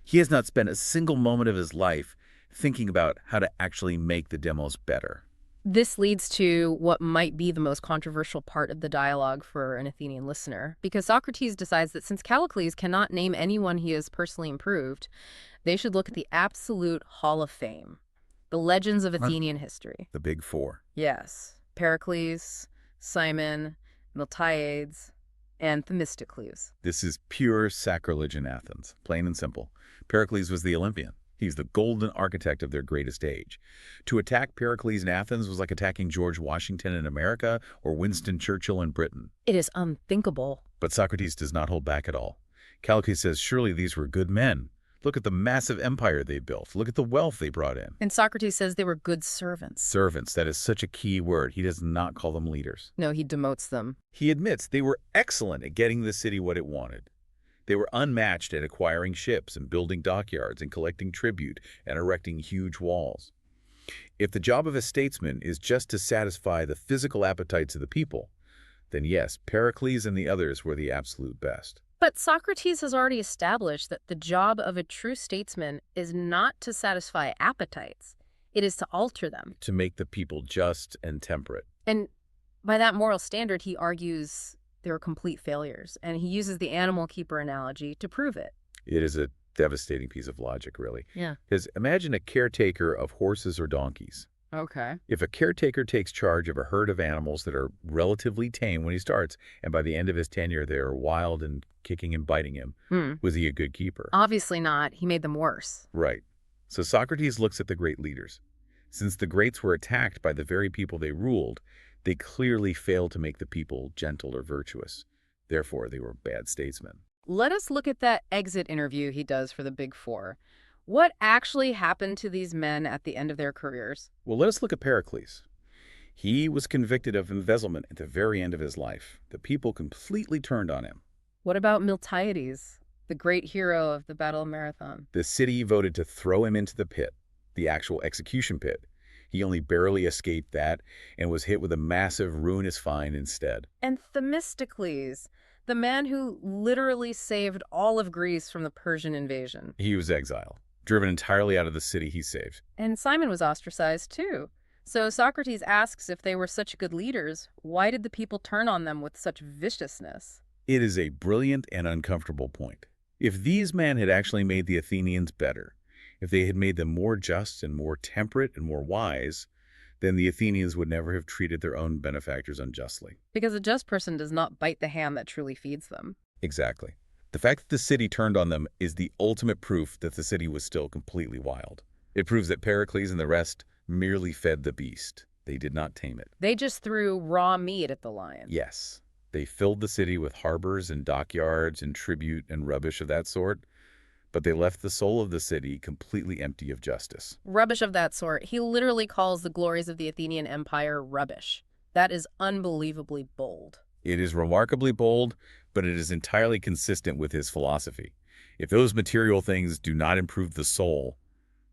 He has not spent a single moment of his life thinking about how to actually make the demos better. This leads to what might be the most controversial part of the dialogue for an Athenian listener, because Socrates decides that since Callicles cannot name anyone he has personally improved, they should look at the absolute Hall of Fame, the legends of Athenian history. The big four. Yes. Pericles, Cimon, Miltiades, and Themistocles. This is pure sacrilege in Athens, plain and simple. Pericles was the Olympian. He's the golden architect of their greatest age. To attack Pericles in Athens was like attacking George Washington in America or Winston Churchill in Britain. It is unthinkable. But Socrates does not hold back at all. Callicles says, surely these were good men. Look at the massive empire they built. Look at the wealth they brought in. And Socrates says they were good servants. Servants, that is such a key word. He does not call them leaders. No, he demotes them. He admits they were excellent at getting the city what it wanted. They were unmatched at acquiring ships and building dockyards and collecting tribute and erecting huge walls. If the job of a statesman is just to satisfy the physical appetites of the people, then yes, Pericles and the others were the absolute best. But Socrates has already established that the job of a true statesman is not to satisfy appetites. It is to alter them. To make the people just and temperate. And by that moral standard, he argues they were complete failures. And he uses the animal keeper analogy to prove it. It is a devastating piece of logic, really. Yeah. Because imagine a caretaker of horses or donkeys. Okay. If a caretaker takes charge of a herd of animals that are relatively tame when he starts, and by the end of his tenure they are wild and kicking and biting him, was he a good keeper? Obviously not. He made them worse. Right. So Socrates looks at the great leaders. Since the greats were attacked by the very people they ruled, they clearly failed to make the people gentle or virtuous. Therefore, they were bad statesmen. Let us look at that exit interview he does for the Big Four. What actually happened to these men at the end of their careers? Well, let us look at Pericles. He was convicted of embezzlement at the very end of his life. The people completely turned on him. What about Miltiades, the great hero of the Battle of Marathon? The city voted to throw him into the pit, the actual execution pit. He only barely escaped that and was hit with a massive, ruinous fine instead. And Themistocles, the man who literally saved all of Greece from the Persian invasion. He was exiled, driven entirely out of the city he saved. And Cimon was ostracized too. So Socrates asks if they were such good leaders, why did the people turn on them with such viciousness? It is a brilliant and uncomfortable point. If these men had actually made the Athenians better, if they had made them more just and more temperate and more wise, then the Athenians would never have treated their own benefactors unjustly. Because a just person does not bite the hand that truly feeds them. Exactly. The fact that the city turned on them is the ultimate proof that the city was still completely wild. It proves that Pericles and the rest merely fed the beast. They did not tame it. They just threw raw meat at the lion. Yes, they filled the city with harbors and dockyards and tribute and rubbish of that sort, but they left the soul of the city completely empty of justice. Rubbish of that sort. He literally calls the glories of the Athenian Empire rubbish. That is unbelievably bold. It is remarkably bold, but it is entirely consistent with his philosophy. If those material things do not improve the soul,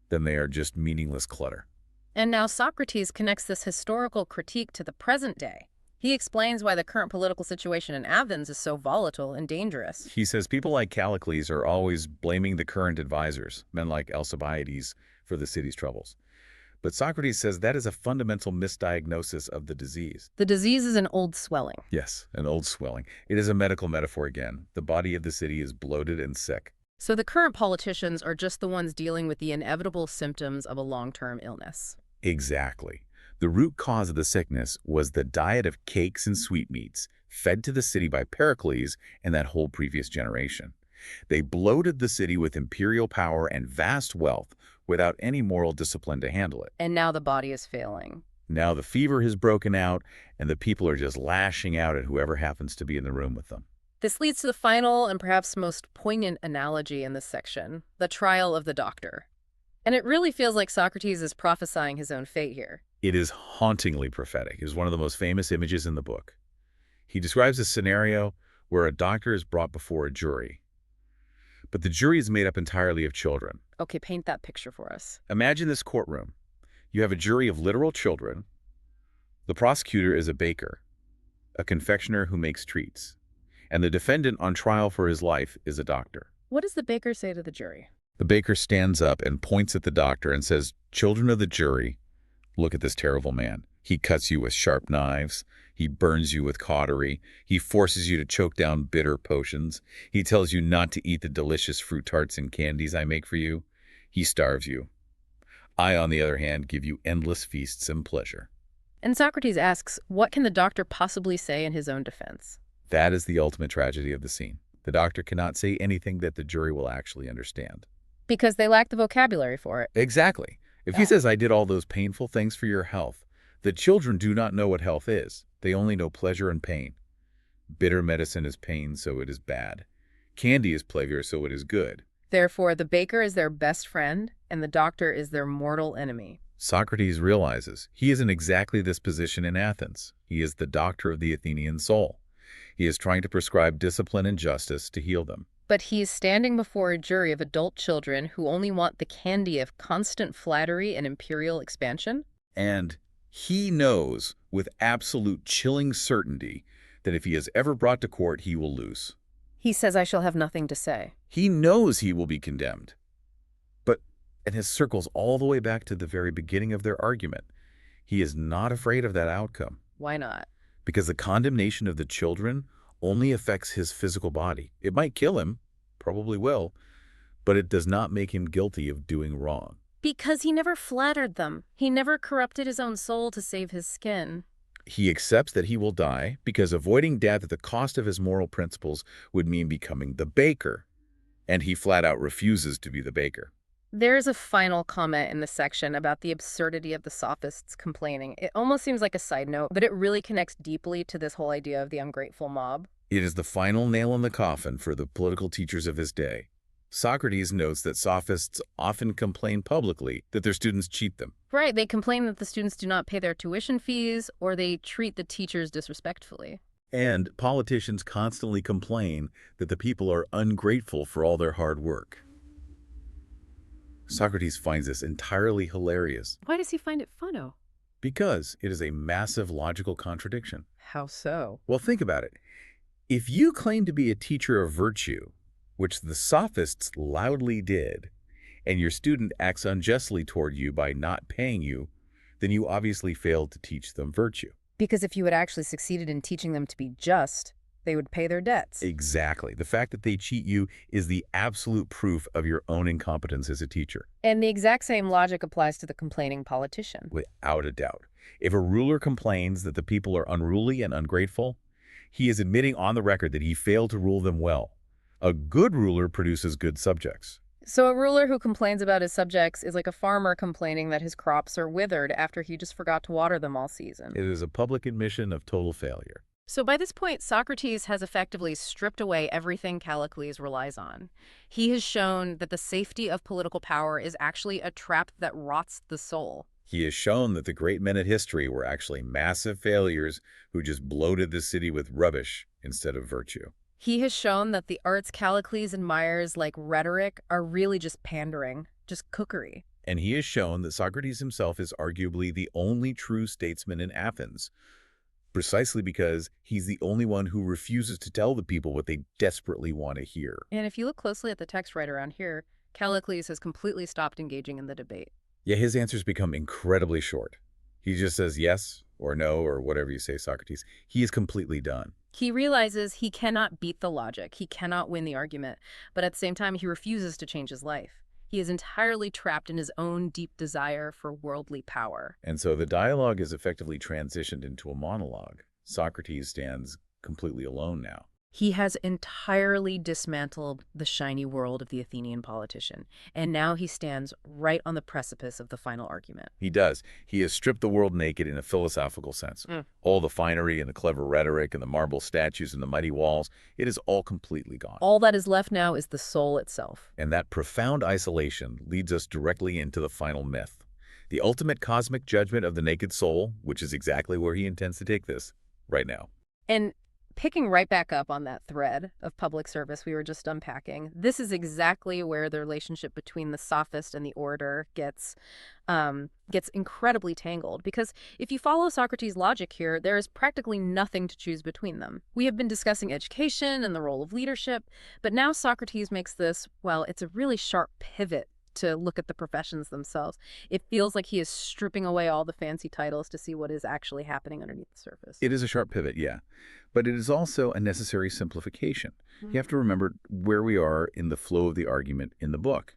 then they are just meaningless clutter. And now Socrates connects this historical critique to the present day. He explains why the current political situation in Athens is so volatile and dangerous. He says people like Callicles are always blaming the current advisors, men like Alcibiades, for the city's troubles. But Socrates says that is a fundamental misdiagnosis of the disease. The disease is an old swelling. Yes, an old swelling. It is a medical metaphor again. The body of the city is bloated and sick. So the current politicians are just the ones dealing with the inevitable symptoms of a long-term illness. Exactly. The root cause of the sickness was the diet of cakes and sweetmeats fed to the city by Pericles and that whole previous generation. They bloated the city with imperial power and vast wealth without any moral discipline to handle it. And now the body is failing. Now the fever has broken out, and the people are just lashing out at whoever happens to be in the room with them. This leads to the final and perhaps most poignant analogy in this section, the trial of the doctor. And it really feels like Socrates is prophesying his own fate here. It is hauntingly prophetic. It is one of the most famous images in the book. He describes a scenario where a doctor is brought before a jury. But the jury is made up entirely of children. Okay, paint that picture for us. Imagine this courtroom. You have a jury of literal children. The prosecutor is a baker, a confectioner who makes treats. And the defendant on trial for his life is a doctor. What does the baker say to the jury? The baker stands up and points at the doctor and says, "Children of the jury, look at this terrible man. He cuts you with sharp knives. He burns you with cautery. He forces you to choke down bitter potions. He tells you not to eat the delicious fruit tarts and candies I make for you. He starves you. I, on the other hand, give you endless feasts and pleasure." And Socrates asks, what can the doctor possibly say in his own defense? That is the ultimate tragedy of the scene. The doctor cannot say anything that the jury will actually understand. Because they lack the vocabulary for it. Exactly. If he says, "I did all those painful things for your health," the children do not know what health is. They only know pleasure and pain. Bitter medicine is pain, so it is bad. Candy is pleasure, so it is good. Therefore, the baker is their best friend, and the doctor is their mortal enemy. Socrates realizes he is in exactly this position in Athens. He is the doctor of the Athenian soul. He is trying to prescribe discipline and justice to heal them. But he is standing before a jury of adult children who only want the candy of constant flattery and imperial expansion. And he knows with absolute chilling certainty that if he is ever brought to court, he will lose. He says, "I shall have nothing to say." He knows he will be condemned. And his circles all the way back to the very beginning of their argument. He is not afraid of that outcome. Why not? Because the condemnation of the children only affects his physical body. It might kill him, probably will, but it does not make him guilty of doing wrong. Because he never flattered them. He never corrupted his own soul to save his skin. He accepts that he will die because avoiding death at the cost of his moral principles would mean becoming the baker. And he flat out refuses to be the baker. There is a final comment in this section about the absurdity of the sophists complaining. It almost seems like a side note, but it really connects deeply to this whole idea of the ungrateful mob. It is the final nail in the coffin for the political teachers of his day. Socrates notes that sophists often complain publicly that their students cheat them. Right, they complain that the students do not pay their tuition fees, or they treat the teachers disrespectfully. And politicians constantly complain that the people are ungrateful for all their hard work. Socrates finds this entirely hilarious. Why does he find it funno? Because it is a massive logical contradiction. How so? Well, think about it. If you claim to be a teacher of virtue, which the sophists loudly did, and your student acts unjustly toward you by not paying you, then you obviously failed to teach them virtue. Because if you had actually succeeded in teaching them to be just, they would pay their debts. Exactly. The fact that they cheat you is the absolute proof of your own incompetence as a teacher. And the exact same logic applies to the complaining politician. Without a doubt. If a ruler complains that the people are unruly and ungrateful, he is admitting on the record that he failed to rule them well. A good ruler produces good subjects. So a ruler who complains about his subjects is like a farmer complaining that his crops are withered after he just forgot to water them all season. It is a public admission of total failure. So by this point, Socrates has effectively stripped away everything Callicles relies on. He has shown that the safety of political power is actually a trap that rots the soul. He has shown that the great men in history were actually massive failures who just bloated the city with rubbish instead of virtue. He has shown that the arts Callicles admires, like rhetoric, are really just pandering, just cookery. And he has shown that Socrates himself is arguably the only true statesman in Athens, precisely because he's the only one who refuses to tell the people what they desperately want to hear. And if you look closely at the text right around here, Callicles has completely stopped engaging in the debate. Yeah, his answers become incredibly short. He just says yes or no or whatever you say, Socrates. He is completely done. He realizes he cannot beat the logic, he cannot win the argument, but at the same time, he refuses to change his life. He is entirely trapped in his own deep desire for worldly power. And so the dialogue is effectively transitioned into a monologue. Socrates stands completely alone now. He has entirely dismantled the shiny world of the Athenian politician, and now he stands right on the precipice of the final argument. He does. He has stripped the world naked in a philosophical sense. All the finery and the clever rhetoric and the marble statues and the mighty walls, it is all completely gone. All that is left now is the soul itself. And that profound isolation leads us directly into the final myth. The ultimate cosmic judgment of the naked soul, which is exactly where he intends to take this right now. And picking right back up on that thread of public service we were just unpacking, this is exactly where the relationship between the sophist and the orator gets incredibly tangled. Because if you follow Socrates' logic here, there is practically nothing to choose between them. We have been discussing education and the role of leadership, but now Socrates makes this, well, it's a really sharp pivot to look at the professions themselves. It feels like he is stripping away all the fancy titles to see what is actually happening underneath the surface. It is a sharp pivot, yeah. But it is also a necessary simplification. You have to remember where we are in the flow of the argument in the book.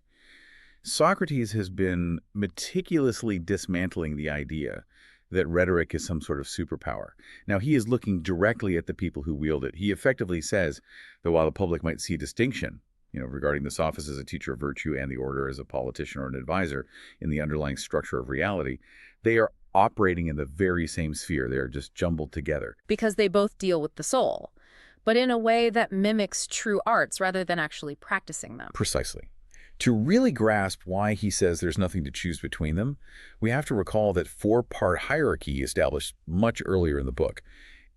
Socrates has been meticulously dismantling the idea that rhetoric is some sort of superpower. Now, he is looking directly at the people who wield it. He effectively says that while the public might see distinction, regarding the sophist as a teacher of virtue and the orator as a politician or an advisor in the underlying structure of reality, they are operating in the very same sphere. They are just jumbled together. Because they both deal with the soul, but in a way that mimics true arts rather than actually practicing them. Precisely. To really grasp why he says there's nothing to choose between them, we have to recall that four-part hierarchy established much earlier in the book.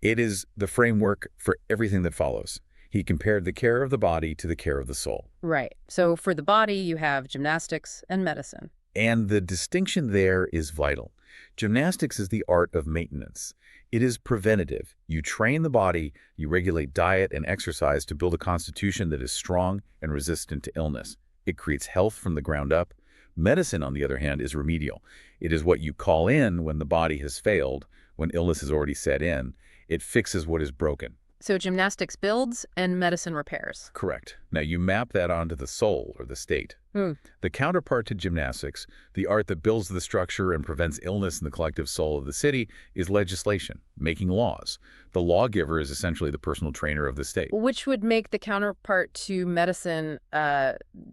It is the framework for everything that follows. He compared the care of the body to the care of the soul. Right. So for the body, you have gymnastics and medicine. And the distinction there is vital. Gymnastics is the art of maintenance. It is preventative. You train the body, you regulate diet and exercise to build a constitution that is strong and resistant to illness. It creates health from the ground up. Medicine, on the other hand, is remedial. It is what you call in when the body has failed, when illness has already set in. It fixes what is broken. So gymnastics builds and medicine repairs. Correct. Now you map that onto the soul or the state. The counterpart to gymnastics, the art that builds the structure and prevents illness in the collective soul of the city, is legislation, making laws. The lawgiver is essentially the personal trainer of the state. Which would make the counterpart to medicine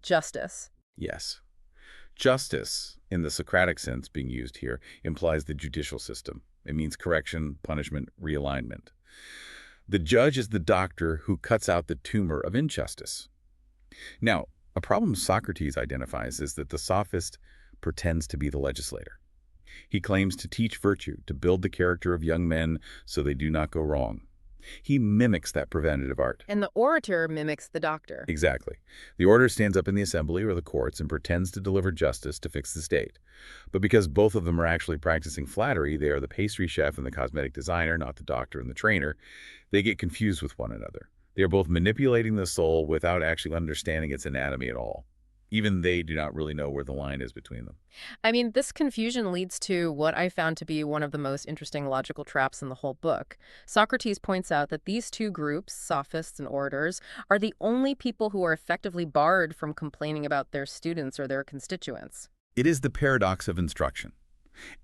justice. Yes. Justice, in the Socratic sense being used here, implies the judicial system. It means correction, punishment, realignment. The judge is the doctor who cuts out the tumor of injustice. Now, a problem Socrates identifies is that the sophist pretends to be the legislator. He claims to teach virtue, to build the character of young men so they do not go wrong. He mimics that preventative art. And the orator mimics the doctor. Exactly. The orator stands up in the assembly or the courts and pretends to deliver justice to fix the state. But because both of them are actually practicing flattery, they are the pastry chef and the cosmetic designer, not the doctor and the trainer, they get confused with one another. They are both manipulating the soul without actually understanding its anatomy at all. Even they do not really know where the line is between them. I mean, this confusion leads to what I found to be one of the most interesting logical traps in the whole book. Socrates points out that these two groups, sophists and orators, are the only people who are effectively barred from complaining about their students or their constituents. It is the paradox of instruction.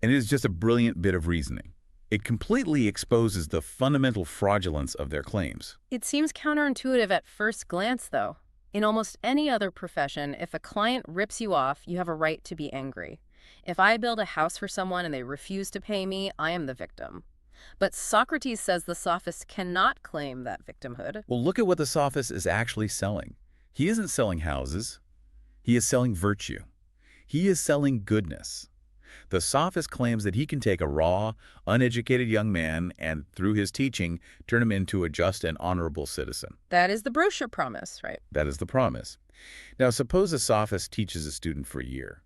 And it is just a brilliant bit of reasoning. It completely exposes the fundamental fraudulence of their claims. It seems counterintuitive at first glance, though. In almost any other profession, if a client rips you off, you have a right to be angry. If I build a house for someone and they refuse to pay me, I am the victim. But Socrates says the sophists cannot claim that victimhood. Well, look at what the sophist is actually selling. He isn't selling houses. He is selling virtue. He is selling goodness. The sophist claims that he can take a raw, uneducated young man and, through his teaching, turn him into a just and honorable citizen. That is the brochure promise, right? That is the promise. Now, suppose a sophist teaches a student for a year.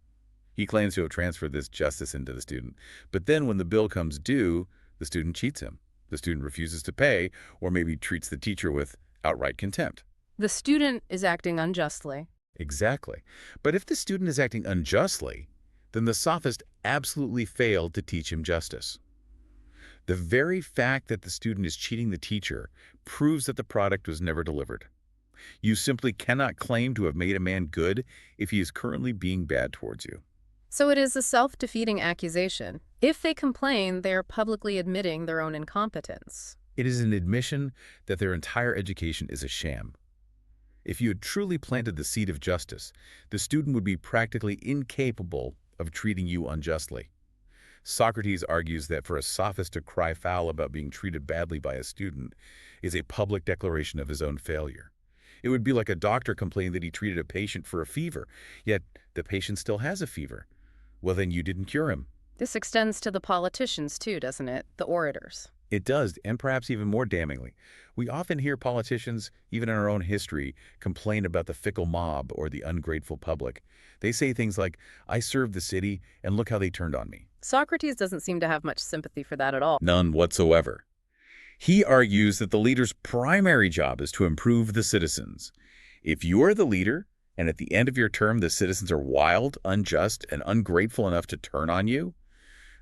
He claims to have transferred this justice into the student, but then when the bill comes due, the student cheats him. The student refuses to pay, or maybe treats the teacher with outright contempt. The student is acting unjustly. Exactly. But if the student is acting unjustly, then the sophist absolutely failed to teach him justice. The very fact that the student is cheating the teacher proves that the product was never delivered. You simply cannot claim to have made a man good if he is currently being bad towards you. So it is a self-defeating accusation. If they complain, they are publicly admitting their own incompetence. It is an admission that their entire education is a sham. If you had truly planted the seed of justice, the student would be practically incapable of treating you unjustly. Socrates argues that for a sophist to cry foul about being treated badly by a student is a public declaration of his own failure. It would be like a doctor complaining that he treated a patient for a fever, yet the patient still has a fever. Well, then you didn't cure him. This extends to the politicians too, doesn't it? The orators. It does, and perhaps even more damningly. We often hear politicians, even in our own history, complain about the fickle mob or the ungrateful public. They say things like, "I served the city, and look how they turned on me." Socrates doesn't seem to have much sympathy for that at all. None whatsoever. He argues that the leader's primary job is to improve the citizens. If you are the leader, and at the end of your term the citizens are wild, unjust, and ungrateful enough to turn on you,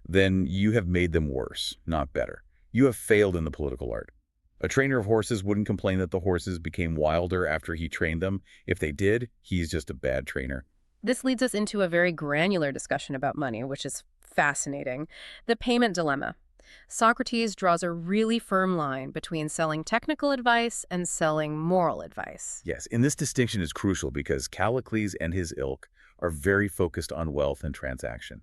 then you have made them worse, not better. You have failed in the political art. A trainer of horses wouldn't complain that the horses became wilder after he trained them. If they did, he's just a bad trainer. This leads us into a very granular discussion about money, which is fascinating. The payment dilemma. Socrates draws a really firm line between selling technical advice and selling moral advice. Yes, and this distinction is crucial because Callicles and his ilk are very focused on wealth and transaction.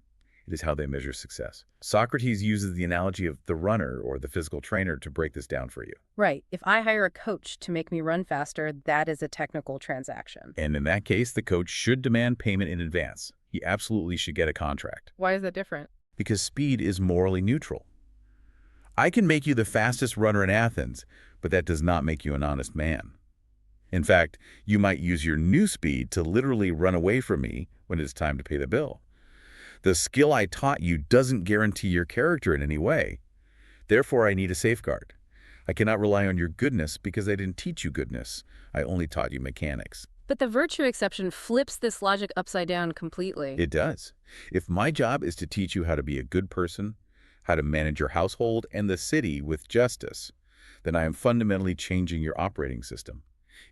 It is how they measure success. Socrates uses the analogy of the runner or the physical trainer to break this down for you. Right. If I hire a coach to make me run faster, that is a technical transaction. And in that case, the coach should demand payment in advance. He absolutely should get a contract. Why is that different? Because speed is morally neutral. I can make you the fastest runner in Athens, but that does not make you an honest man. In fact, you might use your new speed to literally run away from me when it's time to pay the bill. The skill I taught you doesn't guarantee your character in any way. Therefore, I need a safeguard. I cannot rely on your goodness because I didn't teach you goodness. I only taught you mechanics. But the virtue exception flips this logic upside down completely. It does. If my job is to teach you how to be a good person, how to manage your household and the city with justice, then I am fundamentally changing your operating system.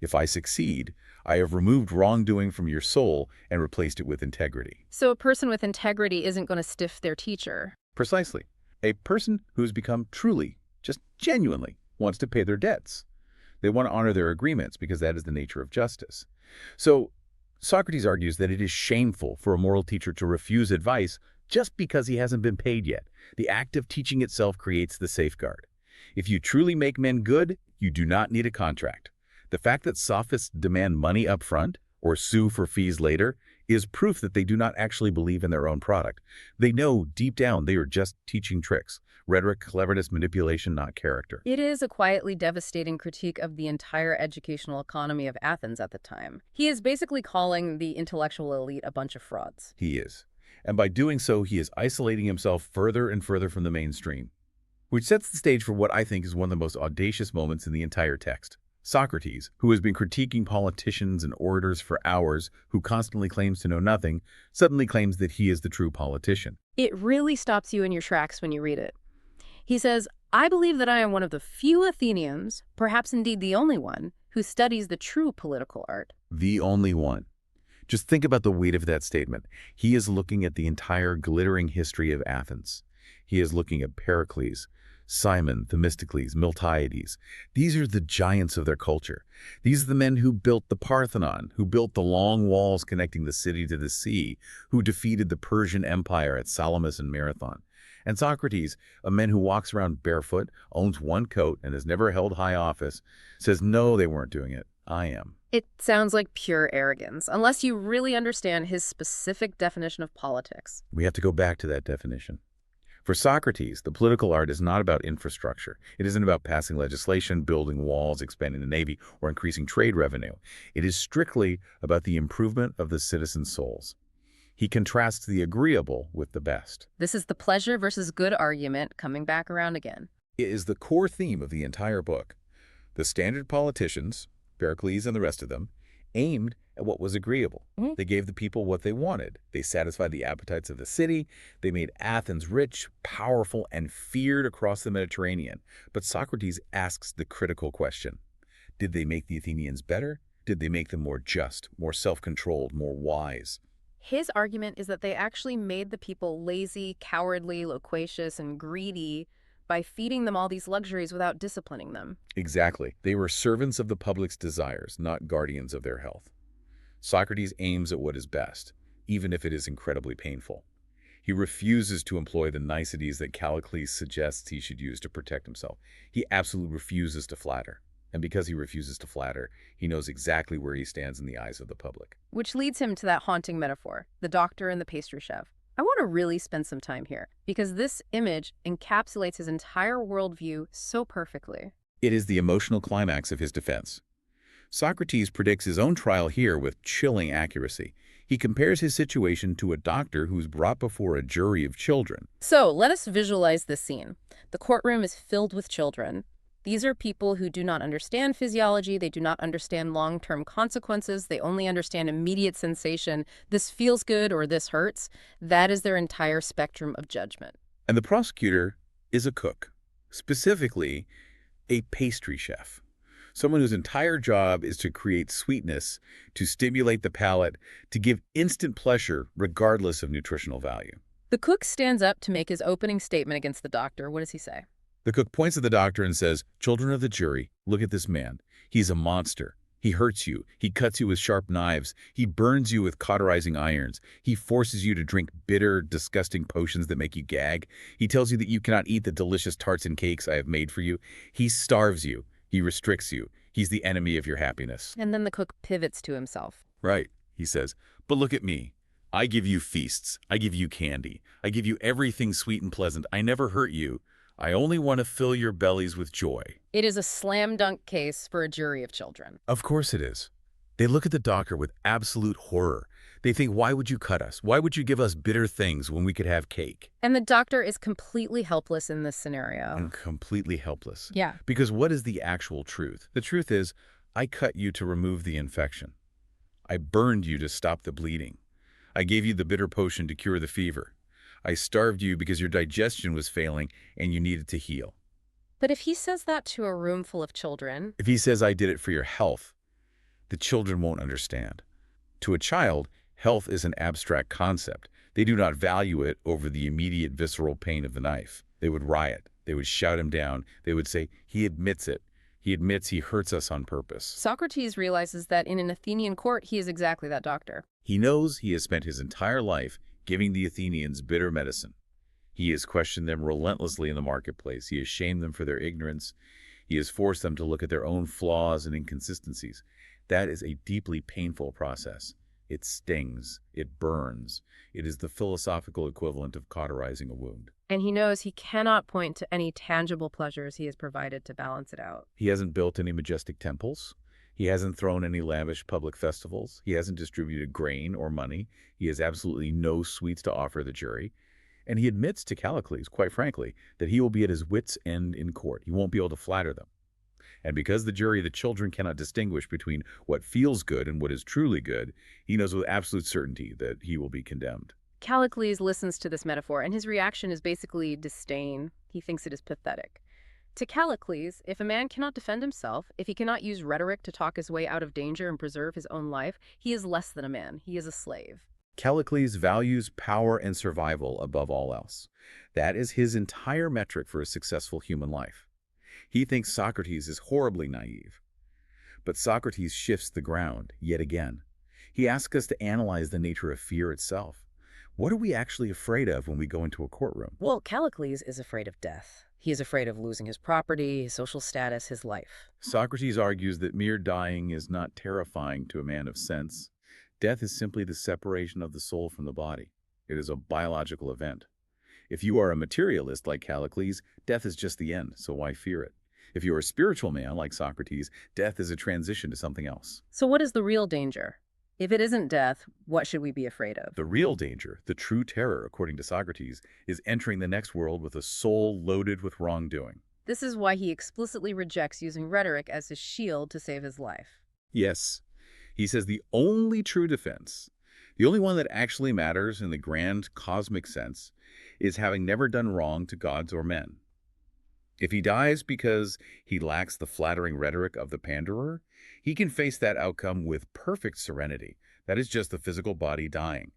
If I succeed, I have removed wrongdoing from your soul and replaced it with integrity. So a person with integrity isn't going to stiff their teacher. Precisely. A person who has become truly, just genuinely, wants to pay their debts. They want to honor their agreements because that is the nature of justice. So Socrates argues that it is shameful for a moral teacher to refuse advice just because he hasn't been paid yet. The act of teaching itself creates the safeguard. If you truly make men good, you do not need a contract. The fact that sophists demand money up front or sue for fees later is proof that they do not actually believe in their own product. They know deep down they are just teaching tricks, rhetoric, cleverness, manipulation, not character. It is a quietly devastating critique of the entire educational economy of Athens at the time. He is basically calling the intellectual elite a bunch of frauds. He is. And by doing so, he is isolating himself further and further from the mainstream, which sets the stage for what I think is one of the most audacious moments in the entire text. Socrates, who has been critiquing politicians and orators for hours, who constantly claims to know nothing, suddenly claims that he is the true politician. It really stops you in your tracks when you read it. He says, "I believe that I am one of the few Athenians, perhaps indeed the only one, who studies the true political art." The only one. Just think about the weight of that statement. He is looking at the entire glittering history of Athens. He is looking at Pericles, Cimon, Themistocles, Miltiades. These are the giants of their culture. These are the men who built the Parthenon, who built the long walls connecting the city to the sea, who defeated the Persian Empire at Salamis and Marathon. And Socrates, a man who walks around barefoot, owns one coat, and has never held high office, says, no, they weren't doing it. I am. It sounds like pure arrogance, unless you really understand his specific definition of politics. We have to go back to that definition. For Socrates, the political art is not about infrastructure. It isn't about passing legislation, building walls, expanding the navy, or increasing trade revenue. It is strictly about the improvement of the citizens' souls. He contrasts the agreeable with the best. This is the pleasure versus good argument coming back around again. It is the core theme of the entire book. The standard politicians, Pericles and the rest of them, aimed at what was agreeable. They gave the people what they wanted. They satisfied the appetites of the city. They made Athens rich, powerful, and feared across the Mediterranean. But Socrates asks the critical question. Did they make the Athenians better? Did they make them more just, more self-controlled, more wise? His argument is that they actually made the people lazy, cowardly, loquacious, and greedy by feeding them all these luxuries without disciplining them. Exactly. They were servants of the public's desires, not guardians of their health. Socrates aims at what is best, even if it is incredibly painful. He refuses to employ the niceties that Callicles suggests he should use to protect himself. He absolutely refuses to flatter. And because he refuses to flatter, he knows exactly where he stands in the eyes of the public. Which leads him to that haunting metaphor, the doctor and the pastry chef. I want to really spend some time here, because this image encapsulates his entire worldview so perfectly. It is the emotional climax of his defense. Socrates predicts his own trial here with chilling accuracy. He compares his situation to a doctor who's brought before a jury of children. So let us visualize this scene. The courtroom is filled with children. These are people who do not understand physiology. They do not understand long-term consequences. They only understand immediate sensation. This feels good or this hurts. That is their entire spectrum of judgment. And the prosecutor is a cook, specifically a pastry chef, someone whose entire job is to create sweetness, to stimulate the palate, to give instant pleasure regardless of nutritional value. The cook stands up to make his opening statement against the doctor. What does he say? The cook points at the doctor and says, "Children of the jury, look at this man. He's a monster. He hurts you. He cuts you with sharp knives. He burns you with cauterizing irons. He forces you to drink bitter, disgusting potions that make you gag. He tells you that you cannot eat the delicious tarts and cakes I have made for you. He starves you. He restricts you. He's the enemy of your happiness." And then the cook pivots to himself. "Right," he says, "but look at me. I give you feasts. I give you candy. I give you everything sweet and pleasant. I never hurt you. I only want to fill your bellies with joy." It is a slam dunk case for a jury of children. Of course it is. They look at the doctor with absolute horror. They think, why would you cut us? Why would you give us bitter things when we could have cake? And the doctor is completely helpless in this scenario. And completely helpless. Yeah. Because what is the actual truth? The truth is, I cut you to remove the infection. I burned you to stop the bleeding. I gave you the bitter potion to cure the fever. I starved you because your digestion was failing and you needed to heal. But if he says that to a room full of children... If he says, I did it for your health, the children won't understand. To a child, health is an abstract concept. They do not value it over the immediate visceral pain of the knife. They would riot. They would shout him down. They would say, he admits it. He admits he hurts us on purpose. Socrates realizes that in an Athenian court, he is exactly that doctor. He knows he has spent his entire life giving the Athenians bitter medicine. He has questioned them relentlessly in the marketplace. He has shamed them for their ignorance. He has forced them to look at their own flaws and inconsistencies. That is a deeply painful process. It stings. It burns. It is the philosophical equivalent of cauterizing a wound. And he knows he cannot point to any tangible pleasures he has provided to balance it out. He hasn't built any majestic temples. He hasn't thrown any lavish public festivals. He hasn't distributed grain or money. He has absolutely no sweets to offer the jury. And he admits to Callicles, quite frankly, that he will be at his wit's end in court. He won't be able to flatter them. And because the jury, the children, cannot distinguish between what feels good and what is truly good, he knows with absolute certainty that he will be condemned. Callicles listens to this metaphor, and his reaction is basically disdain. He thinks it is pathetic. To Callicles, if a man cannot defend himself, if he cannot use rhetoric to talk his way out of danger and preserve his own life, he is less than a man. He is a slave. Callicles values power and survival above all else. That is his entire metric for a successful human life. He thinks Socrates is horribly naive. But Socrates shifts the ground, yet again. He asks us to analyze the nature of fear itself. What are we actually afraid of when we go into a courtroom? Well, Callicles is afraid of death. He is afraid of losing his property, his social status, his life. Socrates argues that mere dying is not terrifying to a man of sense. Death is simply the separation of the soul from the body. It is a biological event. If you are a materialist like Callicles, death is just the end, so why fear it? If you are a spiritual man like Socrates, death is a transition to something else. So what is the real danger? If it isn't death, what should we be afraid of? The real danger, the true terror, according to Socrates, is entering the next world with a soul loaded with wrongdoing. This is why he explicitly rejects using rhetoric as his shield to save his life. Yes, he says the only true defense, the only one that actually matters in the grand cosmic sense, is having never done wrong to gods or men. If he dies because he lacks the flattering rhetoric of the panderer, he can face that outcome with perfect serenity. That is just the physical body dying.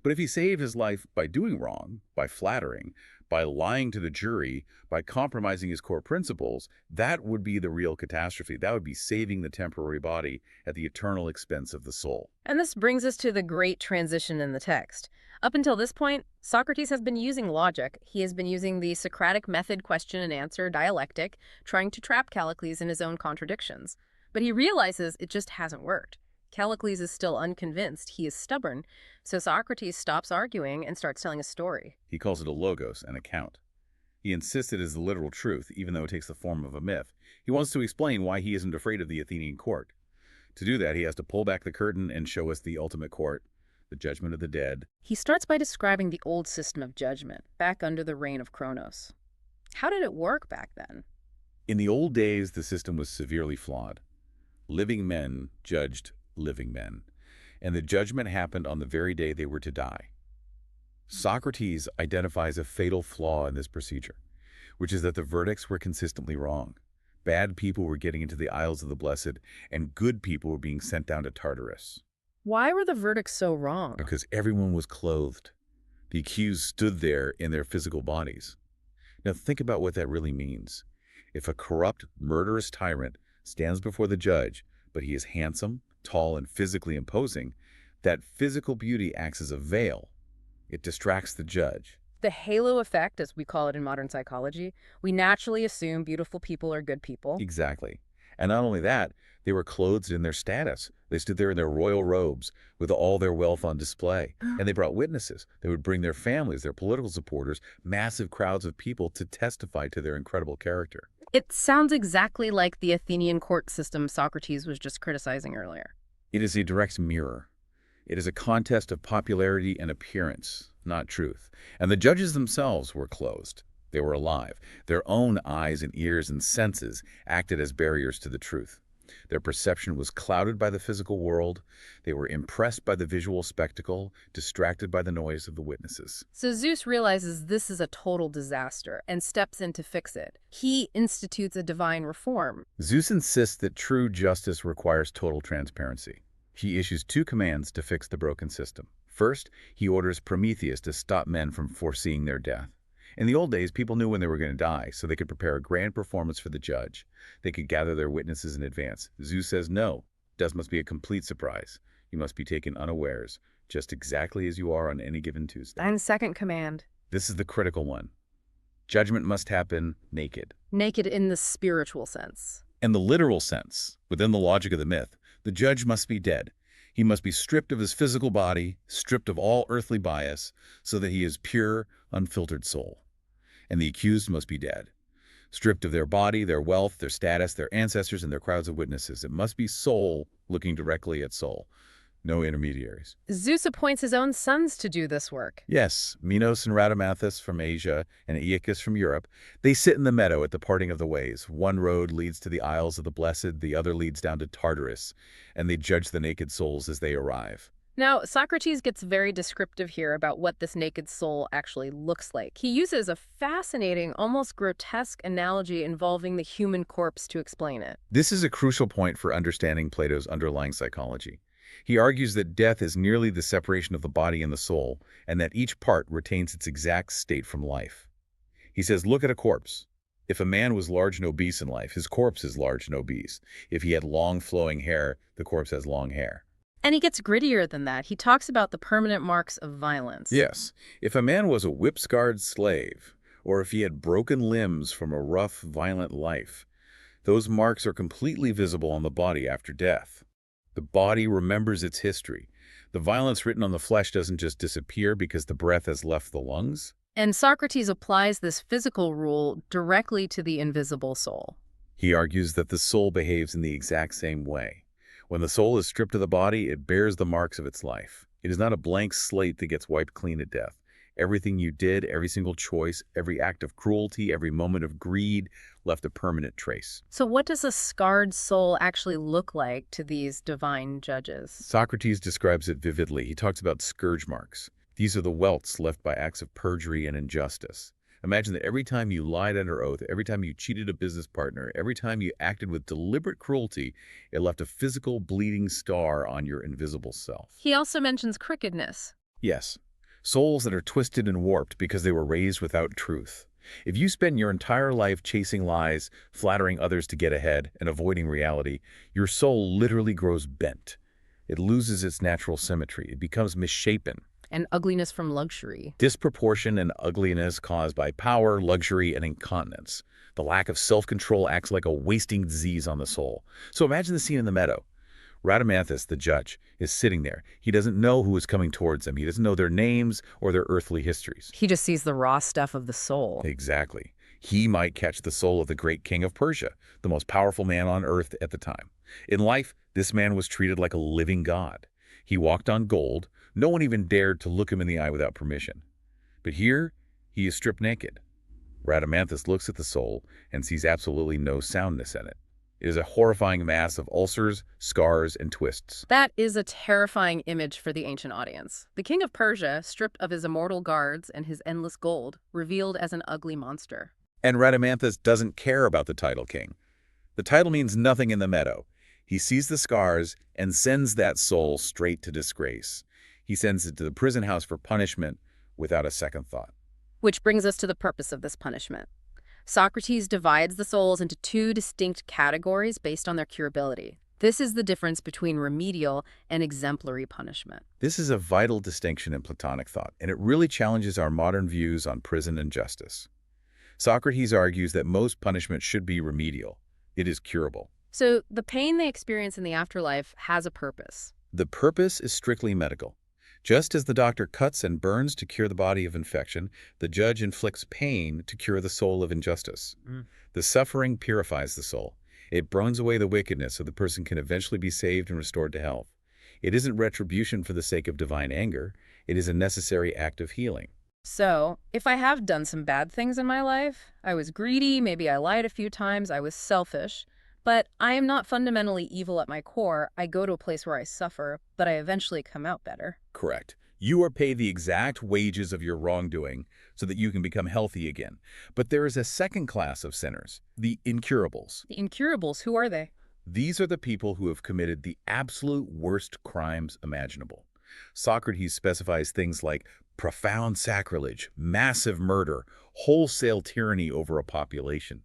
But if he saved his life by doing wrong, by flattering, by lying to the jury, by compromising his core principles, that would be the real catastrophe. That would be saving the temporary body at the eternal expense of the soul. And this brings us to the great transition in the text. Up until this point, Socrates has been using logic. He has been using the Socratic method, question and answer, dialectic, trying to trap Callicles in his own contradictions. But he realizes it just hasn't worked. Callicles is still unconvinced. He is stubborn. So Socrates stops arguing and starts telling a story. He calls it a logos, an account. He insists it is the literal truth, even though it takes the form of a myth. He wants to explain why he isn't afraid of the Athenian court. To do that, he has to pull back the curtain and show us the ultimate court, the judgment of the dead. He starts by describing the old system of judgment, back under the reign of Kronos. How did it work back then? In the old days, the system was severely flawed. Living men judged living men, and the judgment happened on the very day they were to die. Socrates identifies a fatal flaw in this procedure, which is that the verdicts were consistently wrong. Bad people were getting into the Isles of the Blessed, and good people were being sent down to Tartarus. Why were the verdicts so wrong? Because everyone was clothed. The accused stood there in their physical bodies. Now think about what that really means. If a corrupt, murderous tyrant stands before the judge, but he is handsome, tall, and physically imposing, that physical beauty acts as a veil. It distracts the judge. The halo effect, as we call it in modern psychology, we naturally assume beautiful people are good people. Exactly. And not only that, they were clothed in their status. They stood there in their royal robes with all their wealth on display. And they brought witnesses. They would bring their families, their political supporters, massive crowds of people to testify to their incredible character. It sounds exactly like the Athenian court system Socrates was just criticizing earlier. It is a direct mirror. It is a contest of popularity and appearance, not truth. And the judges themselves were closed. They were alive. Their own eyes and ears and senses acted as barriers to the truth. Their perception was clouded by the physical world. They were impressed by the visual spectacle, distracted by the noise of the witnesses. So Zeus realizes this is a total disaster and steps in to fix it. He institutes a divine reform. Zeus insists that true justice requires total transparency. He issues 2 commands to fix the broken system. First, he orders Prometheus to stop men from foreseeing their death. In the old days, people knew when they were going to die, so they could prepare a grand performance for the judge. They could gather their witnesses in advance. Zeus says no. Death must be a complete surprise. You must be taken unawares, just exactly as you are on any given Tuesday. And second command. This is the critical one. Judgment must happen naked. Naked in the spiritual sense. In the literal sense, within the logic of the myth, the judge must be dead. He must be stripped of his physical body, stripped of all earthly bias, so that he is pure, unfiltered soul. And the accused must be dead, stripped of their body, their wealth, their status, their ancestors, and their crowds of witnesses. It must be soul looking directly at soul. No intermediaries. Zeus appoints his own sons to do this work. Yes, Minos and Rhadamanthus from Asia and Aeacus from Europe. They sit in the meadow at the parting of the ways. One road leads to the Isles of the Blessed, the other leads down to Tartarus, and they judge the naked souls as they arrive. Now, Socrates gets very descriptive here about what this naked soul actually looks like. He uses a fascinating, almost grotesque analogy involving the human corpse to explain it. This is a crucial point for understanding Plato's underlying psychology. He argues that death is nearly the separation of the body and the soul, and that each part retains its exact state from life. He says, look at a corpse. If a man was large and obese in life, his corpse is large and obese. If he had long flowing hair, the corpse has long hair. And he gets grittier than that. He talks about the permanent marks of violence. Yes, if a man was a whip-scarred slave, or if he had broken limbs from a rough, violent life, those marks are completely visible on the body after death. The body remembers its history. The violence written on the flesh doesn't just disappear because the breath has left the lungs. And Socrates applies this physical rule directly to the invisible soul. He argues that the soul behaves in the exact same way. When the soul is stripped of the body, it bears the marks of its life. It is not a blank slate that gets wiped clean at death. Everything you did, every single choice, every act of cruelty, every moment of greed left a permanent trace. So what does a scarred soul actually look like to these divine judges? Socrates describes it vividly. He talks about scourge marks. These are the welts left by acts of perjury and injustice. Imagine that every time you lied under oath, every time you cheated a business partner, every time you acted with deliberate cruelty, it left a physical bleeding scar on your invisible self. He also mentions crookedness. Yes, souls that are twisted and warped because they were raised without truth. If you spend your entire life chasing lies, flattering others to get ahead, and avoiding reality, your soul literally grows bent. It loses its natural symmetry. It becomes misshapen. And ugliness from luxury. Disproportion and ugliness caused by power, luxury, and incontinence. The lack of self-control acts like a wasting disease on the soul. So imagine the scene in the meadow. Rhadamanthus, the judge, is sitting there. He doesn't know who is coming towards him. He doesn't know their names or their earthly histories. He just sees the raw stuff of the soul. Exactly. He might catch the soul of the great king of Persia, the most powerful man on earth at the time. In life, this man was treated like a living god. He walked on gold. No one even dared to look him in the eye without permission. But here, he is stripped naked. Rhadamanthus looks at the soul and sees absolutely no soundness in it. It is a horrifying mass of ulcers, scars, and twists. That is a terrifying image for the ancient audience. The king of Persia, stripped of his immortal guards and his endless gold, revealed as an ugly monster. And Rhadamanthus doesn't care about the title king. The title means nothing in the meadow. He sees the scars and sends that soul straight to disgrace. He sends it to the prison house for punishment without a second thought. Which brings us to the purpose of this punishment. Socrates divides the souls into two distinct categories based on their curability. This is the difference between remedial and exemplary punishment. This is a vital distinction in Platonic thought, and it really challenges our modern views on prison and justice. Socrates argues that most punishment should be remedial. It is curable. So the pain they experience in the afterlife has a purpose. The purpose is strictly medical. Just as the doctor cuts and burns to cure the body of infection, the judge inflicts pain to cure the soul of injustice. The suffering purifies the soul. It burns away the wickedness so the person can eventually be saved and restored to health. It isn't retribution for the sake of divine anger. It is a necessary act of healing. So, if I have done some bad things in my life, I was greedy, maybe I lied a few times, I was selfish, but I am not fundamentally evil at my core. I go to a place where I suffer, but I eventually come out better. Correct. You are paid the exact wages of your wrongdoing so that you can become healthy again. But there is a second class of sinners, the incurables. The incurables, who are they? These are the people who have committed the absolute worst crimes imaginable. Socrates specifies things like profound sacrilege, massive murder, wholesale tyranny over a population.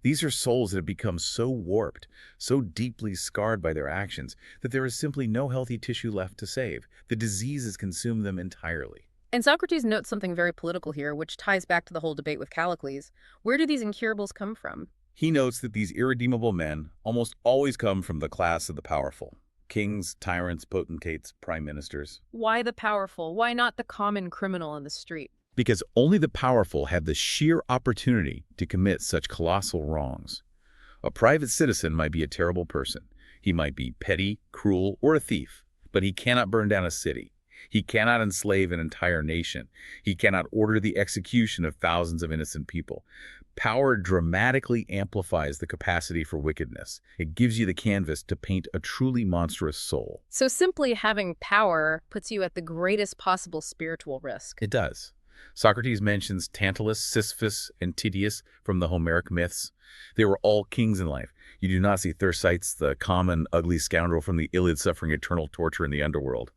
These are souls that have become so warped, so deeply scarred by their actions, that there is simply no healthy tissue left to save. The disease has consumed them entirely. And Socrates notes something very political here, which ties back to the whole debate with Callicles. Where do these incurables come from? He notes that these irredeemable men almost always come from the class of the powerful. Kings, tyrants, potentates, prime ministers. Why the powerful? Why not the common criminal in the street? Because only the powerful have the sheer opportunity to commit such colossal wrongs. A private citizen might be a terrible person. He might be petty, cruel, or a thief, but he cannot burn down a city. He cannot enslave an entire nation. He cannot order the execution of thousands of innocent people. Power dramatically amplifies the capacity for wickedness. It gives you the canvas to paint a truly monstrous soul. So simply having power puts you at the greatest possible spiritual risk. It does. Socrates mentions Tantalus, Sisyphus, and Tydeus from the Homeric myths. They were all kings in life. You do not see Thersites, the common, ugly scoundrel from the Iliad suffering eternal torture in the underworld.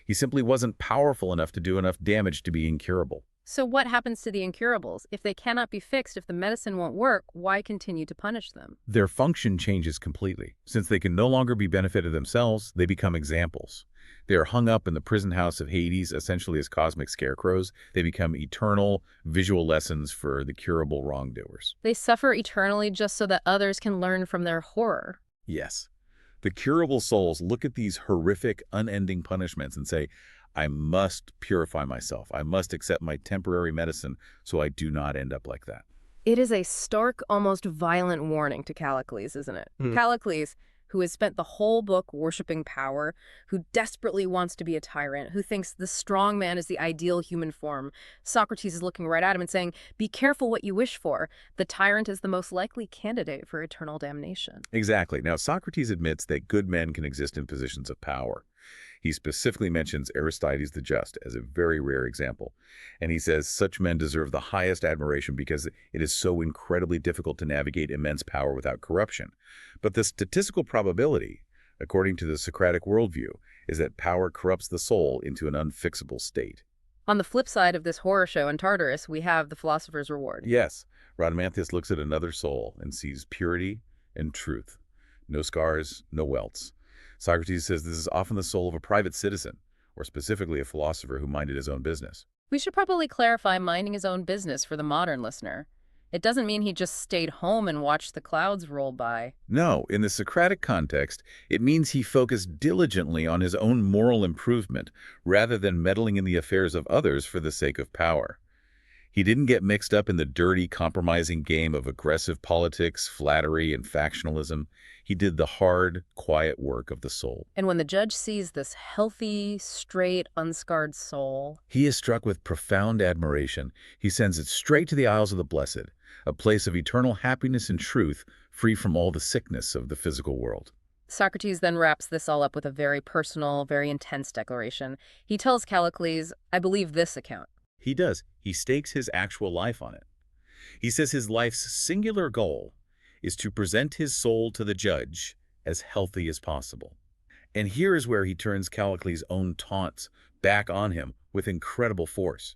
He simply wasn't powerful enough to do enough damage to be incurable. So what happens to the incurables? If they cannot be fixed, if the medicine won't work, why continue to punish them? Their function changes completely. Since they can no longer be benefited themselves, they become examples. They are hung up in the prison house of Hades, essentially as cosmic scarecrows. They become eternal visual lessons for the curable wrongdoers. They suffer eternally just so that others can learn from their horror. Yes. The curable souls look at these horrific, unending punishments and say, I must purify myself. I must accept my temporary medicine so I do not end up like that. It is a stark, almost violent warning to Callicles, isn't it? Callicles, who has spent the whole book worshiping power, who desperately wants to be a tyrant, who thinks the strong man is the ideal human form. Socrates is looking right at him and saying, be careful what you wish for. The tyrant is the most likely candidate for eternal damnation. Exactly. Now, Socrates admits that good men can exist in positions of power. He specifically mentions Aristides the Just as a very rare example. And he says such men deserve the highest admiration because it is so incredibly difficult to navigate immense power without corruption. But the statistical probability, according to the Socratic worldview, is that power corrupts the soul into an unfixable state. On the flip side of this horror show in Tartarus, we have the philosopher's reward. Yes, Rhadamanthus looks at another soul and sees purity and truth. No scars, no welts. Socrates says this is often the soul of a private citizen, or specifically a philosopher who minded his own business. We should probably clarify minding his own business for the modern listener. It doesn't mean he just stayed home and watched the clouds roll by. No, in the Socratic context, it means he focused diligently on his own moral improvement rather than meddling in the affairs of others for the sake of power. He didn't get mixed up in the dirty, compromising game of aggressive politics, flattery, and factionalism. He did the hard, quiet work of the soul. And when the judge sees this healthy, straight, unscarred soul, he is struck with profound admiration. He sends it straight to the Isles of the Blessed, a place of eternal happiness and truth, free from all the sickness of the physical world. Socrates then wraps this all up with a very personal, very intense declaration. He tells Callicles, I believe this account. He does. He stakes his actual life on it. He says his life's singular goal is to present his soul to the judge as healthy as possible. And here is where he turns Callicles' own taunts back on him with incredible force.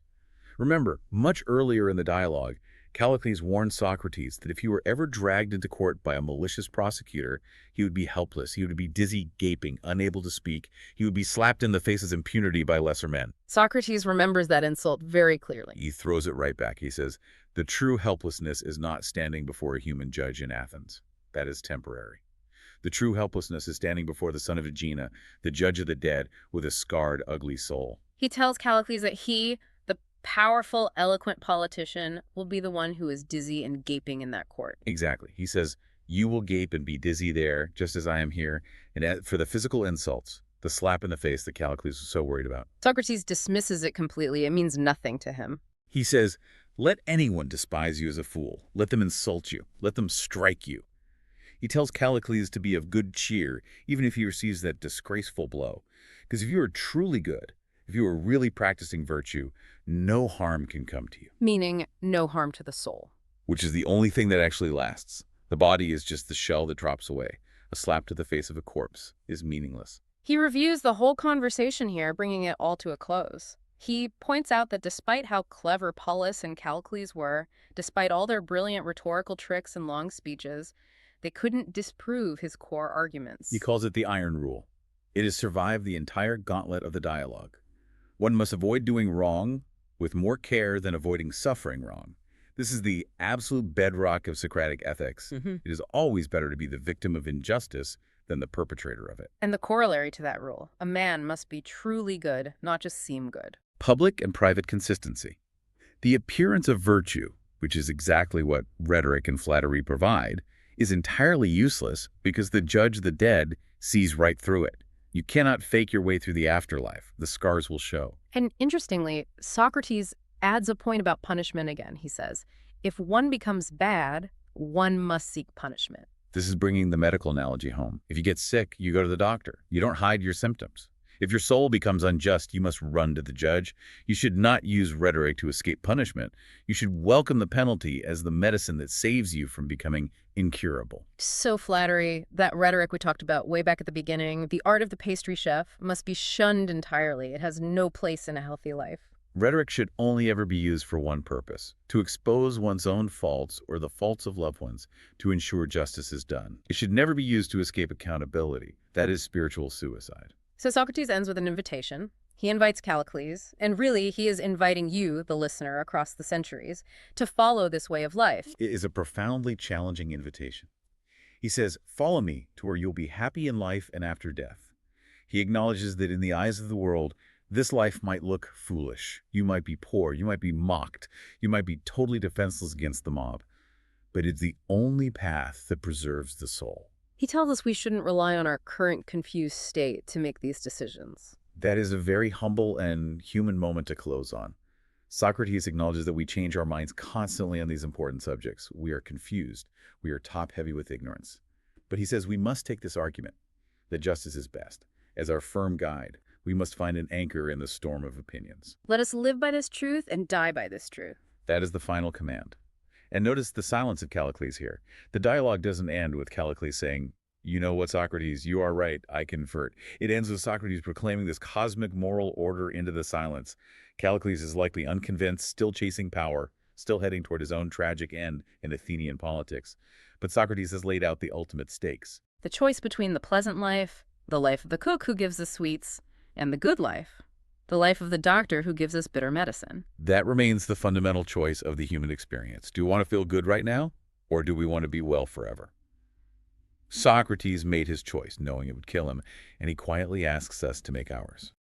Remember, much earlier in the dialogue, Callicles warned Socrates that if he were ever dragged into court by a malicious prosecutor, he would be helpless, he would be dizzy, gaping, unable to speak, he would be slapped in the face as impunity by lesser men. Socrates remembers that insult very clearly. He throws it right back. He says, the true helplessness is not standing before a human judge in Athens. That is temporary. The true helplessness is standing before the son of Aegina, the judge of the dead, with a scarred, ugly soul. He tells Callicles that he, the powerful, eloquent politician, will be the one who is dizzy and gaping in that court. Exactly. He says, you will gape and be dizzy there, just as I am here. And for the physical insults, the slap in the face that Callicles was so worried about, Socrates dismisses it completely. It means nothing to him. he says, let anyone despise you as a fool. Let them insult you. Let them strike you. He tells Callicles to be of good cheer, even if he receives that disgraceful blow. Because if you are truly good, if you are really practicing virtue, no harm can come to you. Meaning no harm to the soul. Which is the only thing that actually lasts. The body is just the shell that drops away. A slap to the face of a corpse is meaningless. He reviews the whole conversation here, bringing it all to a close. He points out that despite how clever Polus and Callicles were, despite all their brilliant rhetorical tricks and long speeches, they couldn't disprove his core arguments. He calls it the iron rule. It has survived the entire gauntlet of the dialogue. One must avoid doing wrong with more care than avoiding suffering wrong. This is the absolute bedrock of Socratic ethics. It is always better to be the victim of injustice than the perpetrator of it. And the corollary to that rule, a man must be truly good, not just seem good. Public and private consistency. The appearance of virtue, which is exactly what rhetoric and flattery provide, is entirely useless because the judge of the dead sees right through it. You cannot fake your way through the afterlife. The scars will show. And interestingly, Socrates adds a point about punishment again. He says, If one becomes bad, one must seek punishment. This is bringing the medical analogy home. If you get sick, you go to the doctor. You don't hide your symptoms. If your soul becomes unjust, you must run to the judge. You should not use rhetoric to escape punishment. You should welcome the penalty as the medicine that saves you from becoming incurable. So flattery, that rhetoric we talked about way back at the beginning, the art of the pastry chef, must be shunned entirely. It has no place in a healthy life. Rhetoric should only ever be used for one purpose: to expose one's own faults or the faults of loved ones, to ensure justice is done. It should never be used to escape accountability. That is spiritual suicide. So Socrates ends with an invitation. He invites Callicles, and really he is inviting you, the listener, across the centuries, to follow this way of life. It is a profoundly challenging invitation. He says, "Follow me to where you'll be happy in life and after death." He acknowledges that in the eyes of the world, this life might look foolish. You might be poor, you might be mocked, you might be totally defenseless against the mob. But it's the only path that preserves the soul. He tells us we shouldn't rely on our current confused state to make these decisions. That is a very humble and human moment to close on. Socrates acknowledges that we change our minds constantly on these important subjects. We are confused. We are top-heavy with ignorance. But he says we must take this argument, that justice is best, as our firm guide. We must find an anchor in the storm of opinions. Let us live by this truth and die by this truth. That is the final command. And notice the silence of Callicles here. The dialogue doesn't end with Callicles saying, "You know what, Socrates, you are right, I convert." It ends with Socrates proclaiming this cosmic moral order into the silence. Callicles is likely unconvinced, still chasing power, still heading toward his own tragic end in Athenian politics. But Socrates has laid out the ultimate stakes. The choice between the pleasant life, the life of the cook who gives us sweets, and the good life, the life of the doctor who gives us bitter medicine. That remains the fundamental choice of the human experience. Do we want to feel good right now, or do we want to be well forever? Socrates made his choice, knowing it would kill him, and he quietly asks us to make ours.